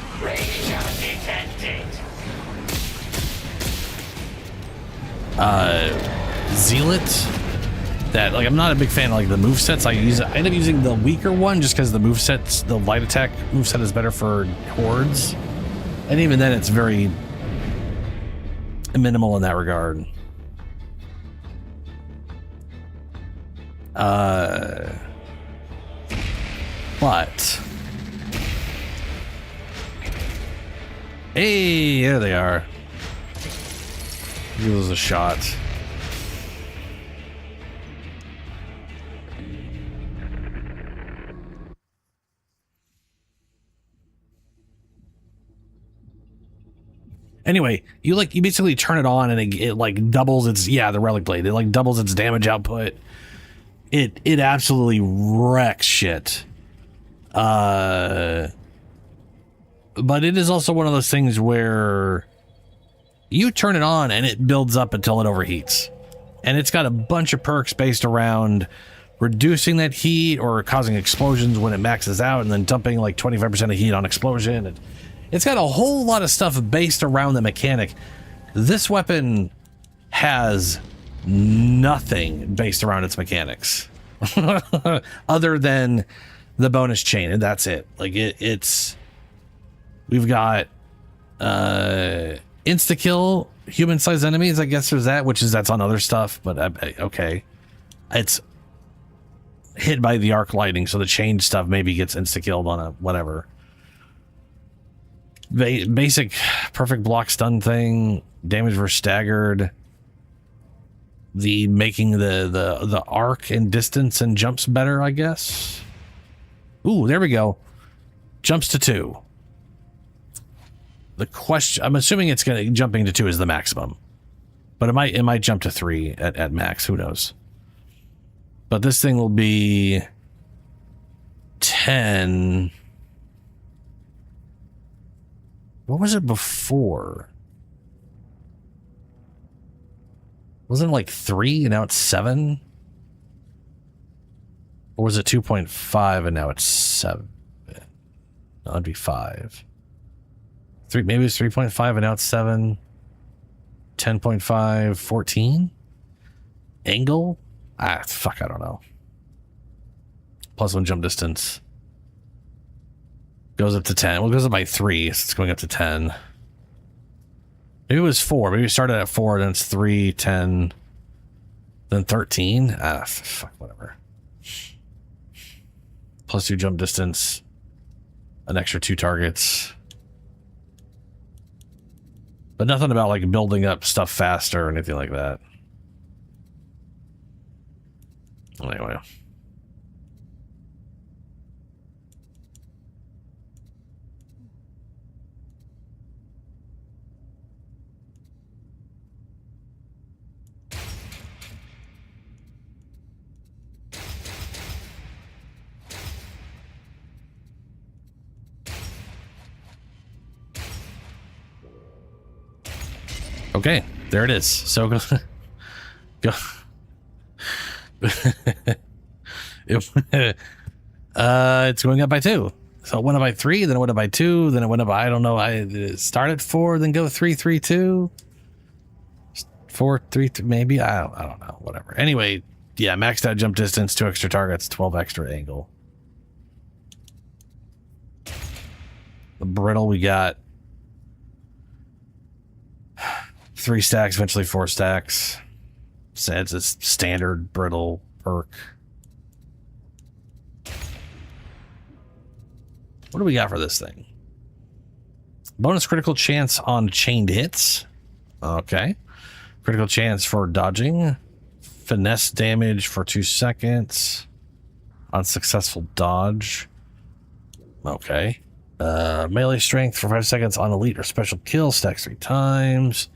Zealot. That, like, I'm not a big fan of like the movesets. I end up using the weaker one just because the movesets, the light attack moveset is better for hordes, and even then it's very minimal in that regard. What? Hey, there they are. Give us a shot. Anyway, you basically turn it on and it like doubles its, the relic blade. It like doubles its damage output. It absolutely wrecks shit. But it is also one of those things where you turn it on and it builds up until it overheats. And it's got a bunch of perks based around reducing that heat or causing explosions when it maxes out, and then dumping like 25% of heat on explosion. It's got a whole lot of stuff based around the mechanic. This weapon has nothing based around its mechanics other than the bonus chain, and that's it. Like we've got insta kill human-sized enemies. I guess there's that, that's on other stuff, but okay. It's hit by the arc lightning, so the chain stuff maybe gets insta killed on a whatever. Basic perfect block stun thing, damage versus staggered, the making the arc and distance and jumps better, I guess. Ooh, there we go. Jumps to 2. The question, I'm assuming jumping to 2 is the maximum, but it might jump to 3 at max. Who knows? But this thing will be 10. What was it before? Wasn't it like 3 and now it's 7? Or was it 2.5 and now it's 7? No, that'd be 5. 3, maybe it's 3.5 and now it's 7. 10.5, 14? Angle? Fuck, I don't know. +1 jump distance. Goes up to 10. Well, it goes up by 3, so it's going up to 10. Maybe it was 4. Maybe it started at 4, then it's 3, 10, then 13. Fuck, whatever. +2 jump distance. An extra 2 targets. But nothing about like building up stuff faster or anything like that. Anyway. Okay, there it is. So go. It's going up by 2. So it went up by 3, then it went up by 2, then it went up by, I don't know, I start at 4, then go 3, 3, 2. 4, 3, 3 maybe. I don't know. Whatever. Anyway, yeah, maxed out jump distance, 2 extra targets, 12 extra angle. The brittle, we got 3 stacks, eventually 4 stacks. So it's a standard brittle perk. What do we got for this thing? Bonus critical chance on chained hits. Okay. Critical chance for dodging. Finesse damage for 2 seconds. On successful dodge. Okay. Melee strength for 5 seconds on elite or special kill. Stacks 3 times.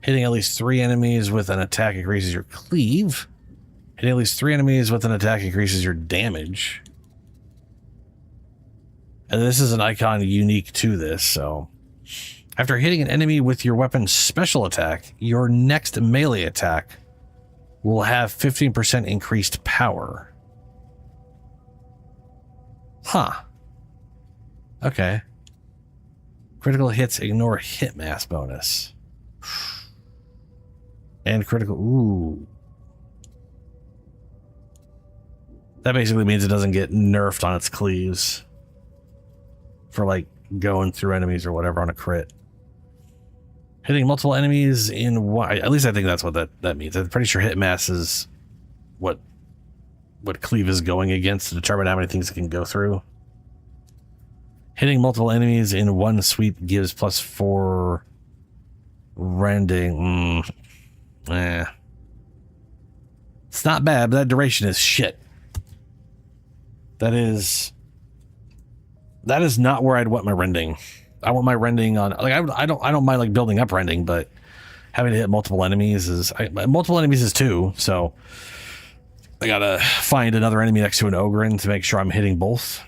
Hitting at least 3 enemies with an attack increases your cleave. Hitting at least 3 enemies with an attack increases your damage. And this is an icon unique to this, so. After hitting an enemy with your weapon's special attack, your next melee attack will have 15% increased power. Huh. Okay. Critical hits ignore hit mass bonus. And critical, ooh. That basically means it doesn't get nerfed on its cleaves. For like going through enemies or whatever on a crit. Hitting multiple enemies in one, at least I think that's what that means. I'm pretty sure hit mass is what cleave is going against to determine how many things it can go through. Hitting multiple enemies in one sweep gives +4 rending. It's not bad, but that duration is shit. That is not where I'd want my rending. I want my rending on, like, I don't mind like building up rending, but having to hit multiple enemies is 2, so I gotta find another enemy next to an Ogren to make sure I'm hitting both.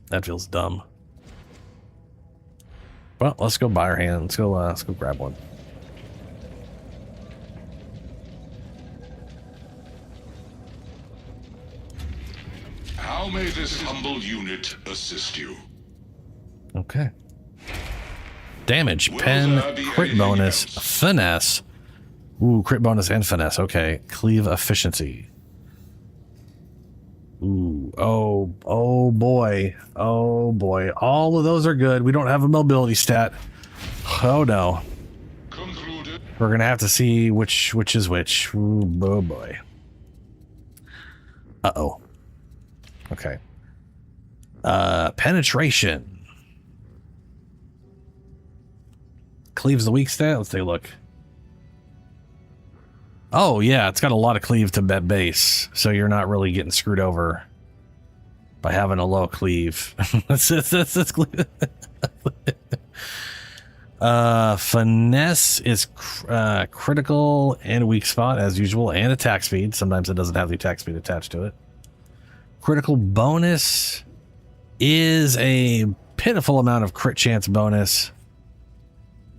That feels dumb. Well, let's go buy our hand. Let's go grab one. How may this humble unit assist you? Okay. Damage, pen, crit bonus, finesse. Ooh, crit bonus and finesse. Okay. Cleave efficiency. Ooh, oh boy. Oh boy. All of those are good. We don't have a mobility stat. Oh no. Concluded. We're gonna have to see which is which. Ooh, oh boy. Uh-oh. Okay. Penetration. Cleaves the weak stat. Let's take a look. Oh yeah, it's got a lot of cleave to base, so you're not really getting screwed over by having a low cleave. That's finesse is critical and weak spot as usual, and attack speed. Sometimes it doesn't have the attack speed attached to it. Critical bonus is a pitiful amount of crit chance bonus,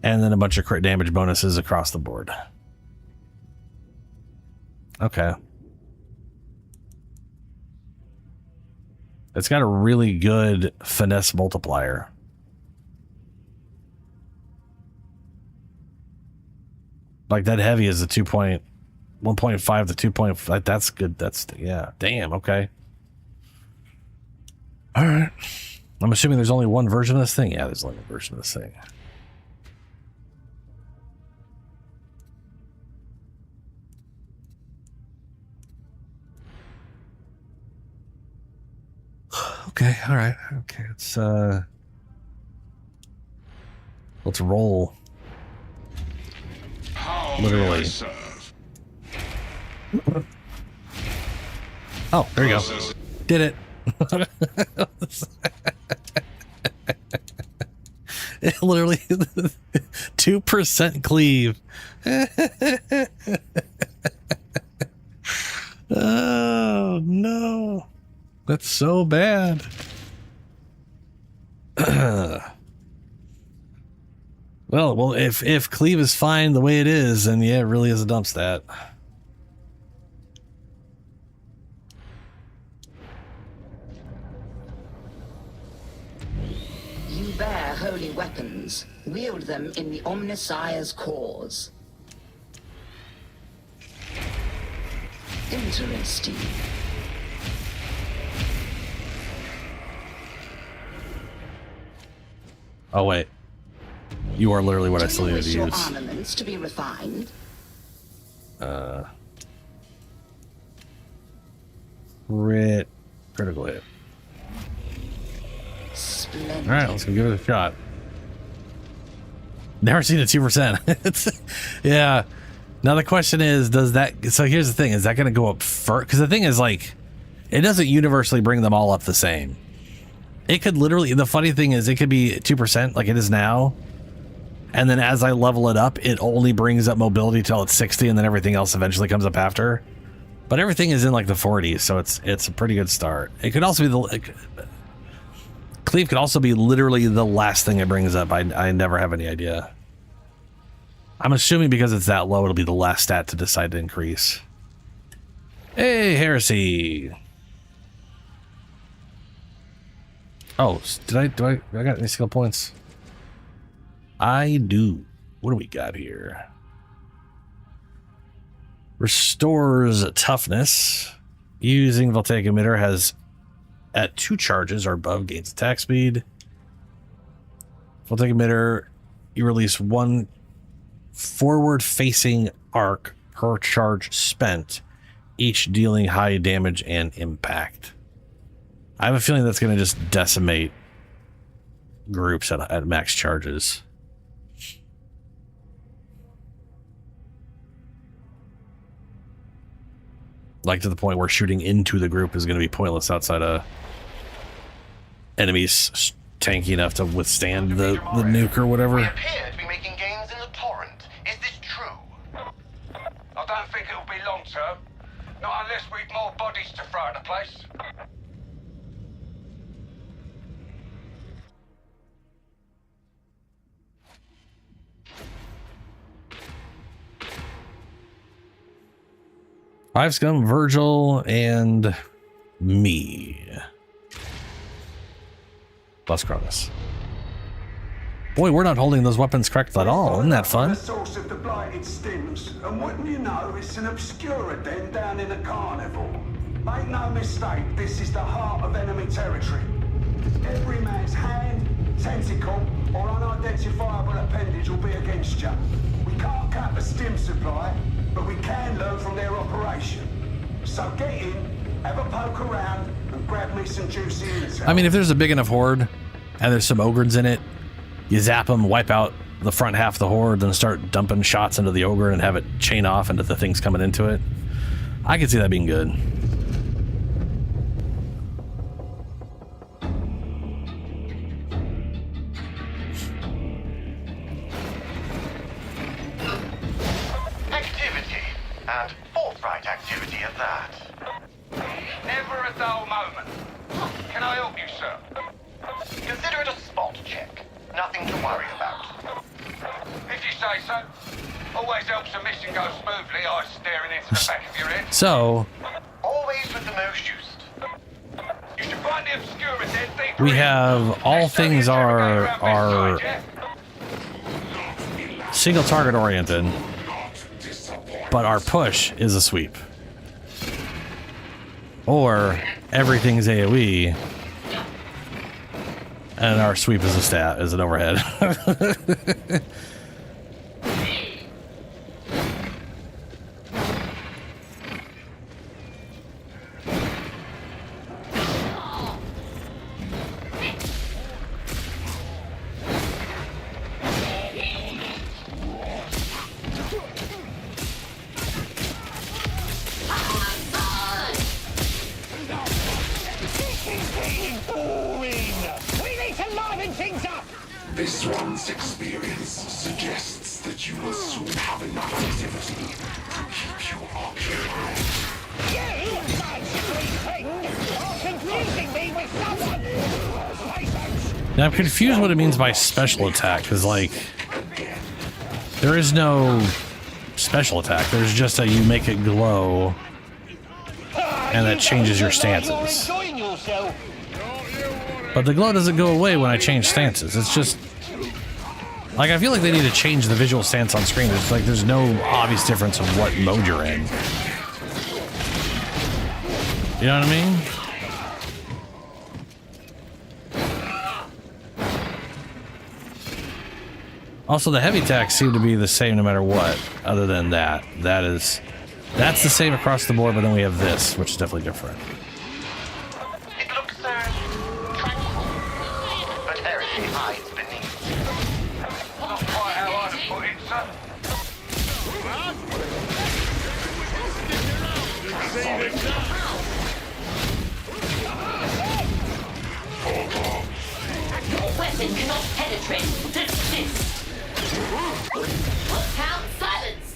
and then a bunch of crit damage bonuses across the board. Okay. It's got a really good finesse multiplier. Like that heavy is a 1.5 to 2.5. That's good. That's, yeah. Damn. Okay. All right. I'm assuming there's only one version of this thing. Yeah, there's only one version of this thing. Okay, all right. Okay, let's roll. Literally. Oh, there you go. Did it. It literally 2% cleave. Oh no. That's so bad. Well, if cleave is fine the way it is, then yeah, it really is a dump stat. You bear holy weapons. Wield them in the Omnissiah's cause. Interesting. Oh wait, you are literally what I still need to Your use. armaments to be refined. Critical hit. Splendid. All right, let's go give it a shot. Never seen a 2%. Yeah. Now the question is, does that? So here's the thing: is that going to go up first? Because the thing is, like, it doesn't universally bring them all up the same. It could literally, the funny thing is it could be 2% like it is now. And then as I level it up, it only brings up mobility till it's 60 and then everything else eventually comes up after. But everything is in like the 40s, so it's a pretty good start. It could also be cleave could also be literally the last thing it brings up. I never have any idea. I'm assuming because it's that low, it'll be the last stat to decide to increase. Hey, heresy. Oh, do I got any skill points? I do. What do we got here? Restores toughness. Using voltaic emitter has at 2 charges or above gains attack speed. Voltaic emitter, you release 1 forward facing arc per charge spent, each dealing high damage and impact. I have a feeling that's going to just decimate groups at max charges. Like to the point where shooting into the group is going to be pointless outside of enemies tanky enough to withstand the nuke or whatever. We appear to be making gains in the torrent. Is this true? I don't think it'll be long term. Not unless we've more bodies to throw at the place. Five Scum, Virgil, and me. Plus Cronus. Boy, we're not holding those weapons correct at all. Isn't that fun? The source of the blighted stims, and wouldn't you know, it's an obscura den down in the carnival. Make no mistake, this is the heart of enemy territory. Every man's hand, tentacle, or unidentifiable appendage will be against you. We can't cut the stim supply, but we can learn from their operation. So get in, have a poke around, and grab me some juicy intel. I mean, if there's a big enough horde, and there's some ogres in it, you zap them, wipe out the front half of the horde, then start dumping shots into the ogre and have it chain off into the things coming into it. I could see that being good. Activity, and forthright activity at that. Never a dull moment. Can I help you, sir? Consider it a spot check. Nothing to worry about. If you say so. Always helps a mission go smoothly, eyes staring into the back of your head. So, Always with the most used. You should find the obscura dead thief. we have all things are single target oriented, but our push is a sweep. Or everything's AoE, and our sweep is a stat, is an overhead. This one's experience suggests that you will soon have enough activity to keep you occupied. You, my sweet thing, are confusing me with someone. Now I'm confused what it means by special attack, because like there is no special attack. There's just a you make it glow, and that changes your stances. But the glow doesn't go away when I change stances. It's just like I feel like they need to change the visual stance on screen. It's like there's no obvious difference in what mode you're in. You know what I mean? Also, the heavy attacks seem to be the same no matter what, other than that. That's the same across the board, but then we have this, which is definitely different. It looks tranquil, but heresy hides beneath. Not quite how I'd have put it, sir. Your weapon cannot penetrate. Desist. Count silence.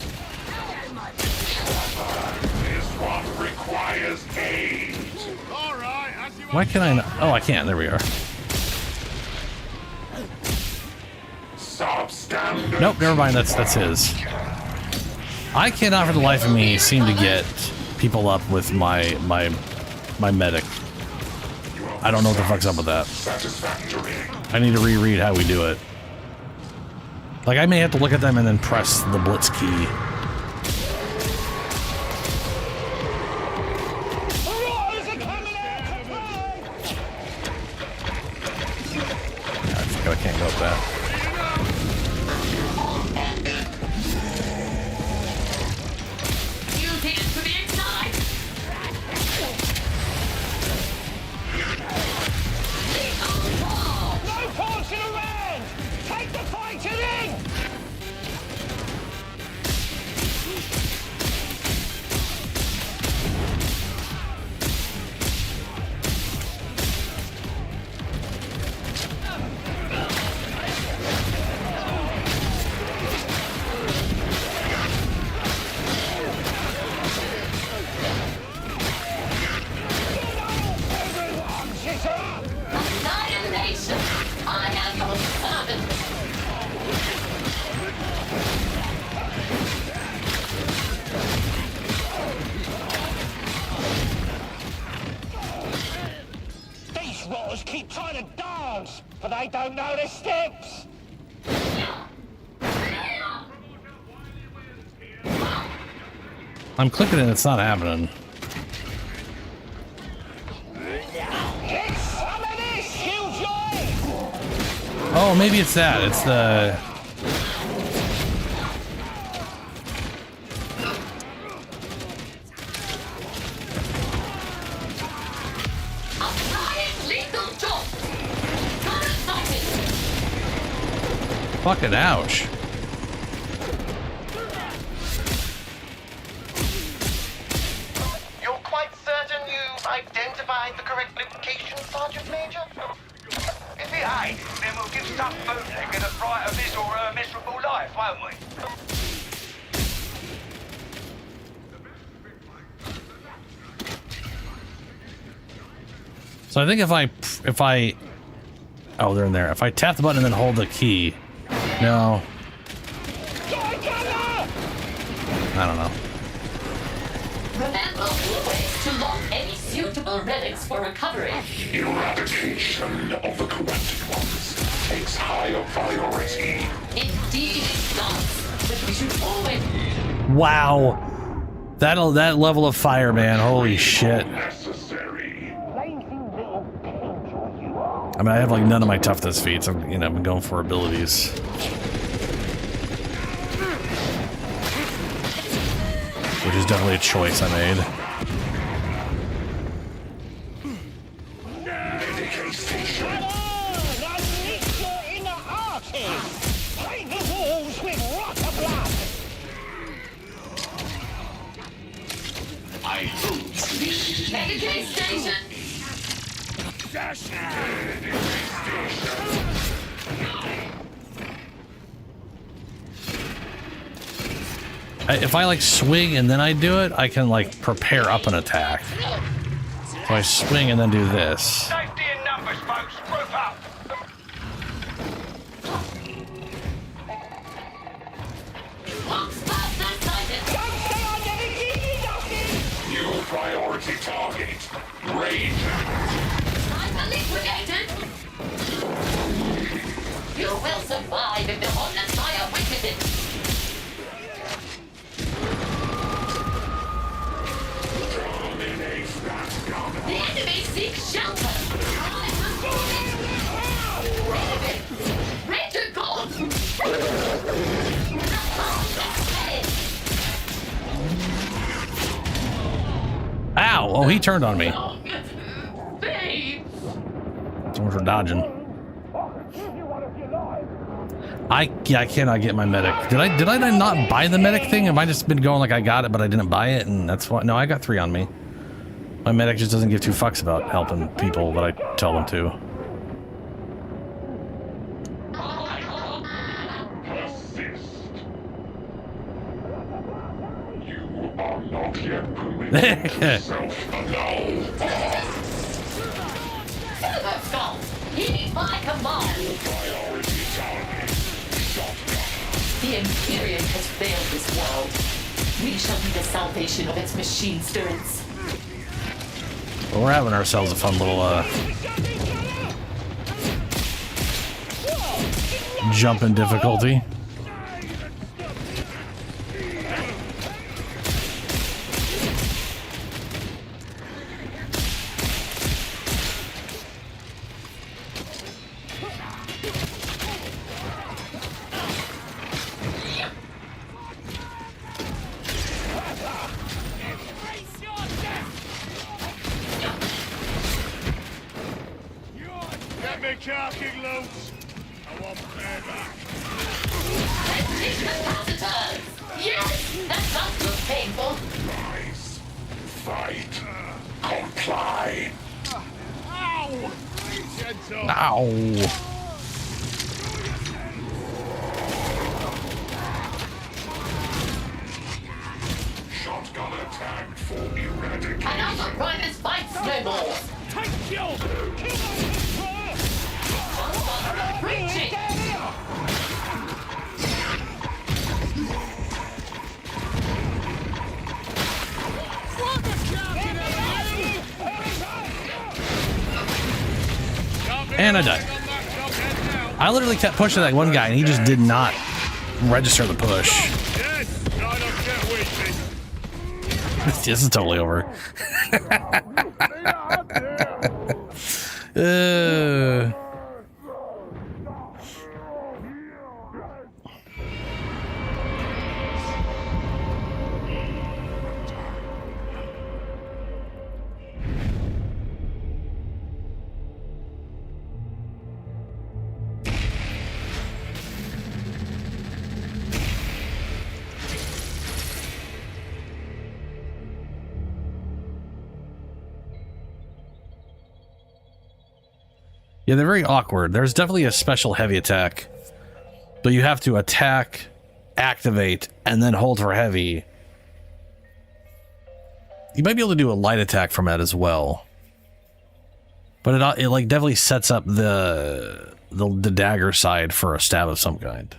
This one requires aid. Why can I not? Oh, I can. There we are. Substandard. Nope, never mind. That's his. I cannot for the life of me seem to get people up with my medic. I don't know what the fuck's up with that. I need to reread how we do it. Like, I may have to look at them and then press the blitz key. I forgot I can't go up that. trying to dance, but they don't know their steps. I'm clicking and it's not happening. Oh, maybe it's that. It's the... Fucking ouch. You're quite certain you've identified the correct location, Sergeant Major? If it ain't, then we'll give some bootlegger the fright of his or her miserable life, won't we? So I think if I... Oh, they're in there. If I tap the button and then hold the key... No. I don't know. Remember always to lock any suitable relics for recovery. Eradication of the corrupted ones takes higher priority. Indeed it does, but we should always... Wow. That level of fire, man. Holy shit. I mean, I have like none of my toughness feats. I've been going for abilities. Which is definitely a choice I made. Medicaid station! If I like swing and then I do it, I can like prepare up an attack. So I swing and then do this. Safety in numbers, folks. Group up. New priority target. Ranger. I'm liquidated! You will survive if the Omnissiah witness it! The enemy seeks shelter! Ranger gone! Ow! Oh, he turned on me. Someone for dodging. I cannot get my medic. Did I not buy the medic thing? Have I just been going like I got it, but I didn't buy it, and that's why? No, I got 3 on me. My medic just doesn't give 2 fucks about helping people that I tell them to. You are not yet permitted to self-allow. He needs my command! Priority target. The Imperium has failed this world. We shall be the salvation of its machine spirits. Well, we're having ourselves a fun little jump in difficulty. Get me carking loose. I want payback. Yes! That sounds too painful. Rise. Fight. Comply. Ow! Gentle. Ow! Shotgun attack for eradication. Another private fights no more. Take you! Preaching! Got And I died. I literally kept pushing that one guy, and he just did not register the push. This is totally over. Yeah, they're very awkward. There's definitely a special heavy attack, but you have to attack, activate, and then hold for heavy. You might be able to do a light attack from that as well, but it like definitely sets up the dagger side for a stab of some kind.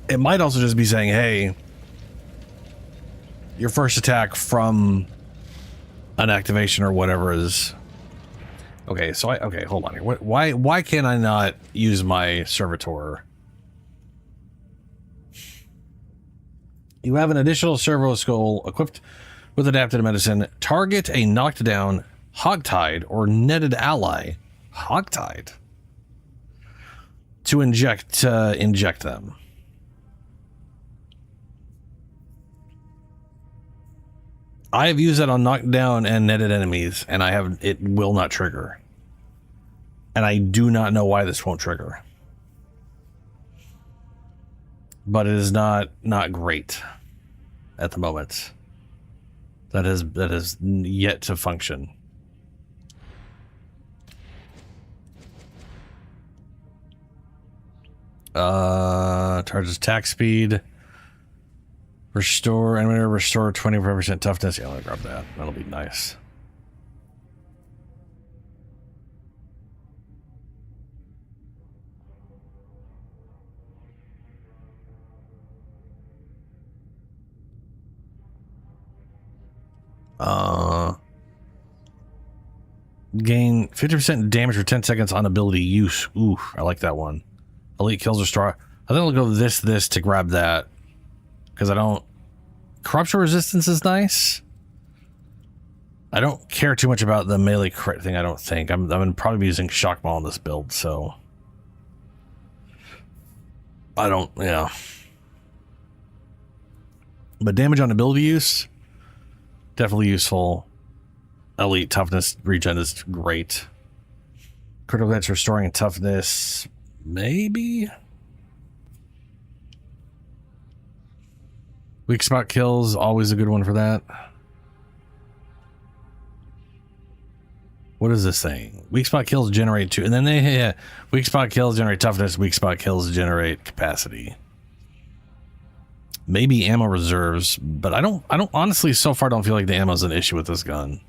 It might also just be saying, hey, your first attack from an activation or whatever is okay. So okay, hold on here. Why can I not use my servitor? You have an additional servo skull equipped with adapted medicine. Target a knocked down hogtide or netted ally. Hogtide to inject them. I have used that on knocked down and netted enemies, and it will not trigger. And I do not know why this won't trigger. But it is not great at the moment. That is yet to function. Charges attack speed. Restore, enemy restore 25% toughness. Yeah, I'm gonna grab that. That'll be nice. Gain 50% damage for 10 seconds on ability use. Ooh, I like that one. Elite kills restore. I think I'll go this to grab that. Because I don't... Corruption resistance is nice. I don't care too much about the melee crit thing, I don't think. I'm gonna probably be using shock ball in this build, so... I don't... yeah. But damage on ability use? Definitely useful. Elite toughness regen is great. Critical hits restoring toughness... maybe? Weak spot kills, always a good one for that. What is this thing? Weak spot kills generate 2, and then weak spot kills generate toughness, weak spot kills generate capacity. Maybe ammo reserves, but I don't honestly so far don't feel like the ammo's an issue with this gun.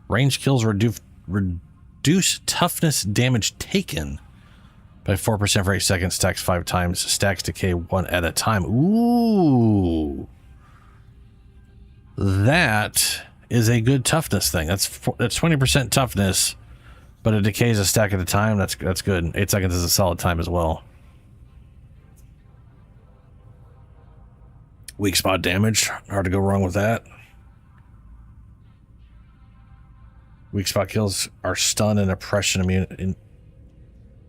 Range kills reduce toughness damage taken by 4% for 8 seconds, stacks 5 times, stacks decay 1 at a time. Ooh. That is a good toughness thing. That's 20% toughness, but it decays a stack at a time. That's good. 8 seconds is a solid time as well. Weak spot damage. Hard to go wrong with that. Weak spot kills are stun and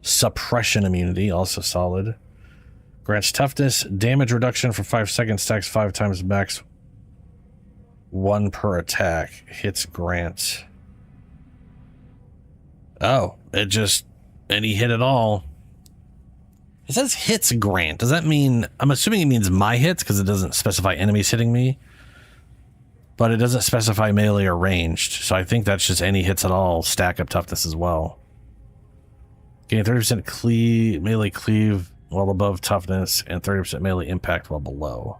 suppression immunity, also solid. Grants toughness, damage reduction for 5 seconds, stacks 5 times max 1 per attack. Hits grant. Oh, it just any hit at all. It says hits grant. Does that mean, I'm assuming it means my hits because it doesn't specify enemies hitting me, but it doesn't specify melee or ranged. So I think that's just any hits at all stack up toughness as well. Gain 30% melee cleave while above toughness and 30% melee impact while below.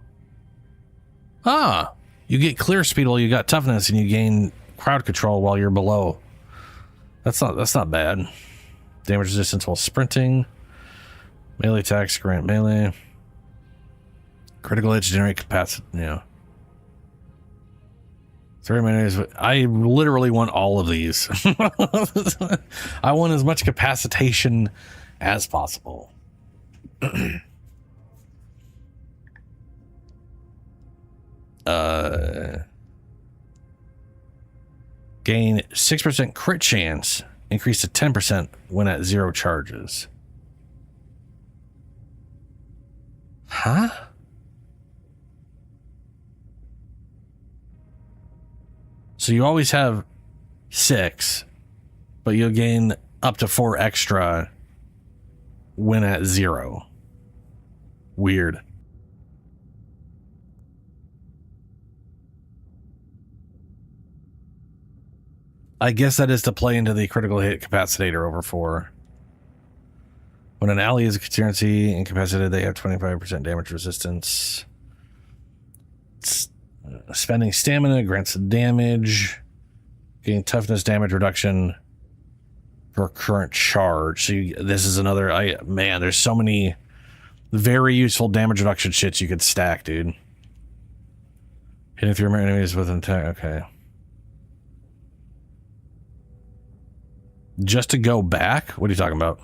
Ah, you get clear speed while you got toughness and you gain crowd control while you're below. That's not bad. Damage resistance while sprinting. Melee attacks grant melee. Critical hits generate capacity. Yeah. 3 minutes. I literally want all of these. I want as much capacitation as possible. Gain 6% crit chance, increase to 10% when at 0 charges. Huh? So you always have 6, but you'll gain up to 4 extra when at 0. Weird. I guess that is to play into the critical hit capacitator over 4. When an ally is contingency incapacitated, they have 25% damage resistance. Spending stamina grants damage. Getting toughness damage reduction for current charge. So this is another... man, there's so many very useful damage reduction shits you could stack, dude. Hitting through enemies with an attack. Okay. Just to go back? What are you talking about?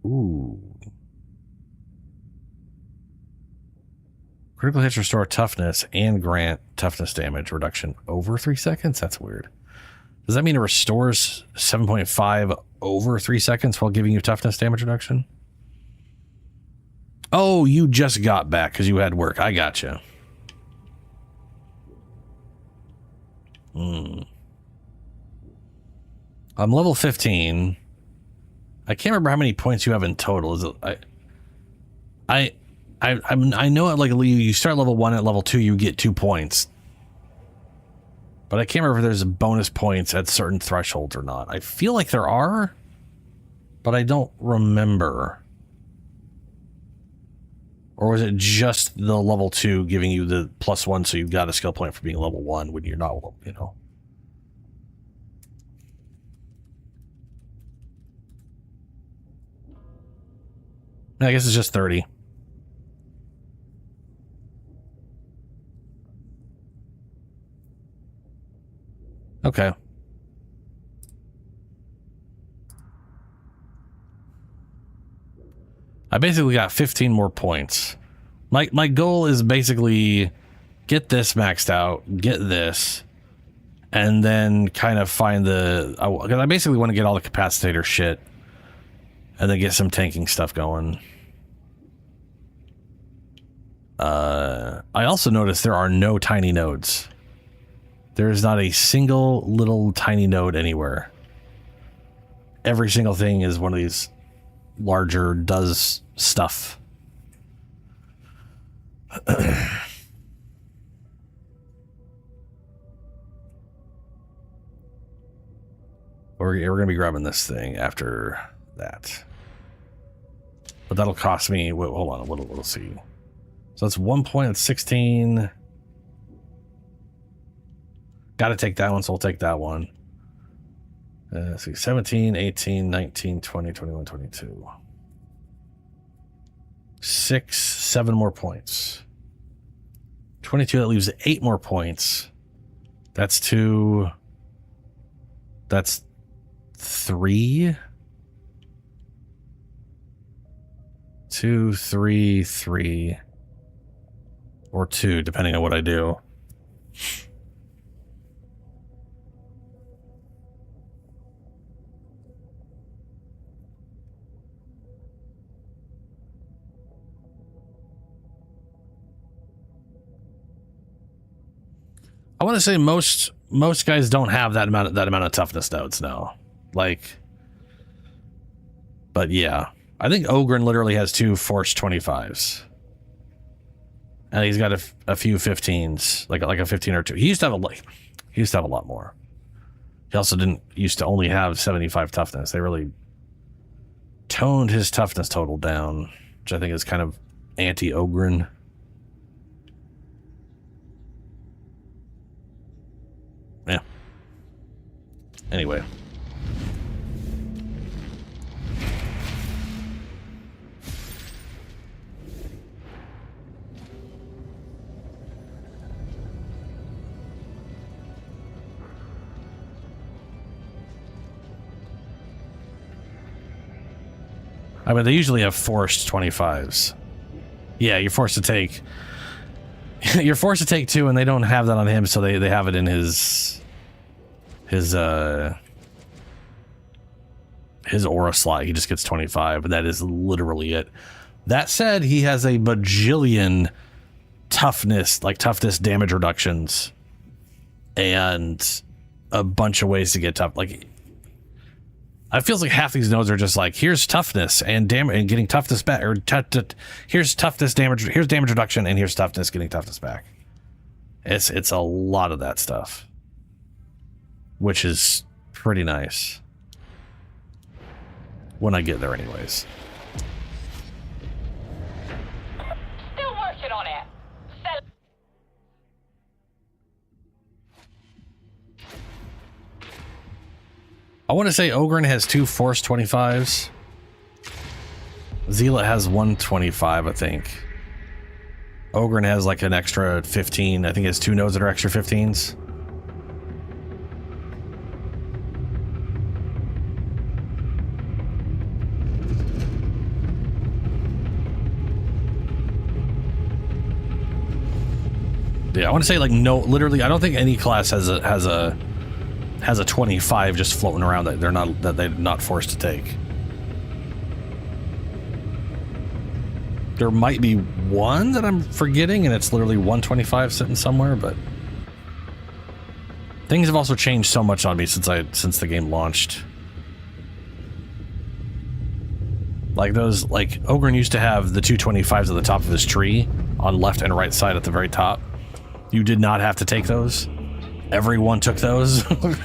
Ooh. Critical hits restore toughness and grant toughness damage reduction over 3 seconds? That's weird. Does that mean it restores 7.5 over 3 seconds while giving you toughness damage reduction? Oh, you just got back because you had work. I gotcha. I'm level 15. I can't remember how many points you have in total. Is it, I know it, like you start level 1 at level 2, you get 2 points. But I can't remember if there's bonus points at certain thresholds or not. I feel like there are, but I don't remember. Or was it just the level 2 giving you the +1 so you got a skill point for being level 1 when you're not, you know? I guess it's just 30. Okay. I basically got 15 more points. My goal is basically get this maxed out, get this, and then kind of find the... Because I basically want to get all the capacitator shit and then get some tanking stuff going. I also noticed there are no tiny nodes. There is not a single little tiny node anywhere. Every single thing is one of these larger does stuff. We're going to be grabbing this thing after that. But that'll cost me... Wait, hold on, we'll see. So that's 1 point at 16. Got to take that one, so we'll take that one. Let's see, 17, 18, 19, 20, 21, 22. 6, 7 more points. 22, that leaves 8 more points. That's 2. That's 3. 2, 3, 3. Or 2, depending on what I do. I want to say most guys don't have that amount of toughness nodes now. Like, but yeah, I think Ogren literally has 2 force 25s, and he's got a few 15s, like a 15 or 2. He used to have a lot more. He also didn't used to only have 75 toughness. They really toned his toughness total down, which I think is kind of anti-Ogren. Yeah. Anyway. I mean, they usually have forced 25s. Yeah, you're forced to take... You're forced to take 2, and they don't have that on him, so they have it in his aura slot. He just gets 25, but that is literally it. That said, he has a bajillion toughness damage reductions, and a bunch of ways to get tough. Like, it feels like half these nodes are just like, here's toughness and damage and getting toughness back, or here's toughness damage, here's damage reduction, and here's toughness, getting toughness back. It's a lot of that stuff, which is pretty nice when I get there, anyways. Still working on it. I want to say Ogryn has 2 force 25s. Zealot has 125, I think. Ogryn has like an extra 15. I think he has 2 nodes that are extra 15s. Yeah, I want to say like no, literally, I don't think any class has a 25 just floating around that they're not forced to take. There might be one that I'm forgetting, and it's literally 125 sitting somewhere, but things have also changed so much on me since the game launched. Like Ogryn used to have the 225s at the top of his tree on left and right side at the very top. You did not have to take those. Everyone took those. Recon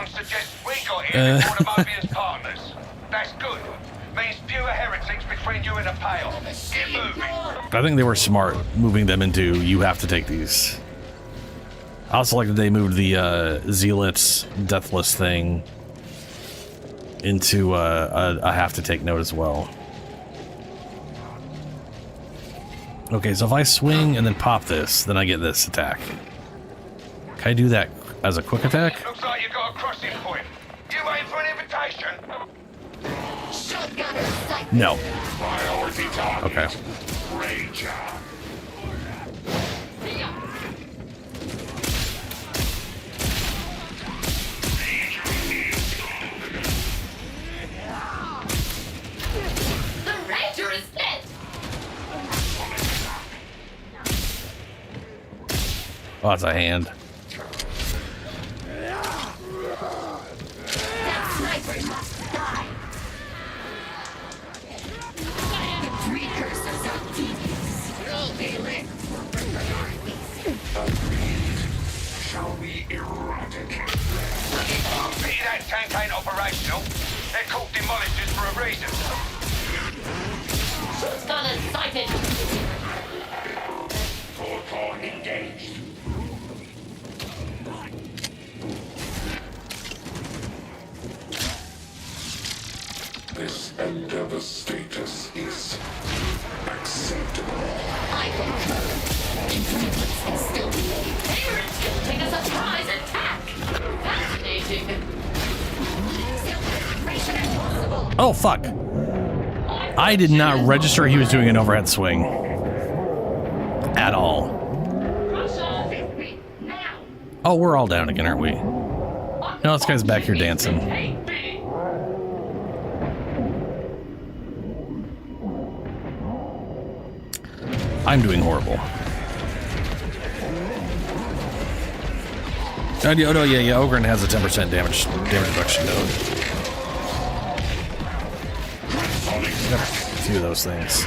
suggests we got here before the Mobius partners. That's good. Means fewer heretics between you and the payoff. Get moving. I think they were smart moving them into, you have to take these. I also like that they moved the Zealot's Deathless thing into a have to take note as well. Okay, so if I swing and then pop this, then I get this attack. Can I do that as a quick attack? Looks like you got a crossing point. You waiting for an invitation? No. Priority target. Okay. Ranger. The Ranger is dead! Oh, that's a hand. That sniper must die! The precursors of deviants will be lit! Shall we eradicate Pity that tank ain't operational. They're called demolishers for a reason. Gunner sighted! Photon engaged. This endeavor status is acceptable. I concur. Improvements can still be made. They're attempting a surprise attack! Fascinating. Celebration impossible! Oh, fuck. I did not register he was doing an overhead swing. At all. Oh, we're all down again, aren't we? No, this guy's back here dancing. I'm doing horrible. Oh, no, yeah, Ogryn has a 10% damage reduction node. Got a few of those things.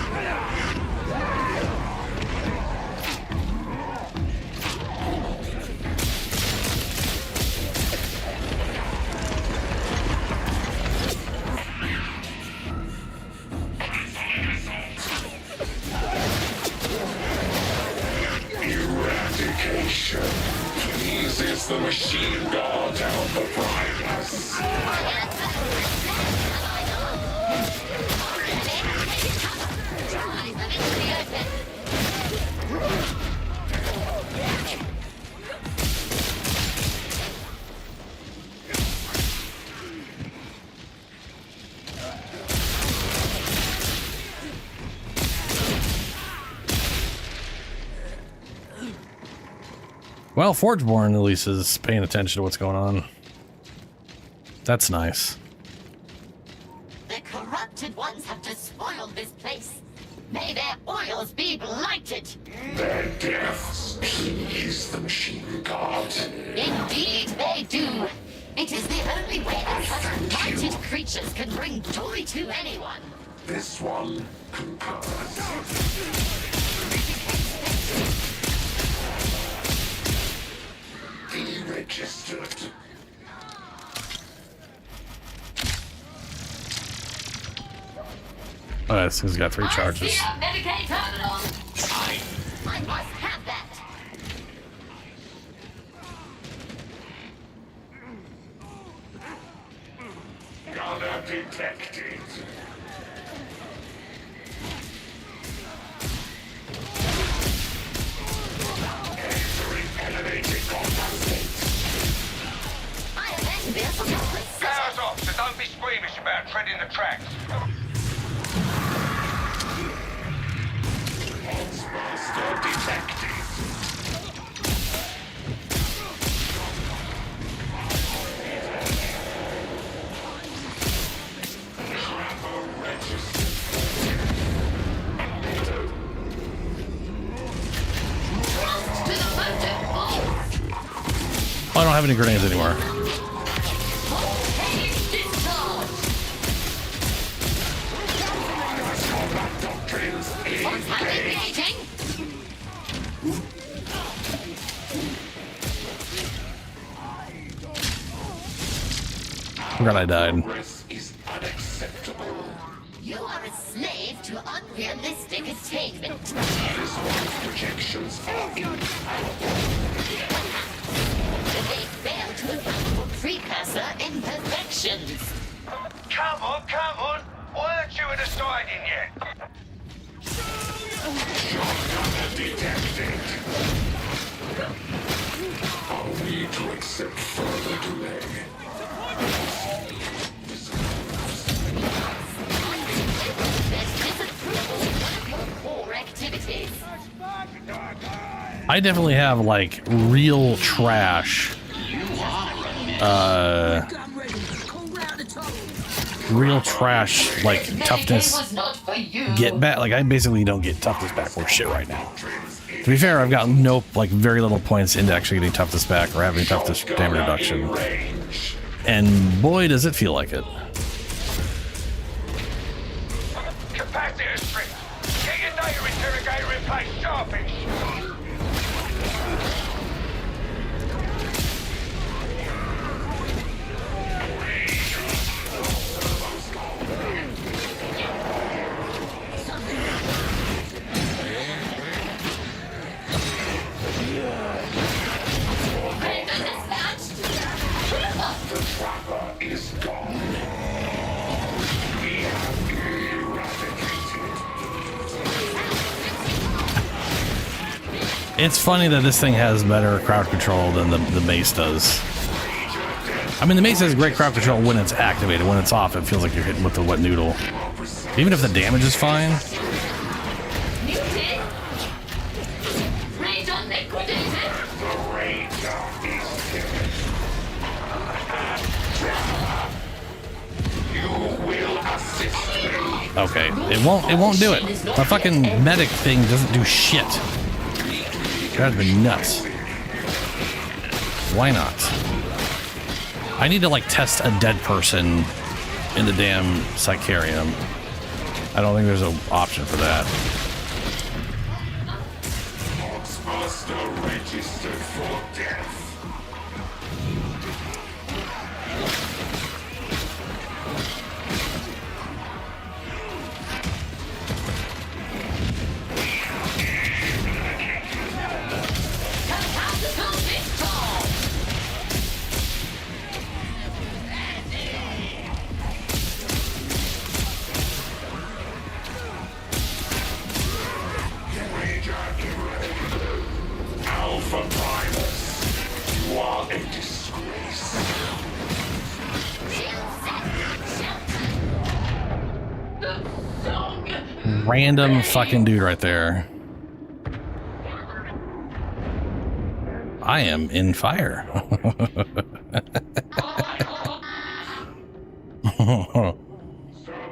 Eradication. Place the machine guard down the brightness. Well, Forgeborn at least is paying attention to what's going on. That's nice. The corrupted ones have despoiled this place. May their oils be blighted. Their deaths please the machine god. Indeed they do. It is the only way that such blighted creatures can bring joy to anyone. This one concurs. Deregistered. Oh, this has got 3 charges. Medicaid terminal. I must have that. Gunner detected. Entering elevated combat state. Power's off, so don't be squeamish about treading the tracks. Master detected. Oh, I don't have any grenades anymore. Forgot I died. Is unacceptable. You are a slave to unrealistic attainment. This one's projections are They fail to account for precursor imperfections. Come on. Why aren't you deciding yet? Gunner detected. I'll need to accept further delay. I definitely have like real trash. Real trash like toughness. Get back. Like I basically don't get toughness back for shit right now. To be fair, I've got very little points into actually getting toughness back or having toughness damage reduction. And boy, does it feel like it. Capacitor strip. Get your data interrogator in place, sharpish. The trapper is gone. We have eradicated. It's funny that this thing has better crowd control than the mace does. I mean, the mace has great crowd control when it's activated. When it's off, it feels like you're hitting with the wet noodle. Even if the damage is fine. Okay, it won't do it. My fucking medic thing doesn't do shit. Drives me nuts. Why not? I need to like test a dead person in the damn Skitarium. I don't think there's an option for that. Master registered for death. random fucking dude right there. I am in fire.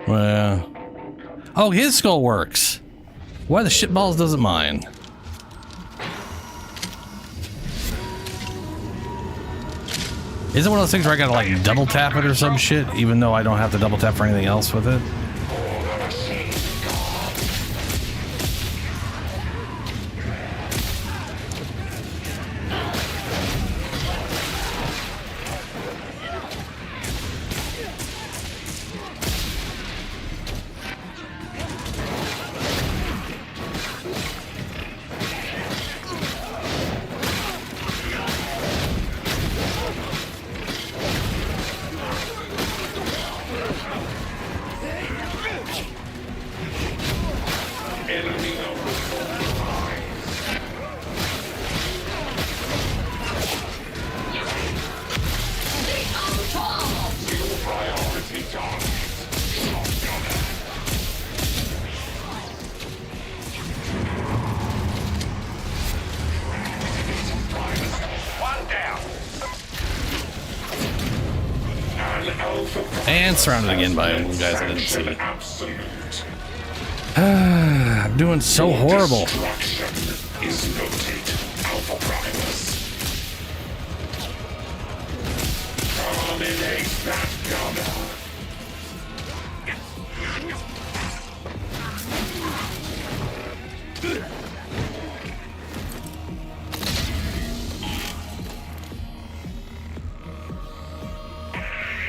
Well, oh, his skull works. Why the shitballs doesn't mine? Is it one of those things where I gotta like double tap it or some shit, even though I don't have to double tap for anything else with it? And surrounded again by guys I didn't see. I'm doing so horrible.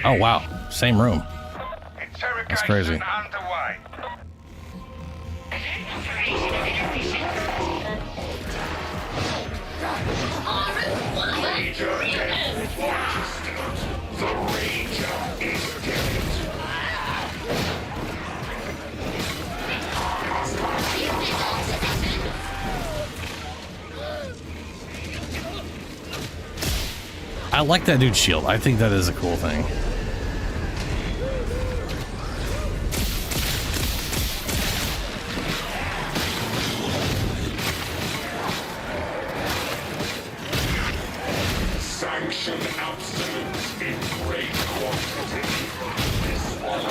Oh wow, same room. That's crazy. I like that dude's shield. I think that is a cool thing. Sanction absolute in great quantity. This one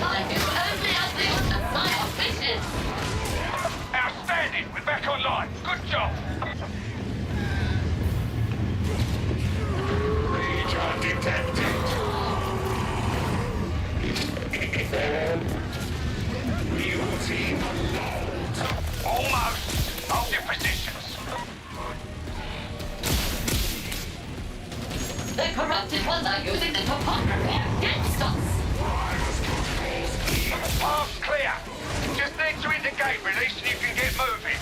I do only as the Omnissiah wishes. Outstanding! We're back online. Good job. Major detected. New team load. Almost. Hold your positions. The corrupted ones are using the topography against us. Path's clear. Just need to hit the gate release and you can get moving.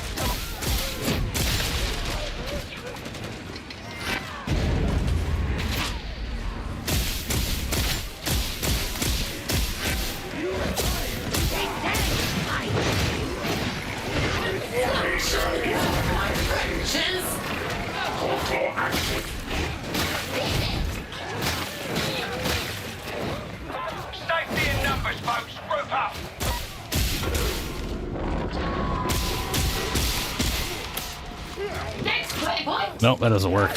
Portal active. Safety in numbers, folks. Group up. Next waypoint. Nope, that doesn't work.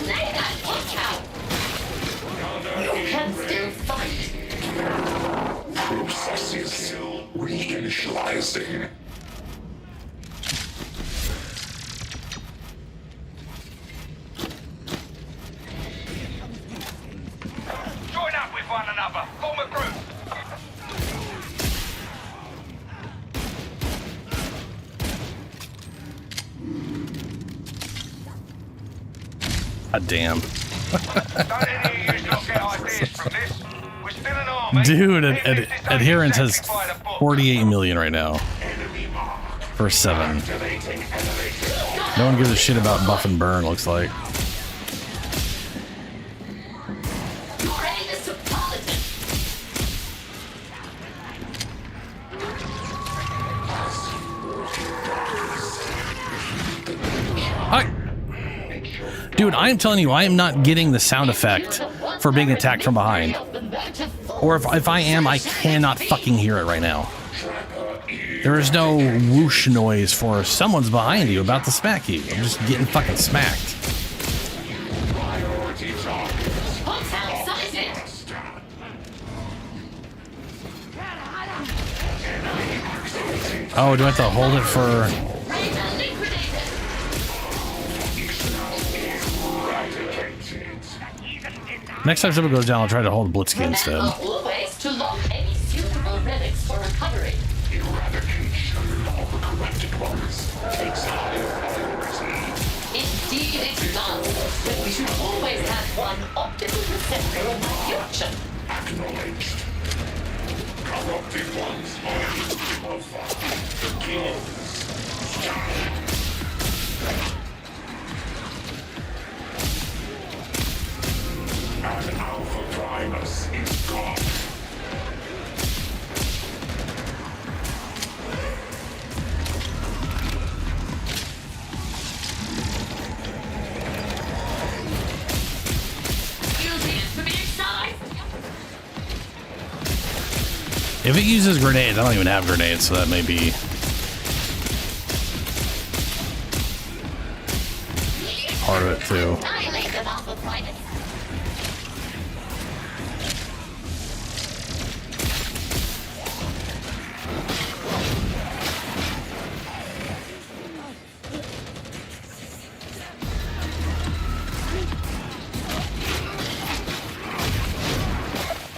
Lay that watch out. You can still fight. Processes reinitializing. Join up with one another. Form a group. God damn. Don't any of you lot get ideas from this. We're still an army. Dude, adherence has 48 million right now. For 7. No one gives a shit about buff and burn, looks like. Dude, I am telling you, I am not getting the sound effect for being attacked from behind. Or if I am, I cannot fucking hear it right now. There is no whoosh noise for someone's behind you about to smack you. I'm just getting fucking smacked. Oh, do I have to hold it for... Next time something goes down, I'll try to hold Blitzkrieg instead. Always to lock any suitable relics for recovery. Eradication of the corrupted ones takes high priority. Indeed it does, but we should always have one optical receptor in the future. Acknowledged. Corrupted ones are of the kings. And Alpha Primus is gone. If it uses grenades, I don't even have grenades, so that may be... part of it, too.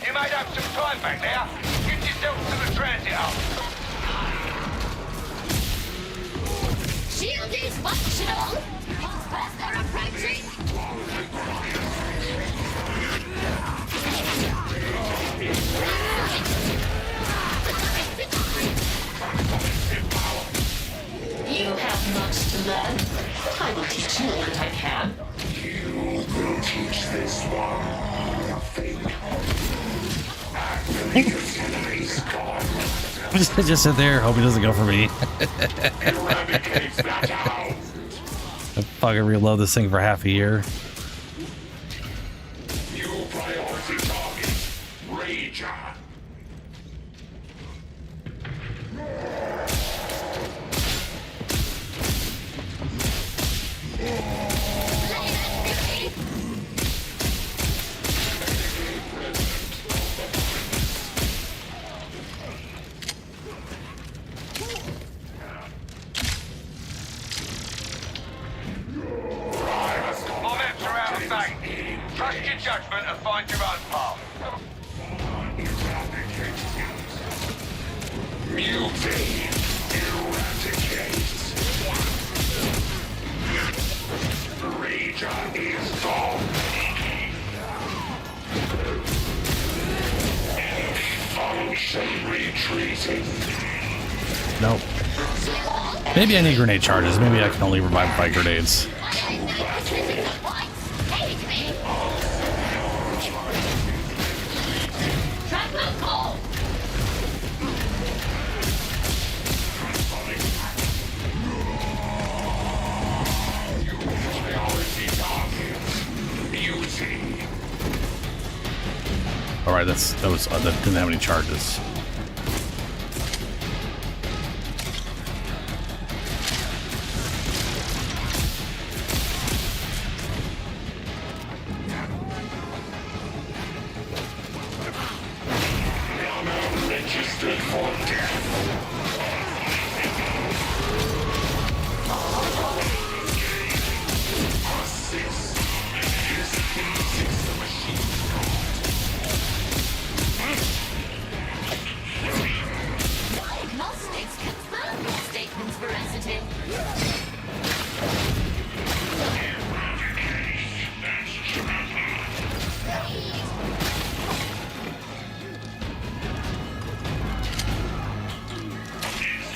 You made up some time back there. Get yourself to the transit hub. Shield is functional. First they're approaching. You have much to learn, but I will teach you all that I can. You will teach this one nothing. Just sit there, hope he doesn't go for me. I fucking reload this thing for half a year. New priority target, Rager. Trust your judgment and find your own path. Mutate. Eradicate. Rager is gone. Function retreating. Nope. Maybe I need grenade charges. Maybe I can only revive by grenades. All right, that didn't have any charges. Registered for death. Assist. Is the machine. Diagnostics confirm your statement's veracity.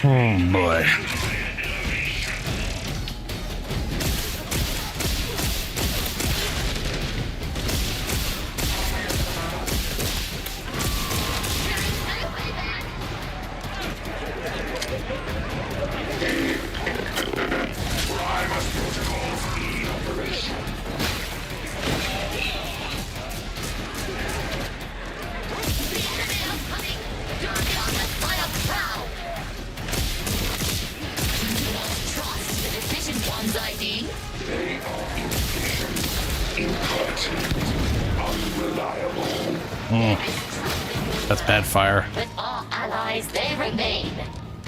Oh boy. Bad fire. But our allies, they remain.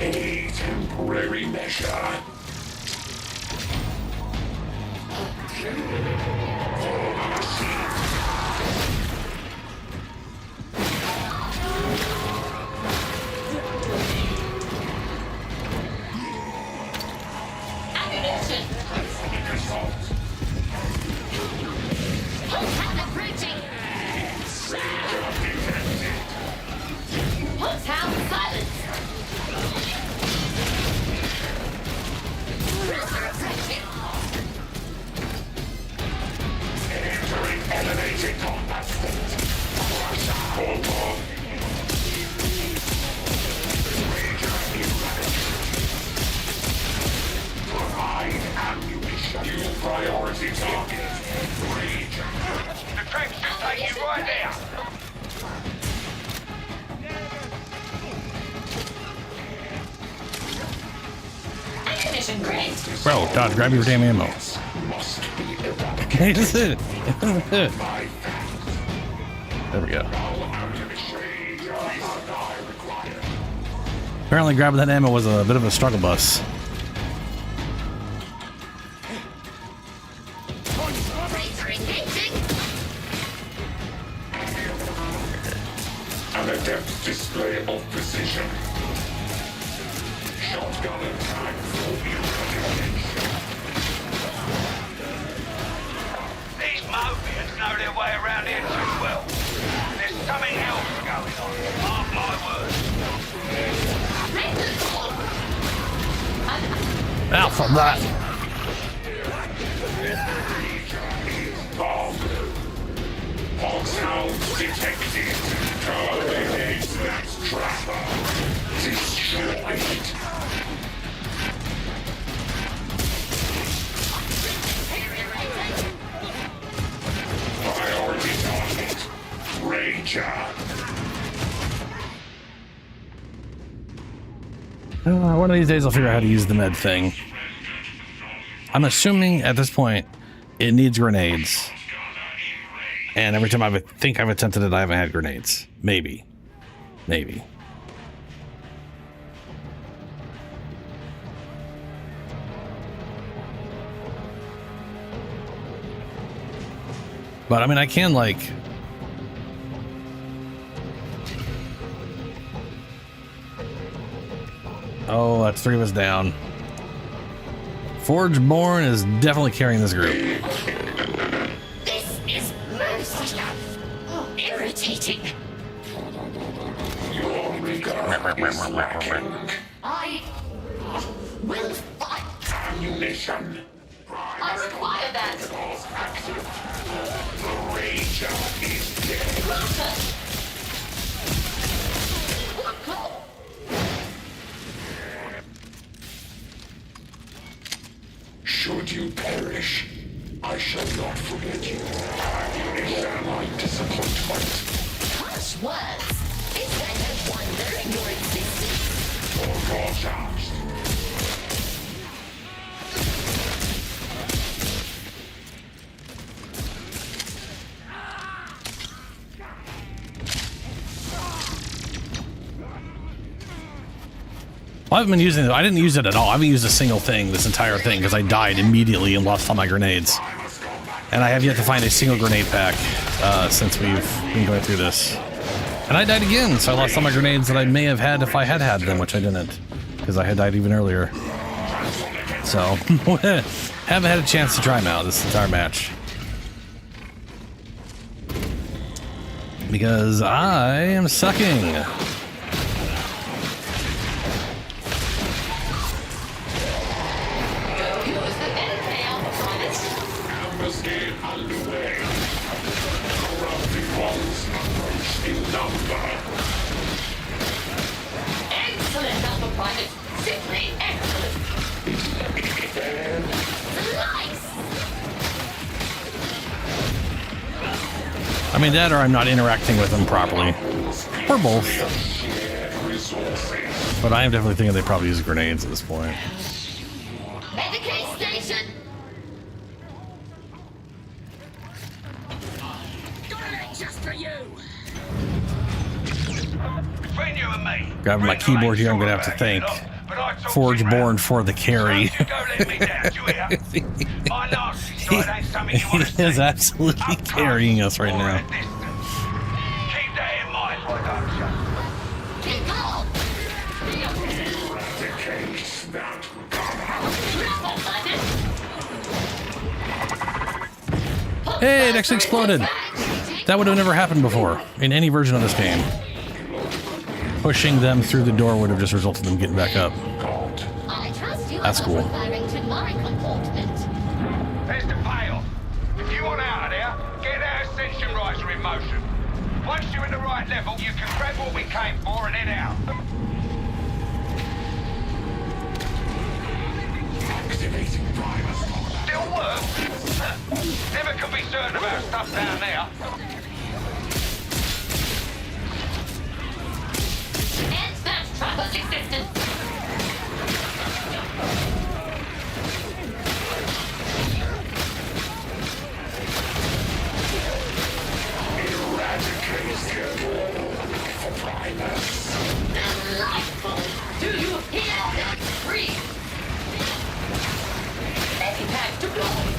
A temporary measure. Ammunition! Pulse hound approaching! Pulse hound silence! Cruiser approaching! Entering elevated combat state. Hold on. Provide ammunition. New priority target. The train should take you right there. Ammunition grenade! Bro, Dodge, grab your damn ammo. Okay, that's it. There we go. Apparently grabbing that ammo was a bit of a struggle bus. An adept display of precision. Shotgun attack for eradication. These Mobians know their way around here too well. There's something else going on. Mark my words. Out from that. Hog sounds detected. Terminates that trapper. Destroyed. Priority target. Ranger. One of these days I'll figure out how to use the med thing. I'm assuming at this point it needs grenades. And every time I think I've attempted it, I haven't had grenades. Maybe. Maybe. But I mean, I can like... Oh, that's 3 of us down. Forgeborn is definitely carrying this group. This is most irritating. Your regard is lacking. I will fight. Ammunition. I require that. Active. The Ranger is dead. Should you perish, I shall not forget you. Ammunition, my disappointment. Harsh words. Is there no wonder in your existence? For Rogers. Well, I haven't been using it. I didn't use it at all. I haven't used a single thing this entire thing because I died immediately and lost all my grenades. And I have yet to find a single grenade pack since we've been going through this. And I died again, so I lost all my grenades that I may have had if I had had them, which I didn't, because I had died even earlier. So, haven't had a chance to try them out this entire match. Because I am sucking. Excellent, Alpha Private. Simply excellent. Nice. I mean, that or I'm not interacting with them properly. Or both. But I am definitely thinking they probably use grenades at this point. Medicaid station. Got an egg just for you. Grabbing my keyboard here, I'm gonna have to thank Forge Born for the carry. He is absolutely carrying us right now. Keep that in mind, why don't you? Hey, it actually exploded. That would have never happened before in any version of this game. Pushing them through the door would have just resulted in them getting back up. That's cool. There's the payoff. If you want out of there, get that ascension riser in motion. Once you're in the right level, you can grab what we came for and head out. Still works. Never can be certain about stuff down there. And smash Trapper's existence. Delightful. Do you hear that scream? Heavy pack deployed.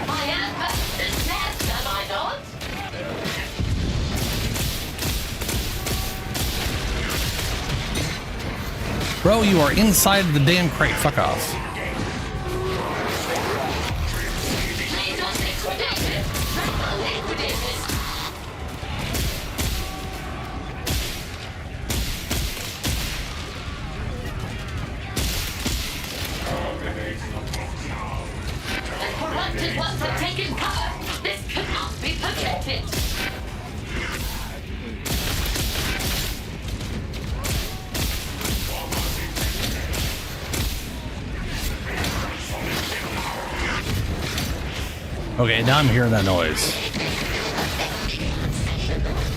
I am possessed, am I not? Bro, you are inside the damn crate. Fuck off. Corrupted ones have taken cover. This cannot be permitted. Okay, now I'm hearing that noise.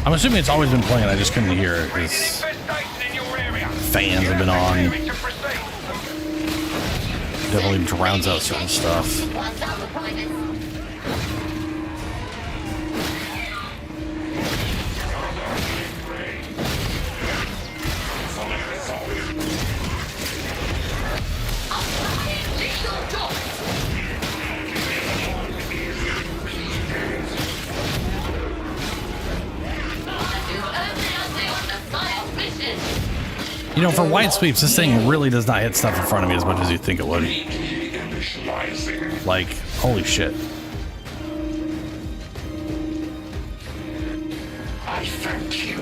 I'm assuming it's always been playing. I just couldn't hear it because fans have been on. Definitely drowns out certain stuff. You know, for wide sweeps, this thing really does not hit stuff in front of me as much as you think it would. Like, holy shit. I thank you.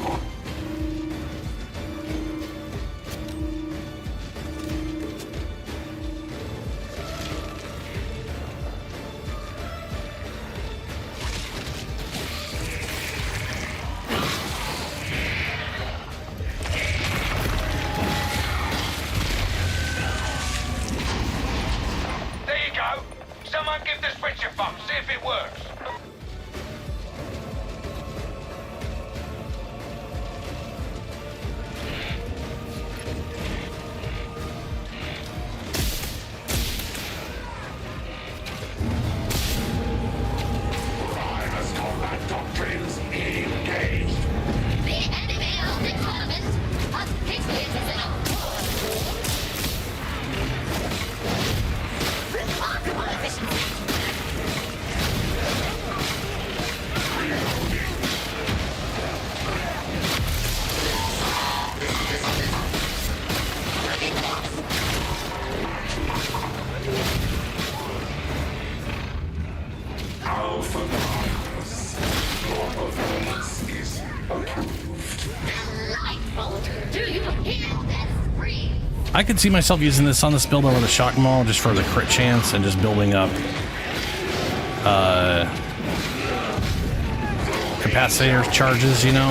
I could see myself using this on this build over the shock maul just for the crit chance and just building up capacitor charges, you know?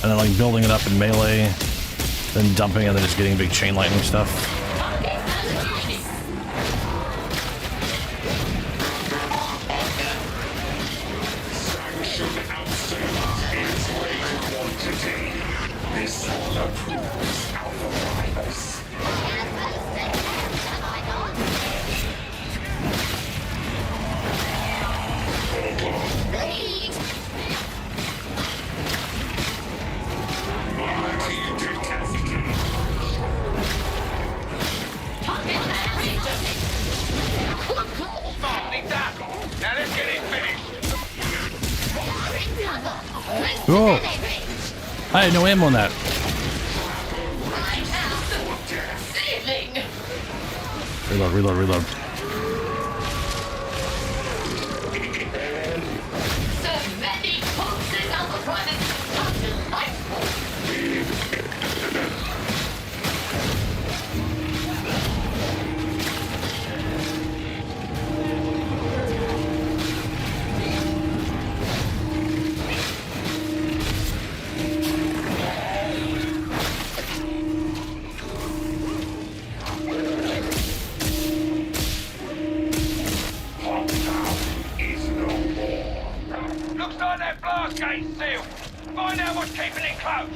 And then like building it up in melee, then dumping it and then just getting big chain lightning stuff. This all approves our rivals. Oh! I had no ammo on that. Reload, reload. Looks like that blast gate's sealed. Find out what's keeping it closed.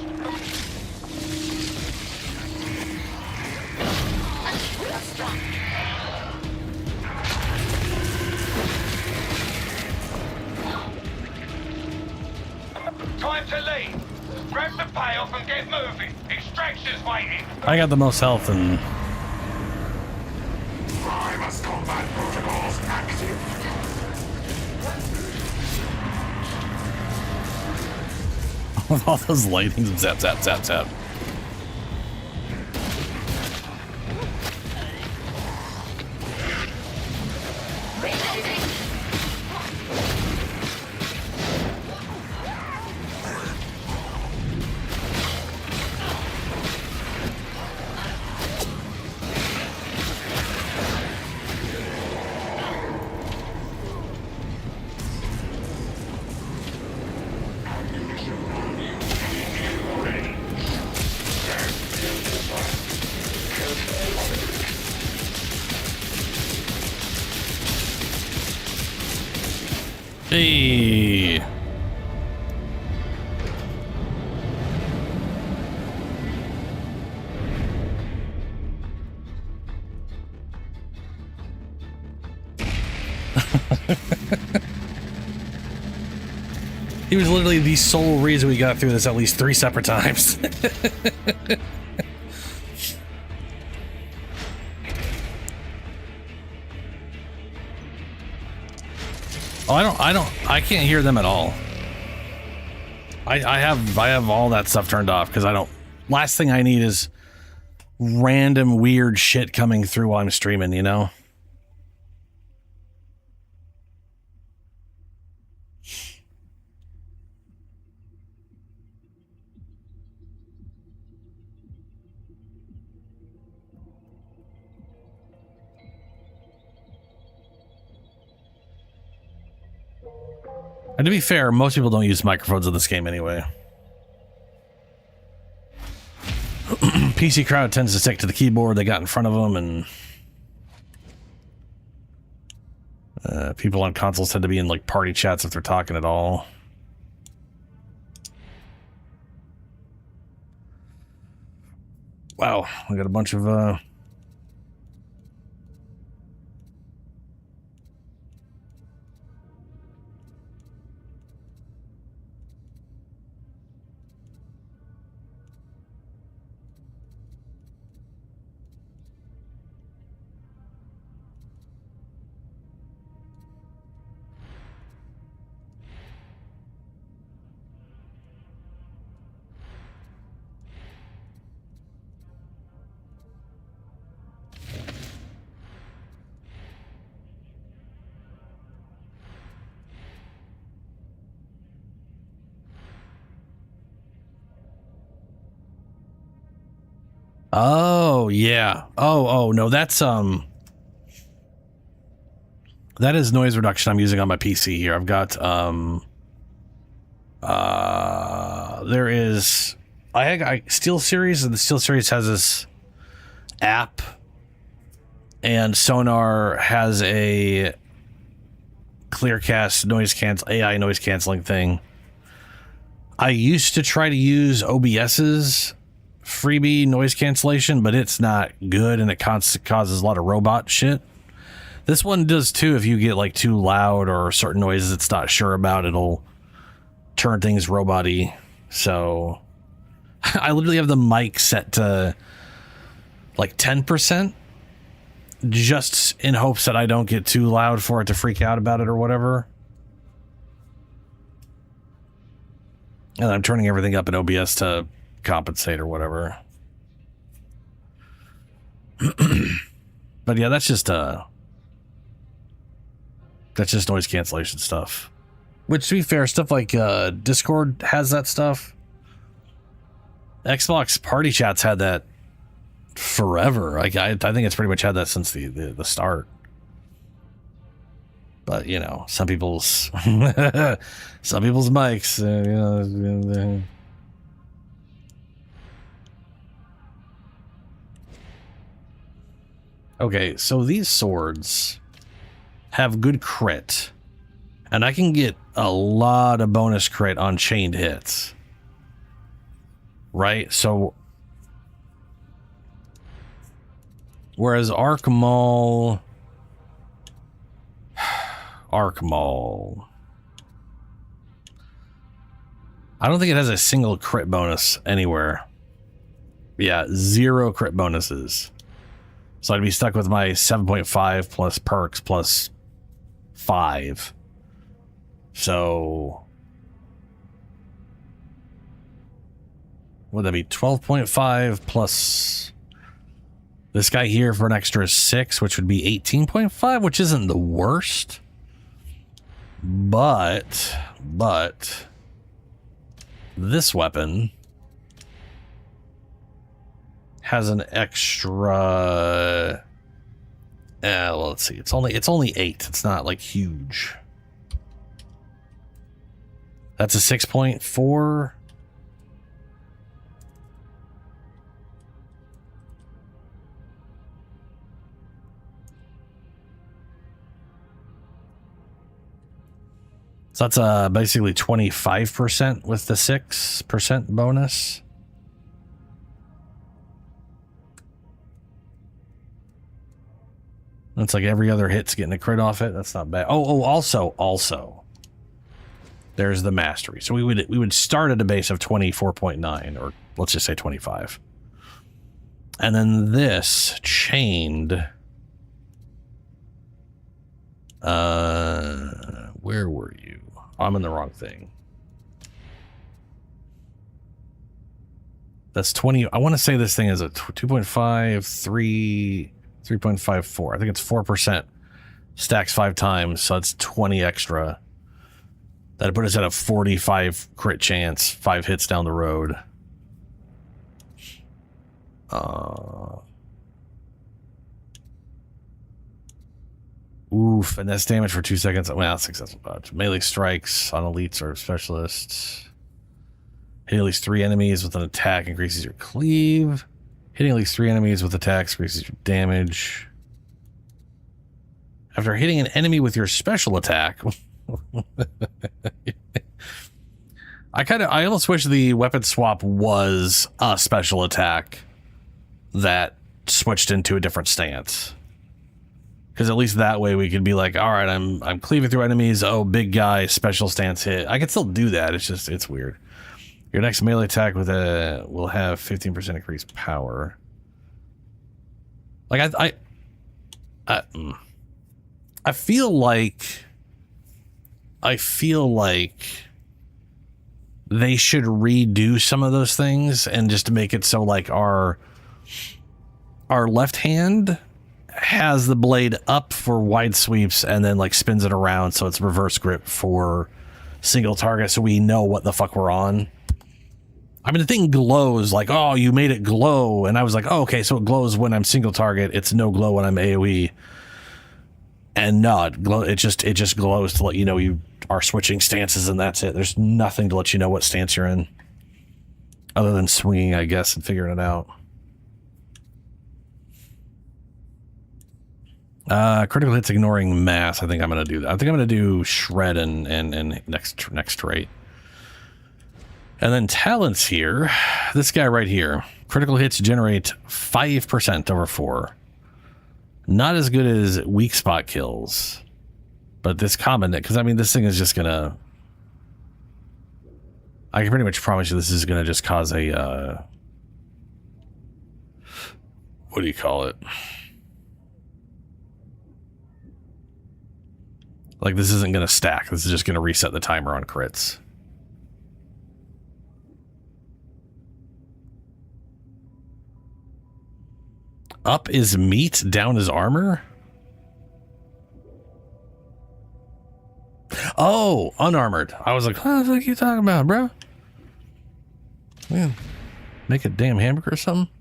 Time to leave. Grab the payoff and get moving. Extraction's waiting. I got the most health and... Primus combat protocols active. All those lightnings and zap, zap, zap, zap. Hey. He was literally the sole reason we got through this at least 3 separate times. Oh, I can't hear them at all. I have all that stuff turned off because I don't. Last thing I need is random weird shit coming through while I'm streaming, you know? And to be fair, most people don't use microphones in this game anyway. PC crowd tends to stick to the keyboard they got in front of them, and people on consoles tend to be in like party chats if they're talking at all. Wow, we got a bunch of oh yeah. Oh no, that's that is noise reduction I'm using on my PC here. I've got there is I SteelSeries, and the SteelSeries has this app, and Sonar has a Clearcast AI noise canceling thing. I used to try to use OBS's freebie noise cancellation, but it's not good, and it causes a lot of robot shit. This one does too. If you get like too loud or certain noises it's not sure about, it'll turn things robot-y. So I literally have the mic set to like 10%, just in hopes that I don't get too loud for it to freak out about it or whatever. And I'm turning everything up in OBS to compensate or whatever. But yeah, that's just noise cancellation stuff. Which, to be fair, stuff like Discord has that stuff. Xbox Party Chat's had that forever. Like I think it's pretty much had that since the start. But you know, some people's mics, you know. Okay, so these swords have good crit, and I can get a lot of bonus crit on chained hits. Right? So whereas Arc Maul, I don't think it has a single crit bonus anywhere. Yeah, 0 crit bonuses. So I'd be stuck with my 7.5 plus perks plus 5. So would that be 12.5 plus this guy here for an extra 6, which would be 18.5, which isn't the worst. But this weapon has an extra well, let's see. It's only 8. It's not like huge. That's a 6.4. So that's basically 25% with the 6% bonus. It's like every other hit's getting a crit off it. That's not bad. Also, there's the mastery. So we would start at a base of 24.9, or let's just say 25. And then this chained. Where were you? I'm in the wrong thing. That's 20. I want to say this thing is a 2.5, 3.54. I think it's 4%. Stacks 5 times, so that's 20 extra. That'd put us at a 45 crit chance, 5 hits down the road. Oof, and that's damage for 2 seconds. Well, successful dodge. Melee strikes on elites or specialists. Hit at least 3 enemies with an attack increases your cleave. Hitting at least 3 enemies with attacks increases your damage. After hitting an enemy with your special attack. I almost wish the weapon swap was a special attack that switched into a different stance. Because at least that way we could be like, all right, I'm cleaving through enemies. Oh, big guy, special stance hit. I could still do that. It's weird. Your next melee attack will have 15% increased power. Like I feel like they should redo some of those things and just to make it so like our left hand has the blade up for wide sweeps and then like spins it around so it's reverse grip for single target so we know what the fuck we're on. I mean, the thing glows like, oh, you made it glow. And I was like, oh, okay, so it glows when I'm single target. It's no glow when I'm AoE. And no, it just glows to let you know you are switching stances and that's it. There's nothing to let you know what stance you're in. Other than swinging, I guess, and figuring it out. Critical hits ignoring mass. I think I'm going to do that. I think I'm going to do shred and next trait. And then talents here. This guy right here. Critical hits generate 5% over 4. Not as good as weak spot kills. But this common, because I mean, this thing is just going to... I can pretty much promise you this is going to just cause a... what do you call it? Like, this isn't going to stack. This is just going to reset the timer on crits. Up is meat, down is armor? Oh, unarmored. I was like, what the fuck are you talking about, bro? Man, make a damn hamburger or something?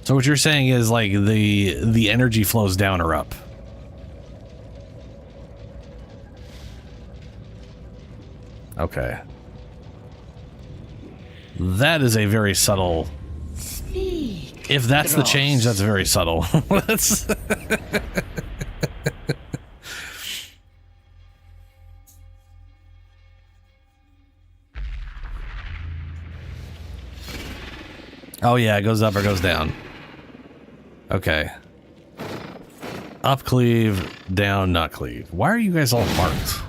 So what you're saying is like the energy flows down or up? Okay. That is a very subtle... If that's the change, that's very subtle. That's... Oh yeah, it goes up or goes down. Okay. Up cleave, down not cleave. Why are you guys all marked?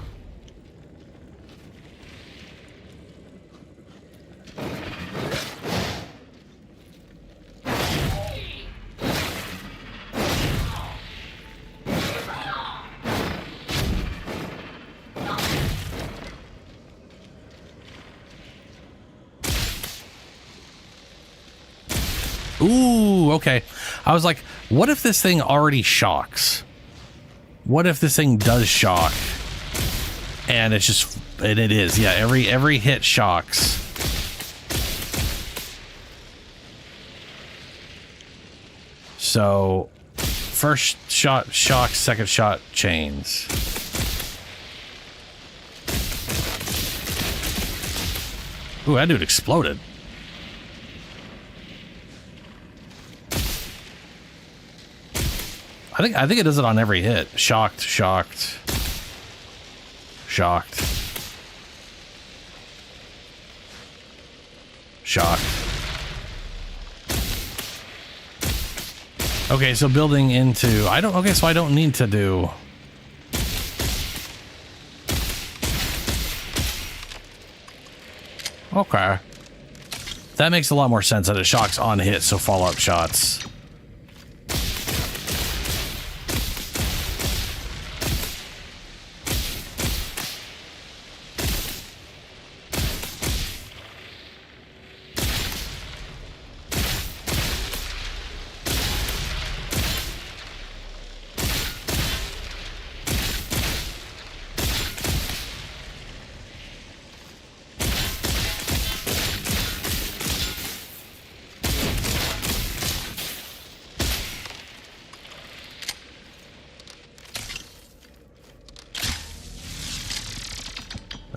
Ooh, okay. I was like, what if this thing already shocks? What if this thing does shock? And it's just, and it is, yeah, every hit shocks. So, first shot shocks, second shot chains. Ooh, that dude exploded. I think it does it on every hit. Shocked, shocked, shocked, shocked. Okay, so building into okay, so I don't need to do. Okay. That makes a lot more sense that it shocks on hit, so follow-up shots.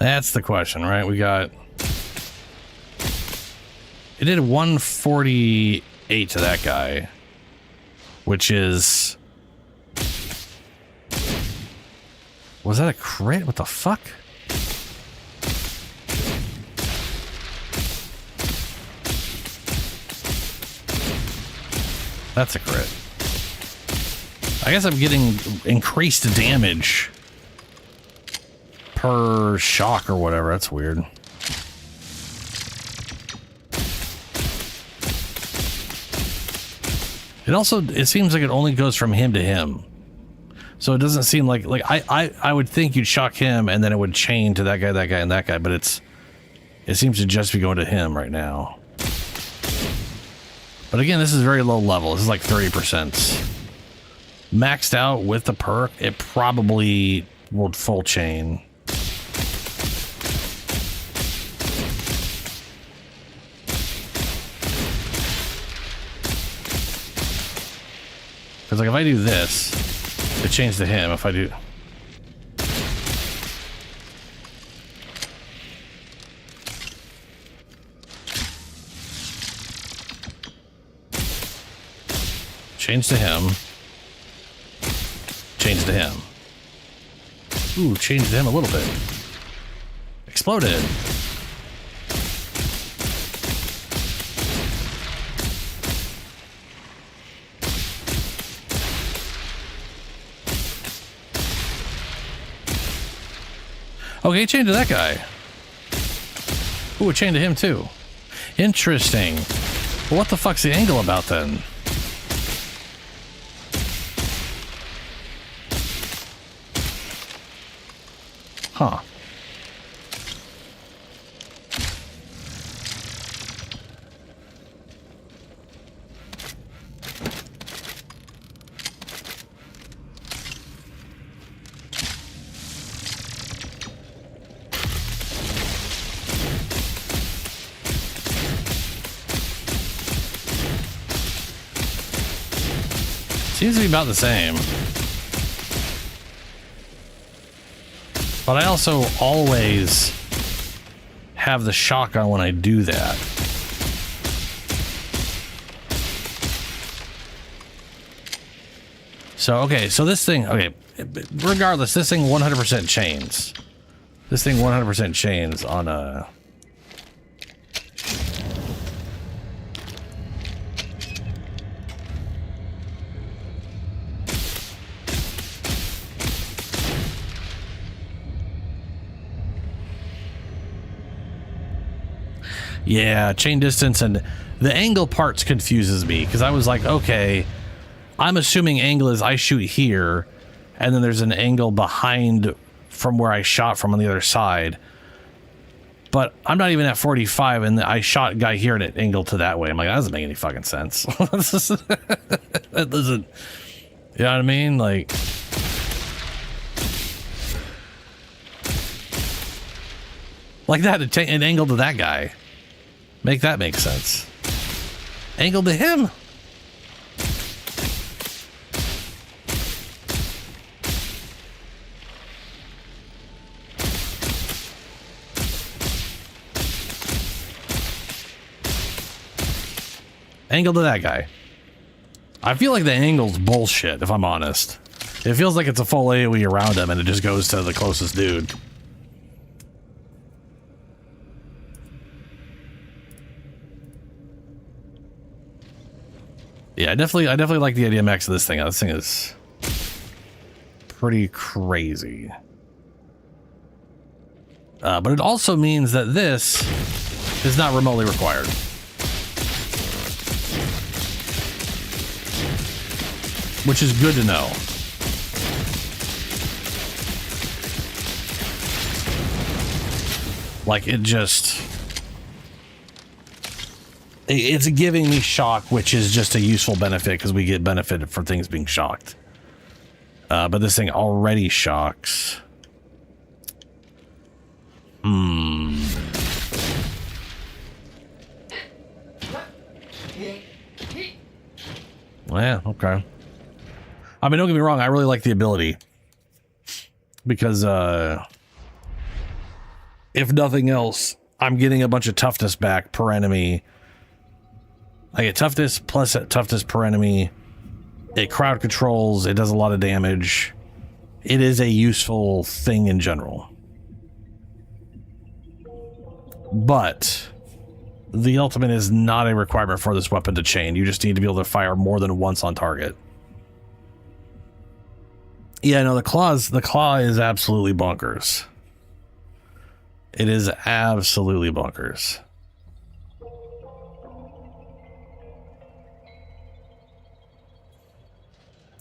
That's the question, right? We got... It did 148 to that guy, which is... Was that a crit? What the fuck? That's a crit. I guess I'm getting increased damage per shock or whatever. That's weird. It seems like it only goes from him to him. So it doesn't seem like I would think you'd shock him and then it would chain to that guy, and that guy, but it seems to just be going to him right now. But again, this is very low level. This is like 30%. Maxed out with the perk, it probably will full chain. Because like if I do this, it changes to him. If I do... Change to him. Change to him. Ooh, change to him a little bit. Exploded. Okay, chain to that guy. Ooh, a chain to him too. Interesting. Well, what the fuck's the angle about then? Huh. Seems to be about the same. But I also always have the shock on when I do that. So, okay, so this thing, okay, regardless, this thing 100% chains. This thing 100% chains on a... Yeah, chain distance, and the angle parts confuses me because I was like, okay, I'm assuming angle is I shoot here and then there's an angle behind from where I shot from on the other side, but I'm not even at 45 and I shot a guy here and it angled to that way. I'm like, that doesn't make any fucking sense. That doesn't, you know what I mean? Like, that, an angle to that guy. Make that make sense. Angle to him. Angle to that guy. I feel like the angle's bullshit, if I'm honest. It feels like it's a full AoE around him and it just goes to the closest dude. Yeah, I definitely like the idea max of this thing. This thing is pretty crazy. But it also means that this is not remotely required. Which is good to know. Like, it just... It's giving me shock, which is just a useful benefit because we get benefit from things being shocked. But this thing already shocks. Yeah, okay. I mean, don't get me wrong, I really like the ability. Because, if nothing else, I'm getting a bunch of toughness back per enemy. I get toughness plus toughness per enemy. It crowd controls. It does a lot of damage. It is a useful thing in general. But the ultimate is not a requirement for this weapon to chain. You just need to be able to fire more than once on target. Yeah, no, the claw is absolutely bonkers. It is absolutely bonkers.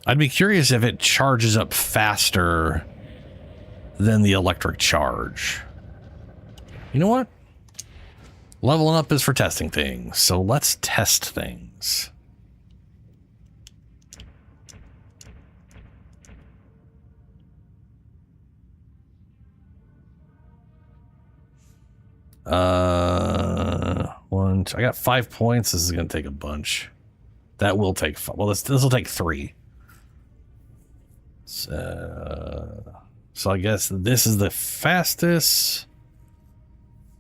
I'd be curious if it charges up faster than the electric charge. You know what? Leveling up is for testing things, so let's test things. I got 5 points. This is going to take a bunch. That will take, well, this will take 3. So I guess this is the fastest.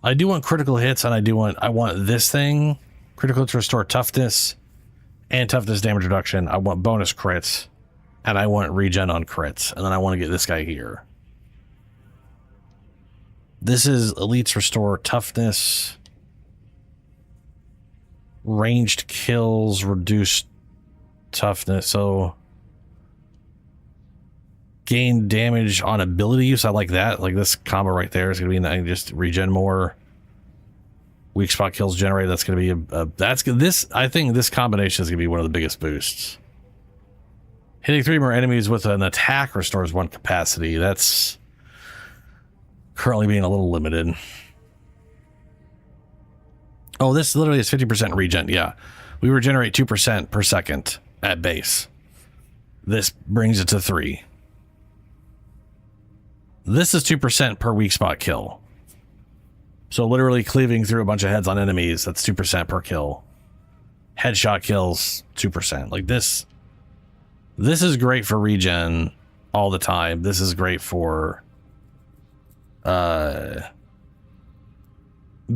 I do want critical hits, and I want this thing, critical to restore toughness and toughness damage reduction. I want bonus crits, and I want regen on crits, and then I want to get this guy here. This is elites restore toughness, ranged kills, reduced toughness. So gain damage on ability use. I like that. Like this combo right there is going to be just regen more. Weak spot kills generated. That's going to be I think this combination is going to be one of the biggest boosts. Hitting 3 more enemies with an attack restores 1 capacity. That's currently being a little limited. Oh, this literally is 50% regen. Yeah, we regenerate 2% per second at base. This brings it to 3. This is 2% per weak spot kill. So literally cleaving through a bunch of heads on enemies, that's 2% per kill. Headshot kills, 2%. Like this This is great for regen all the time. This is great for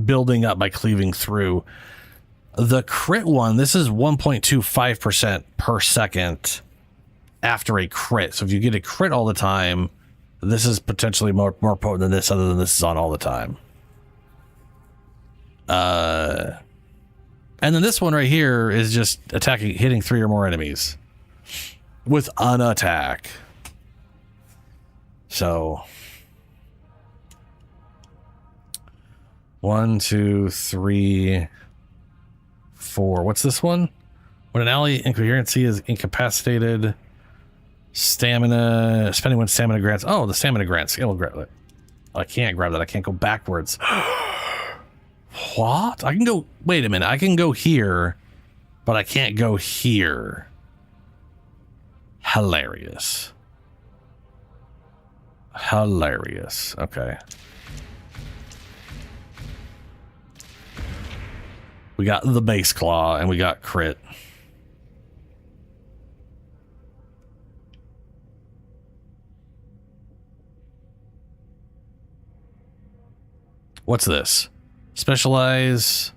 building up by cleaving through. The crit one, this is 1.25% per second after a crit. So if you get a crit all the time, this is potentially more potent than this, other than this is on all the time. And then this one right here is just attacking, hitting 3 or more enemies with an attack. So 1, 2, 3, 4. What's this one? When an ally incoherency is incapacitated, stamina, spending one stamina grants. Oh, the stamina grants. Yeah, we'll grab it. I can't grab that. I can't go backwards. What? I can go. Wait a minute. I can go here, but I can't go here. Hilarious. Hilarious. Okay. We got the base claw and we got crit. What's this? Specialists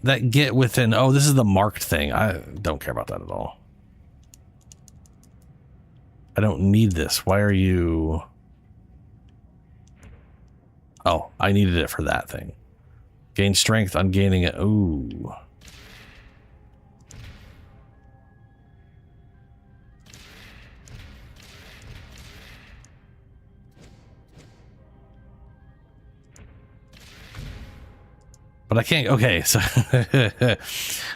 that get within. Oh, this is the marked thing. I don't care about that at all. I don't need this. Why are you? Oh, I needed it for that thing. Gain strength on gaining it. Ooh. But I can't. Okay, so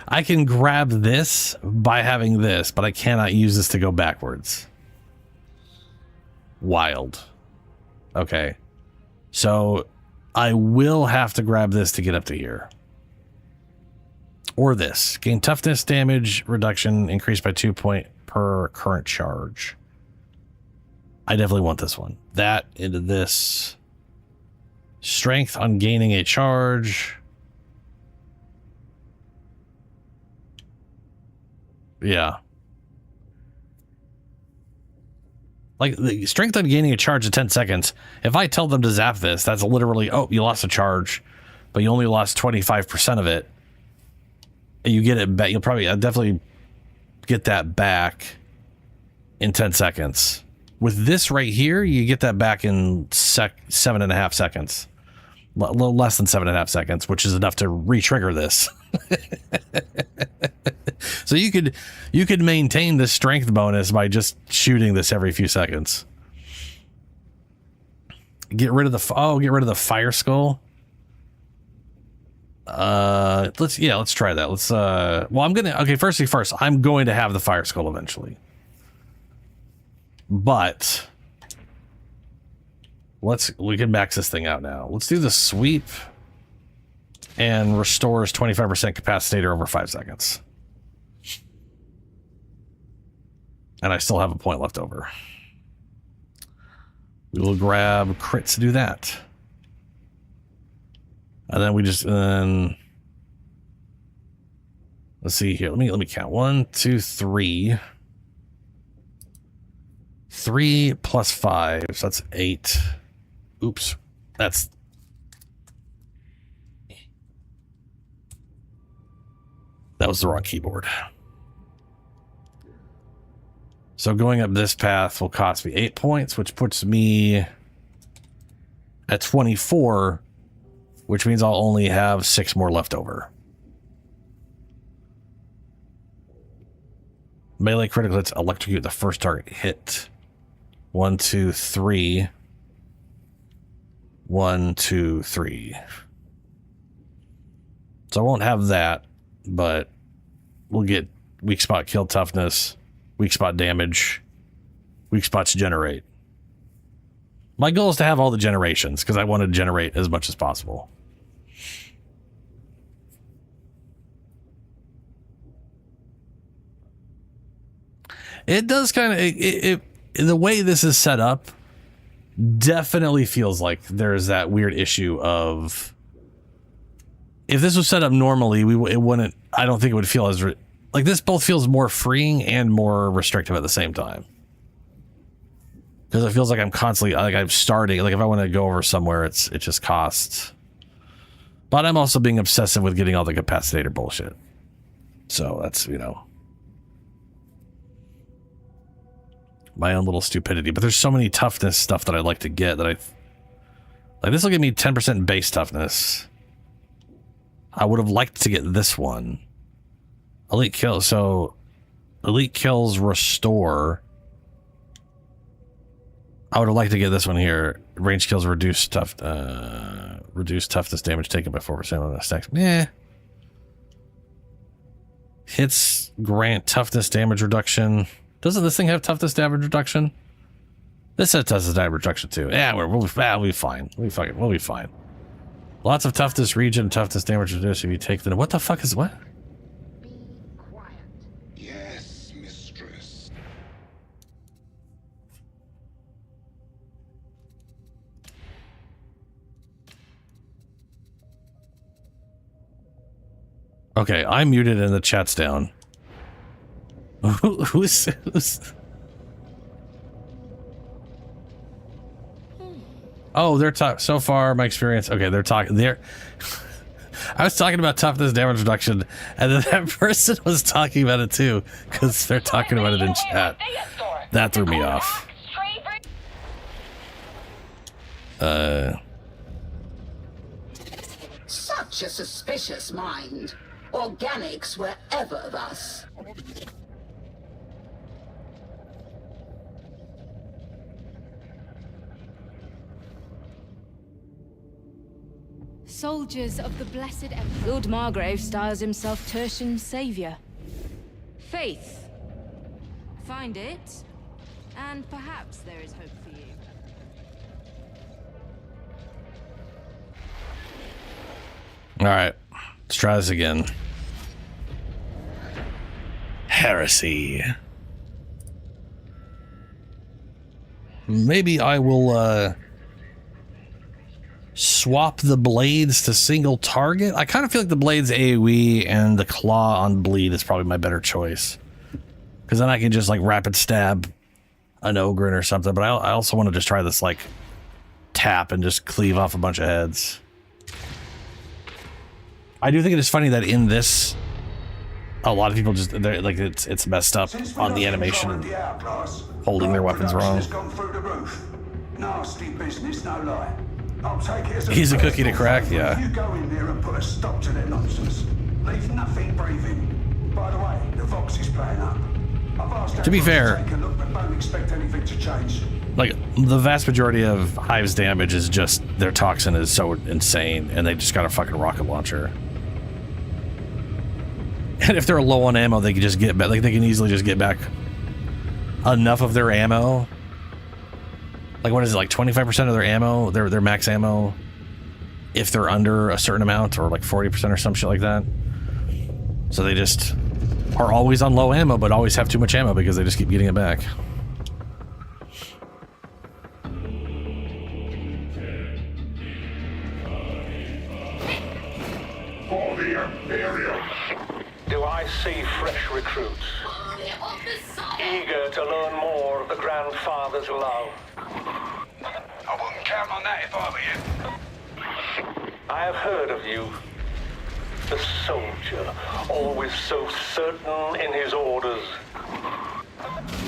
I can grab this by having this, but I cannot use this to go backwards. Wild. Okay. So I will have to grab this to get up to here. Or this. Gain toughness damage reduction increased by 2 points per current charge. I definitely want this one. That into this. Strength on gaining a charge. Yeah. Like, the strength on gaining a charge of 10 seconds. If I tell them to zap this, that's literally, oh, you lost a charge, but you only lost 25% of it. And you get it back. You'll probably definitely get that back in 10 seconds. With this right here, you get that back in 7.5 seconds. A little less than 7.5 seconds, which is enough to re-trigger this. So you could maintain the strength bonus by just shooting this every few seconds. Get rid of the fire skull. Let's try that. First, I'm going to have the fire skull eventually. But we can max this thing out now. Let's do the sweep and restores 25% capacitator over 5 seconds. And I still have a point left over. We will grab crits to do that. And then let's see here. Let me count. 1, 2, 3. 3 plus 5, so that's 8. Oops. That was the wrong keyboard. So going up this path will cost me 8 points, which puts me at 24, which means I'll only have 6 more left over. Melee critical hits electrocute the first target hit. 1, 2, 3. 1, 2, 3. So I won't have that, but we'll get weak spot kill toughness, weak spot damage, weak spots generate. My goal is to have all the generations because I want to generate as much as possible. It does kind of the way this is set up definitely feels like there's that weird issue of if this was set up normally, it wouldn't. I don't think it would feel as like like this both feels more freeing and more restrictive at the same time. Because it feels like I'm constantly, like I'm starting, like if I want to go over somewhere, it just costs. But I'm also being obsessive with getting all the capacitator bullshit. So that's, you know, my own little stupidity. But there's so many toughness stuff that I'd like to get that like this will give me 10% base toughness. I would have liked to get this one. Elite kills, so elite kills restore. I would have liked to get this one here. Range kills reduce toughness damage taken by 4% on the stacks. Yeah. Hits grant toughness damage reduction. Doesn't this thing have toughness damage reduction? This has toughness damage reduction too. Yeah, we'll be fine. We'll be fine. Lots of toughness region, toughness damage reduced if you take the. What the fuck is what? Yes, mistress. Okay, I'm muted and the chat's down. Who's Oh, they're talking. So far, my experience. Okay, they're talking. I was talking about toughness damage reduction, and then that person was talking about it too, because they're talking about it in chat. That threw me off. Such a suspicious mind. Organics were ever thus. Soldiers of the Blessed Emperor. Lord Margrave styles himself Tertian's savior. Faith. Find it, and perhaps there is hope for you. All right, let's try this again. Heresy. Maybe I will swap the blades to single target. I kind of feel like the blades AoE and the claw on bleed is probably my better choice, because then I can just like rapid stab an Ogren or something. But I also want to just try this like tap and just cleave off a bunch of heads. I do think it is funny that in this, a lot of people just like it's messed up on the animation, holding their weapons wrong. Nasty business, no lie. I'll take it as He's a cookie to crack, yeah. You go in there and put a stop to their nonsense. Leave nothing breathing. By the way, the Vox is playing up. I've asked To be fair, to take a look, but don't expect anything to change. like the vast majority of Hive's damage is just their toxin is so insane, and they just got a fucking rocket launcher. And if they're low on ammo, they can just get back. Like they can easily just get back enough of their ammo. Like what is it? Like 25% of their ammo, their max ammo, if they're under a certain amount, or like 40% or some shit like that. So they just are always on low ammo, but always have too much ammo because they just keep getting it back. For the Imperium. Do I see fresh recruits? Eager to learn more of the Grandfather's love. I wouldn't count on that if I were you. I have heard of you. The soldier, always so certain in his orders.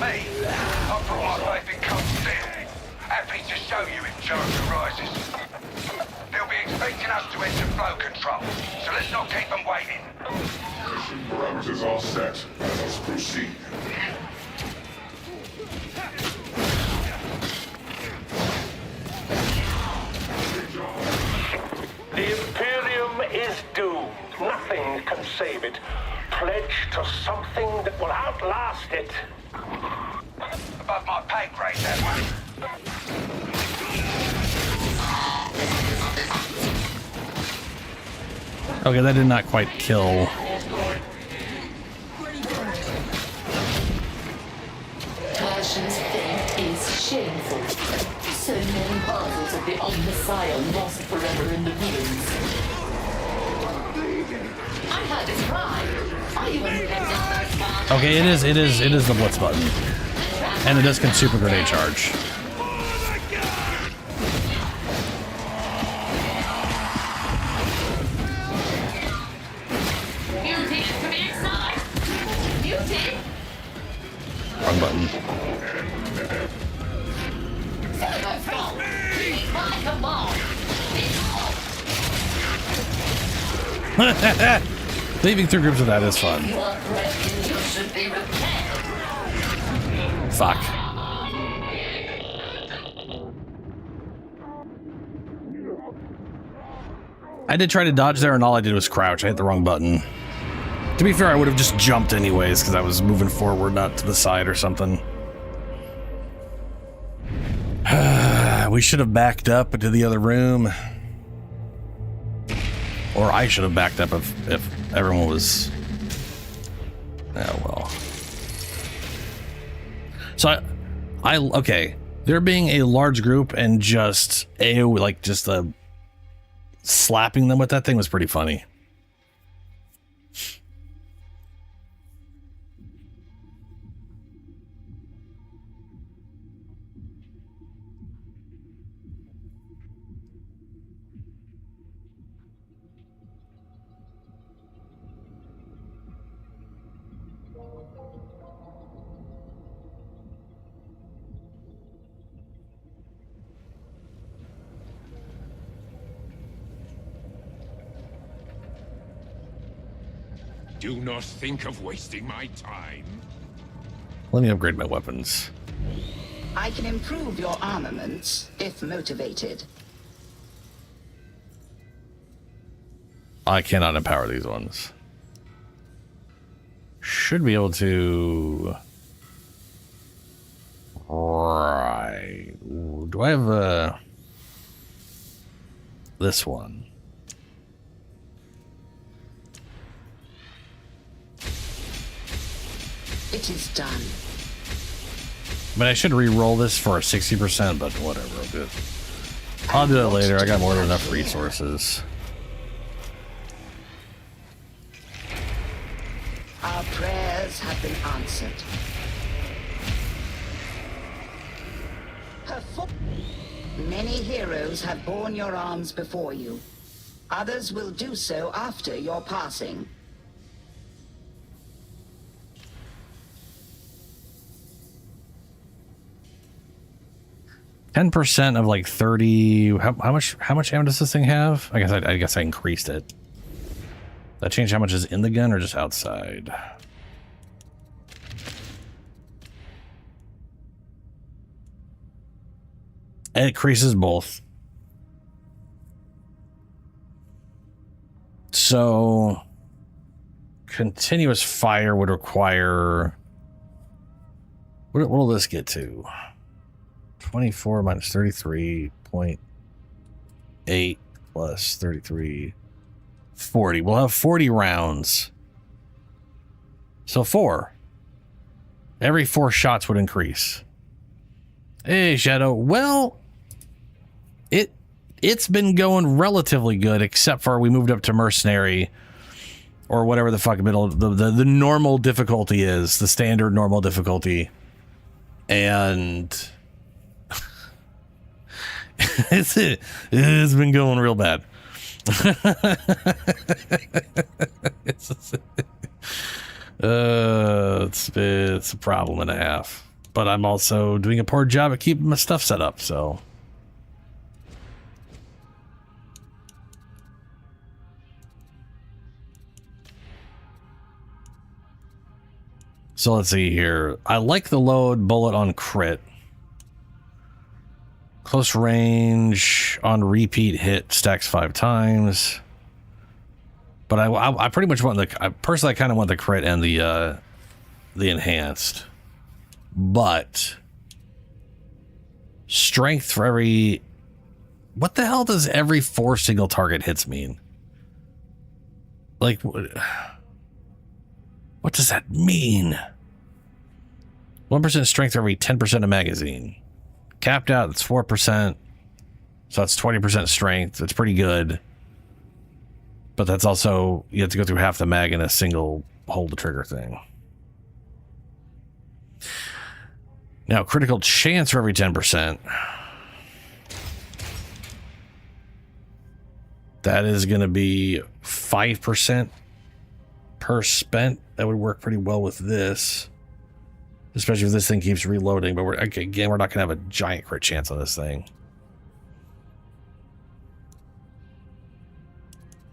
Me? I put my faith in Constantine. Happy to show you if chance arises. They'll be expecting us to enter flow control, so let's not keep them waiting. Mission parameters are set. Let us proceed. The Imperium is doomed. Nothing can save it. Pledge to something that will outlast it. Above my pay grade, that one. Okay, that did not quite kill. Tertian's fate is shameful. So many marvels of the Omnissiah lost forever in the ruins. I heard his cry. Okay, it is the blitz button. And it does consume a grenade charge. Wrong button. Leaving through groups of that is fun. Fuck. I did try to dodge there and all I did was crouch. I hit the wrong button. To be fair, I would have just jumped anyways because I was moving forward, not to the side or something. We should have backed up into the other room. Or I should have backed up if everyone was... Oh, well. So okay. There being a large group and just slapping them with that thing was pretty funny. Do not think of wasting my time. Let me upgrade my weapons. I can improve your armaments if motivated. I cannot empower these ones. Should be able to... Right. Ooh, do I have this one? It is done. But I should re-roll this for a 60%, but whatever, I'll do it. I'll do it later. I got more than enough resources. Our prayers have been answered. Many heroes have borne your arms before you. Others will do so after your passing. 10% of like 30. How much ammo does this thing have? I guess I increased it. That changed how much is in the gun or just outside? It increases both. So continuous fire would require... What will this get to? 24 minus 33.8 plus 33, 40. We'll have 40 rounds. So 4. Every 4 shots would increase. Hey, Shadow. Well, it's been going relatively good, except for we moved up to Mercenary, or whatever the fuck the normal difficulty is, the standard normal difficulty. And it's been going real bad. It's a problem and a half. But I'm also doing a poor job at keeping my stuff set up, so. So let's see here. I like the load bullet on crit. Close range on repeat hit stacks 5 times. But I pretty much want personally I kind of want the crit and the enhanced. But strength for every... What the hell does every 4 single target hits mean? Like, what does that mean? 1% strength for every 10% of magazine. Capped out, that's 4%. So that's 20% strength. It's pretty good. But that's also, you have to go through half the mag in a single hold the trigger thing. Now, critical chance for every 10%. That is going to be 5% per spent. That would work pretty well with this. Especially if this thing keeps reloading. But again, we're not going to have a giant crit chance on this thing.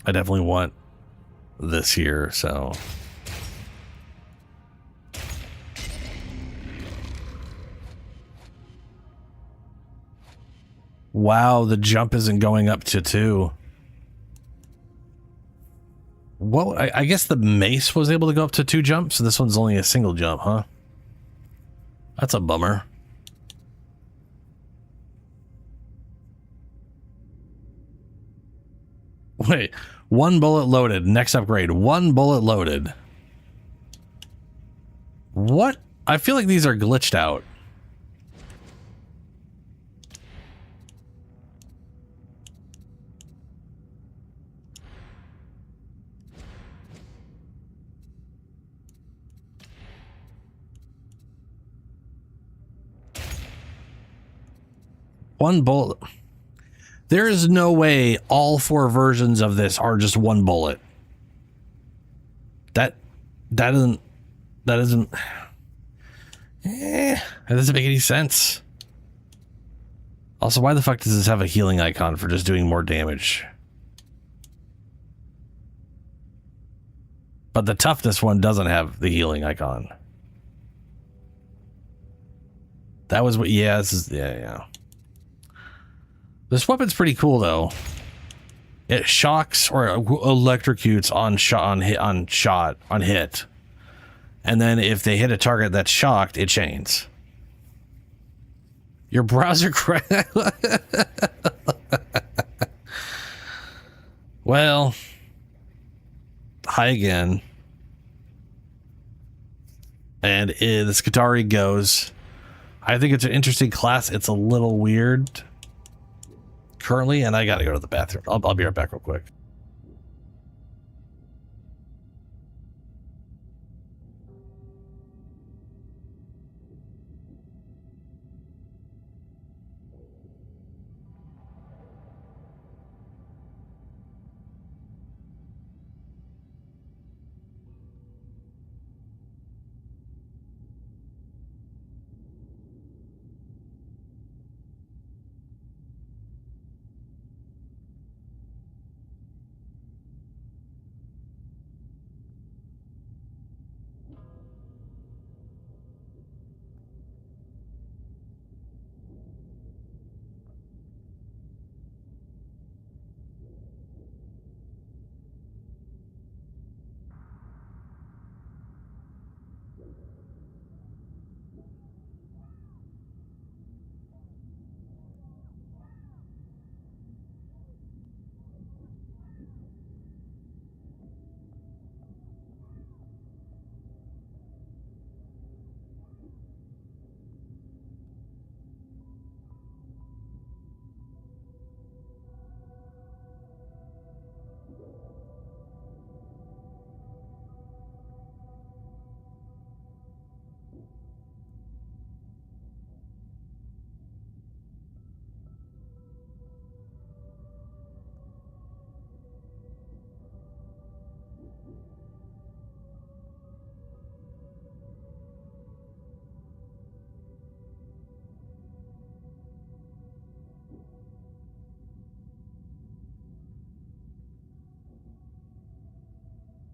I definitely want this here, so... Wow, the jump isn't going up to 2. Well, I guess the mace was able to go up to 2 jumps, so this one's only a single jump, huh? That's a bummer. Wait, 1 bullet loaded. Next upgrade, 1 bullet loaded. What? I feel like these are glitched out. One bullet. There is no way all 4 versions of this are just 1 bullet. That doesn't that doesn't make any sense. Also, why the fuck does this have a healing icon for just doing more damage? But the toughness one doesn't have the healing icon. That was what, yeah, this is, yeah. This weapon's pretty cool though. It shocks or electrocutes on hit. And then if they hit a target that's shocked, it chains. Your browser Well, hi again. And the Skitarii goes. I think it's an interesting class. It's a little weird currently, and I gotta go to the bathroom. I'll be right back real quick.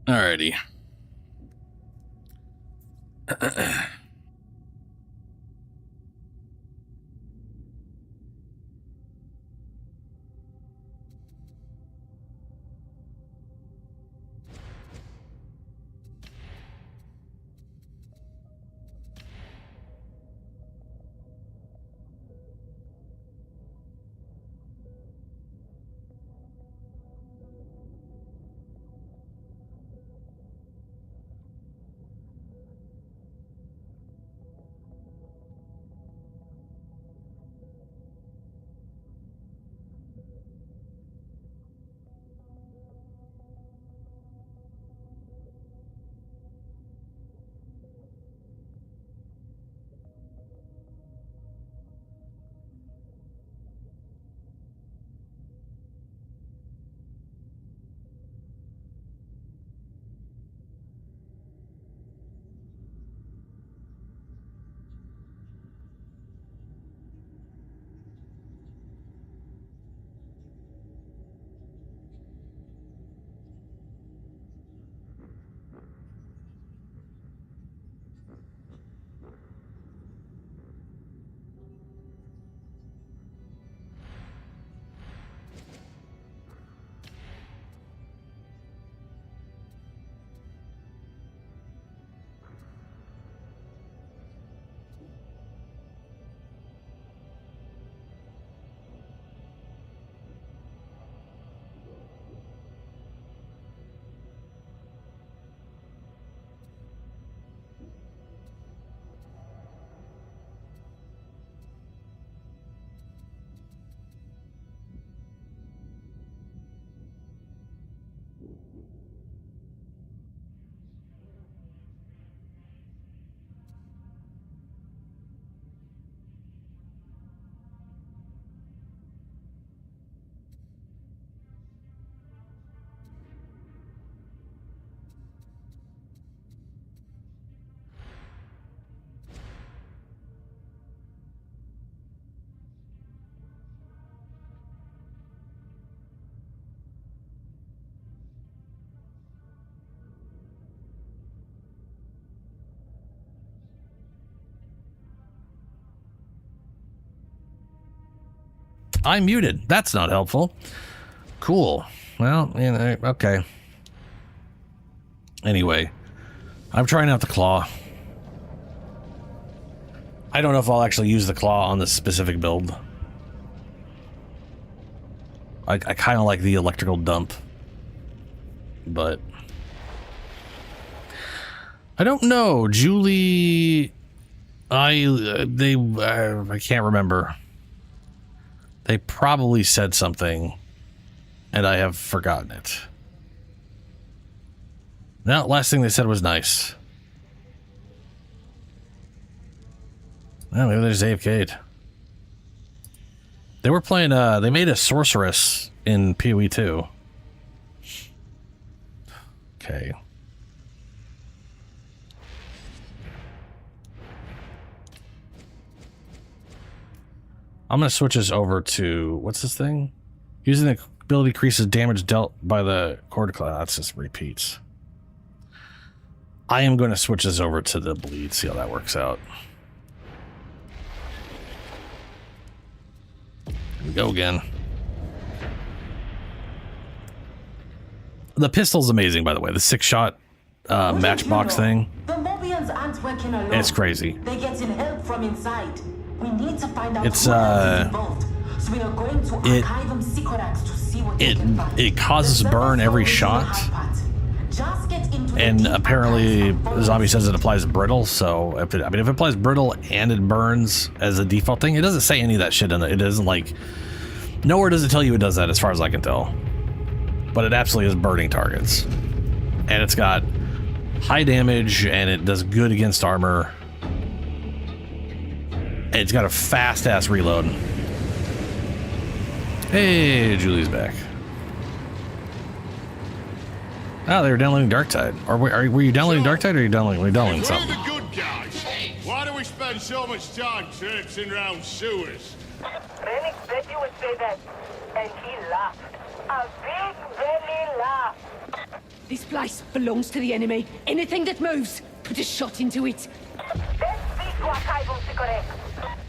Alrighty. I'm muted. That's not helpful. Cool. Well, you know, okay. Anyway, I'm trying out the claw. I don't know if I'll actually use the claw on this specific build. I kind of like the electrical dump, but I don't know. Julie, I can't remember. They probably said something, and I have forgotten it. No, last thing they said was nice. Oh, maybe there's AFK'd. They were playing, they made a sorceress in PoE2. Okay. I'm going to switch this over to, what's this thing? Using the ability increases damage dealt by the cord class. That's just repeats. I am going to switch this over to the bleed, see how that works out. Here we go again. The pistol's amazing, by the way. The 6-shot matchbox thing. The Mobians aren't working alone. It's crazy. They're getting help from inside. We need to find out It's who else is involved. So we are going to archive them Sycorax to see what they can find. It causes burn every shot. Just get into And apparently, the zombie says it applies brittle, so if it applies brittle and it burns as a default thing, it doesn't say any of that shit in it. It doesn't, like, nowhere does it tell you it does that, as far as I can tell. But it absolutely is burning targets. And it's got high damage, and it does good against armor. And it's got a fast-ass reload. Hey, Julie's back. Oh, they were downloading Darktide. Were you downloading Darktide, or were you downloading something? We're the good guys. Why do we spend so much time traipsing around sewers? Renix bet you would say that, and he laughed. A big belly laugh. This place belongs to the enemy. Anything that moves, put a shot into it.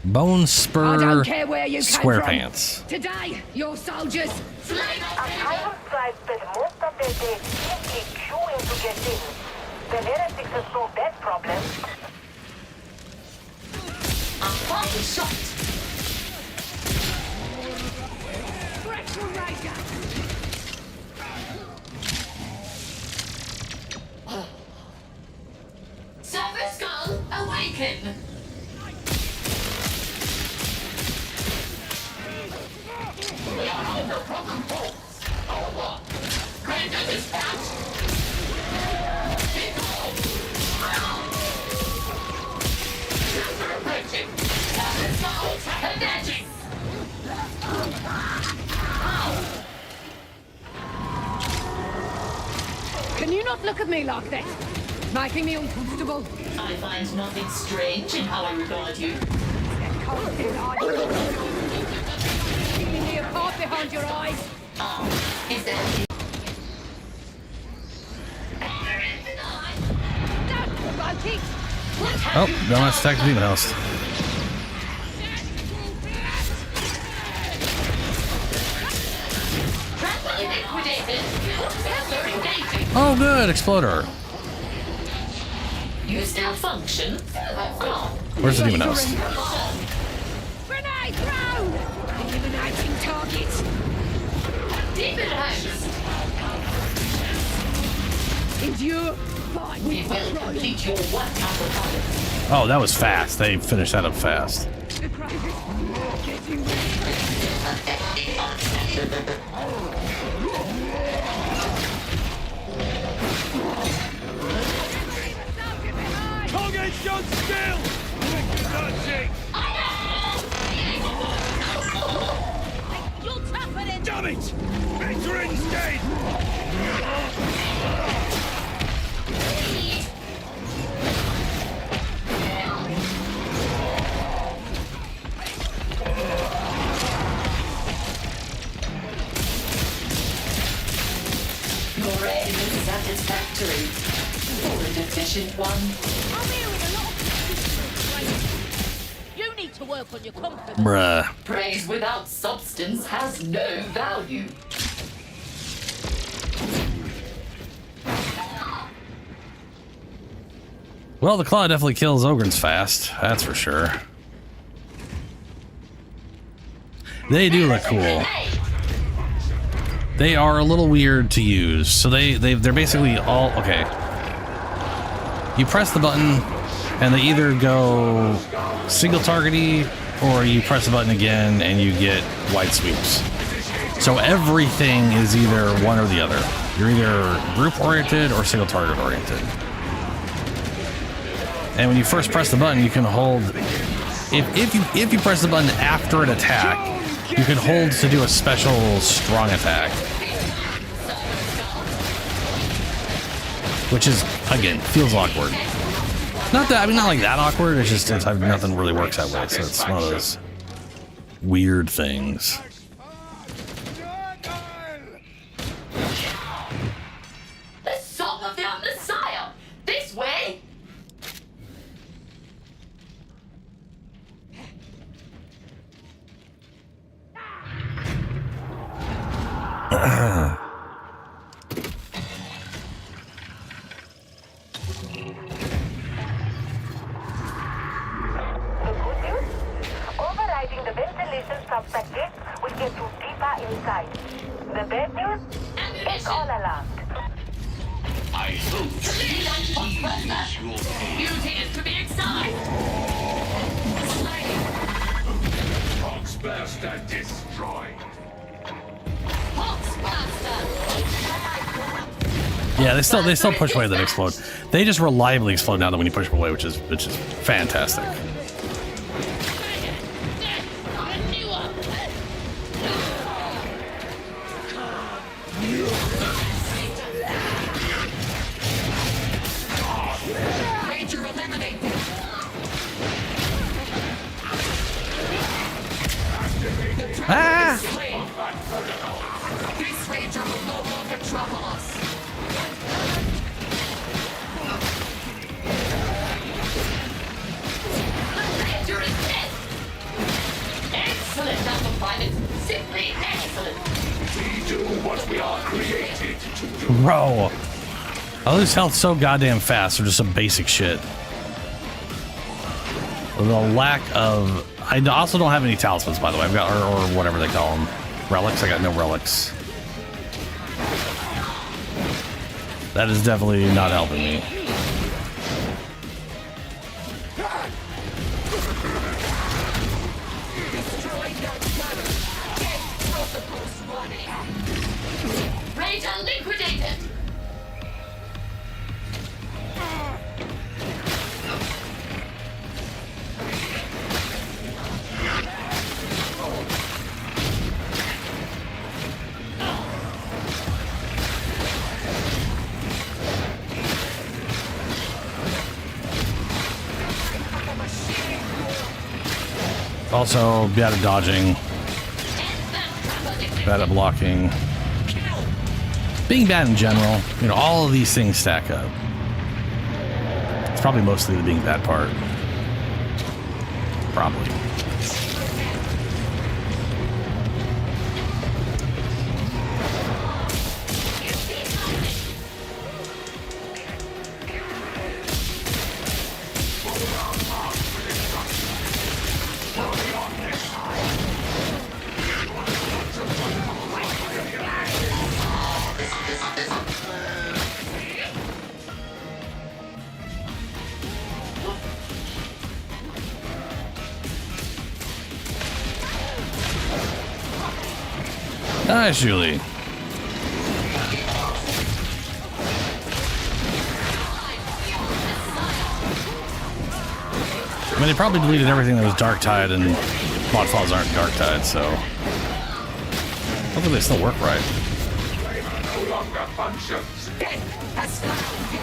Bone Spur I don't care where you came Square from. Pants. Today, your soldiers. Archival tribes spend most of their days simply queuing to get in. The heretics have solved that problem. A fire shot. Silver Skull, awaken! We are under broken bolts. Our what? Greater dispatch! Super approaching! Silver Skull, attaching! Can you not look at me like that? Making me uncomfortable. I find nothing strange in how I regard you. Keeping me apart behind your eyes. Is that Oh, no one's attacked the demon house. Oh, good, exploder. Use malfunction? Where's the demon house? Grenade thrown! Eliminating targets. Demon house! Endure. We will complete your one number. Oh, that was fast. They finished that up fast. Target gun still! You'll tough it in. Damn it! Veterans dead! Your aim is satisfactory. For a deficient one. I'm here with a lot of... You need need to work on your confidence. Bruh. Praise without substance has no value. Well, the claw definitely kills Ogrins fast. That's for sure. They do look cool. They are a little weird to use. So they're basically all okay. You press the button, and they either go single targety, or you press the button again and you get wide sweeps. So everything is either one or the other. You're either group oriented or single target oriented. And when you first press the button, you can hold. If you press the button after an attack, you can hold to do a special strong attack, which is again feels awkward. Not that not like that awkward. It's just nothing really works that way. So it's one of those weird things. The Song of the Omnissiah! This way! Overriding the ventilation subpackage will get you deeper inside. The bad news? It's all alarmed. I hope Beauty is to be excited! Boxbuster destroyed. Yeah, they still push away that explode. They just reliably explode now that when you push them away, which is fantastic. Ranger eliminated. Ah! This Ranger will no longer trouble us. Ranger is dead! Excellent, Alpha Pilot! Simply excellent! We do what we are created to do. Bro, I lose health so goddamn fast for just some basic shit. The lack of... I also don't have any talismans, by the way. I've got, or whatever they call them. Relics? I got no relics. That is definitely not helping me. Ranger liquidated! Also, bad at dodging. Bad at blocking. Being bad in general. You know, all of these things stack up. It's probably mostly the being bad part. Probably. Nice, Julie. I mean, they probably deleted everything that was Darktide, and mod files aren't Darktide, so hopefully they still work right. No longer functions. Death has found you.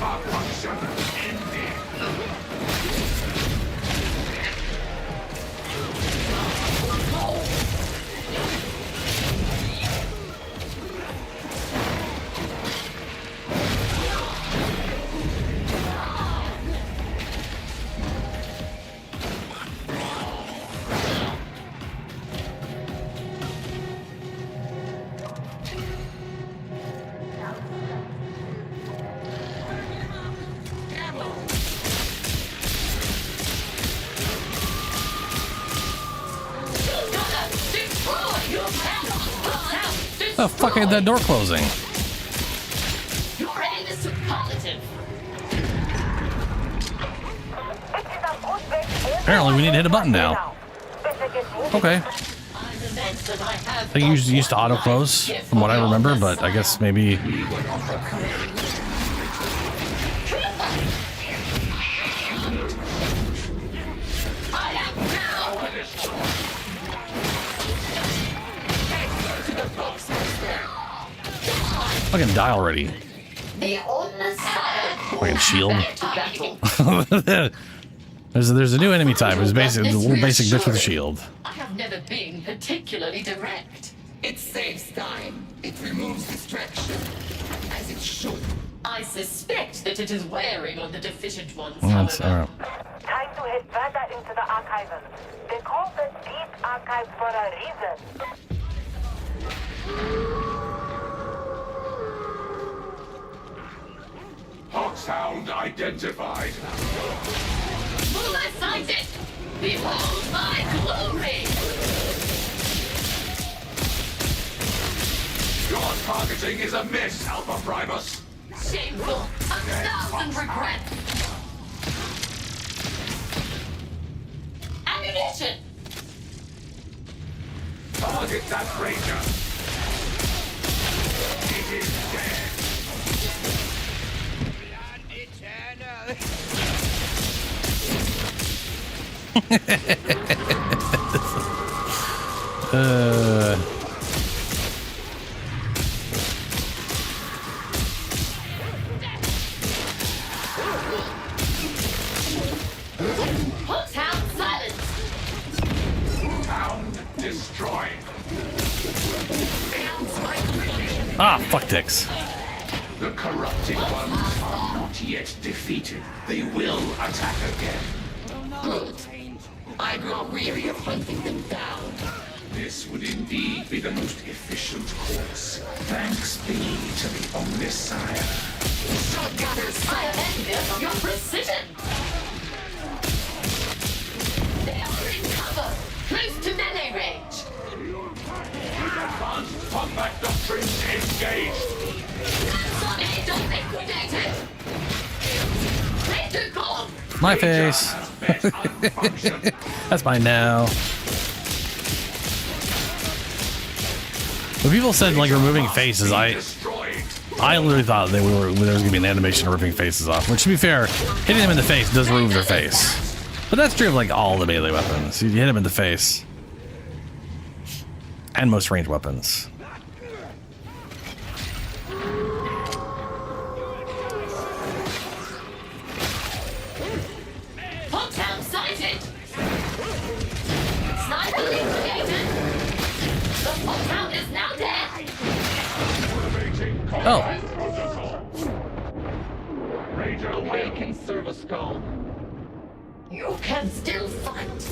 Upper function ended. Oh fuck! I had that door closing. Your aim is superlative. Apparently, we need to hit a button now. Okay. I think you used to auto close, from what I remember, but I guess maybe. Fucking die already. The Omnissiah. Fucking shield. there's a new enemy type. It's basically the little basic bitch with a shield. I have never been particularly direct. It saves time. It removes distraction. As it should. I suspect that it is wearing on the deficient ones, That's however. alright. Time to head further into the archival. They call the Deep Archive for a reason. Hoxhound identified. Will I find it? Behold my glory! Your targeting is a miss, Alpha Primus. Shameful! 1,000 regrets! Ammunition! Target that Ranger. It is dead. Hoxhound silence! Hound destroyed. Ah, fuck dicks. The corrupted ones are not yet defeated. They will attack again. Good. I grow weary of hunting them down. This would indeed be the most efficient course. Thanks be to the Omnissiah. I am envious of your precision! They are in cover, close to melee range. Advanced combat doctrines engaged. Tornado liquidated! Ranger gone! My face. That's mine now. When people said like removing faces, I literally thought there was gonna be an animation of ripping faces off. Which, to be fair, hitting them in the face does remove their face. But that's true of like all the melee weapons. You hit them in the face, and most ranged weapons. Hoxhound sighted! Sniper liquidated! The Hoxhound is now dead! Oh. Ranger Awaken service call. You can still fight!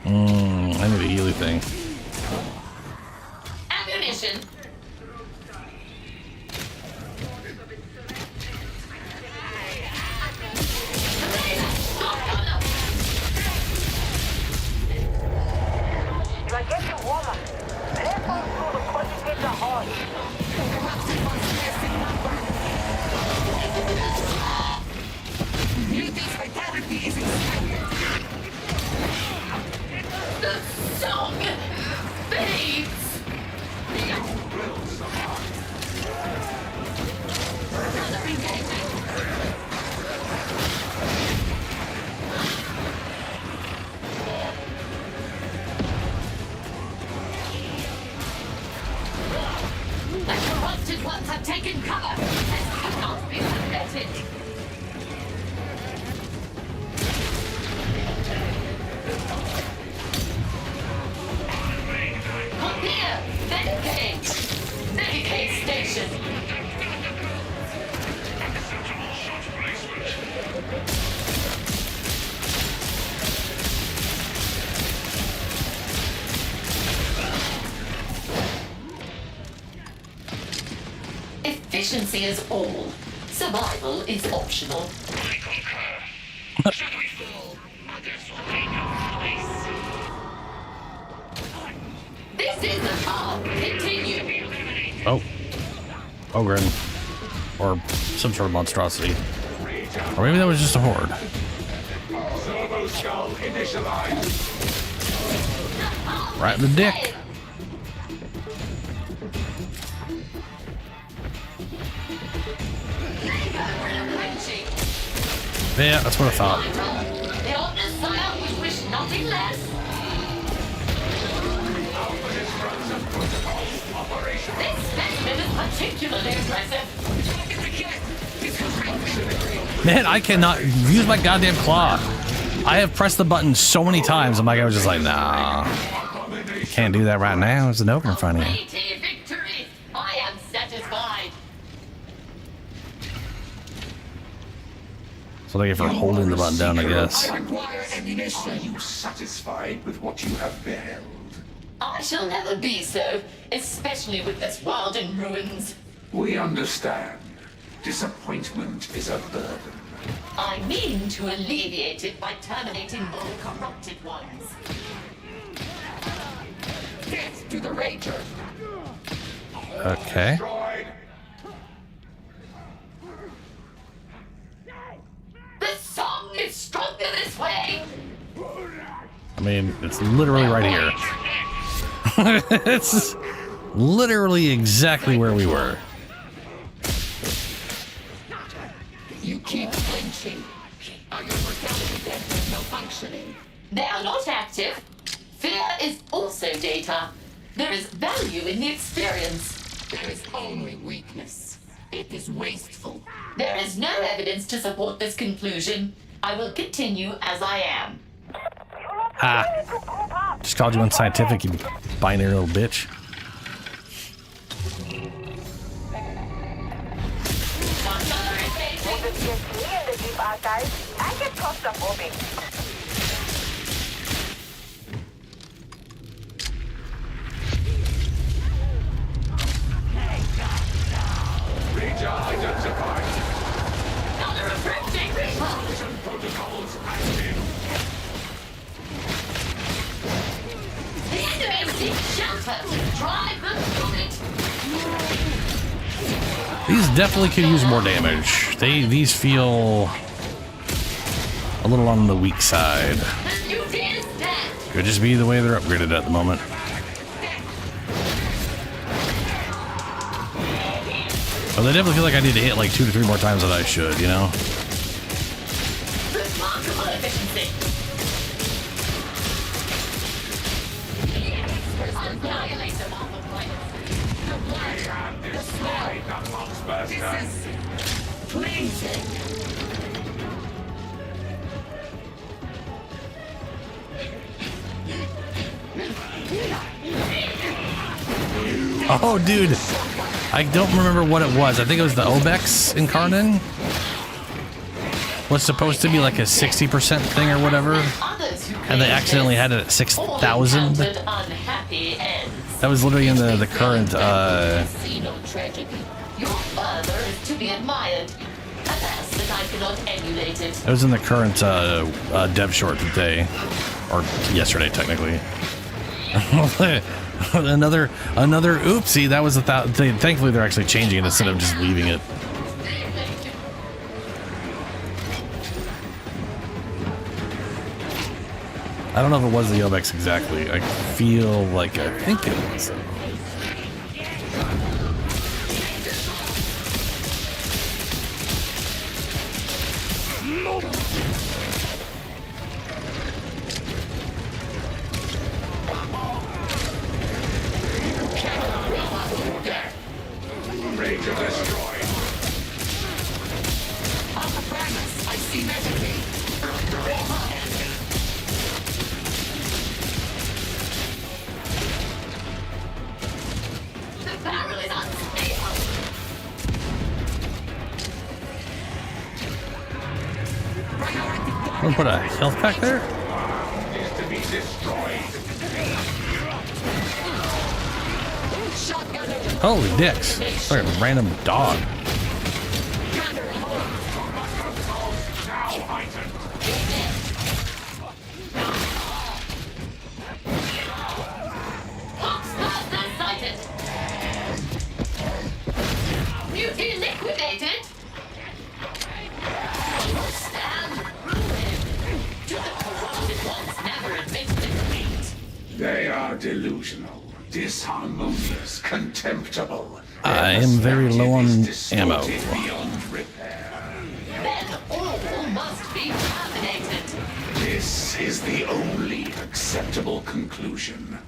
I need a healy thing. Ammunition! You are getting warmer. Let's go through the Cogitator Hall. Mutants vitality is expanded. The song fades! Efficiency is all. Survival is optional. I concur. Should we fall, others will gain our place. This is the car. Continue. Oh. Ogre. Or some sort of monstrosity. Or maybe that was just a horde. Servo skull initialized. Right in the dick. Yeah, that's what I thought. The Omnissiah would wish nothing less. This specimen is particularly aggressive. Man, I cannot use my goddamn claw. I have pressed the button so many times. I'm like, I was just like, nah. Can't do that right now. There's an ogre in front of you. Mighty victory. I am satisfied. So thank you for holding the button down, I guess. Are you satisfied with what you have beheld? I shall never be so, especially with this world in ruins. We understand. Disappointment is a burden. I mean to alleviate it by terminating all corrupted ones. Death to the Ranger. Okay. The song is stronger this way. I mean, it's literally right here. It's literally exactly where we were. You keep flinching. Are you forgetting that there's no functioning? They are not active. Fear is also data. There is value in the experience. There is only weakness. It is wasteful. There is no evidence to support this conclusion. I will continue as I am. Ah. Just called you unscientific, you binary little bitch. Ranger identified. Another approaching! Protocols active. The enemy seeks shelter. Drive them from it. These definitely could use more damage. These feel a little on the weak side. Could just be the way they're upgraded at the moment. Oh, they definitely feel like I need to hit like 2 to 3 more times than I should, you know? Remarkable efficiency. Annihilate them off the planet. Destroy the monster. This is pleasing. Oh, dude. I don't remember what it was. I think it was the Obex incarnate. Was supposed to be like a 60% thing or whatever. And they accidentally had it at 6,000. That was literally in the current, Your father is to be admired. Alas, that I cannot emulate it. it was in the current dev short today. Or yesterday, technically. another oopsie. That was thankfully they're actually changing it instead of just leaving it. I don't know if it was the Obex exactly. I feel like I think it was. Ranger destroyed. On the premise, I see Medicaid. The barrel is unstable. I'm gonna put a health pack there. Is to be destroyed. Holy dicks! It's like a random dog. are delusional, disharmonious, contemptible. I am very low on ammo. Beyond repair. Then all must be terminated. This is the only acceptable conclusion.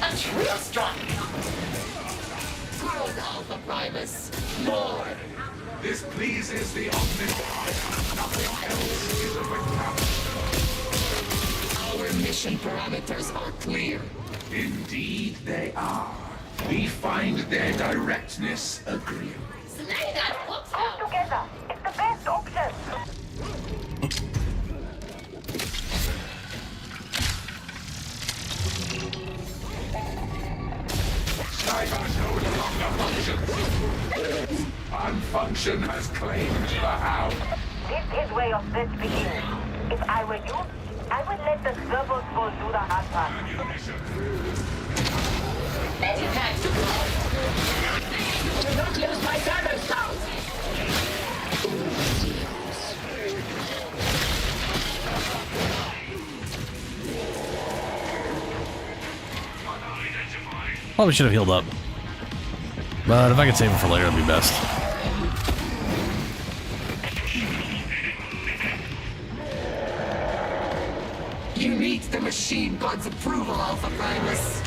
A true strike. Throw Alpha Primus. More. This pleases the Omnissiah. Nothing else is of account. Our mission parameters are clear. Indeed they are. We find their directness agreeable. Slay that hook All together. It's the best option. Cyber no longer functions. Unfunction has claimed the house. This is where your search begins. If I were you, I would let the servos go do the hard part. Do not lose my servo sound! Probably should have healed up. But if I could save it for later, it'd be best. You need the machine god's approval, Alpha Primus.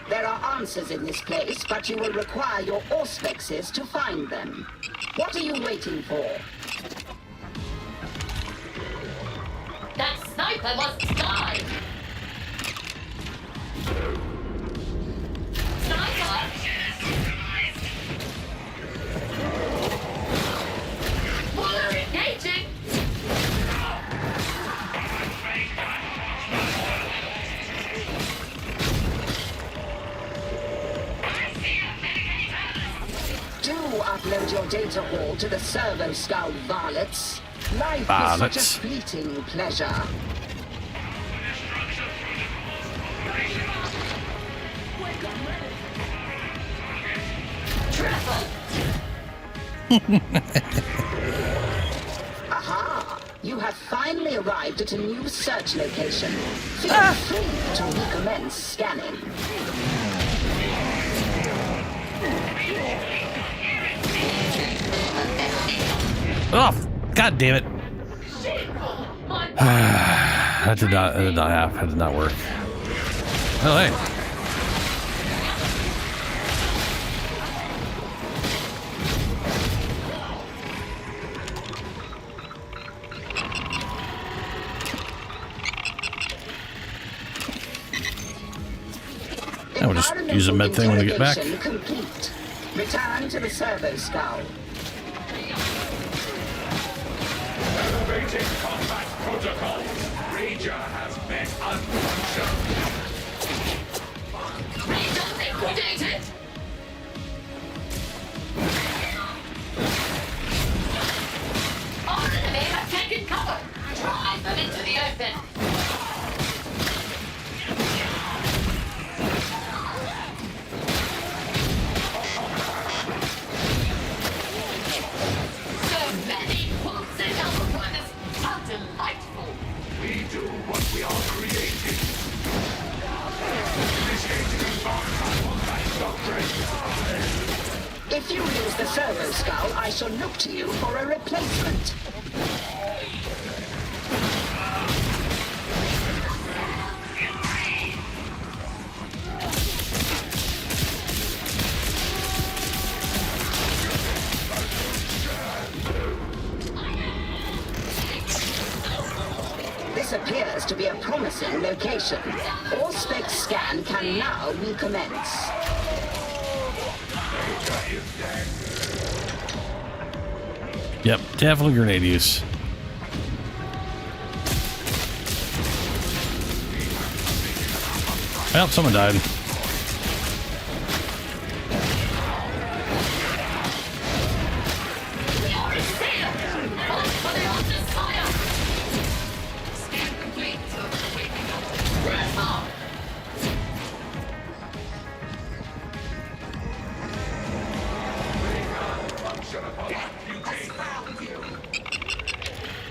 There are answers in this place, but you will require your auspexes to find them. What are you waiting for? That sniper must die! Sniper! We're engaging! Do upload your data haul to the servo scout varlets. Life is Varlets. such a fleeting pleasure. Aha! You have finally arrived at a new search location. Feel free to recommence scanning. Oh, god damn it. That did not happen. That did not work. Oh, hey. We'll just use a med thing when we get back. Complete. Return to the servo scout. Elevating combat protocols. Ranger has met unfunction. Ranger liquidated! Our enemy have taken cover! Drive them into the open! So many pulses Alpha Primus! How delightful! We do what we are creating. Initiating environmental combat doctrine. If you lose the servo skull, I shall look to you for a replacement. This appears to be a promising location. Auspex scan can now recommence. Yep, definitely grenade use. Well, someone died.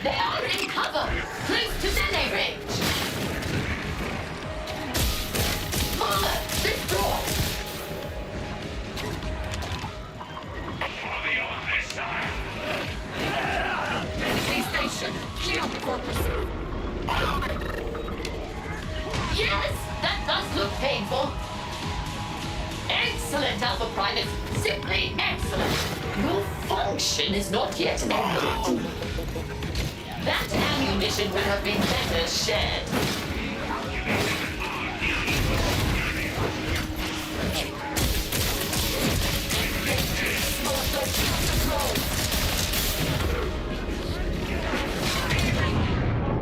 They are in cover! Close to melee range! Simply excellent. Your function is not yet ended. That ammunition would have been better shared.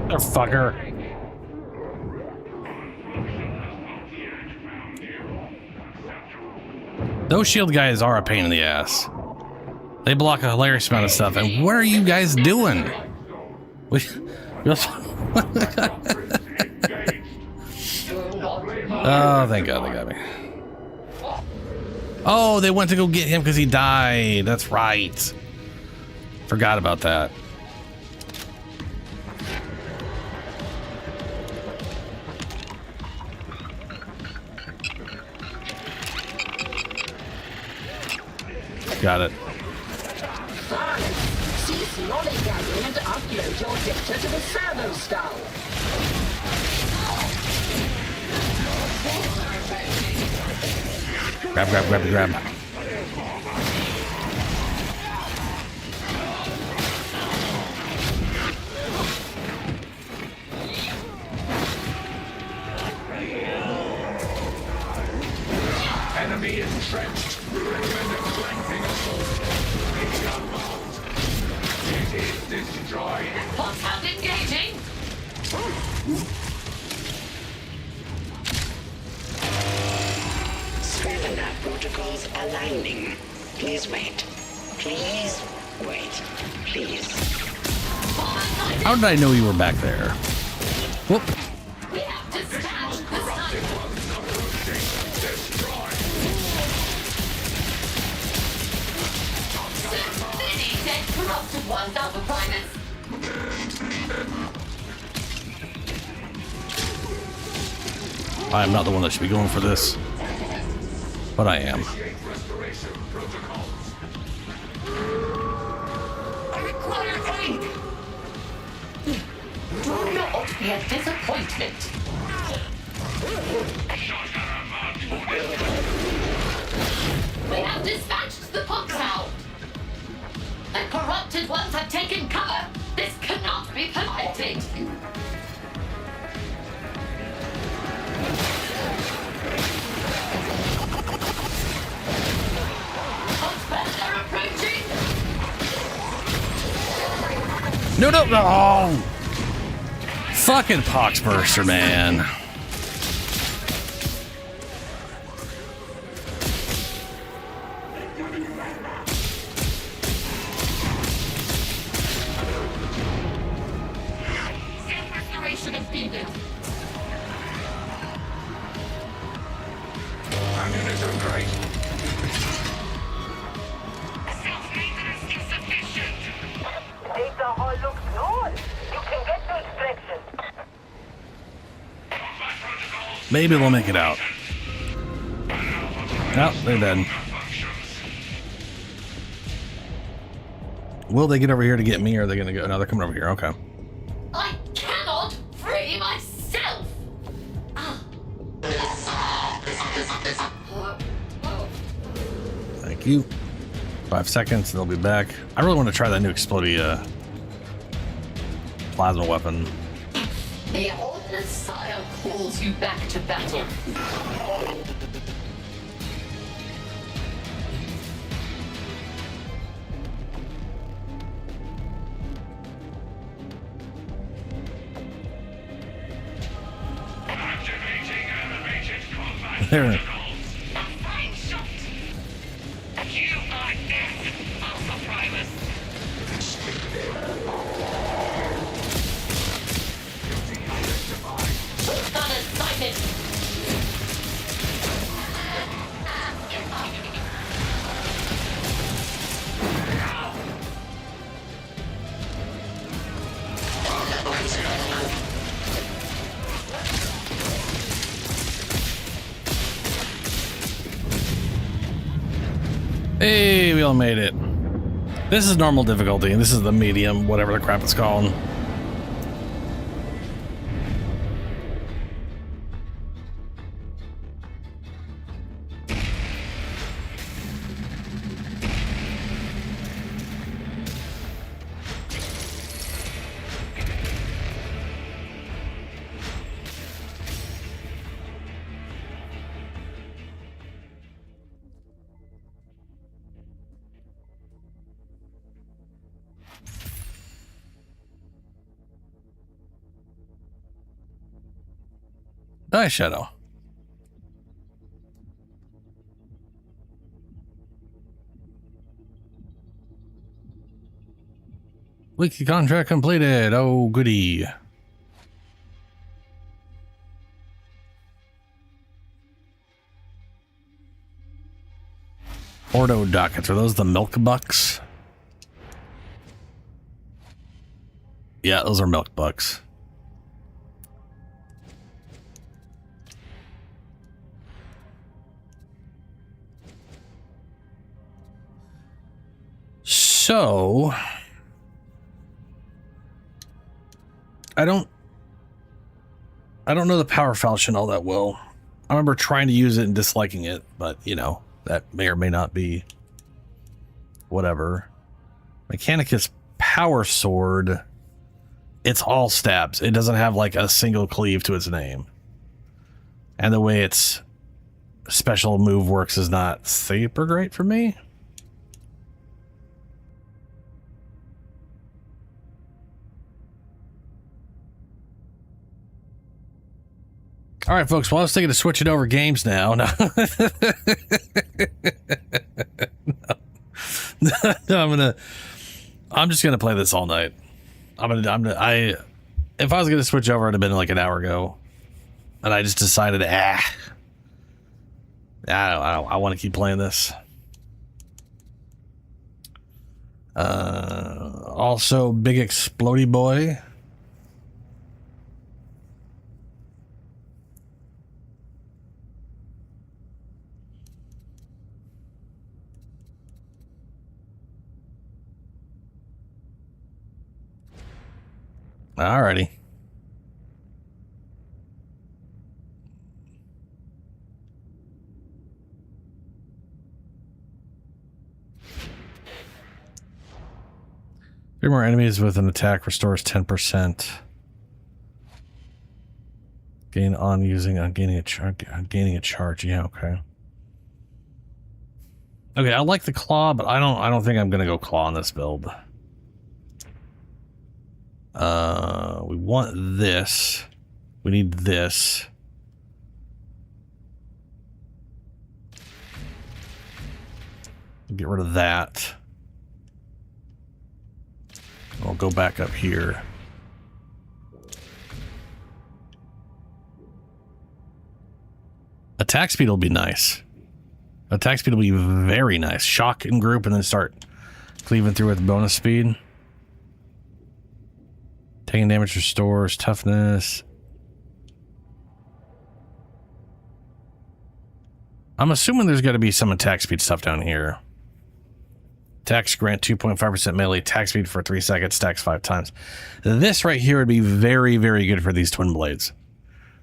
Motherfucker. Those shield guys are a pain in the ass. They block a hilarious amount of stuff. And what are you guys doing? Oh, thank God they got me. Oh, they went to go get him because he died. That's right. Forgot about that. Got it. Cease lollygagging and upload your data to the servo skull. Grab. Enemy entrenched. Recommend a flanking assault. It is destroyed. Compound engaging. Scrivener protocols aligning. Please wait. Please wait. Please. How did I know you were back there? Whoop. We have dispatched the sniper. So many dead corrupted ones, Alpha Primus. I am not the one that should be going for this, but I am. I require aid. Do not be a disappointment. We have dispatched the Poxhound. The corrupted ones have taken cover. This cannot be permitted. They're approaching. No. Oh. Fucking Poxburster, man. Restoration is needed. Ammunition great. Self-maintenance insufficient. Data hall looks good. You can get to extraction. Maybe they'll make it out. No, they're dead. Will they get over here to get me, or are they gonna go? No, they're coming over here. Okay. I cannot free myself. Thank you. 5 seconds, and they'll be back. I really want to try that new explodey plasma weapon. The Omnissiah calls you back to battle. Activating animated combat There. Fine shot. You are death, Alpha Primus. Gunners sighted. Hey, we all made it. This is normal difficulty, and this is the medium, whatever the crap it's called. Hi, Shadow. Weekly contract completed. Oh, goody. Ordo dockets. Are those the milk bucks? Yeah, those are milk bucks. So I don't know the power falchion all that well. I remember trying to use it and disliking it, but you know, that may or may not be whatever. Mechanicus power sword, it's all stabs. It doesn't have like a single cleave to its name. And the way its special move works is not super great for me. All right, folks. Well, I was thinking of switching over games now. No, no I'm just gonna play this all night. If I was gonna switch over, it'd have been like an hour ago, and I just decided, I want to keep playing this. Also, Big Explodey Boy. Alrighty. Three more enemies with an attack restores 10%. Gain on using on gaining a charge. Yeah, okay. Okay, I like the claw, but I don't think I'm gonna go claw on this build. We want this. We need this. Get rid of that. I'll go back up here. Attack speed will be nice. Attack speed will be very nice. Shock in group and then start cleaving through with bonus speed. Taking damage restores toughness. I'm assuming there's got to be some attack speed stuff down here. Attacks grant 2.5% melee attack speed for 3 seconds, stacks 5 times. This right here would be very, very good for these twin blades.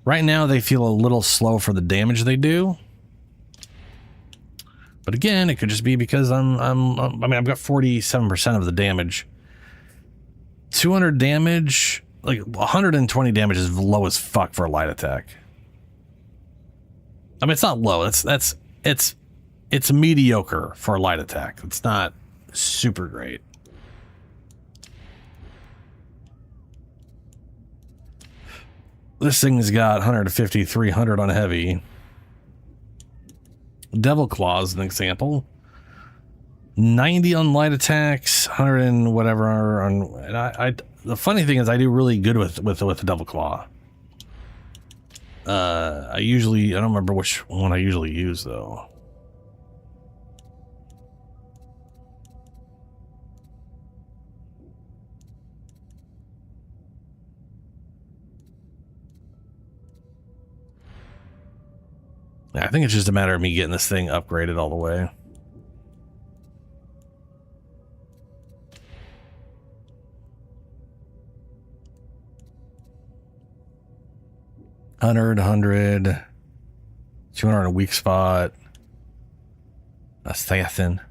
Right now they feel a little slow for the damage they do. But again, it could just be because I've got 47% of the damage. 200 damage, like 120 damage is low as fuck for a light attack. I mean, it's not low. It's mediocre for a light attack. It's not super great. This thing's got 150, 300 on heavy. Devil Claw is an example. 90 on light attacks, 100 and whatever on, and the funny thing is I do really good with the Devil Claw. I don't remember which one I usually use though. I think it's just a matter of me getting this thing upgraded all the way. $100, 200 on a weak spot. Assassin.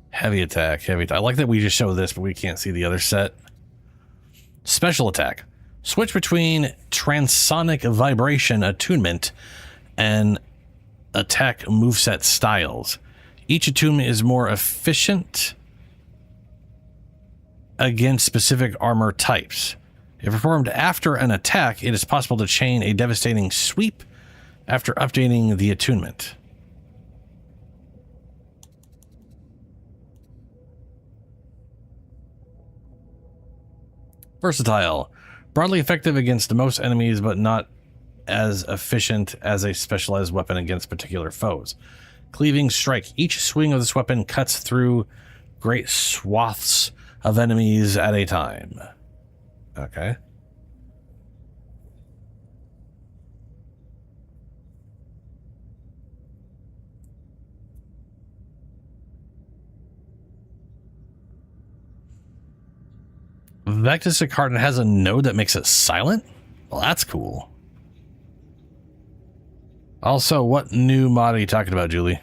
Heavy attack, I like that we just show this, but we can't see the other set. Special attack. Switch between transonic vibration attunement and attack moveset styles. Each attunement is more efficient against specific armor types. If performed after an attack, it is possible to chain a devastating sweep after updating the attunement. Versatile. Broadly effective against most enemies, but not as efficient as a specialized weapon against particular foes. Cleaving strike. Each swing of this weapon cuts through great swaths of enemies at a time. Okay. Vectis Cardin has a node that makes it silent? Well, that's cool. Also, what new mod are you talking about, Julie?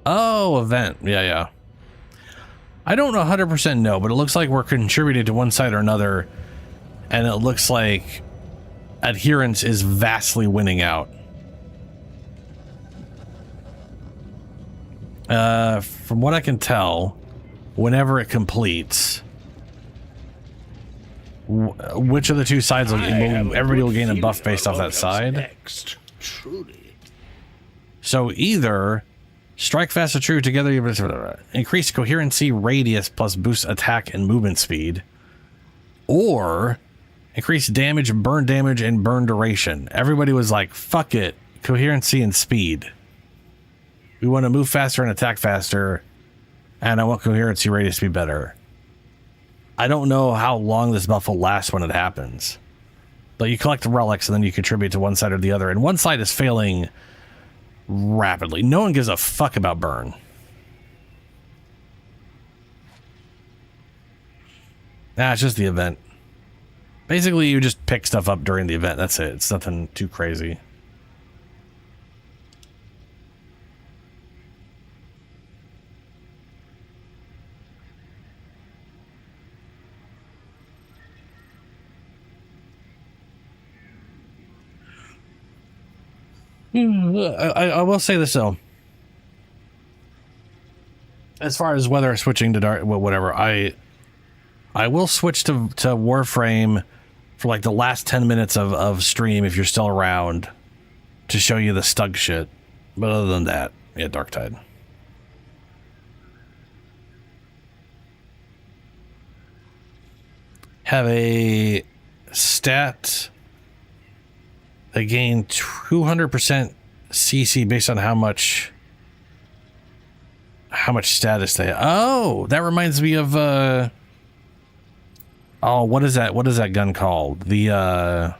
Oh, event. Yeah. I don't know 100% know, but it looks like we're contributing to one side or another, and it looks like adherence is vastly winning out. From what I can tell, whenever it completes, which of the two sides everybody will gain a buff based off that side. Next, truly. So either strike fast or true together, increase coherency, radius plus boost attack and movement speed, or increase damage, and burn duration. Everybody was like, fuck it, coherency and speed. We want to move faster and attack faster, and I want coherency, radius to be better. I don't know how long this buff will last when it happens, but you collect the relics and then you contribute to one side or the other, and one side is failing rapidly. No one gives a fuck about burn. It's just the event. Basically, you just pick stuff up during the event. That's it. It's nothing too crazy. I will say this though. As far as whether switching to dark, whatever, I will switch to Warframe for like the last 10 minutes of stream if you're still around to show you the stug shit. But other than that, yeah, Darktide. Have a stat. They gain 200% CC based on how much status they have. Oh, that reminds me of what is that gun called? The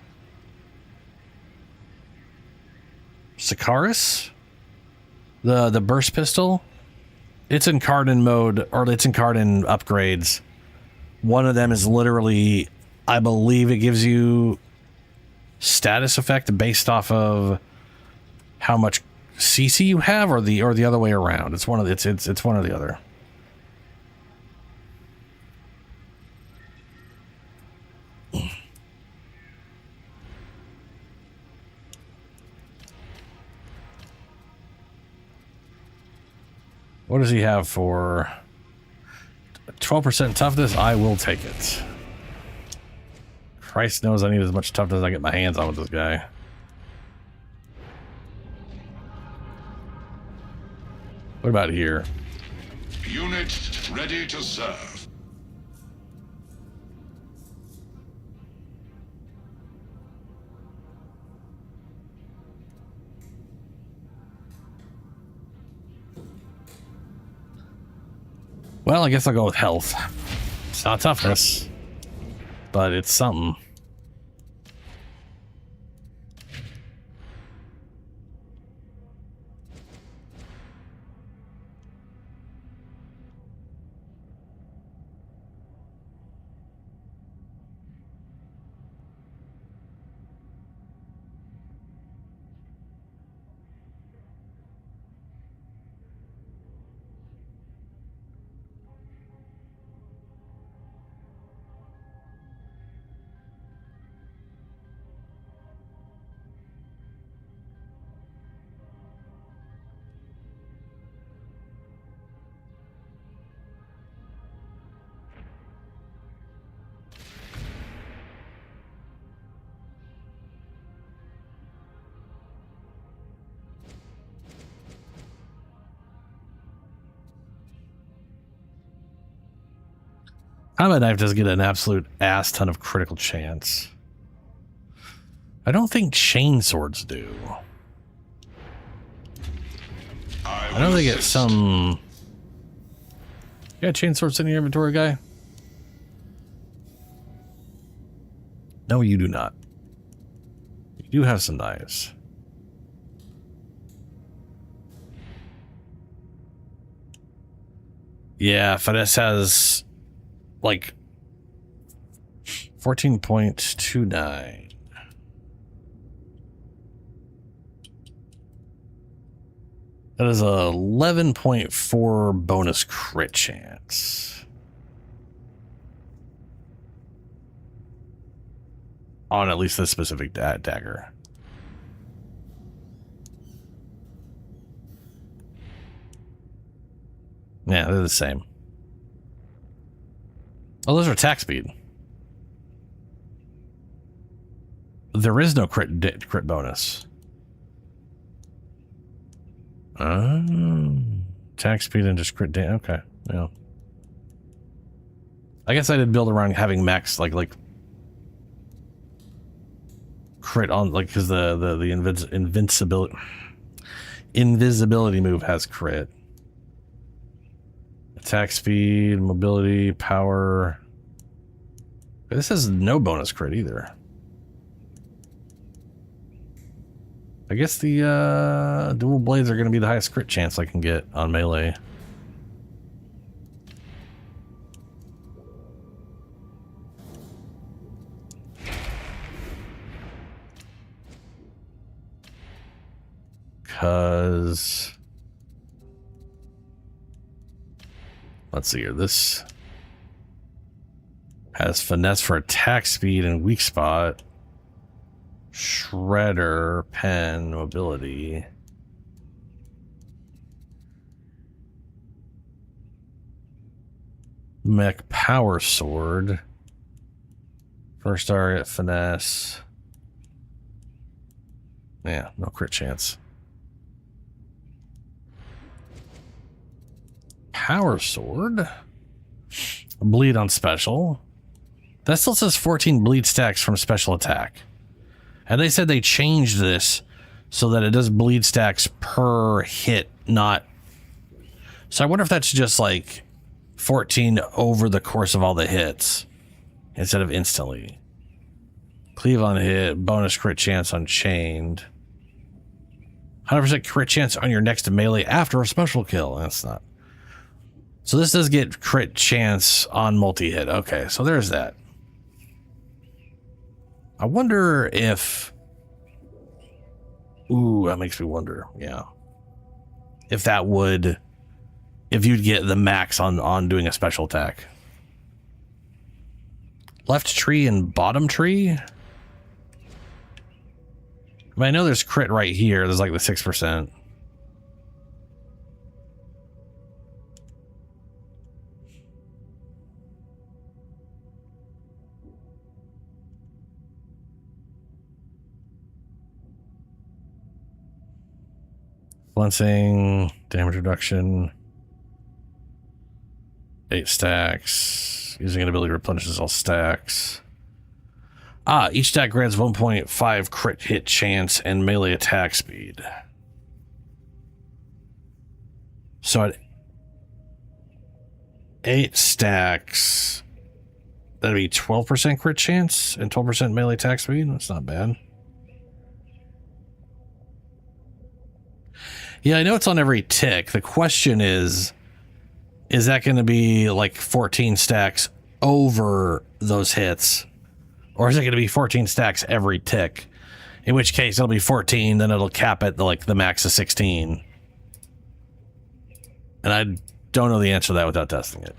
Sikaris? The burst pistol? It's in Cardin mode, or it's in Cardin upgrades. One of them is literally, I believe it gives you status effect based off of how much CC you have, or the other way around. It's one of it's one or the other. What does he have for 12% toughness? I will take it. Christ knows I need as much toughness as I get my hands on with this guy. What about here? Unit ready to serve. Well, I guess I'll go with health. It's not toughness, but it's something. Combat knife does get an absolute ass ton of critical chance. I don't think chain swords do. I know they get some. You got chain swords in your inventory, guy? No, you do not. You do have some knives. Yeah, finesse has like 14.29. That is a 11.4 bonus crit chance. On at least this specific dagger. Yeah, they're the same. Oh, those are attack speed. There is no crit bonus. Attack speed and just crit okay, yeah. I guess I did build around having max like crit on because the invisibility move has crit. Attack speed, mobility, power. This has no bonus crit either. I guess the dual blades are going to be the highest crit chance I can get on melee. Because let's see here. This has finesse for attack speed and weak spot. Shredder, pen, mobility. Mech power sword. First target, finesse. Yeah, no crit chance. Power sword. Bleed on special. That still says 14 bleed stacks from special attack. And they said they changed this so that it does bleed stacks per hit, not... So I wonder if that's just like 14 over the course of all the hits instead of instantly. Cleave on hit, bonus crit chance unchained. 100% crit chance on your next melee after a special kill. That's not... So this does get crit chance on multi-hit. Okay, so there's that. I wonder if... Ooh, that makes me wonder. Yeah. If that would... If you'd get the max on doing a special attack. Left tree and bottom tree? I mean, I know there's crit right here. There's like the 6%. Flensing, damage reduction, 8 stacks. Using an ability replenishes all stacks. Each stack grants 1.5 crit hit chance and melee attack speed. So at 8 stacks, that'd be 12% crit chance and 12% melee attack speed. That's not bad. Yeah, I know it's on every tick. The question is that going to be like 14 stacks over those hits? Or is it going to be 14 stacks every tick? In which case it'll be 14, then it'll cap at the max of 16. And I don't know the answer to that without testing it.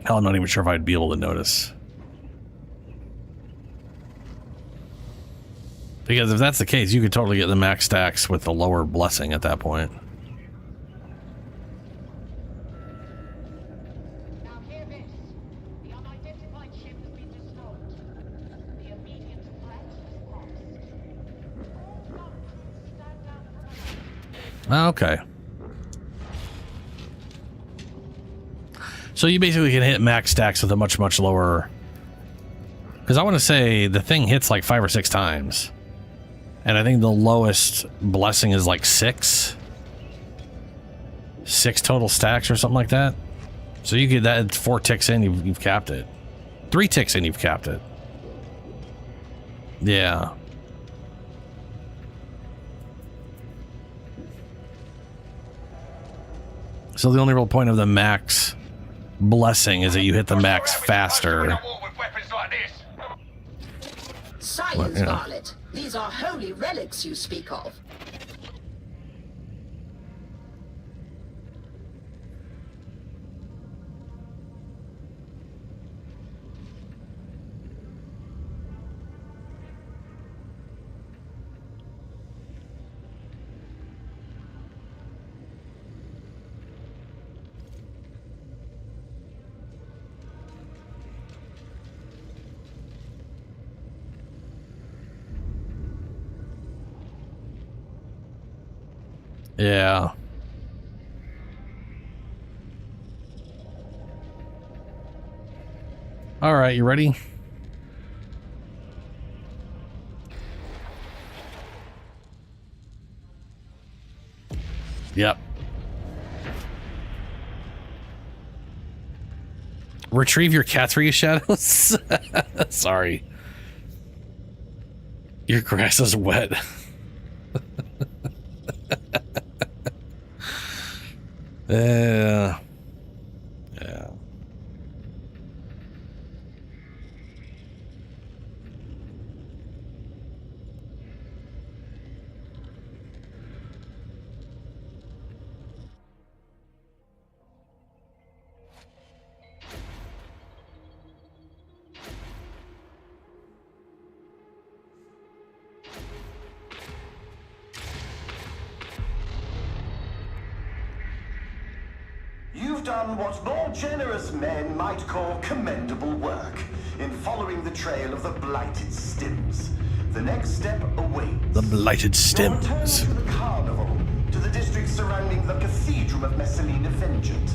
Hell, I'm not even sure if I'd be able to notice. Because if that's the case, you could totally get the max stacks with the lower blessing at that point. Okay. So you basically can hit max stacks with a much, much lower... Because I want to say the thing hits like 5 or 6 times. And I think the lowest blessing is like 6. 6 total stacks or something like that. So you get that 4 ticks in, you've capped it. 3 ticks in, you've capped it. Yeah. So the only real point of the max blessing is that you hit the max faster. Silence, Varlet. These are holy relics you speak of. Yeah. All right, you ready? Yep. Retrieve your Cat's shadows. Sorry. Your grass is wet. Yeah. You've done what more generous men might call commendable work in following the trail of the blighted stims. The next step awaits. The blighted stims. Return to the carnival, to the district surrounding the Cathedral of Messalina Vengeant,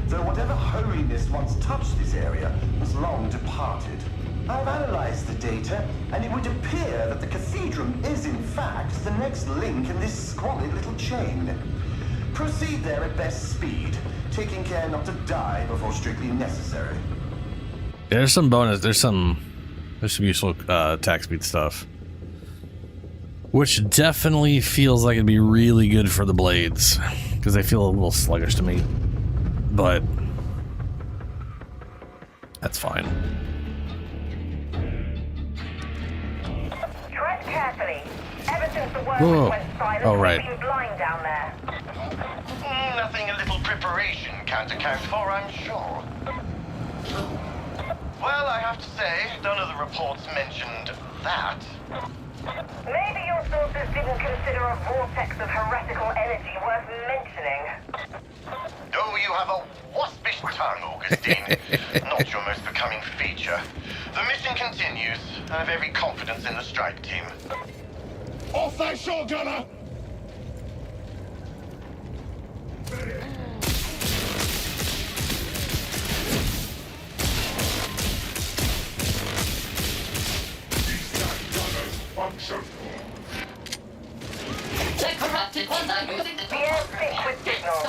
though whatever holiness once touched this area was long departed. I've analyzed the data, and it would appear that the Cathedral is in fact the next link in this squalid little chain. Proceed there at best speed, taking care not to die before strictly necessary. There's some bonus. There's some useful attack speed stuff, which definitely feels like it'd be really good for the blades because they feel a little sluggish to me. But that's fine. Tread carefully. Ever since the world went silent, Oh, right. we've been blind down there. Nothing a little preparation can't account for, I'm sure. Well, I have to say, none of the reports mentioned that. Maybe your sources didn't consider a vortex of heretical energy worth mentioning. Oh, you have a waspish tongue, Augustine. Not your most becoming feature. The mission continues. I have every confidence in the strike team. Off that shot, gunner! The corrupted ones are using the air's thick with signals.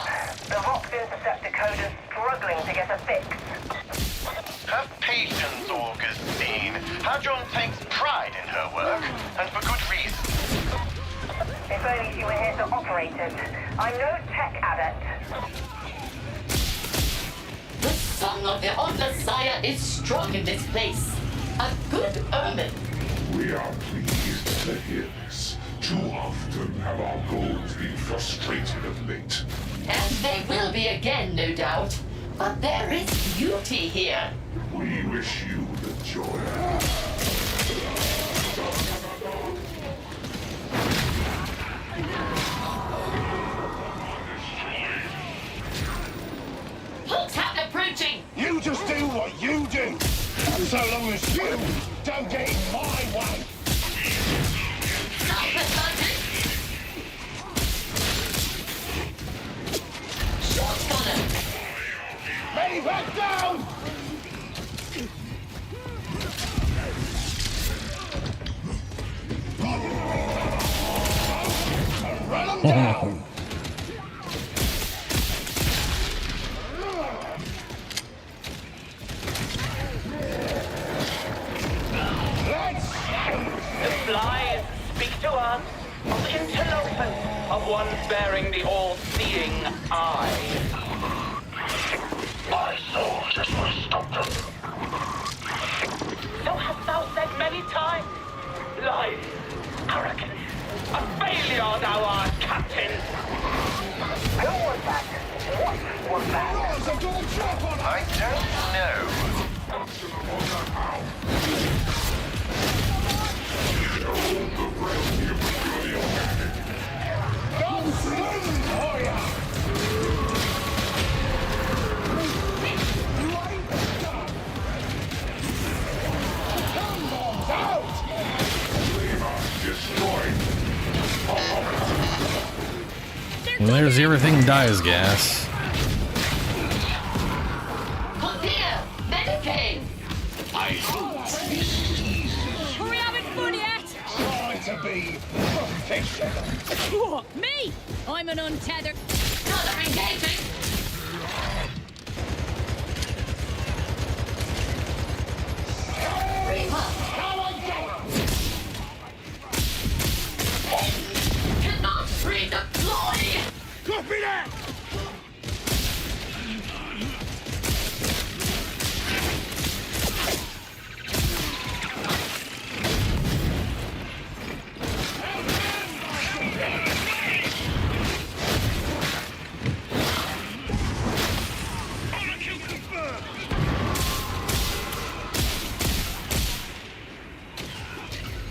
The Vox interceptor code is struggling to get a fix. Have patience, Augustine. Hadron takes pride in her work, and for good reason. If only she were here to operate it. I'm no tech adept. The song of the Omnissiah is strong in this place. A good omen. We are pleased to hear this. Too often have our goals been frustrated of late. And they will be again, no doubt. But there is beauty here. We wish you the joy. Hulk's have approaching. You just do what you do. So long as you don't get in my way. Medivac down! Run 'em down! The flies speak to us of interlopers, of one bearing the all-seeing eye. My soldiers will stop them. So hast thou said many times. Lies, arrogance, a failure thou art, Captain. Who was that? What was that? I don't know. Well, there's everything dies gas. Come here! Medicaid! Are we having fun yet? Try to be professional. What, me? I'm an untethered. Another engaging! Cannot redeploy! Copy that!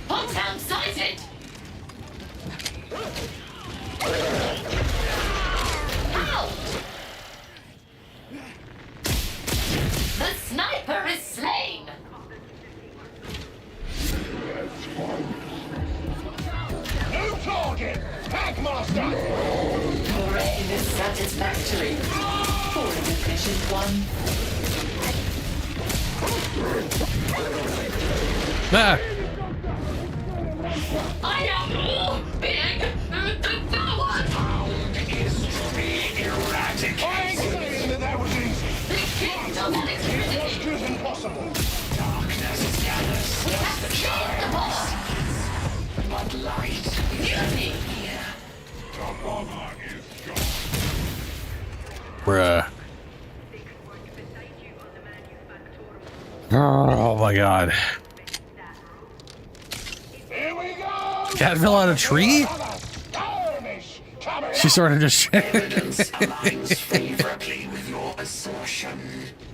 Hometown sighted! Out! The sniper is slain! New target! Hackmaster! Your aim is satisfactory. Forward efficient one. Ah! I am being devoured! Is to be erratic. I ain't saying that was easy. The kingdom of electricity! Just impossible. Darkness gathers. We have secured the bomber! But light Mutiny! here. The bomber is gone. Bruh. Oh my god. Here we go! Cat fell out of a tree? Skirmish! Coming She sort of just. Evidence aligns favorably with your assertion.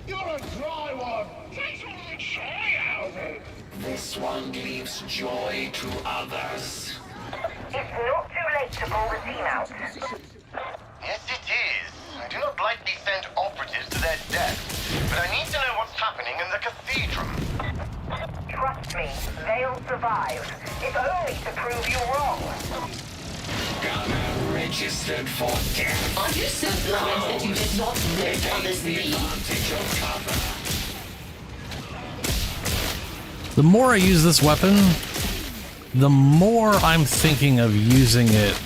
You're a dry one! Takes all the joy out of it! This one leaves joy to others. It's not too late to pull the team out. Yes, it is. I do not lightly send operatives to their death, but I need to know what's happening in the cathedral. Trust me, they'll survive. If only to prove you wrong. Gunner registered for death. Are you so blind that you did not live on this lead? Advantage of cover. The more I use this weapon, the more I'm thinking of using it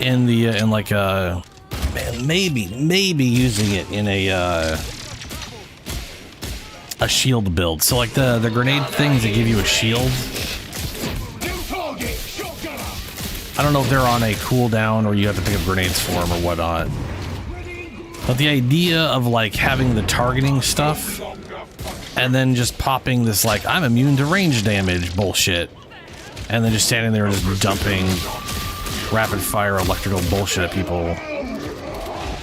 in the in like a maybe using it in a shield build. So like the grenade things that give you a shield. I don't know if they're on a cooldown or you have to pick up grenades for them or whatnot. But the idea of like having the targeting stuff and then just popping this like I'm immune to range damage bullshit, and then just standing there and just dumping rapid fire electrical bullshit at people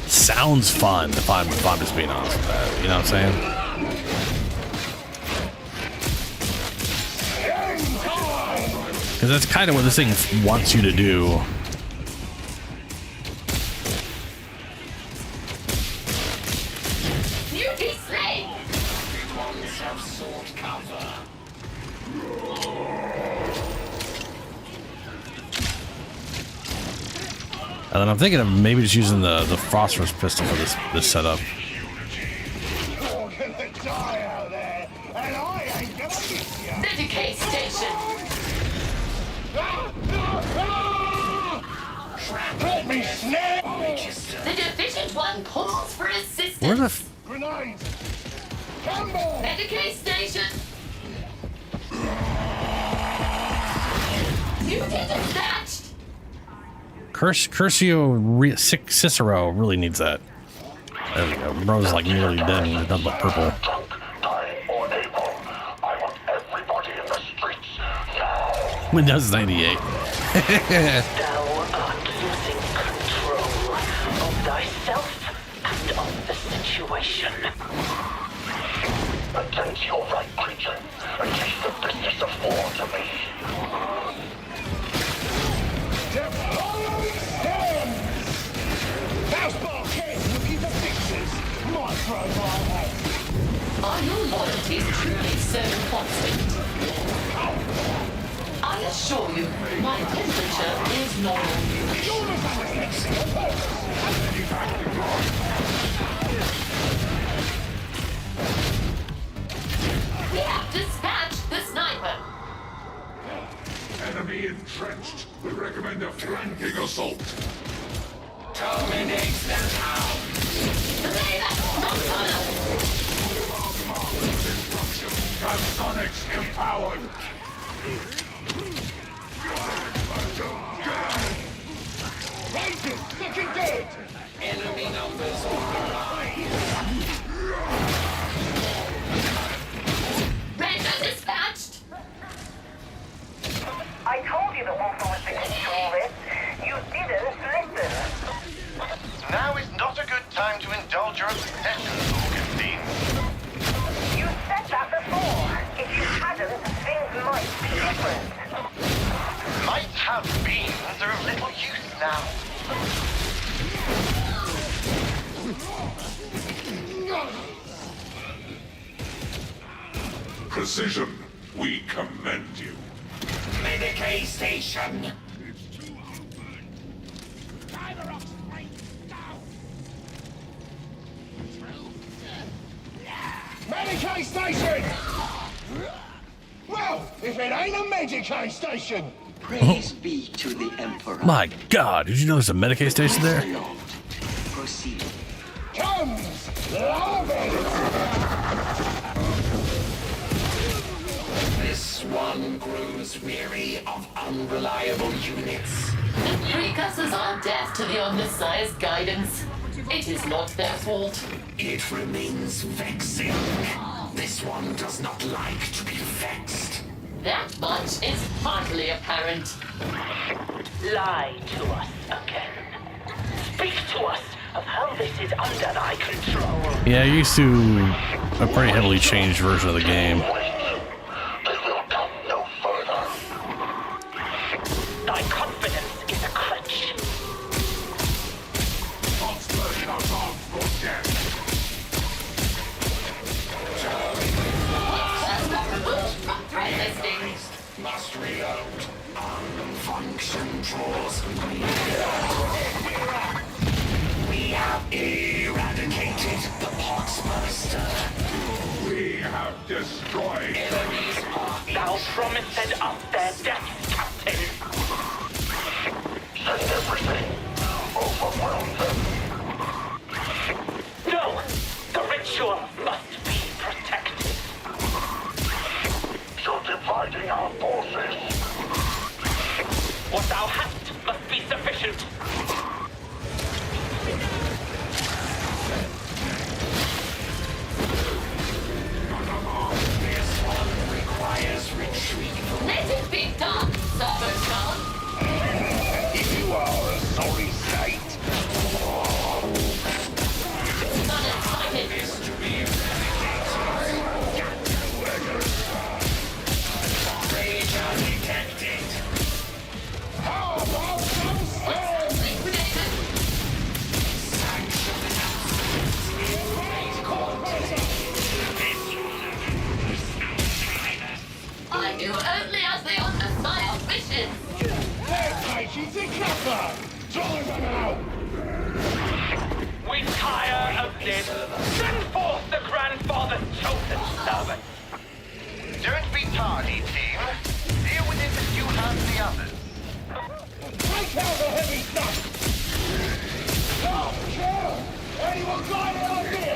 sounds fun if I'm just being honest with that. You know what I'm saying? Because that's kind of what this thing wants you to do. And then I'm thinking of maybe just using the phosphorus pistol for this setup. You're gonna die out there, and I ain't gonna miss you. Dedicate station. Let me snap! The deficient one calls for assistance. Where the Grenades! Come on! Dedicate station. You didn't that. Curcio Cicero really needs that. There we go. Bro's like nearly dead and nothing but purple. Windows 98. Thou art losing control of thyself and of the situation. Against your right, creature. Against the business of war to me. Houseball kids looking for fixes. Microball head. Are your loyalties truly so constant? I assure you, my temperature is normal. We have dispatched the sniper. Enemy entrenched. We recommend a flanking assault. Terminate the town. Sonics empowered. Rangers, looking good. Enemy numbers on the rise. Ranger dispatched. I told you the Warframe was fixing all this. You didn't listen. Now is not a good time to indulge your obsessions, Augustine. You said that before. If you hadn't, things might be different. Might have been. They're of little use now. Precision, we commend you. Medicaid station. Medicaid station! Well, if it ain't a Medicaid station! Praise be to the Emperor. My God, did you know there's a Medicaid station there? Proceed. Comes! Love it! This one grows weary of unreliable units. The precursors are deaf to the Omnissiah's guidance. It is not their fault. It remains vexing. This one does not like to be vexed. That much is hardly apparent. Lie to us again. Speak to us of how this is under thy control. Yeah, I used to a pretty heavily changed version of the game. Thy confidence is a crutch. Must reload. Function draws. We have eradicated the Poxmaster. We have destroyed enemies. Thou promised us their death, Captain. Send everything. Overwhelm them. No! The ritual must be protected. You're dividing our forces. What thou hast must be sufficient. This one requires retrieval. Let it be done!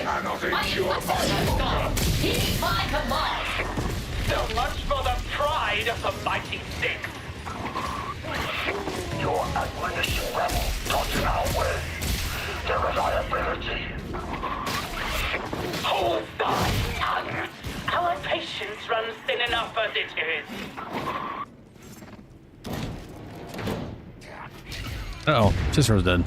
Cannot endure my longer. Heed my command! So much for the pride of the mighty six. Your admonition rebel got in our way. Their reliability. Hold thy tongue. Our patience runs thin enough as it is. Uh-oh, Cicero's dead.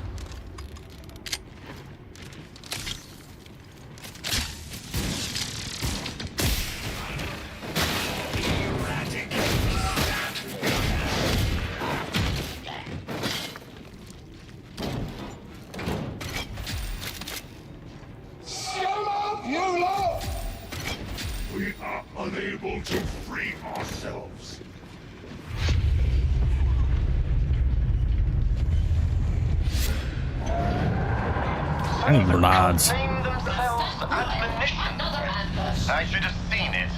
You lot! We are unable to free ourselves. I need grenades. Proclaim themselves admonition. I should have seen it.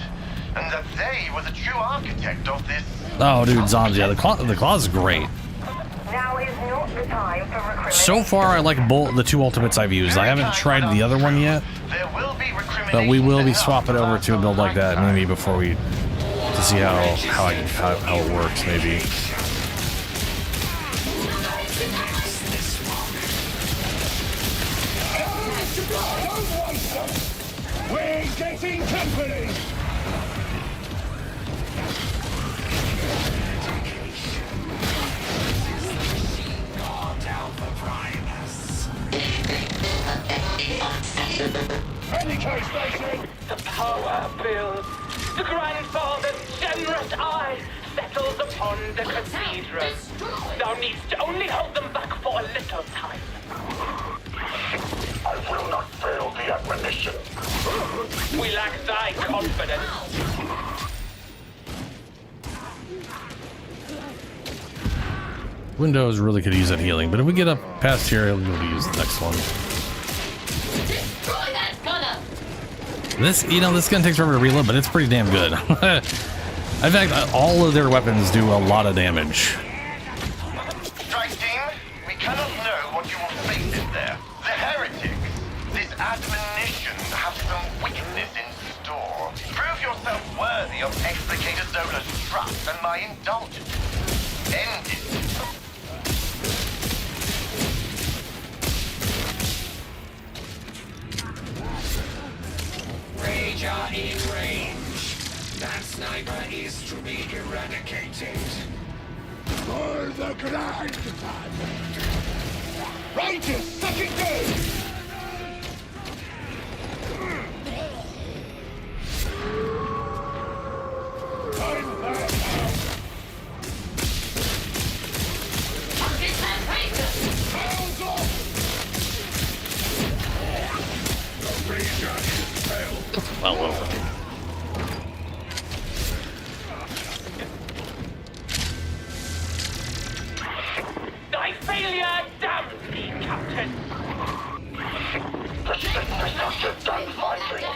And that they were the true architect of this. Oh, dude, Zombies. Yeah, the claw's great. Now is not the time for recrimination. So far, I like both the two ultimates I've used. I haven't tried the other one yet, but we will be swapping over to a build like that maybe before we to see how it works. Maybe. We're getting company! Medico station! The power builds. The grandfather's generous eye settles upon the cathedral. Thou needst only hold them back for a little time. I will not fail the admonition. We lack thy confidence. Windows really could use that healing, but if we get up past here, we'll use the next one. Destroy that gunner! This, this gun takes forever to reload, but it's pretty damn good. In fact, all of their weapons do a lot of damage. Strike team, we cannot know what you will face in there. The heretics. This admonition has some wickedness in store. Prove yourself worthy of Explicator Zola's trust and my indulgence. End it. Rager in range. That sniper is to be eradicated. For the Grand Rangers, second go! Well. Thy failure damns thee, Captain. The sickness of your done fighting.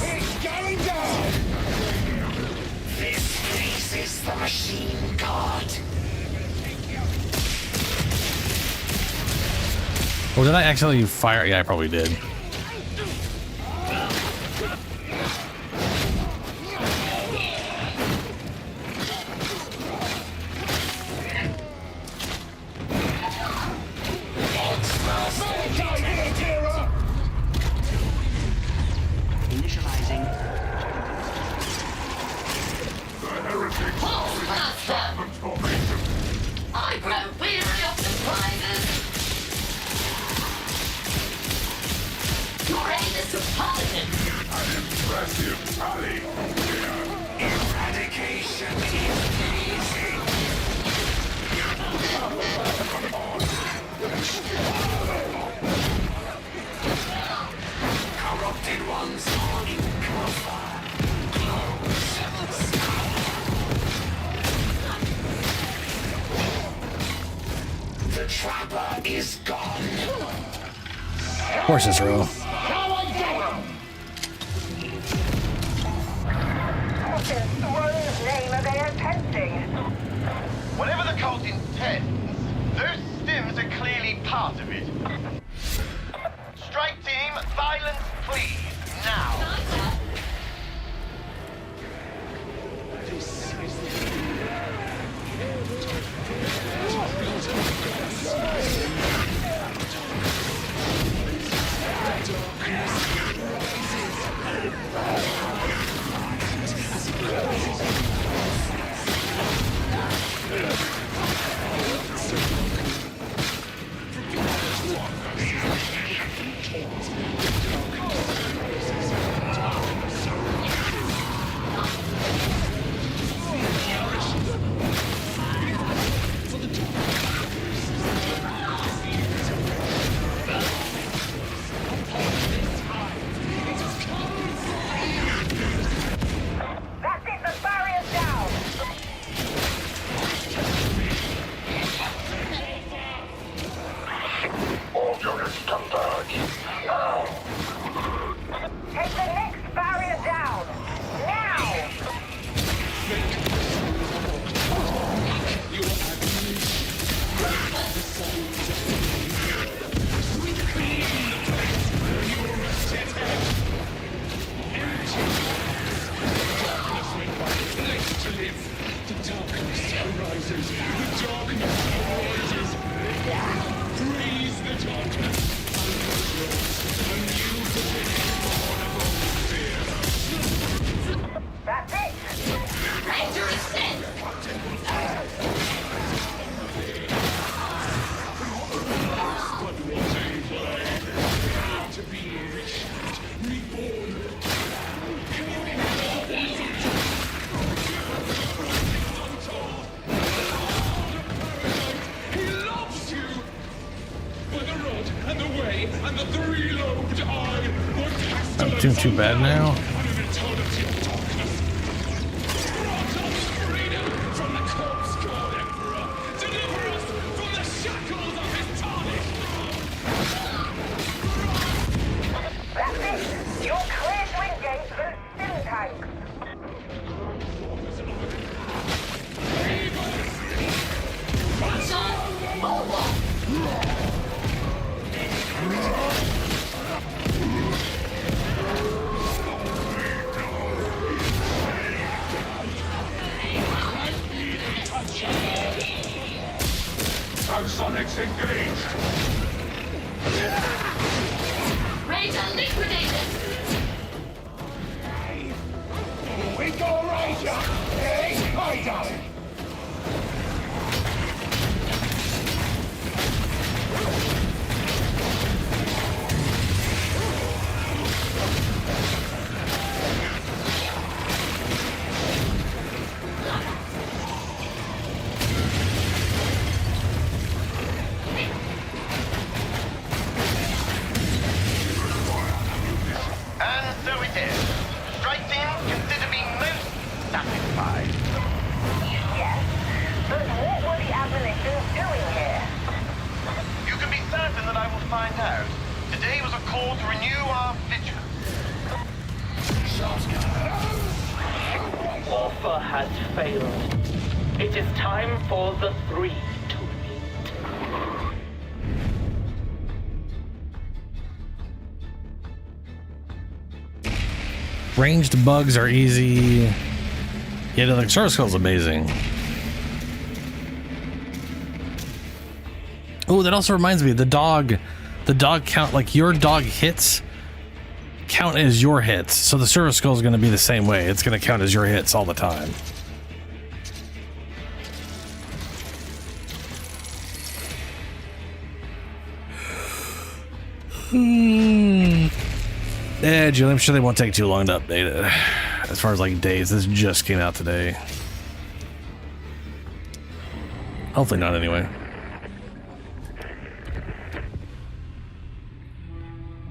It's going down! This place is the machine god. Oh, did I accidentally fire? Yeah, I probably did. Initializing. I grow weary of surprises. Your aim is superlative. An impressive tally. Eradication is easy. Corrupted ones are in cover. The trapper is gone. Of course, Cicero. What in Throne's name are they attempting? arises. The darkness arises. Praise the darkness. And you That's it! Ranger is sent! to be reshaped, reborn. He loves you! By the rod and the way and the three-lobed eye, what has I'm doing too bad now. an eternity of darkness. Grant us freedom from the corpse god emperor. Deliver us from the shackles of his tarnish. That's it! You're clear to engage those sim tanks! Sonics engaged! Ranger liquidated! We go, Ranger! Hey, payday! And so it is. Strike team, consider me most satisfied. Yes, but what were the admonitions doing here? You can be certain that I will find out. Today was a call to renew our vigilance. Offer has failed. It is time for the three to meet. Ranged bugs are easy. Yeah, the service call is amazing. Oh, that also reminds me, the dog count, like your dog hits count as your hits. So the service call is going to be the same way. It's going to count as your hits all the time. Yeah, Julie, I'm sure they won't take too long to update it. As far as like days, this just came out today. Hopefully not anyway.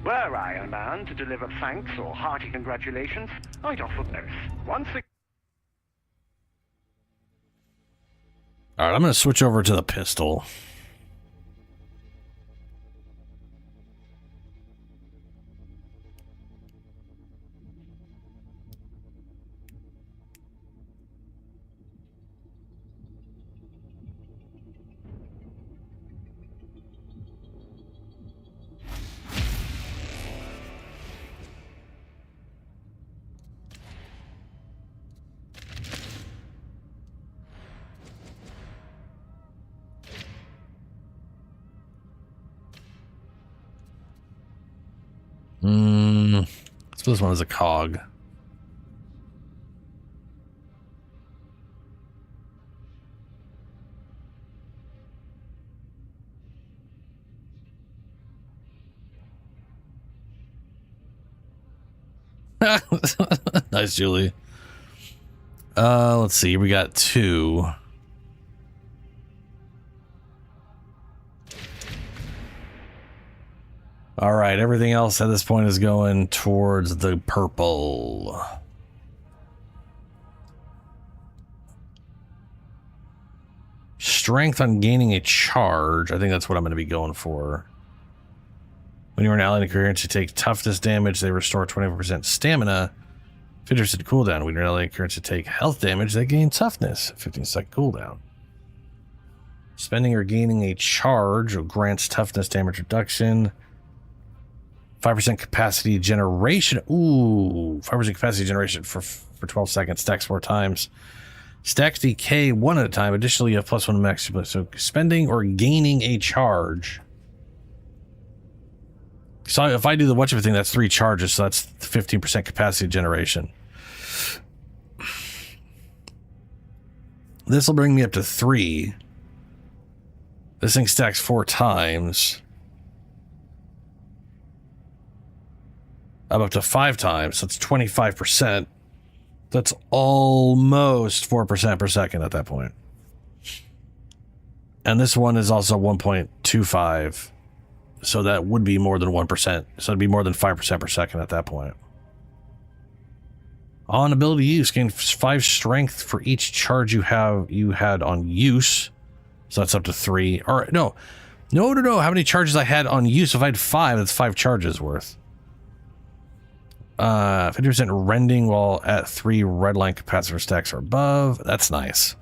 Were I a man to deliver thanks or hearty congratulations, I'd offer both. Once again. All right, I'm going to switch over to the pistol. I suppose this one is a cog. Nice, Julie. Let's see. We got 2. All right, everything else at this point is going towards the purple. Strength on gaining a charge. I think that's what I'm going to be going for. When you're an ally in a coherence, you take toughness damage. They restore 24% stamina. 50% cooldown. When you're an ally in a coherence, you take health damage. They gain toughness. 15-second cooldown. Spending or gaining a charge grants toughness damage reduction. 5% capacity generation. Ooh, 5% capacity generation for 12 seconds. Stacks 4 times. Stacks decay one at a time. Additionally, you have +1 max. So spending or gaining a charge. So if I do the watch everything, that's 3 charges. So that's 15% capacity generation. This will bring me up to 3. This thing stacks 4 times. I'm up to 5 times. So it's 25%. That's almost 4% per second at that point. And this one is also 1.25. So that would be more than 1%. So it'd be more than 5% per second at that point. On ability use, gain 5 strength for each charge you had on use. So that's up to 3. Or no. How many charges I had on use? If I had 5, that's 5 charges worth. 50% rending while at 3 redline capacitor stacks or above. That's nice.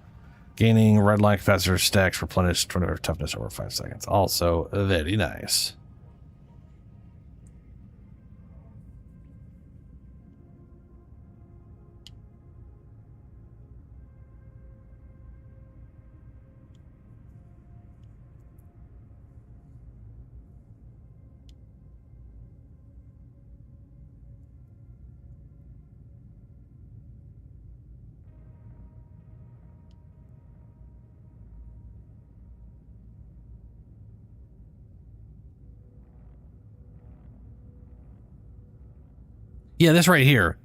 Gaining redline capacitor stacks replenish 20 toughness over 5 seconds. Also very nice. Yeah, this right here.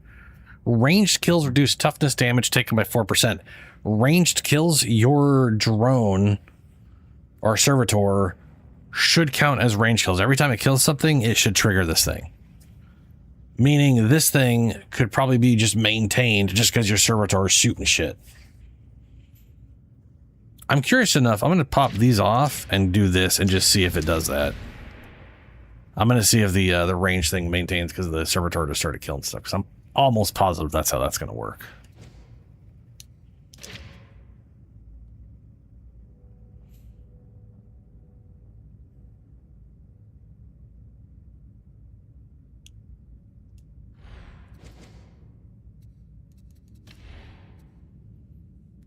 Ranged kills reduce toughness damage taken by 4%. Ranged kills, your drone or servitor should count as ranged kills. Every time it kills something, it should trigger this thing. Meaning this thing could probably be just maintained just because your servitor is shooting shit. I'm curious enough. I'm going to pop these off and do this and just see if it does that. I'm going to see if the range thing maintains because the servitor just started killing stuff. Because I'm almost positive that's how that's going to work.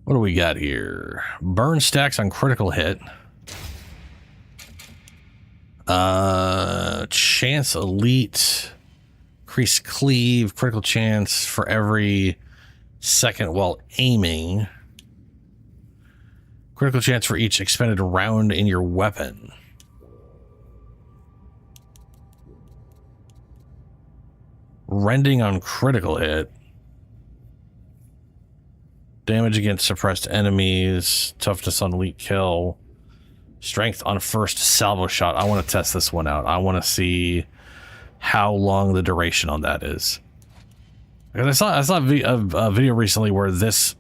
What do we got here? Burn stacks on critical hit. Chance elite, increase cleave, critical chance for every second while aiming. Critical chance for each expended round in your weapon. Rending on critical hit. Damage against suppressed enemies. Toughness on elite kill. Strength on first salvo shot. I want to test this one out. I want to see how long the duration on that is. Because I saw a video recently where this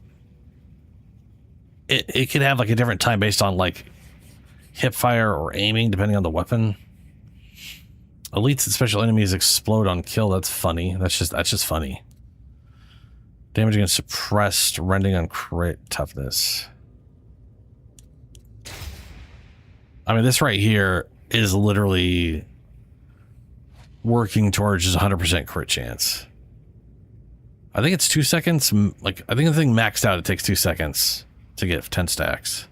it could have like a different time based on like hip fire or aiming depending on the weapon. Elites and special enemies explode on kill. That's funny. That's just funny. Damage against suppressed, rending on crit toughness. I mean, this right here is literally working towards just 100% crit chance. I think it's 2 seconds. Like, I think the thing maxed out, it takes 2 seconds to get 10 stacks.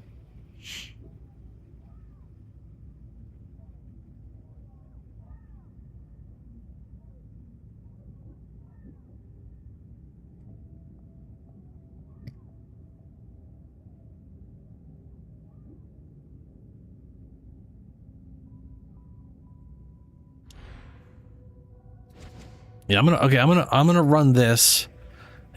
Yeah, I'm gonna run this,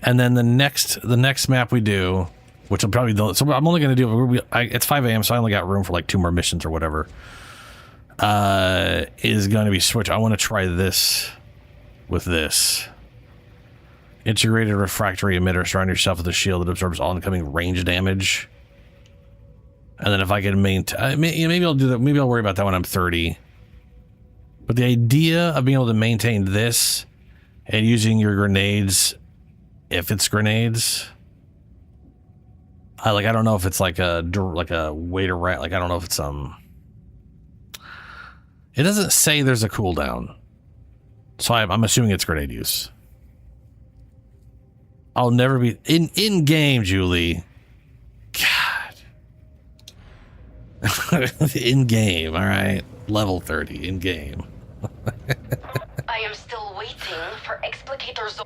and then the next map we do, which will probably so I'm only gonna do it's 5 a.m. so I only got room for like 2 more missions or whatever. Is going to be switch. I want to try this with this integrated refractory emitter. Surround yourself with a shield that absorbs all incoming range damage. And then if I can maintain, maybe I'll do that. Maybe I'll worry about that when I'm 30. But the idea of being able to maintain this and using your grenades, if it's grenades, I don't know if it's like a way to rat. Like I don't know if it's It doesn't say there's a cooldown, so I'm assuming it's grenade use. I'll never be in game, Julie. In game, all right. Level 30 in game. I am still waiting for Explicator's.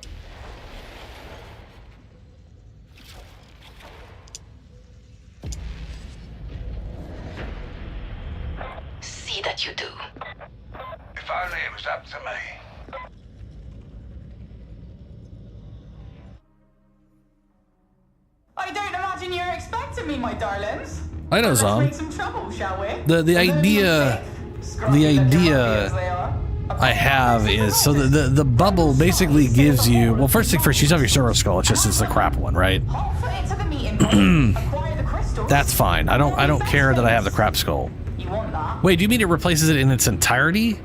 See that you do. If only it was up to me. I don't imagine you're expecting me, my darlings. I know, Let's Zom. make some trouble, shall we? The idea I have is so the bubble basically gives you, well, first thing first, you have your servo skull. It's just it's the crap one, right? That's fine. I don't care that I have the crap skull. Wait, do you mean it replaces it in its entirety?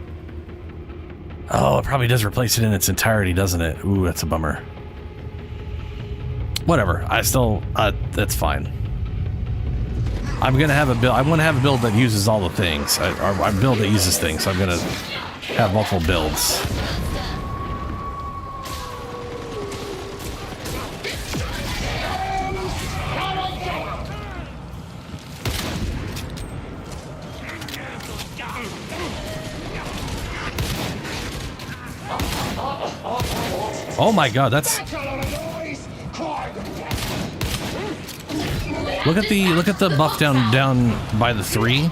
Oh, it probably does replace it in its entirety, doesn't it? Ooh, that's a bummer. Whatever. I still that's fine. I'm gonna have a build. I want to have a build that uses all the things. I build that uses things. So I'm gonna have multiple builds. Oh my God, that's. Look at the buff down by the 3,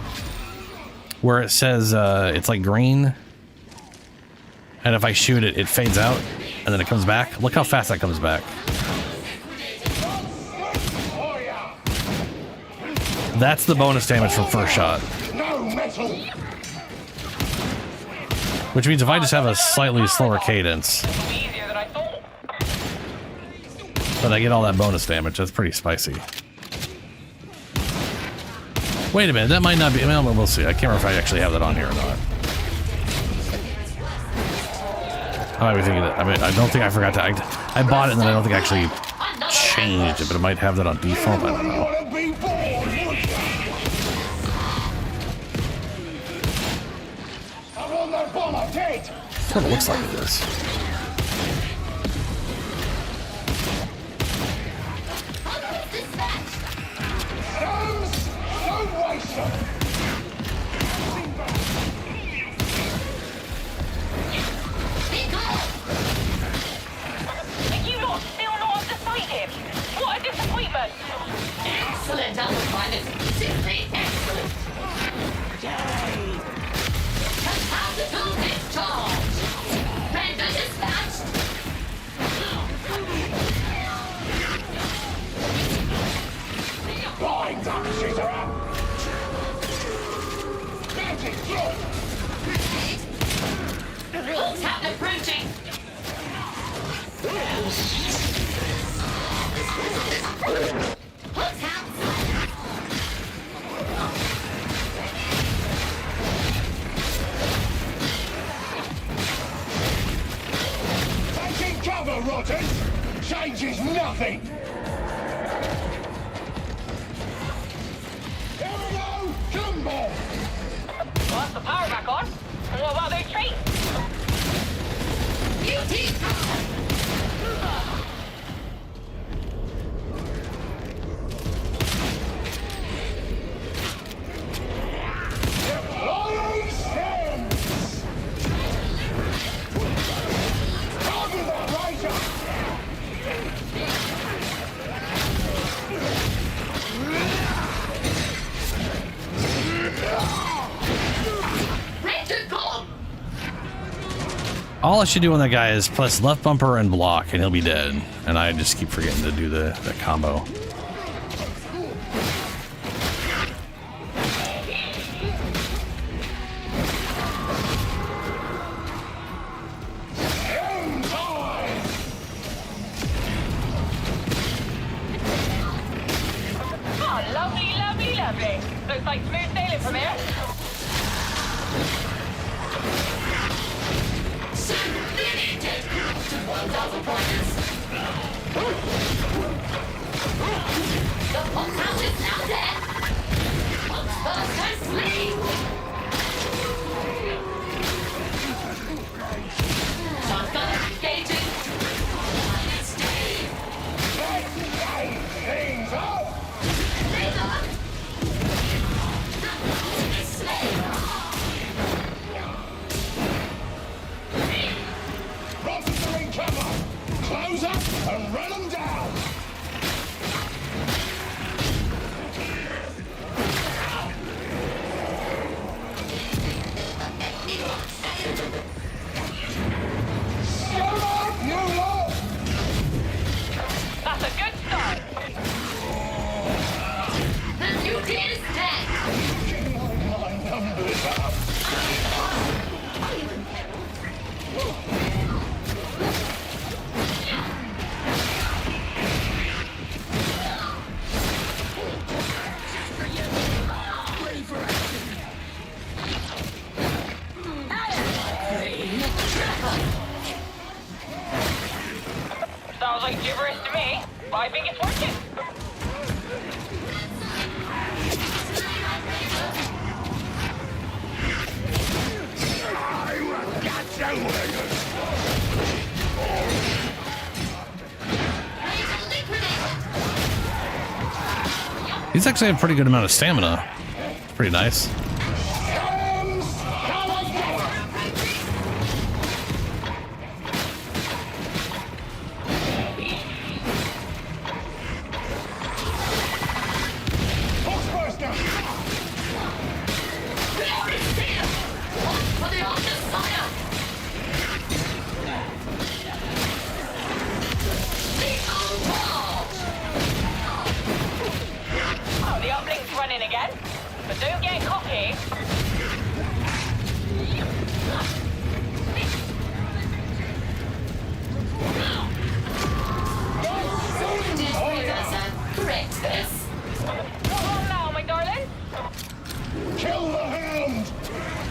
where it says it's like green, and if I shoot it, it fades out, and then it comes back. Look how fast that comes back. That's the bonus damage from first shot. Which means if I just have a slightly slower cadence, but I get all that bonus damage. That's pretty spicy. Wait a minute, that might not be. Well, we'll see. I can't remember if I actually have that on here or not. I might be thinking that. I mean, I don't think I forgot to. I bought it and then I don't think I actually changed it, but it might have that on default. I don't know. That's what it looks like it is. Excellent, I'll find it. Simply excellent. Yay! Tactical discharge! Render dispatched! Blind up, shitter up! Magic through! What's happening, approaching? What's happening? Taking cover, Rotten! Changes nothing! Here we go! Jumbo! What's the power back on? And what about their treat? Beauty! All I should do on that guy is press left bumper and block, and he'll be dead. And I just keep forgetting to do the combo. Oh, lovely, lovely, lovely. Looks like smooth sailing from here. Submitted to 1,000 points. The Foxhound is now dead. Fox first has slain. Shotgun engaging. Things up! Officer in cover! Close up and run them down! Shut up, you lot! That's a good start. The nuclear is dead. My numbers up! Sounds like gibberish to me, but I think it's working. I will get you! He's actually a pretty good amount of stamina. Pretty nice. Oh, the uplink's running again. But don't get cocky. Correct this. Come on now, my darling. Kill the hound!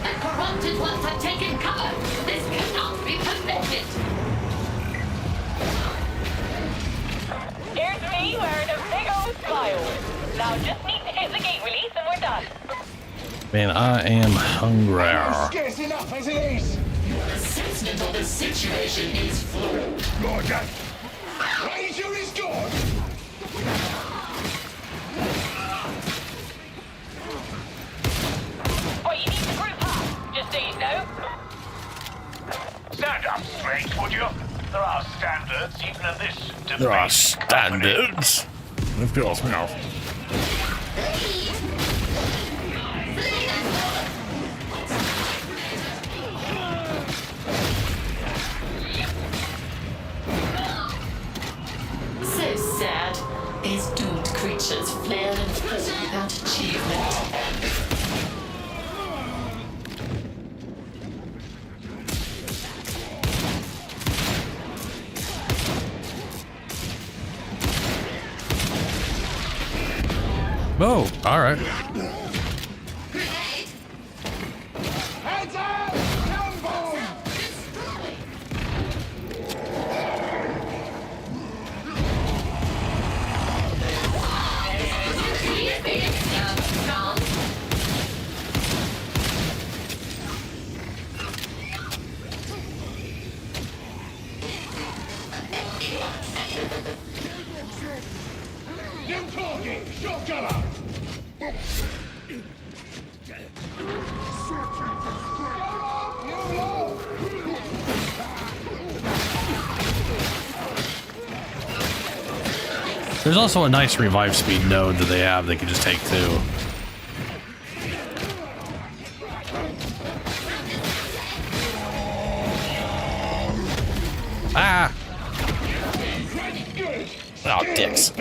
The corrupted ones have taken cover. This cannot be permitted. Here's me wearing a big old smile. Now just need to hit the gate release and we're done. Man, I am hungry. Scarce enough as it is! Your assessment of the situation is flawed. Roger! Ranger is gone! But you need to group up, just so you know. Stand up straight, would you? There are standards, even in this debate. There are standards. Of course, no. So sad. These doomed creatures flail and float without achievement. Oh, all right. Heads up! Gun bomb! New target! Shotgunner! There's also a nice revive speed node that they have they can just take too. Ah! Oh, dicks.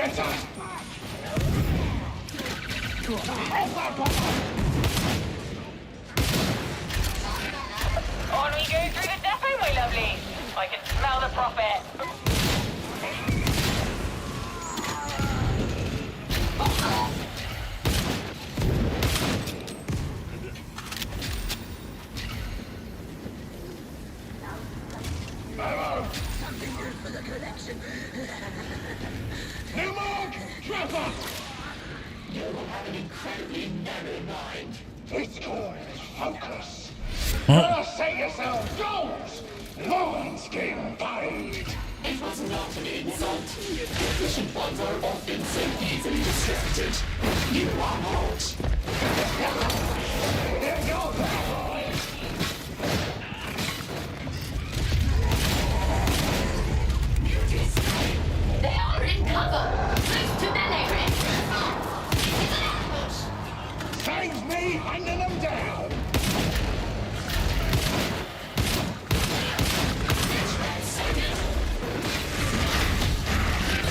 On we go through the depot, my lovely. I can smell the profit. New mark! Trapper! You have an incredibly narrow mind. It's called focus. Now set yourself goals! No one's getting paid! It was not an insult. Efficient ones are often so easily distracted. You are not. Handing them down.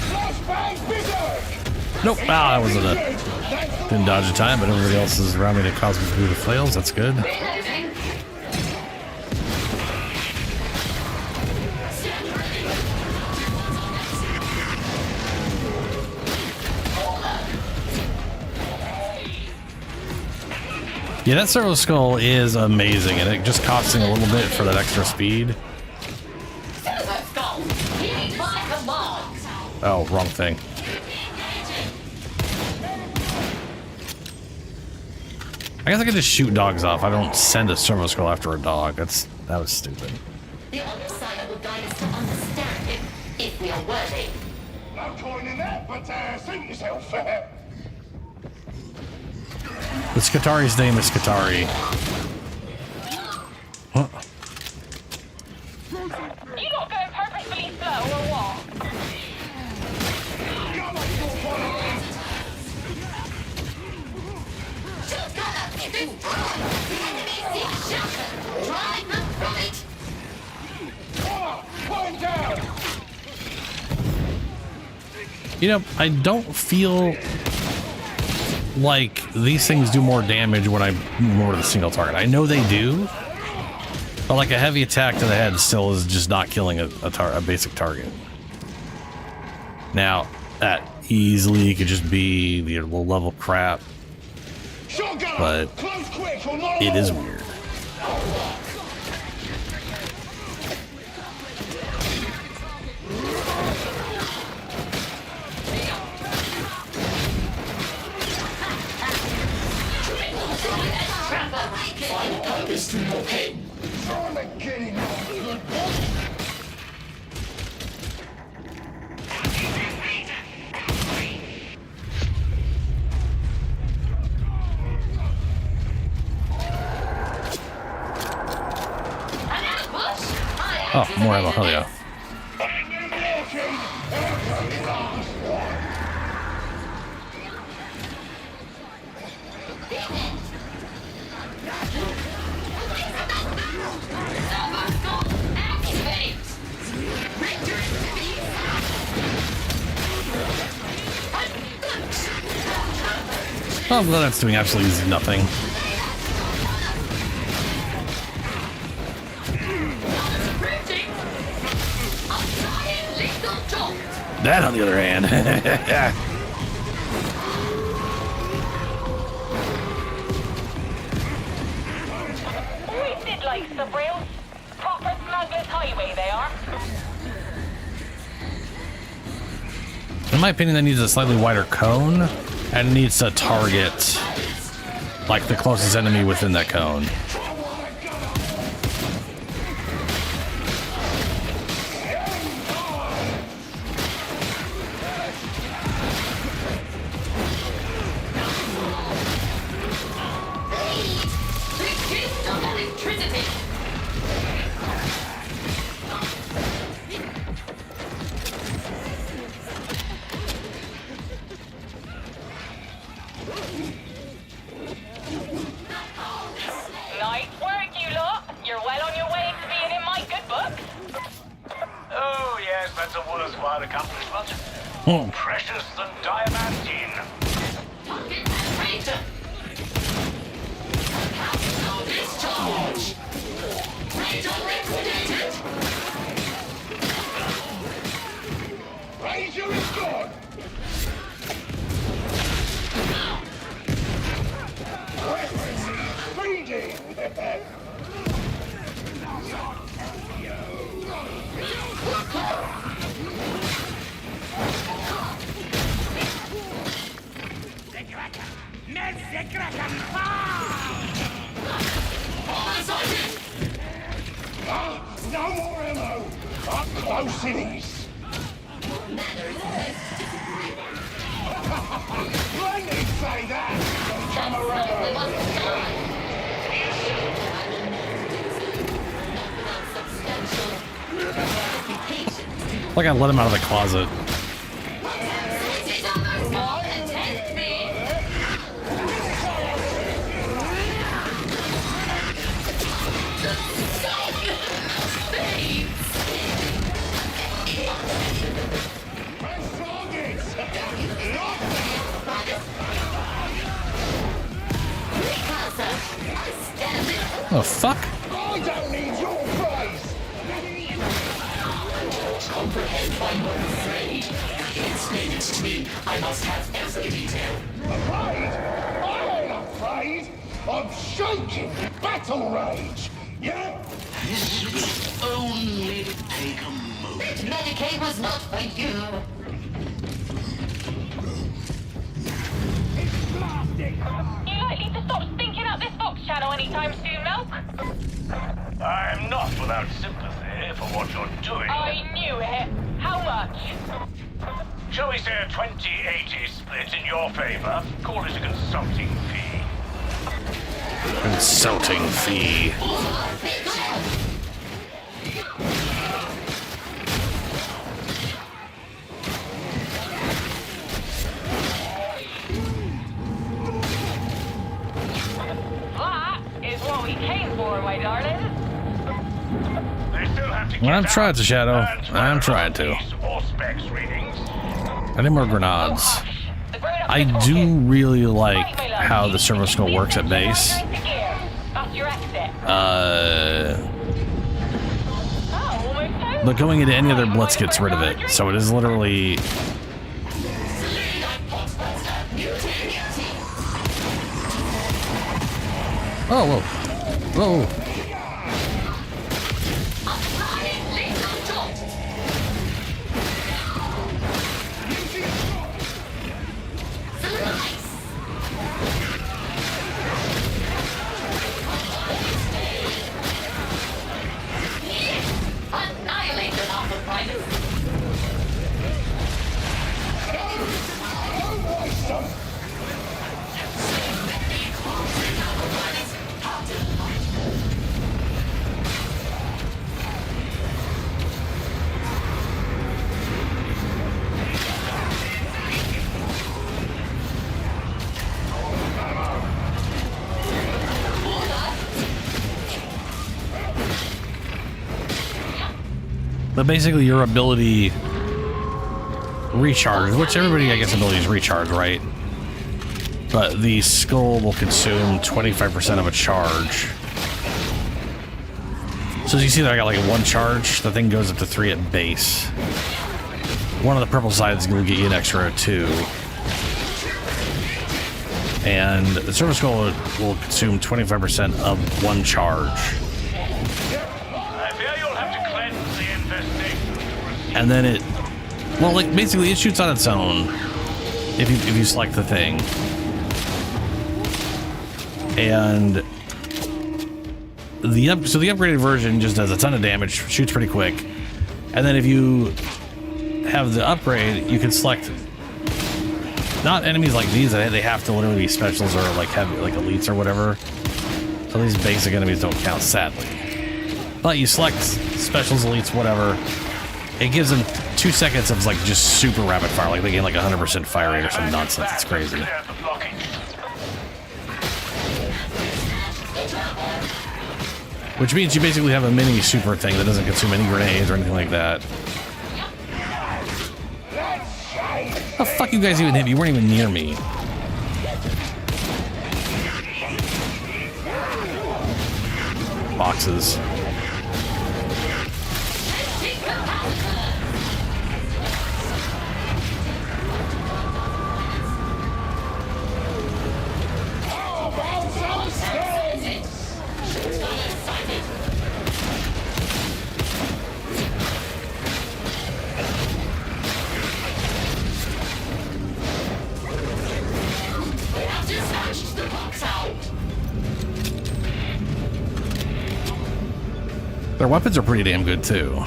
Flashbang berserk. Nope. Ah, that wasn't a. Didn't dodge in time, but everybody else is around me to cause me to do the flails. That's good. Yeah, that servo skull is amazing, and it just costing a little bit for that extra speed. Oh, wrong thing. I guess I could just shoot dogs off. I don't send a servo skull after a dog. That was stupid. The Omnissiah will guide us to understand it, if we are worthy. No point in that, but suit yourself. The Skitari's name is Skitarii. Huh. You not going purposefully slow or what? You know, I don't feel like these things do more damage when I'm more to the single target. I know they do, but like a heavy attack to the head still is just not killing a basic target. Now, that easily could just be the low level crap, but it is weird. Oh, more ammo, hell yeah. Oh, well, that's doing absolutely nothing. That, on the other hand, We did like subrails. Proper smuggler's highway they are. in my opinion, that needs a slightly wider cone and needs to target like the closest enemy within that cone. Nice work, you lot. You're well on your way to being in my good book. Oh, yes, that's a worthwhile accomplishment. Hmm. Precious than diamantine. Ranger is gone. Feeding. No more ammo. Up close it is. Let me say that. Come around. Like I let him out of the closet. Oh, fuck. I don't need your praise! Comprehend why you're afraid. Explain it to me. I must have every detail. Afraid? I ain't afraid! I'm shaking with battle rage! Yeah? This will only take a moment. Medicaid was not for you. You likely to stop stinking up this Fox channel anytime soon, Milk? I'm not without sympathy for what you're doing. I knew it. How much? Shall we say a 20-80 split in your favor? Call it a consulting fee. Consulting fee. That is what we came for, my darling. I'm trying to, Shadow. I'm trying to. I need more grenades. I do really like how the servo skull works at base. But going into any other blitz gets rid of it. So it is literally... Oh, whoa. Whoa. But basically your ability recharge, which everybody, I guess, abilities recharge, right? But the skull will consume 25% of a charge. So as you see that I got like 1 charge, the thing goes up to 3 at base. One of the purple sides will get you an extra 2. And the servo skull will consume 25% of 1 charge. And then it, well, like basically it shoots on its own if you select the thing. And so the upgraded version just does a ton of damage, shoots pretty quick. And then if you have the upgrade, you can select not enemies like these, they have to literally be specials or like have like elites or whatever. So these basic enemies don't count, sadly. But you select specials, elites, whatever. It gives them 2 seconds of like just super rapid fire, like they gain like 100% fire rate or some nonsense. It's crazy. Which means you basically have a mini super thing that doesn't consume any grenades or anything like that. How the fuck you guys even hit me? You weren't even near me. Boxes. Their weapons are pretty damn good too.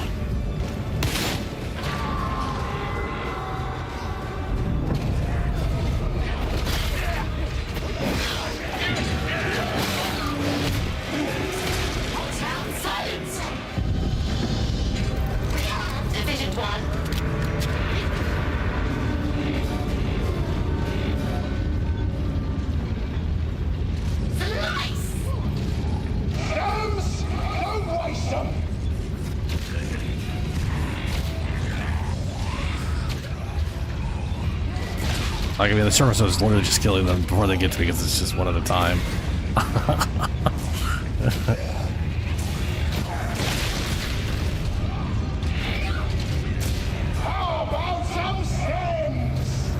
Like, I mean, the service is literally just killing them before they get to me because it's just one at a time. How about some sense?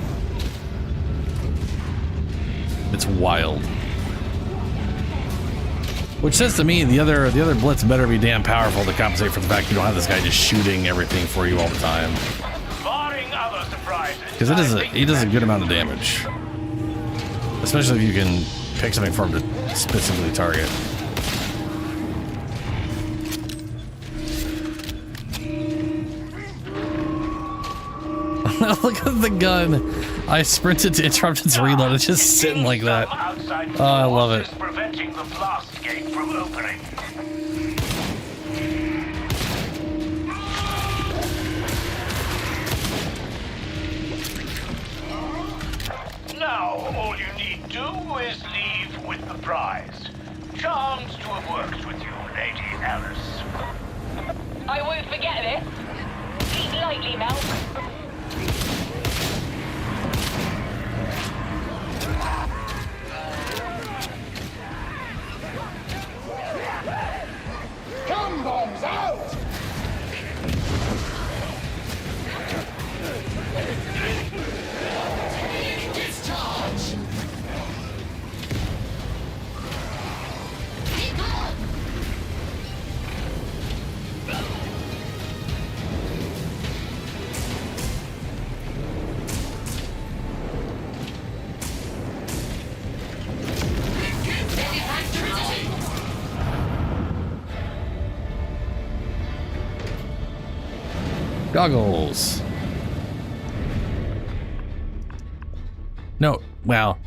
It's wild. Which says to me the other blitz better be damn powerful to compensate for the fact you don't have this guy just shooting everything for you all the time. Barring other surprises. Because he does a good amount of damage. Especially if you can pick something for him to specifically target. Look at the gun. I sprinted to interrupt its reload. It's just sitting like that. Oh, I love it. Preventing the blast gate from opening. Now, all you need do is leave with the prize. Charmed to have worked with you, Lady Alice. I won't forget this. Eat lightly, Mel. Gun bombs out! Discharge! Goggles. No, well,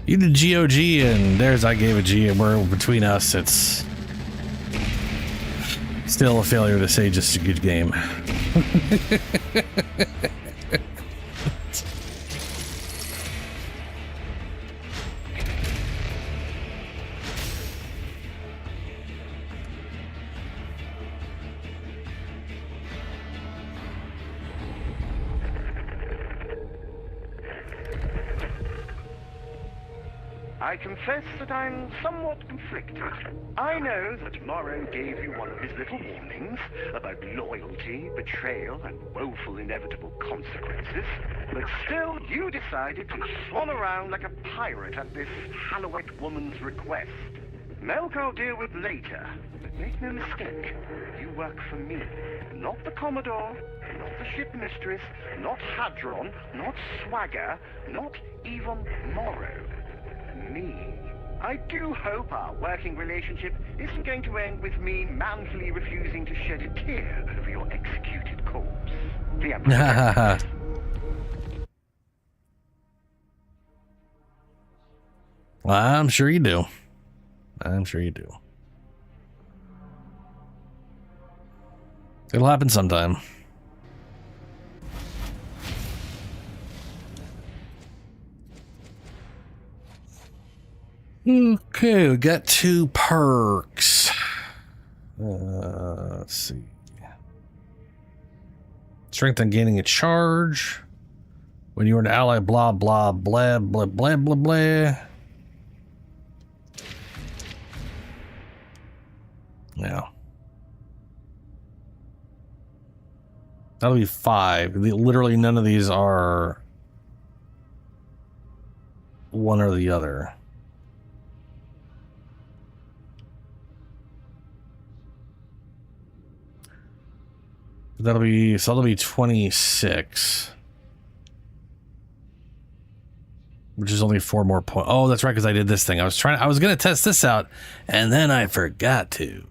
you did GOG and theirs I gave a G, and we're between us. It's still a failure to say just a good game. I confess that I'm somewhat conflicted. I know that Morrow gave you one of his little warnings about loyalty, betrayal, and woeful inevitable consequences, but still you decided to swan around like a pirate at this Halloween woman's request. Melk I'll deal with later, but make no mistake, you work for me, not the Commodore, not the ship mistress, not Hadron, not Swagger, not even Morrow. Me. I do hope our working relationship isn't going to end with me manfully refusing to shed a tear over your executed corpse. The Emperor. Well, I'm sure you do. I'm sure you do. It'll happen sometime. Okay, we got 2 perks. Let's see. Strength on gaining a charge. When you are an ally, blah, blah, blah, blah, blah, blah, blah. Yeah. That'll be 5. Literally none of these are one or the other. That'll be 26. Which is only 4 more points. Oh, that's right, because I did this thing. I was gonna test this out, and then I forgot to.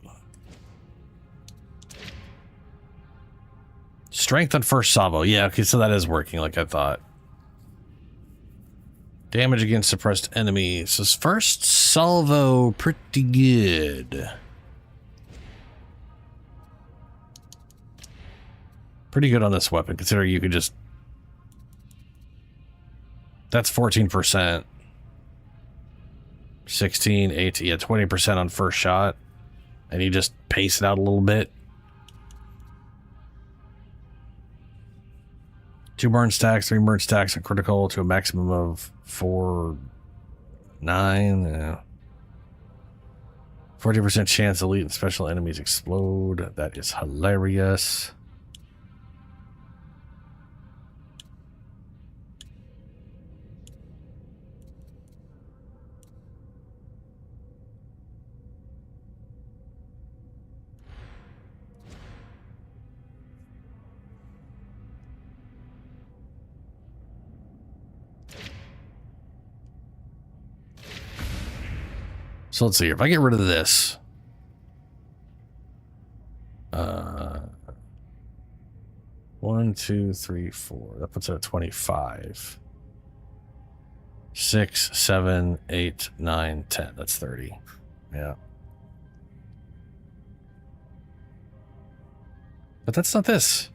Strength on first salvo. Yeah, okay, so that is working like I thought. Damage against suppressed enemies. So first salvo, pretty good. Pretty good on this weapon, considering you could just... That's 14%. 16, 18, yeah, 20% on first shot. And you just pace it out a little bit. 2 burn stacks, 3 burn stacks, and critical to a maximum of 4, 9. Yeah. 40% chance elite and special enemies explode. That is hilarious. So let's see here. If I get rid of this, 1, 2, 3, 4. That puts it at 25. 6, 7, 8, 9, 10. That's 30. Yeah. But that's not this.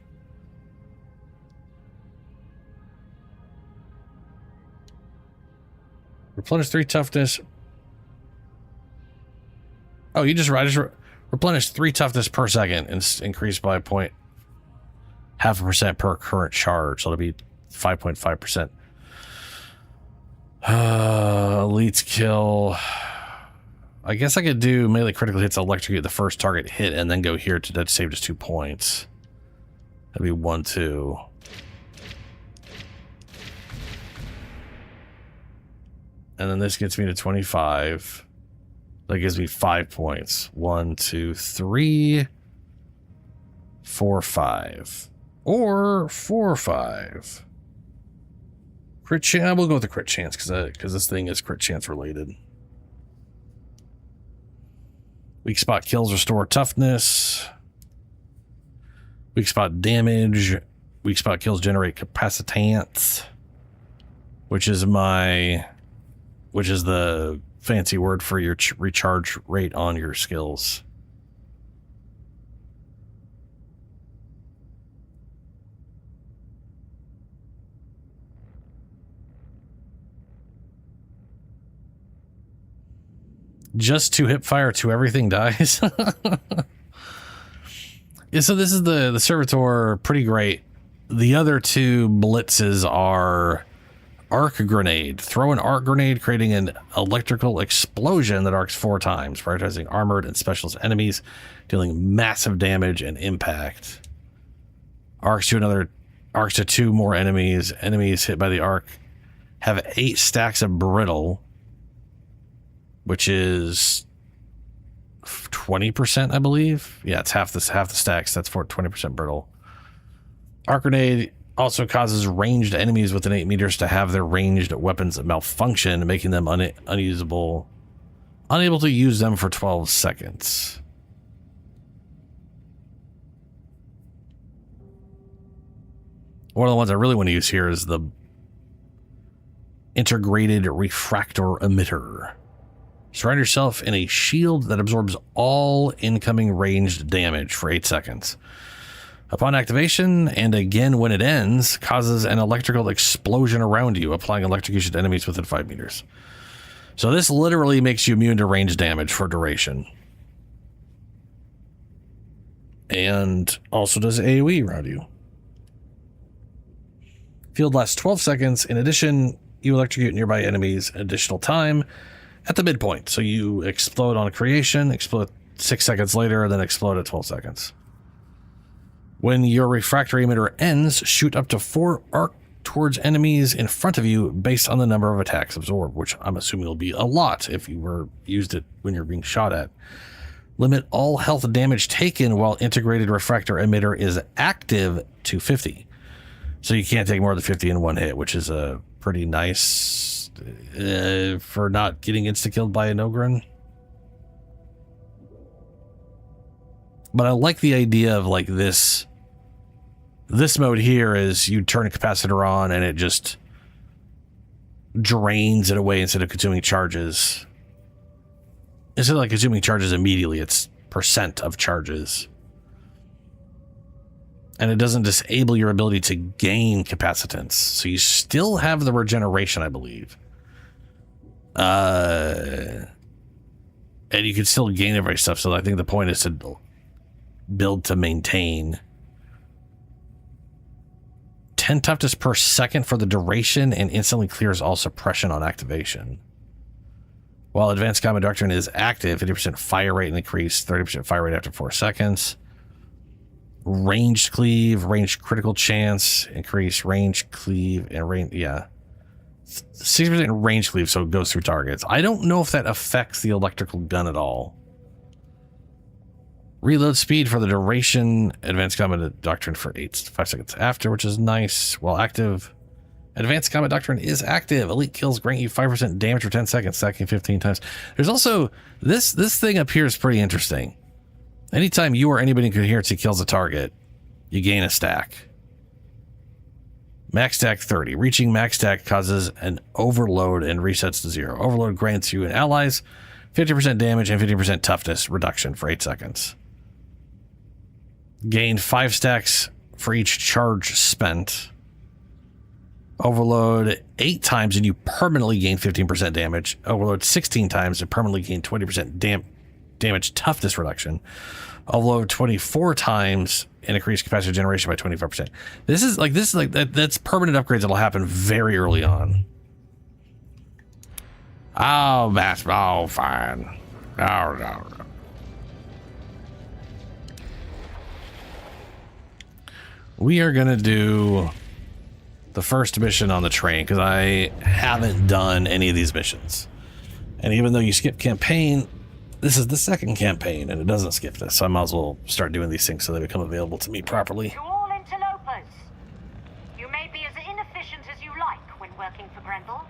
Replenish 3 toughness. Oh, I just replenish 3 toughness per second and increase by 0.5% per current charge. So it'll be 5.5%. Elites kill. I guess I could do melee critical hits, electrocute the first target hit, and then go here to save just 2 points. That'd be 1, 2. And then this gets me to 25. That gives me 5 points. 1, 2, 3, 4, 5. Or 4, 5. Crit chance. We'll go with the crit chance because this thing is crit chance related. Weak spot kills restore toughness. Weak spot damage. Weak spot kills generate capacitance, which is the fancy word for your recharge rate on your skills. Just 2 hip fire to everything dies. Yeah, so this is the servitor, pretty great. The other 2 blitzes are arc grenade. Throw an arc grenade, creating an electrical explosion that arcs 4 times, prioritizing armored and specialist enemies, dealing massive damage and impact. Arcs to 2 more enemies. Enemies hit by the arc have 8 stacks of brittle, which is 20%, I believe. Yeah, it's half the stacks. That's for 20% brittle. Arc grenade also causes ranged enemies within 8 meters to have their ranged weapons malfunction, making them unusable, unable to use them for 12 seconds. One of the ones I really want to use here is the integrated refractor emitter. Surround yourself in a shield that absorbs all incoming ranged damage for 8 seconds. Upon activation, and again when it ends, causes an electrical explosion around you, applying electrocution to enemies within 5 meters. So this literally makes you immune to ranged damage for duration. And also does AoE around you. Field lasts 12 seconds. In addition, you electrocute nearby enemies an additional time at the midpoint. So you explode on creation, explode 6 seconds later, and then explode at 12 seconds. When your refractory emitter ends, shoot up to 4 arc towards enemies in front of you based on the number of attacks absorbed, which I'm assuming will be a lot if you used it when you're being shot at. Limit all health damage taken while integrated refractor emitter is active to 50. So you can't take more than 50 in one hit, which is a pretty nice for not getting insta-killed by an Ogren. But I like the idea of like this mode here is you turn a capacitor on and it just drains it away instead of consuming charges. Instead of like consuming charges immediately, it's % of charges. And it doesn't disable your ability to gain capacitance. So you still have the regeneration, I believe. And you can still gain every stuff. So I think the point is to build to maintain. 10 toughness per second for the duration and instantly clears all suppression on activation. While Advanced Combat Doctrine is active, 50% fire rate increase, 30% fire rate after 4 seconds. Ranged cleave, ranged critical chance, increase range cleave, and range, yeah. 60% range cleave, so it goes through targets. I don't know if that affects the electrical gun at all. Reload speed for the duration, Advanced Combat Doctrine for 5 seconds after, which is nice. While active, Advanced Combat Doctrine is active. Elite kills grant you 5% damage for 10 seconds, stacking 15 times. There's also, this thing up here is pretty interesting. Anytime you or anybody in coherency kills a target, you gain a stack. Max stack 30. Reaching max stack causes an overload and resets to 0. Overload grants you and allies 50% damage and 50% toughness reduction for 8 seconds. Gain 5 stacks for each charge spent. Overload 8 times and you permanently gain 15% damage. Overload 16 times and permanently gain 20% damage toughness reduction. Overload 24 times and increase capacity generation by 25%. This is like that's permanent upgrades that'll happen very early on. Oh, that's all fine. No. We are gonna do the first mission on the train because I haven't done any of these missions. And even though you skip campaign, this is the second campaign and it doesn't skip this, so I might as well start doing these things so they become available to me properly. To all interlopers, you may be as inefficient as you like when working for Grendel,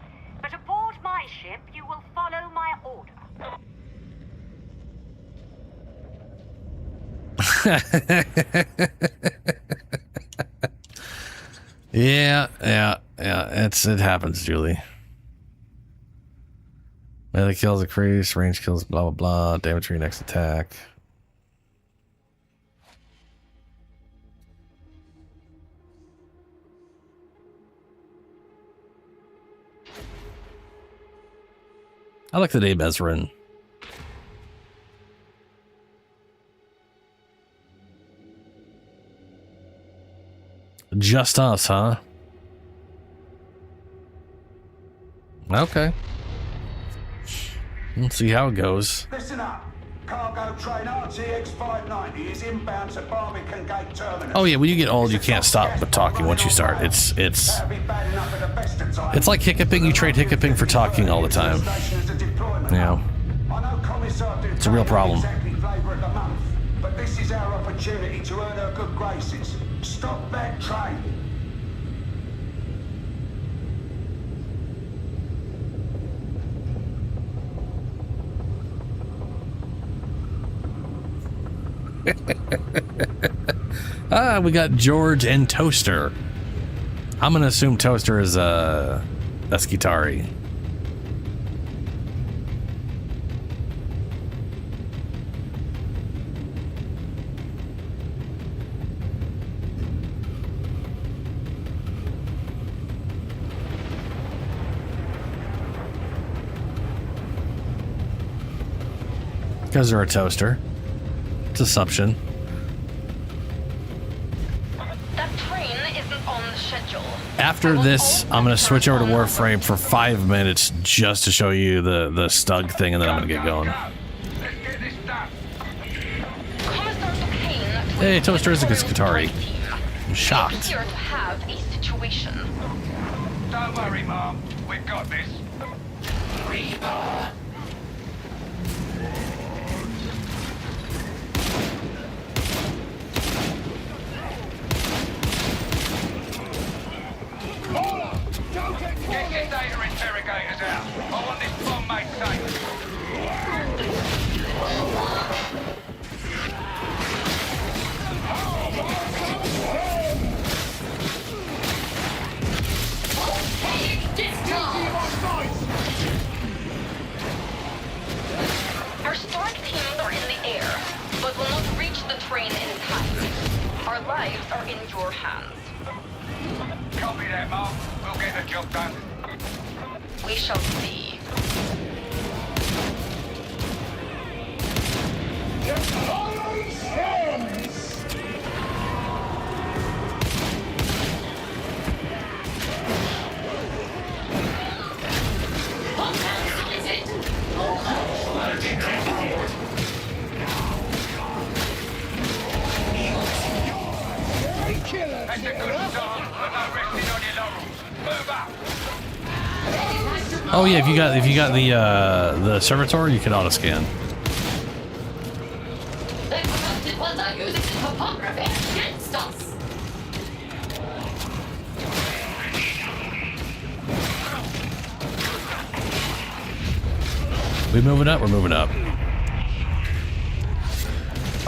but aboard my ship you will follow my order. Yeah. It happens, Julie. Melee kills increase, range kills, blah, blah, blah. Damage for your next attack. I like the name Ezrin. Just us, huh? Okay. Let's see how it goes. Listen up. Cargo train RTX 590 is inbound to Barbican Gate Terminal. Oh yeah, when you get old, you can't stop but talking once you start. It's like hiccuping. You trade hiccuping for talking all the time. Yeah. It's a real problem. But this is our opportunity to earn her good graces. Stop that train. We got George and Toaster. I'm gonna assume Toaster is a Skitarii. Because they're a toaster. It's assumption. That train isn't on the schedule. After this, I'm going to switch over to Warframe for 5 minutes just to show you the Stug thing, and then I'm going to get going. Hey, Toaster is a good Skitarii. I'm shocked. Here to have a situation. Don't worry, Mom. We've got this. Reaper. Get your data interrogators out. I want this bomb made safe. Our storm teams are in the air, but will not reach the train in time. Our lives are in your hands. Copy that, Mom. We'll get the job done. We shall see. Oh yeah, if you got the servitor, you can auto scan. The corrupted ones are using topography against us. We moving up? We're moving up.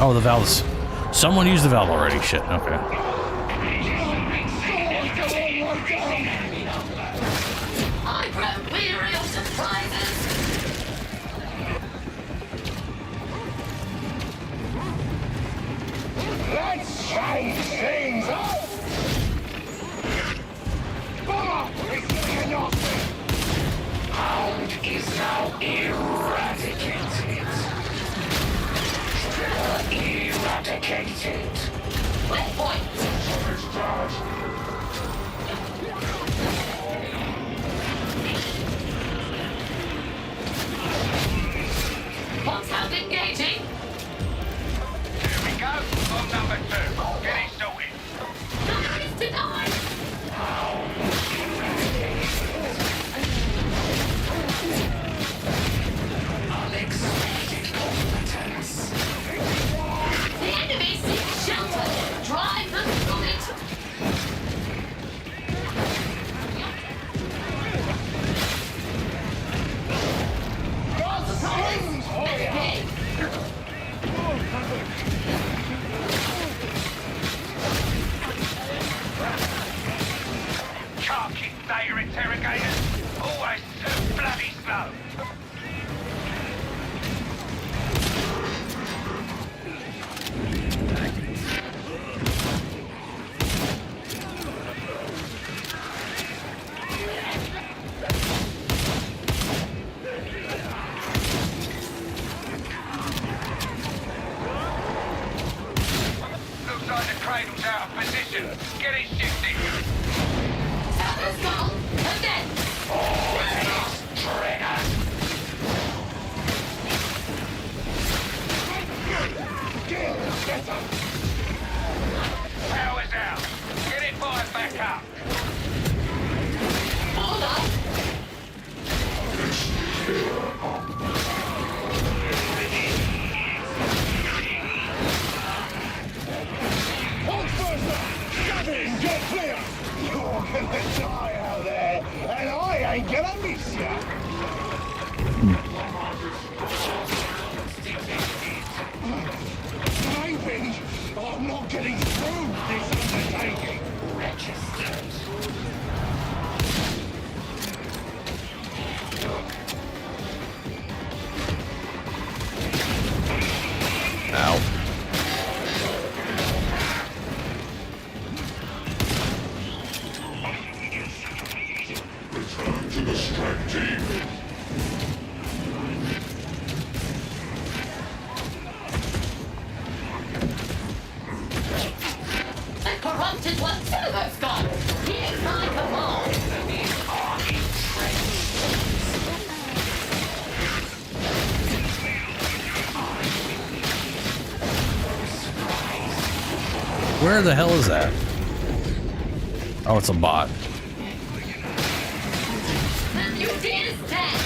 Oh, the valves. Someone used the valve already. Shit. Okay. I grow weary of surprises. Let's change things up! Bar is cannot! Hound is now eradicated. Eradicated. Waypoint. Foxhound engaging. Here we go. On number 2. Get it sorted. Number is denied. Unexpected competence. The enemy seeks shelter. Drive them through it. Can't keep data interrogators. Always too bloody slow. Looks like the cradle's out of position. Get it shifted. Servo's gone. And then. Power's out. Get it fired back up. Hold on. Hold first! Shove it and get clear! You're gonna die out there, and I ain't gonna miss ya! Maybe I'm not getting through this undertaking. Registered. Ow. Return to the strike team. The corrupted one servo's gone. Here's my command. Where the hell is that? Oh, it's a bot. The beauty is dead.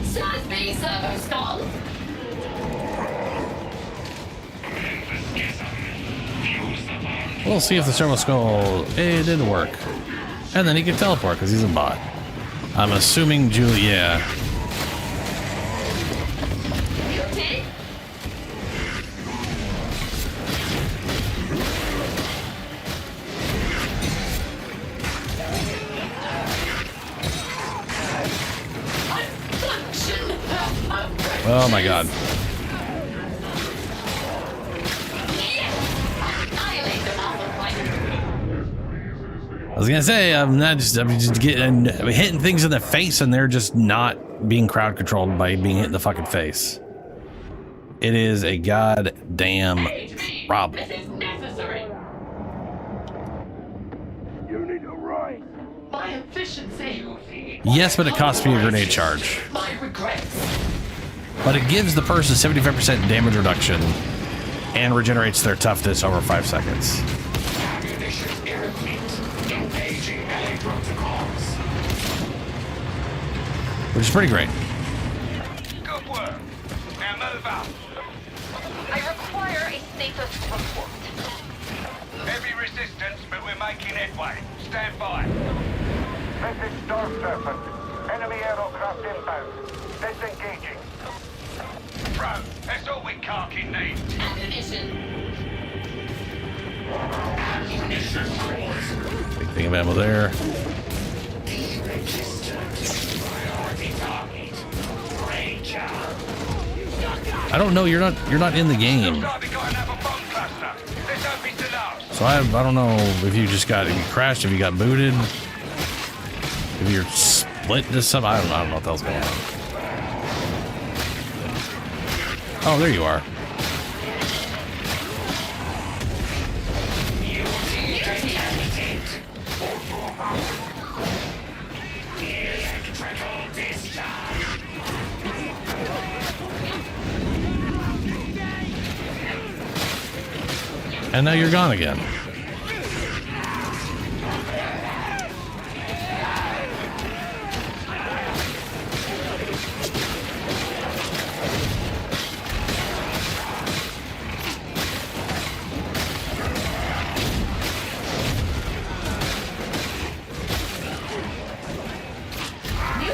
Serve me, servo's gone. We'll see if the thermal skull. It didn't work. And then he can teleport because he's a bot. I'm assuming Julia. Beauty. Oh my god. I was gonna say I'm just getting hitting things in the face and they're just not being crowd controlled by being hit in the fucking face. It is a goddamn problem. This is necessary. You need a rise. My efficiency. Yes, but it costs me a grenade charge. My regrets. but it gives the person 75% damage reduction and regenerates their toughness over 5 seconds. Ammunition irrelevant. Engaging melee protocols. Which is pretty great. Good work. Now move up. I require a status report. Heavy resistance, but we're making headway. Stand by. This is Star Serpent. Enemy aerocraft inbound. Disengaging. Bro, that's all we carking need. Ammunition. Ammunition. Big thing of ammo there. Priority target. Ranger. I don't know. You're not in the game. Looks like we got another bomb cluster. Let's hope it's the last. So I don't know if you just got, if you crashed, if you got booted, if you're split into something. I don't know what the hell's going on. Oh, there you are. And now you're gone again.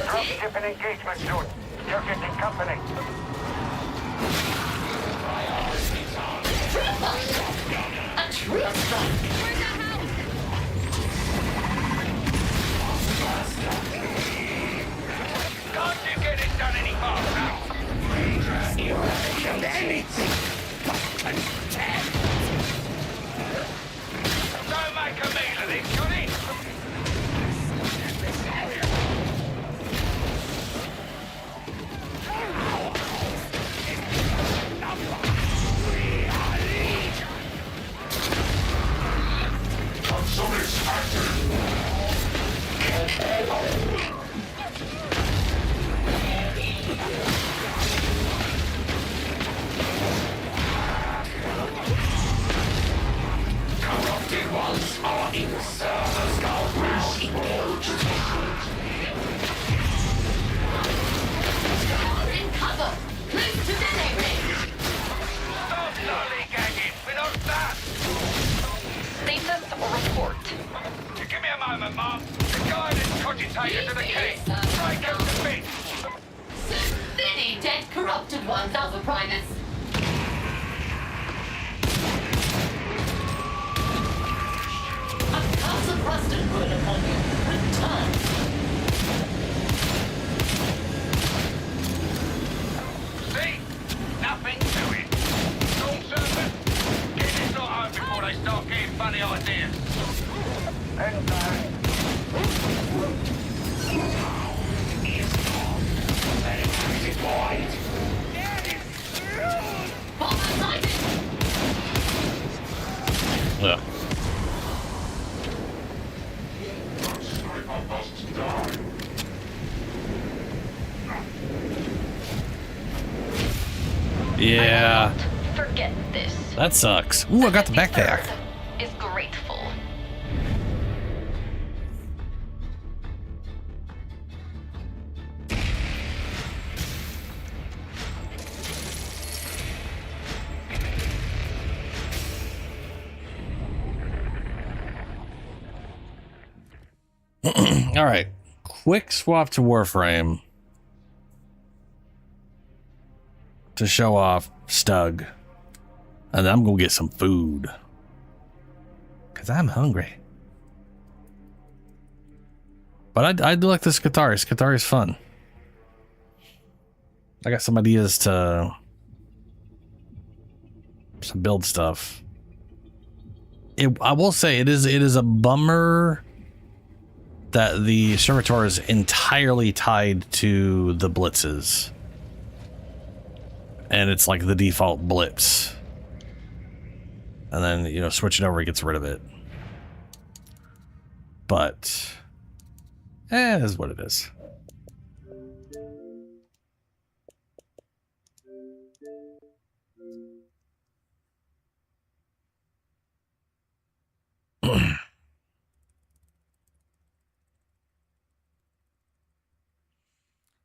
Dropship in engagement zone. You're getting company. A true strike. Can't you get it done any faster? You haven't killed anything but contempt. Don't make a meal of it, Johnny. Corrupted ones are in the server's In cover. Close to melee range. Stop lollygagging. We're not done. Status report. You give me a moment, Mom. The guidance cogitator to the key. Break up the bit. So many dead corrupted ones, Alpha Primus. A curse of rust and ruin upon you. Return. See? Nothing to it. Storm Serpent, get this lot home before they start getting funny ideas. Yeah. Yeah. Forget this. That sucks. Ooh, I got the backpack. Is grateful. All right. Quick swap to Warframe to show off Stug. And then I'm going to get some food. Because I'm hungry. But I do like the Skitarii. Skitarii is fun. I got some ideas to build stuff. I will say it is a bummer that the servitor is entirely tied to the blitzes. And it's like the default blitz. And then, you know, switching over gets rid of it. But it is what it is.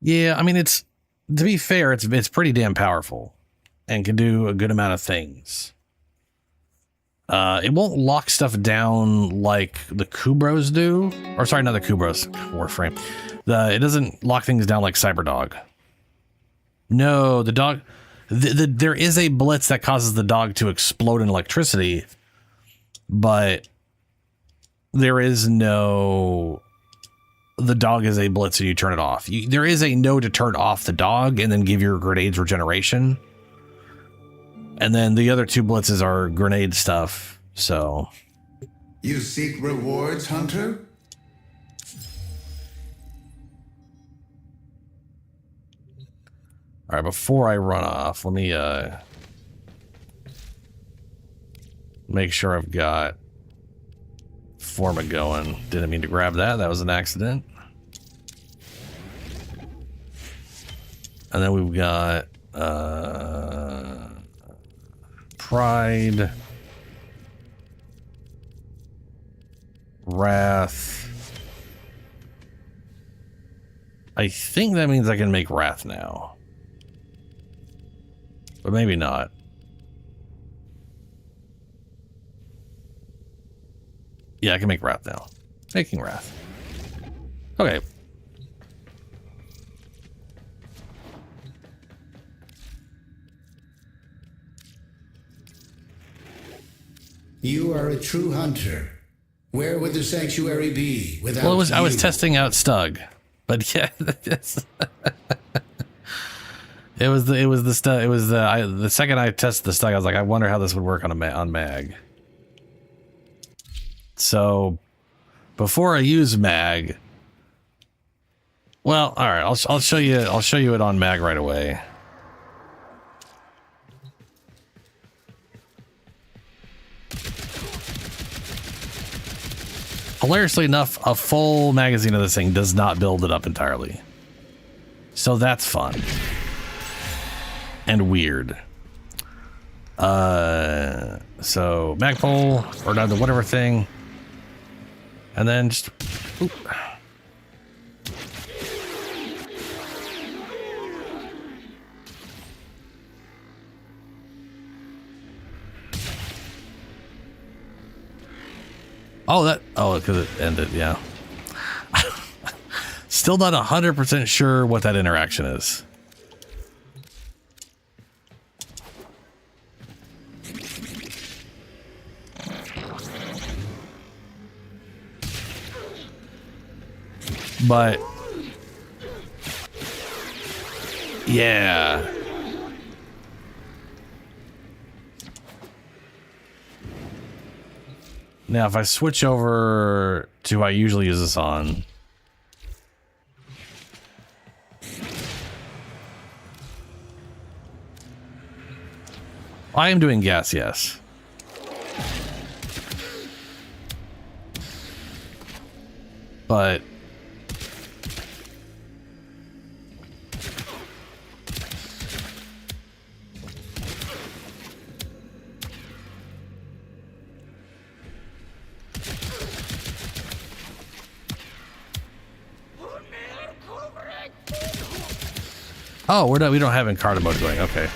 Yeah, I mean, it's, to be fair, it's pretty damn powerful and can do a good amount of things. It won't lock stuff down like the Kubros do. Or sorry, not the Kubros, Warframe. It doesn't lock things down like Cyberdog. No, the dog... there is a blitz that causes the dog to explode in electricity, but there is no... The dog is a blitz and you turn it off. There is a no to turn off the dog and then give your grenades regeneration. And then the other two blitzes are grenade stuff, so... You seek rewards, Hunter? All right, before I run off, let me make sure I've got Forma going. Didn't mean to grab that. That was an accident. And then we've got Pride, Wrath. I think that means I can make Wrath now. But maybe not. Yeah, I can make Wrath now. Making Wrath. Okay. You are a true hunter. Where would the sanctuary be without Well, I was you? testing out Stug, but yeah, the second I tested the Stug, I was like, I wonder how this would work on Mag. So before I use Mag, well, all right, I'll show you it on Mag right away. Hilariously enough, a full magazine of this thing does not build it up entirely. So that's fun. And weird. So Magpole, or not the whatever thing. And then just... Oop. Oh, because it ended, yeah. Still not 100% sure what that interaction is. But yeah. Now, if I switch over to who I usually use this on, I am doing gas, yes. But oh, we don't have Encarta mode going. Okay.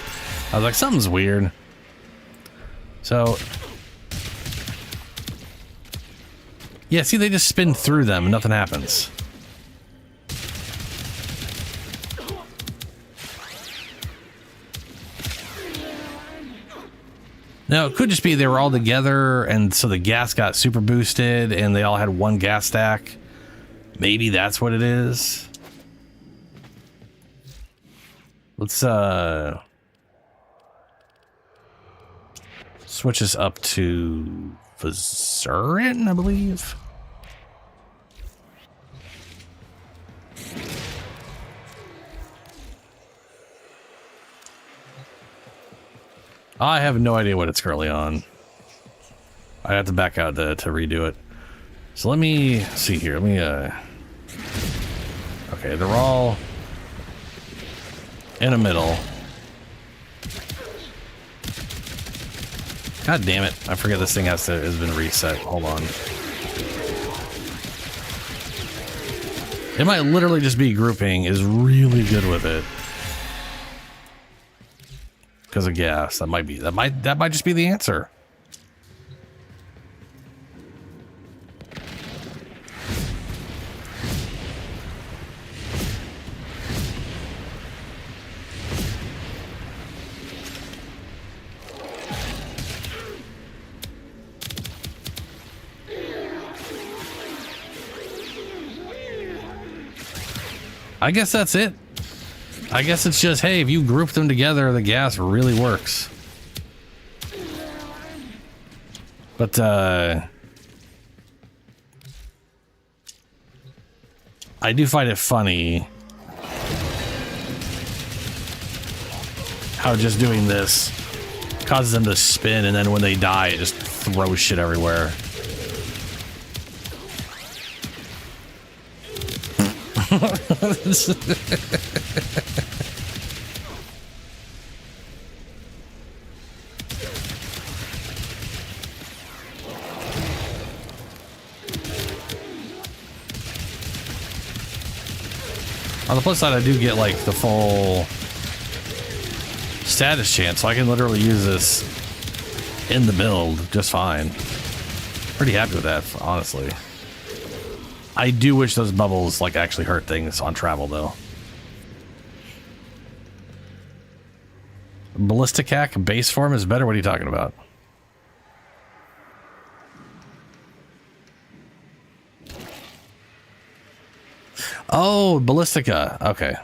I was like, something's weird. So yeah, see, they just spin through them and nothing happens. Now, it could just be they were all together and so the gas got super boosted and they all had one gas stack. Maybe that's what it is. Let's switch this up to Vizurin, I believe. I have no idea what it's currently on. I have to back out to redo it. So let me see here. Let me okay, they're all in the middle. God damn it. I forget this thing has been reset. Hold on. It might literally just be grouping is really good with it. Because of gas. That might just be the answer. I guess that's it. I guess it's just, hey, if you group them together, the gas really works. But, I do find it funny how just doing this causes them to spin, and then when they die, it just throws shit everywhere. On the plus side, I do get like the full status chance, so I can literally use this in the build just fine. Pretty happy with that, honestly. I do wish those bubbles like actually hurt things on travel though. Ballistic hack base form is better. What are you talking about? Oh, Ballistica. Okay.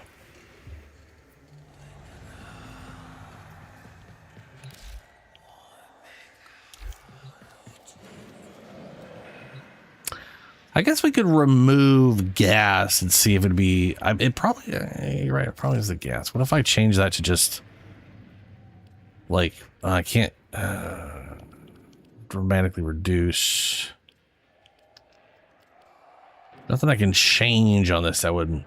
I guess we could remove gas and see if it'd be. It probably. You're right. It probably is the gas. What if I change that to just like I can't dramatically reduce. Nothing I can change on this that would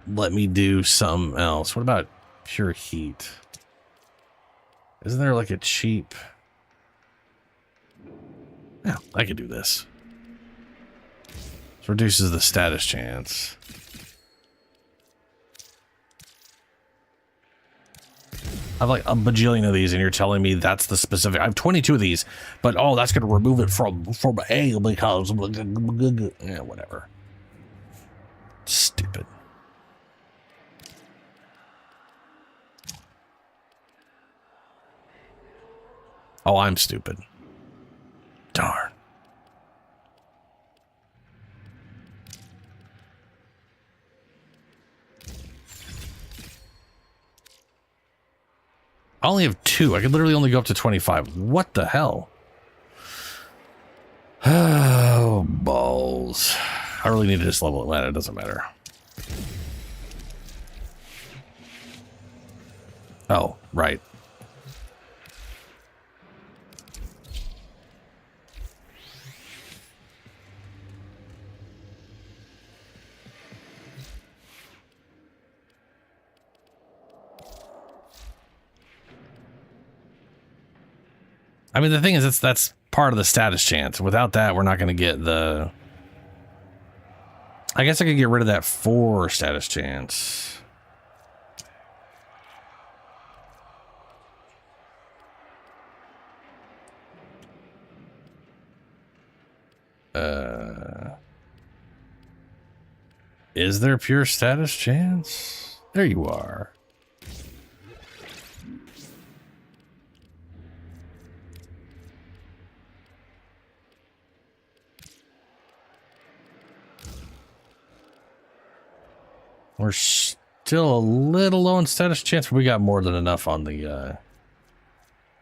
let me do something else. What about pure heat? Isn't there like a cheap? Yeah, I could do this. This reduces the status chance. I have like a bajillion of these, and you're telling me that's the specific. I have 22 of these, but oh, that's going to remove it from A because yeah, whatever. Stupid. Oh, I'm stupid. Darn. I only have 2. I could literally only go up to 25. What the hell? Oh, balls. I really need to just level Atlanta. It doesn't matter. Oh, right. I mean, the thing is, that's part of the status chance. Without that, we're not going to get the... I guess I could get rid of that 4 status chance. Is there pure status chance? There you are. We're still a little low on status chance, but we got more than enough on the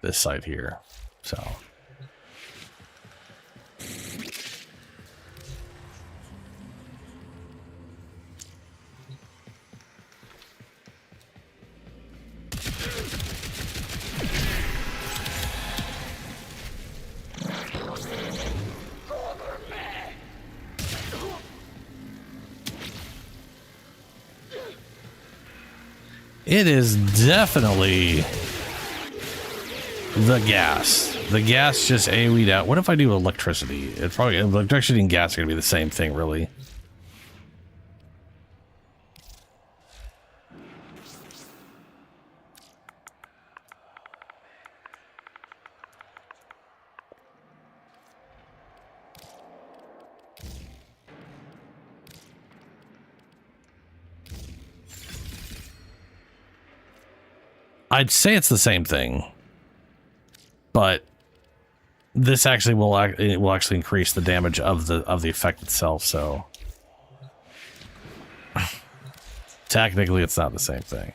this side here. So it is definitely the gas. The gas just AoE'd out. What if I do electricity? It's probably electricity and gas are gonna be the same thing, really. I'd say it's the same thing, but this actually will actually increase the damage of the effect itself. So technically, it's not the same thing.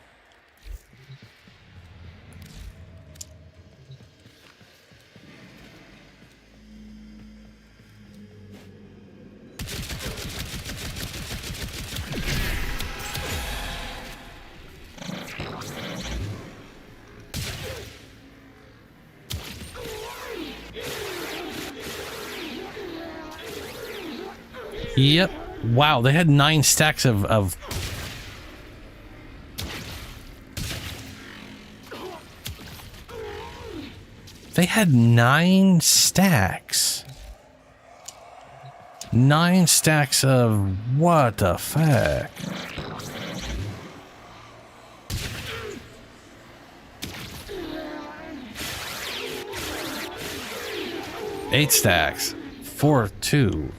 Yep. Wow, they had 9 stacks of... They had 9 stacks. 9 stacks of... What the fuck? Eight stacks. 4, 2.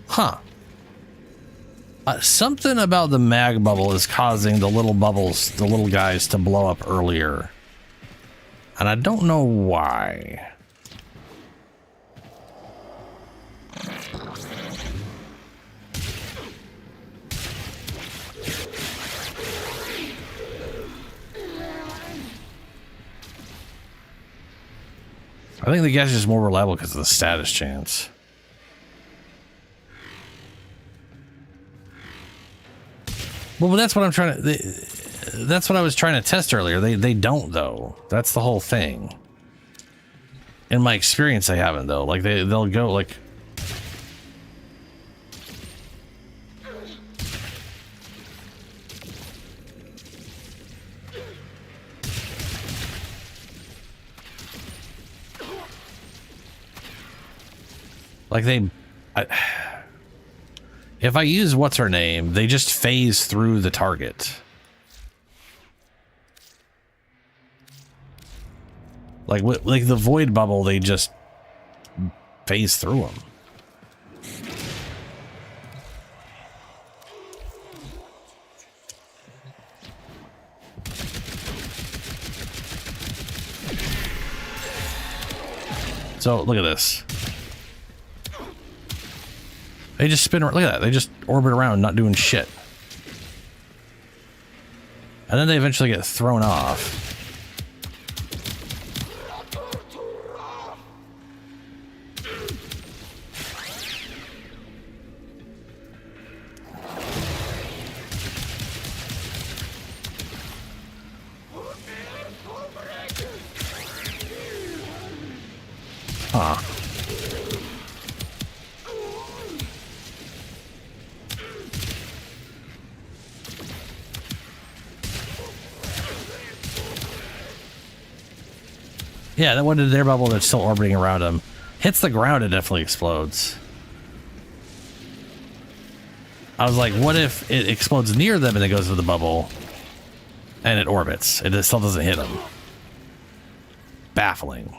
Huh. Something about the mag bubble is causing the little bubbles, the little guys, to blow up earlier. And I don't know why. I think the gas is more reliable because of the status chance. Well, that's what I'm trying to... that's what I was trying to test earlier. They don't, though. That's the whole thing. In my experience, they haven't, though. Like, they'll go, like... Like, they... if I use what's her name, they just phase through the target. Like the void bubble, they just phase through them. So look at this. They just spin around. Look at that. They just orbit around, not doing shit. And then they eventually get thrown off. Huh. Yeah, that one did their bubble that's still orbiting around them. Hits the ground, it definitely explodes. I was like, what if it explodes near them and it goes to the bubble and it orbits? It still doesn't hit them. Baffling.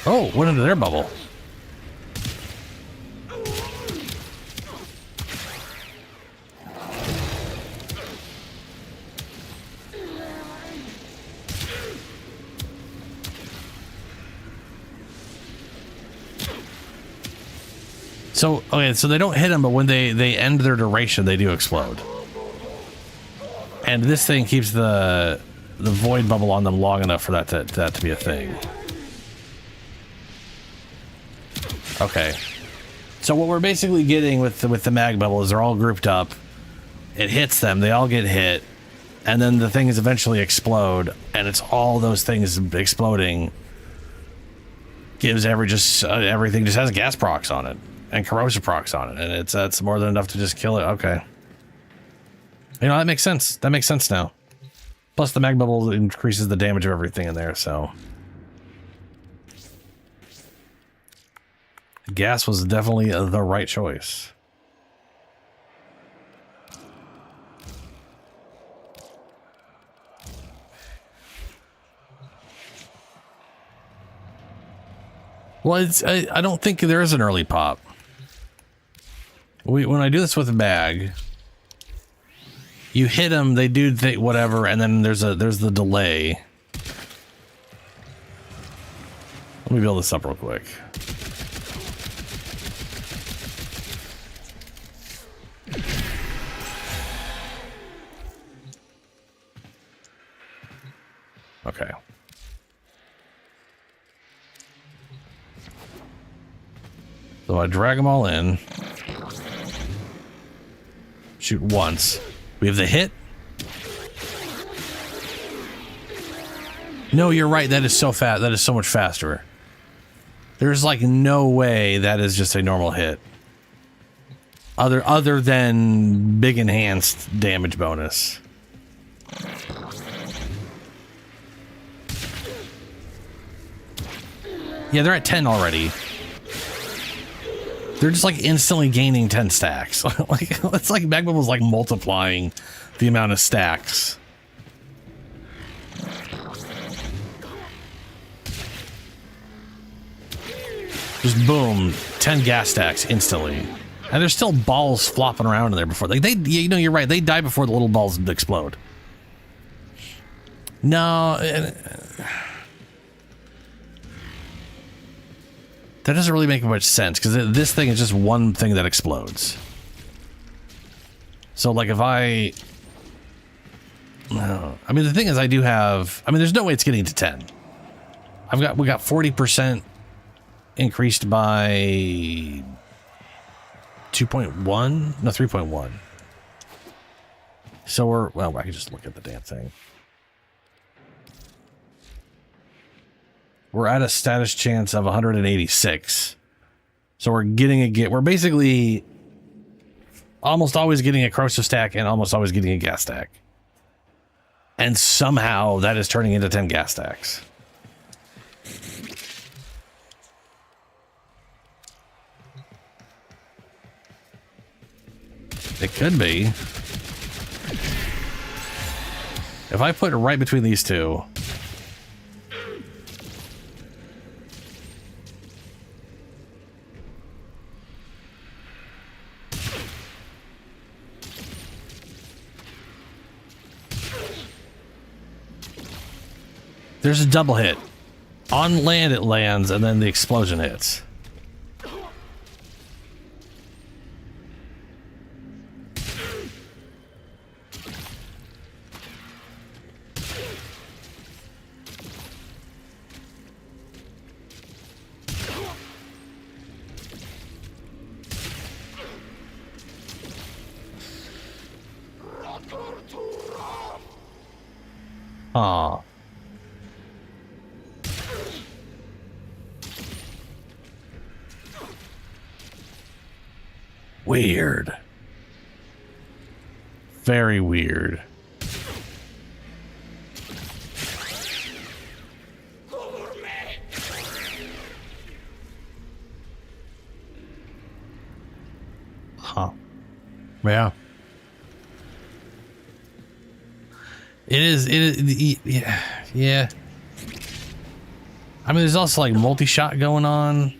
Oh, went into their bubble. So, okay, so they don't hit them, but when they end their duration, they do explode. And this thing keeps the void bubble on them long enough for that to be a thing. Okay, so what we're basically getting with the mag bubble is they're all grouped up. It hits them, they all get hit, and then the things eventually explode, and it's all those things exploding gives everything just has gas procs on it and corrosive procs on it, and that's more than enough to just kill it. Okay, you know, that makes sense. That makes sense now. Plus the mag bubble increases the damage of everything in there, so gas was definitely the right choice. Well, I don't think there is an early pop. When I do this with a bag, you hit them, they do whatever, and then there's the delay. Let me build this up real quick. Okay. So I drag them all in. Shoot once. We have the hit. No, you're right. That is so fast. That is so much faster. There's like no way that is just a normal hit. Other than big enhanced damage bonus. Yeah, they're at 10 already. They're just like instantly gaining 10 stacks. Like it's like mag bubble's like multiplying the amount of stacks. Just boom, 10 gas stacks instantly. And there's still balls flopping around in there before you know, you're right, they die before the little balls explode. No, that doesn't really make much sense because this thing is just one thing that explodes. So like if I mean the thing is I do have, I mean there's no way it's getting to 10. We got 40% increased by 2.1, no 3.1. So well, I can just look at the damn thing. We're at a status chance of 186. So we're basically almost always getting a corrosive stack and almost always getting a gas stack. And somehow that is turning into 10 gas stacks. It could be. If I put it right between these two. There's a double hit. On land it lands and then the explosion hits. Aw. Weird. Very weird. Huh. Yeah. It is, yeah. I mean, there's also like multi-shot going on.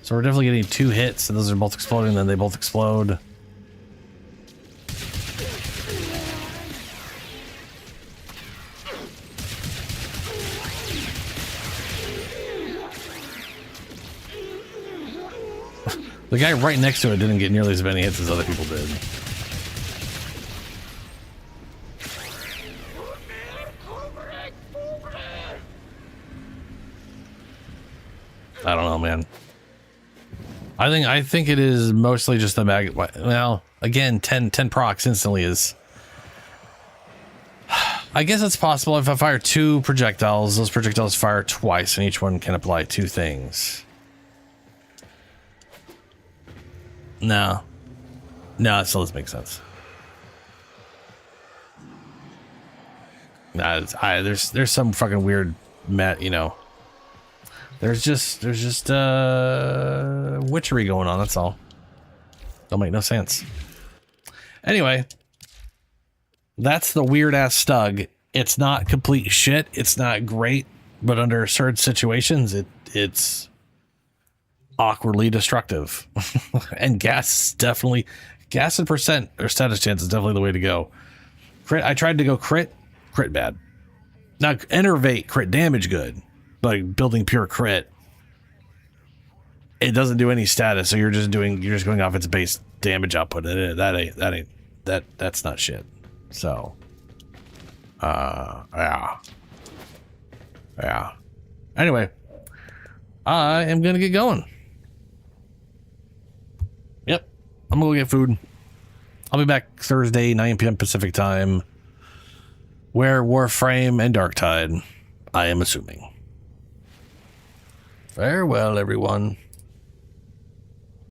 So we're definitely getting 2 hits, and those are both exploding, then they both explode. The guy right next to it didn't get nearly as many hits as other people did. I don't know, man. I think it is mostly just the mag. Well, again, 10 procs instantly is. I guess it's possible if I fire 2 projectiles, those projectiles fire twice, and each one can apply 2 things. No. No, it still doesn't make sense. Nah, there's some fucking weird you know. There's just witchery going on, that's all. Don't make no sense. Anyway, that's the weird ass Stug. It's not complete shit. It's not great, but under certain situations, it's awkwardly destructive. And gas and percent or status chance is definitely the way to go. Crit. I tried to go crit bad. Now enervate crit damage good, like building pure crit. It doesn't do any status, so you're just going off its base damage output. That's not shit. So, yeah. Anyway, I am gonna get going. Yep, I'm gonna go get food. I'll be back Thursday, 9 p.m. Pacific time. Where Warframe and Darktide, I am assuming. Farewell, everyone.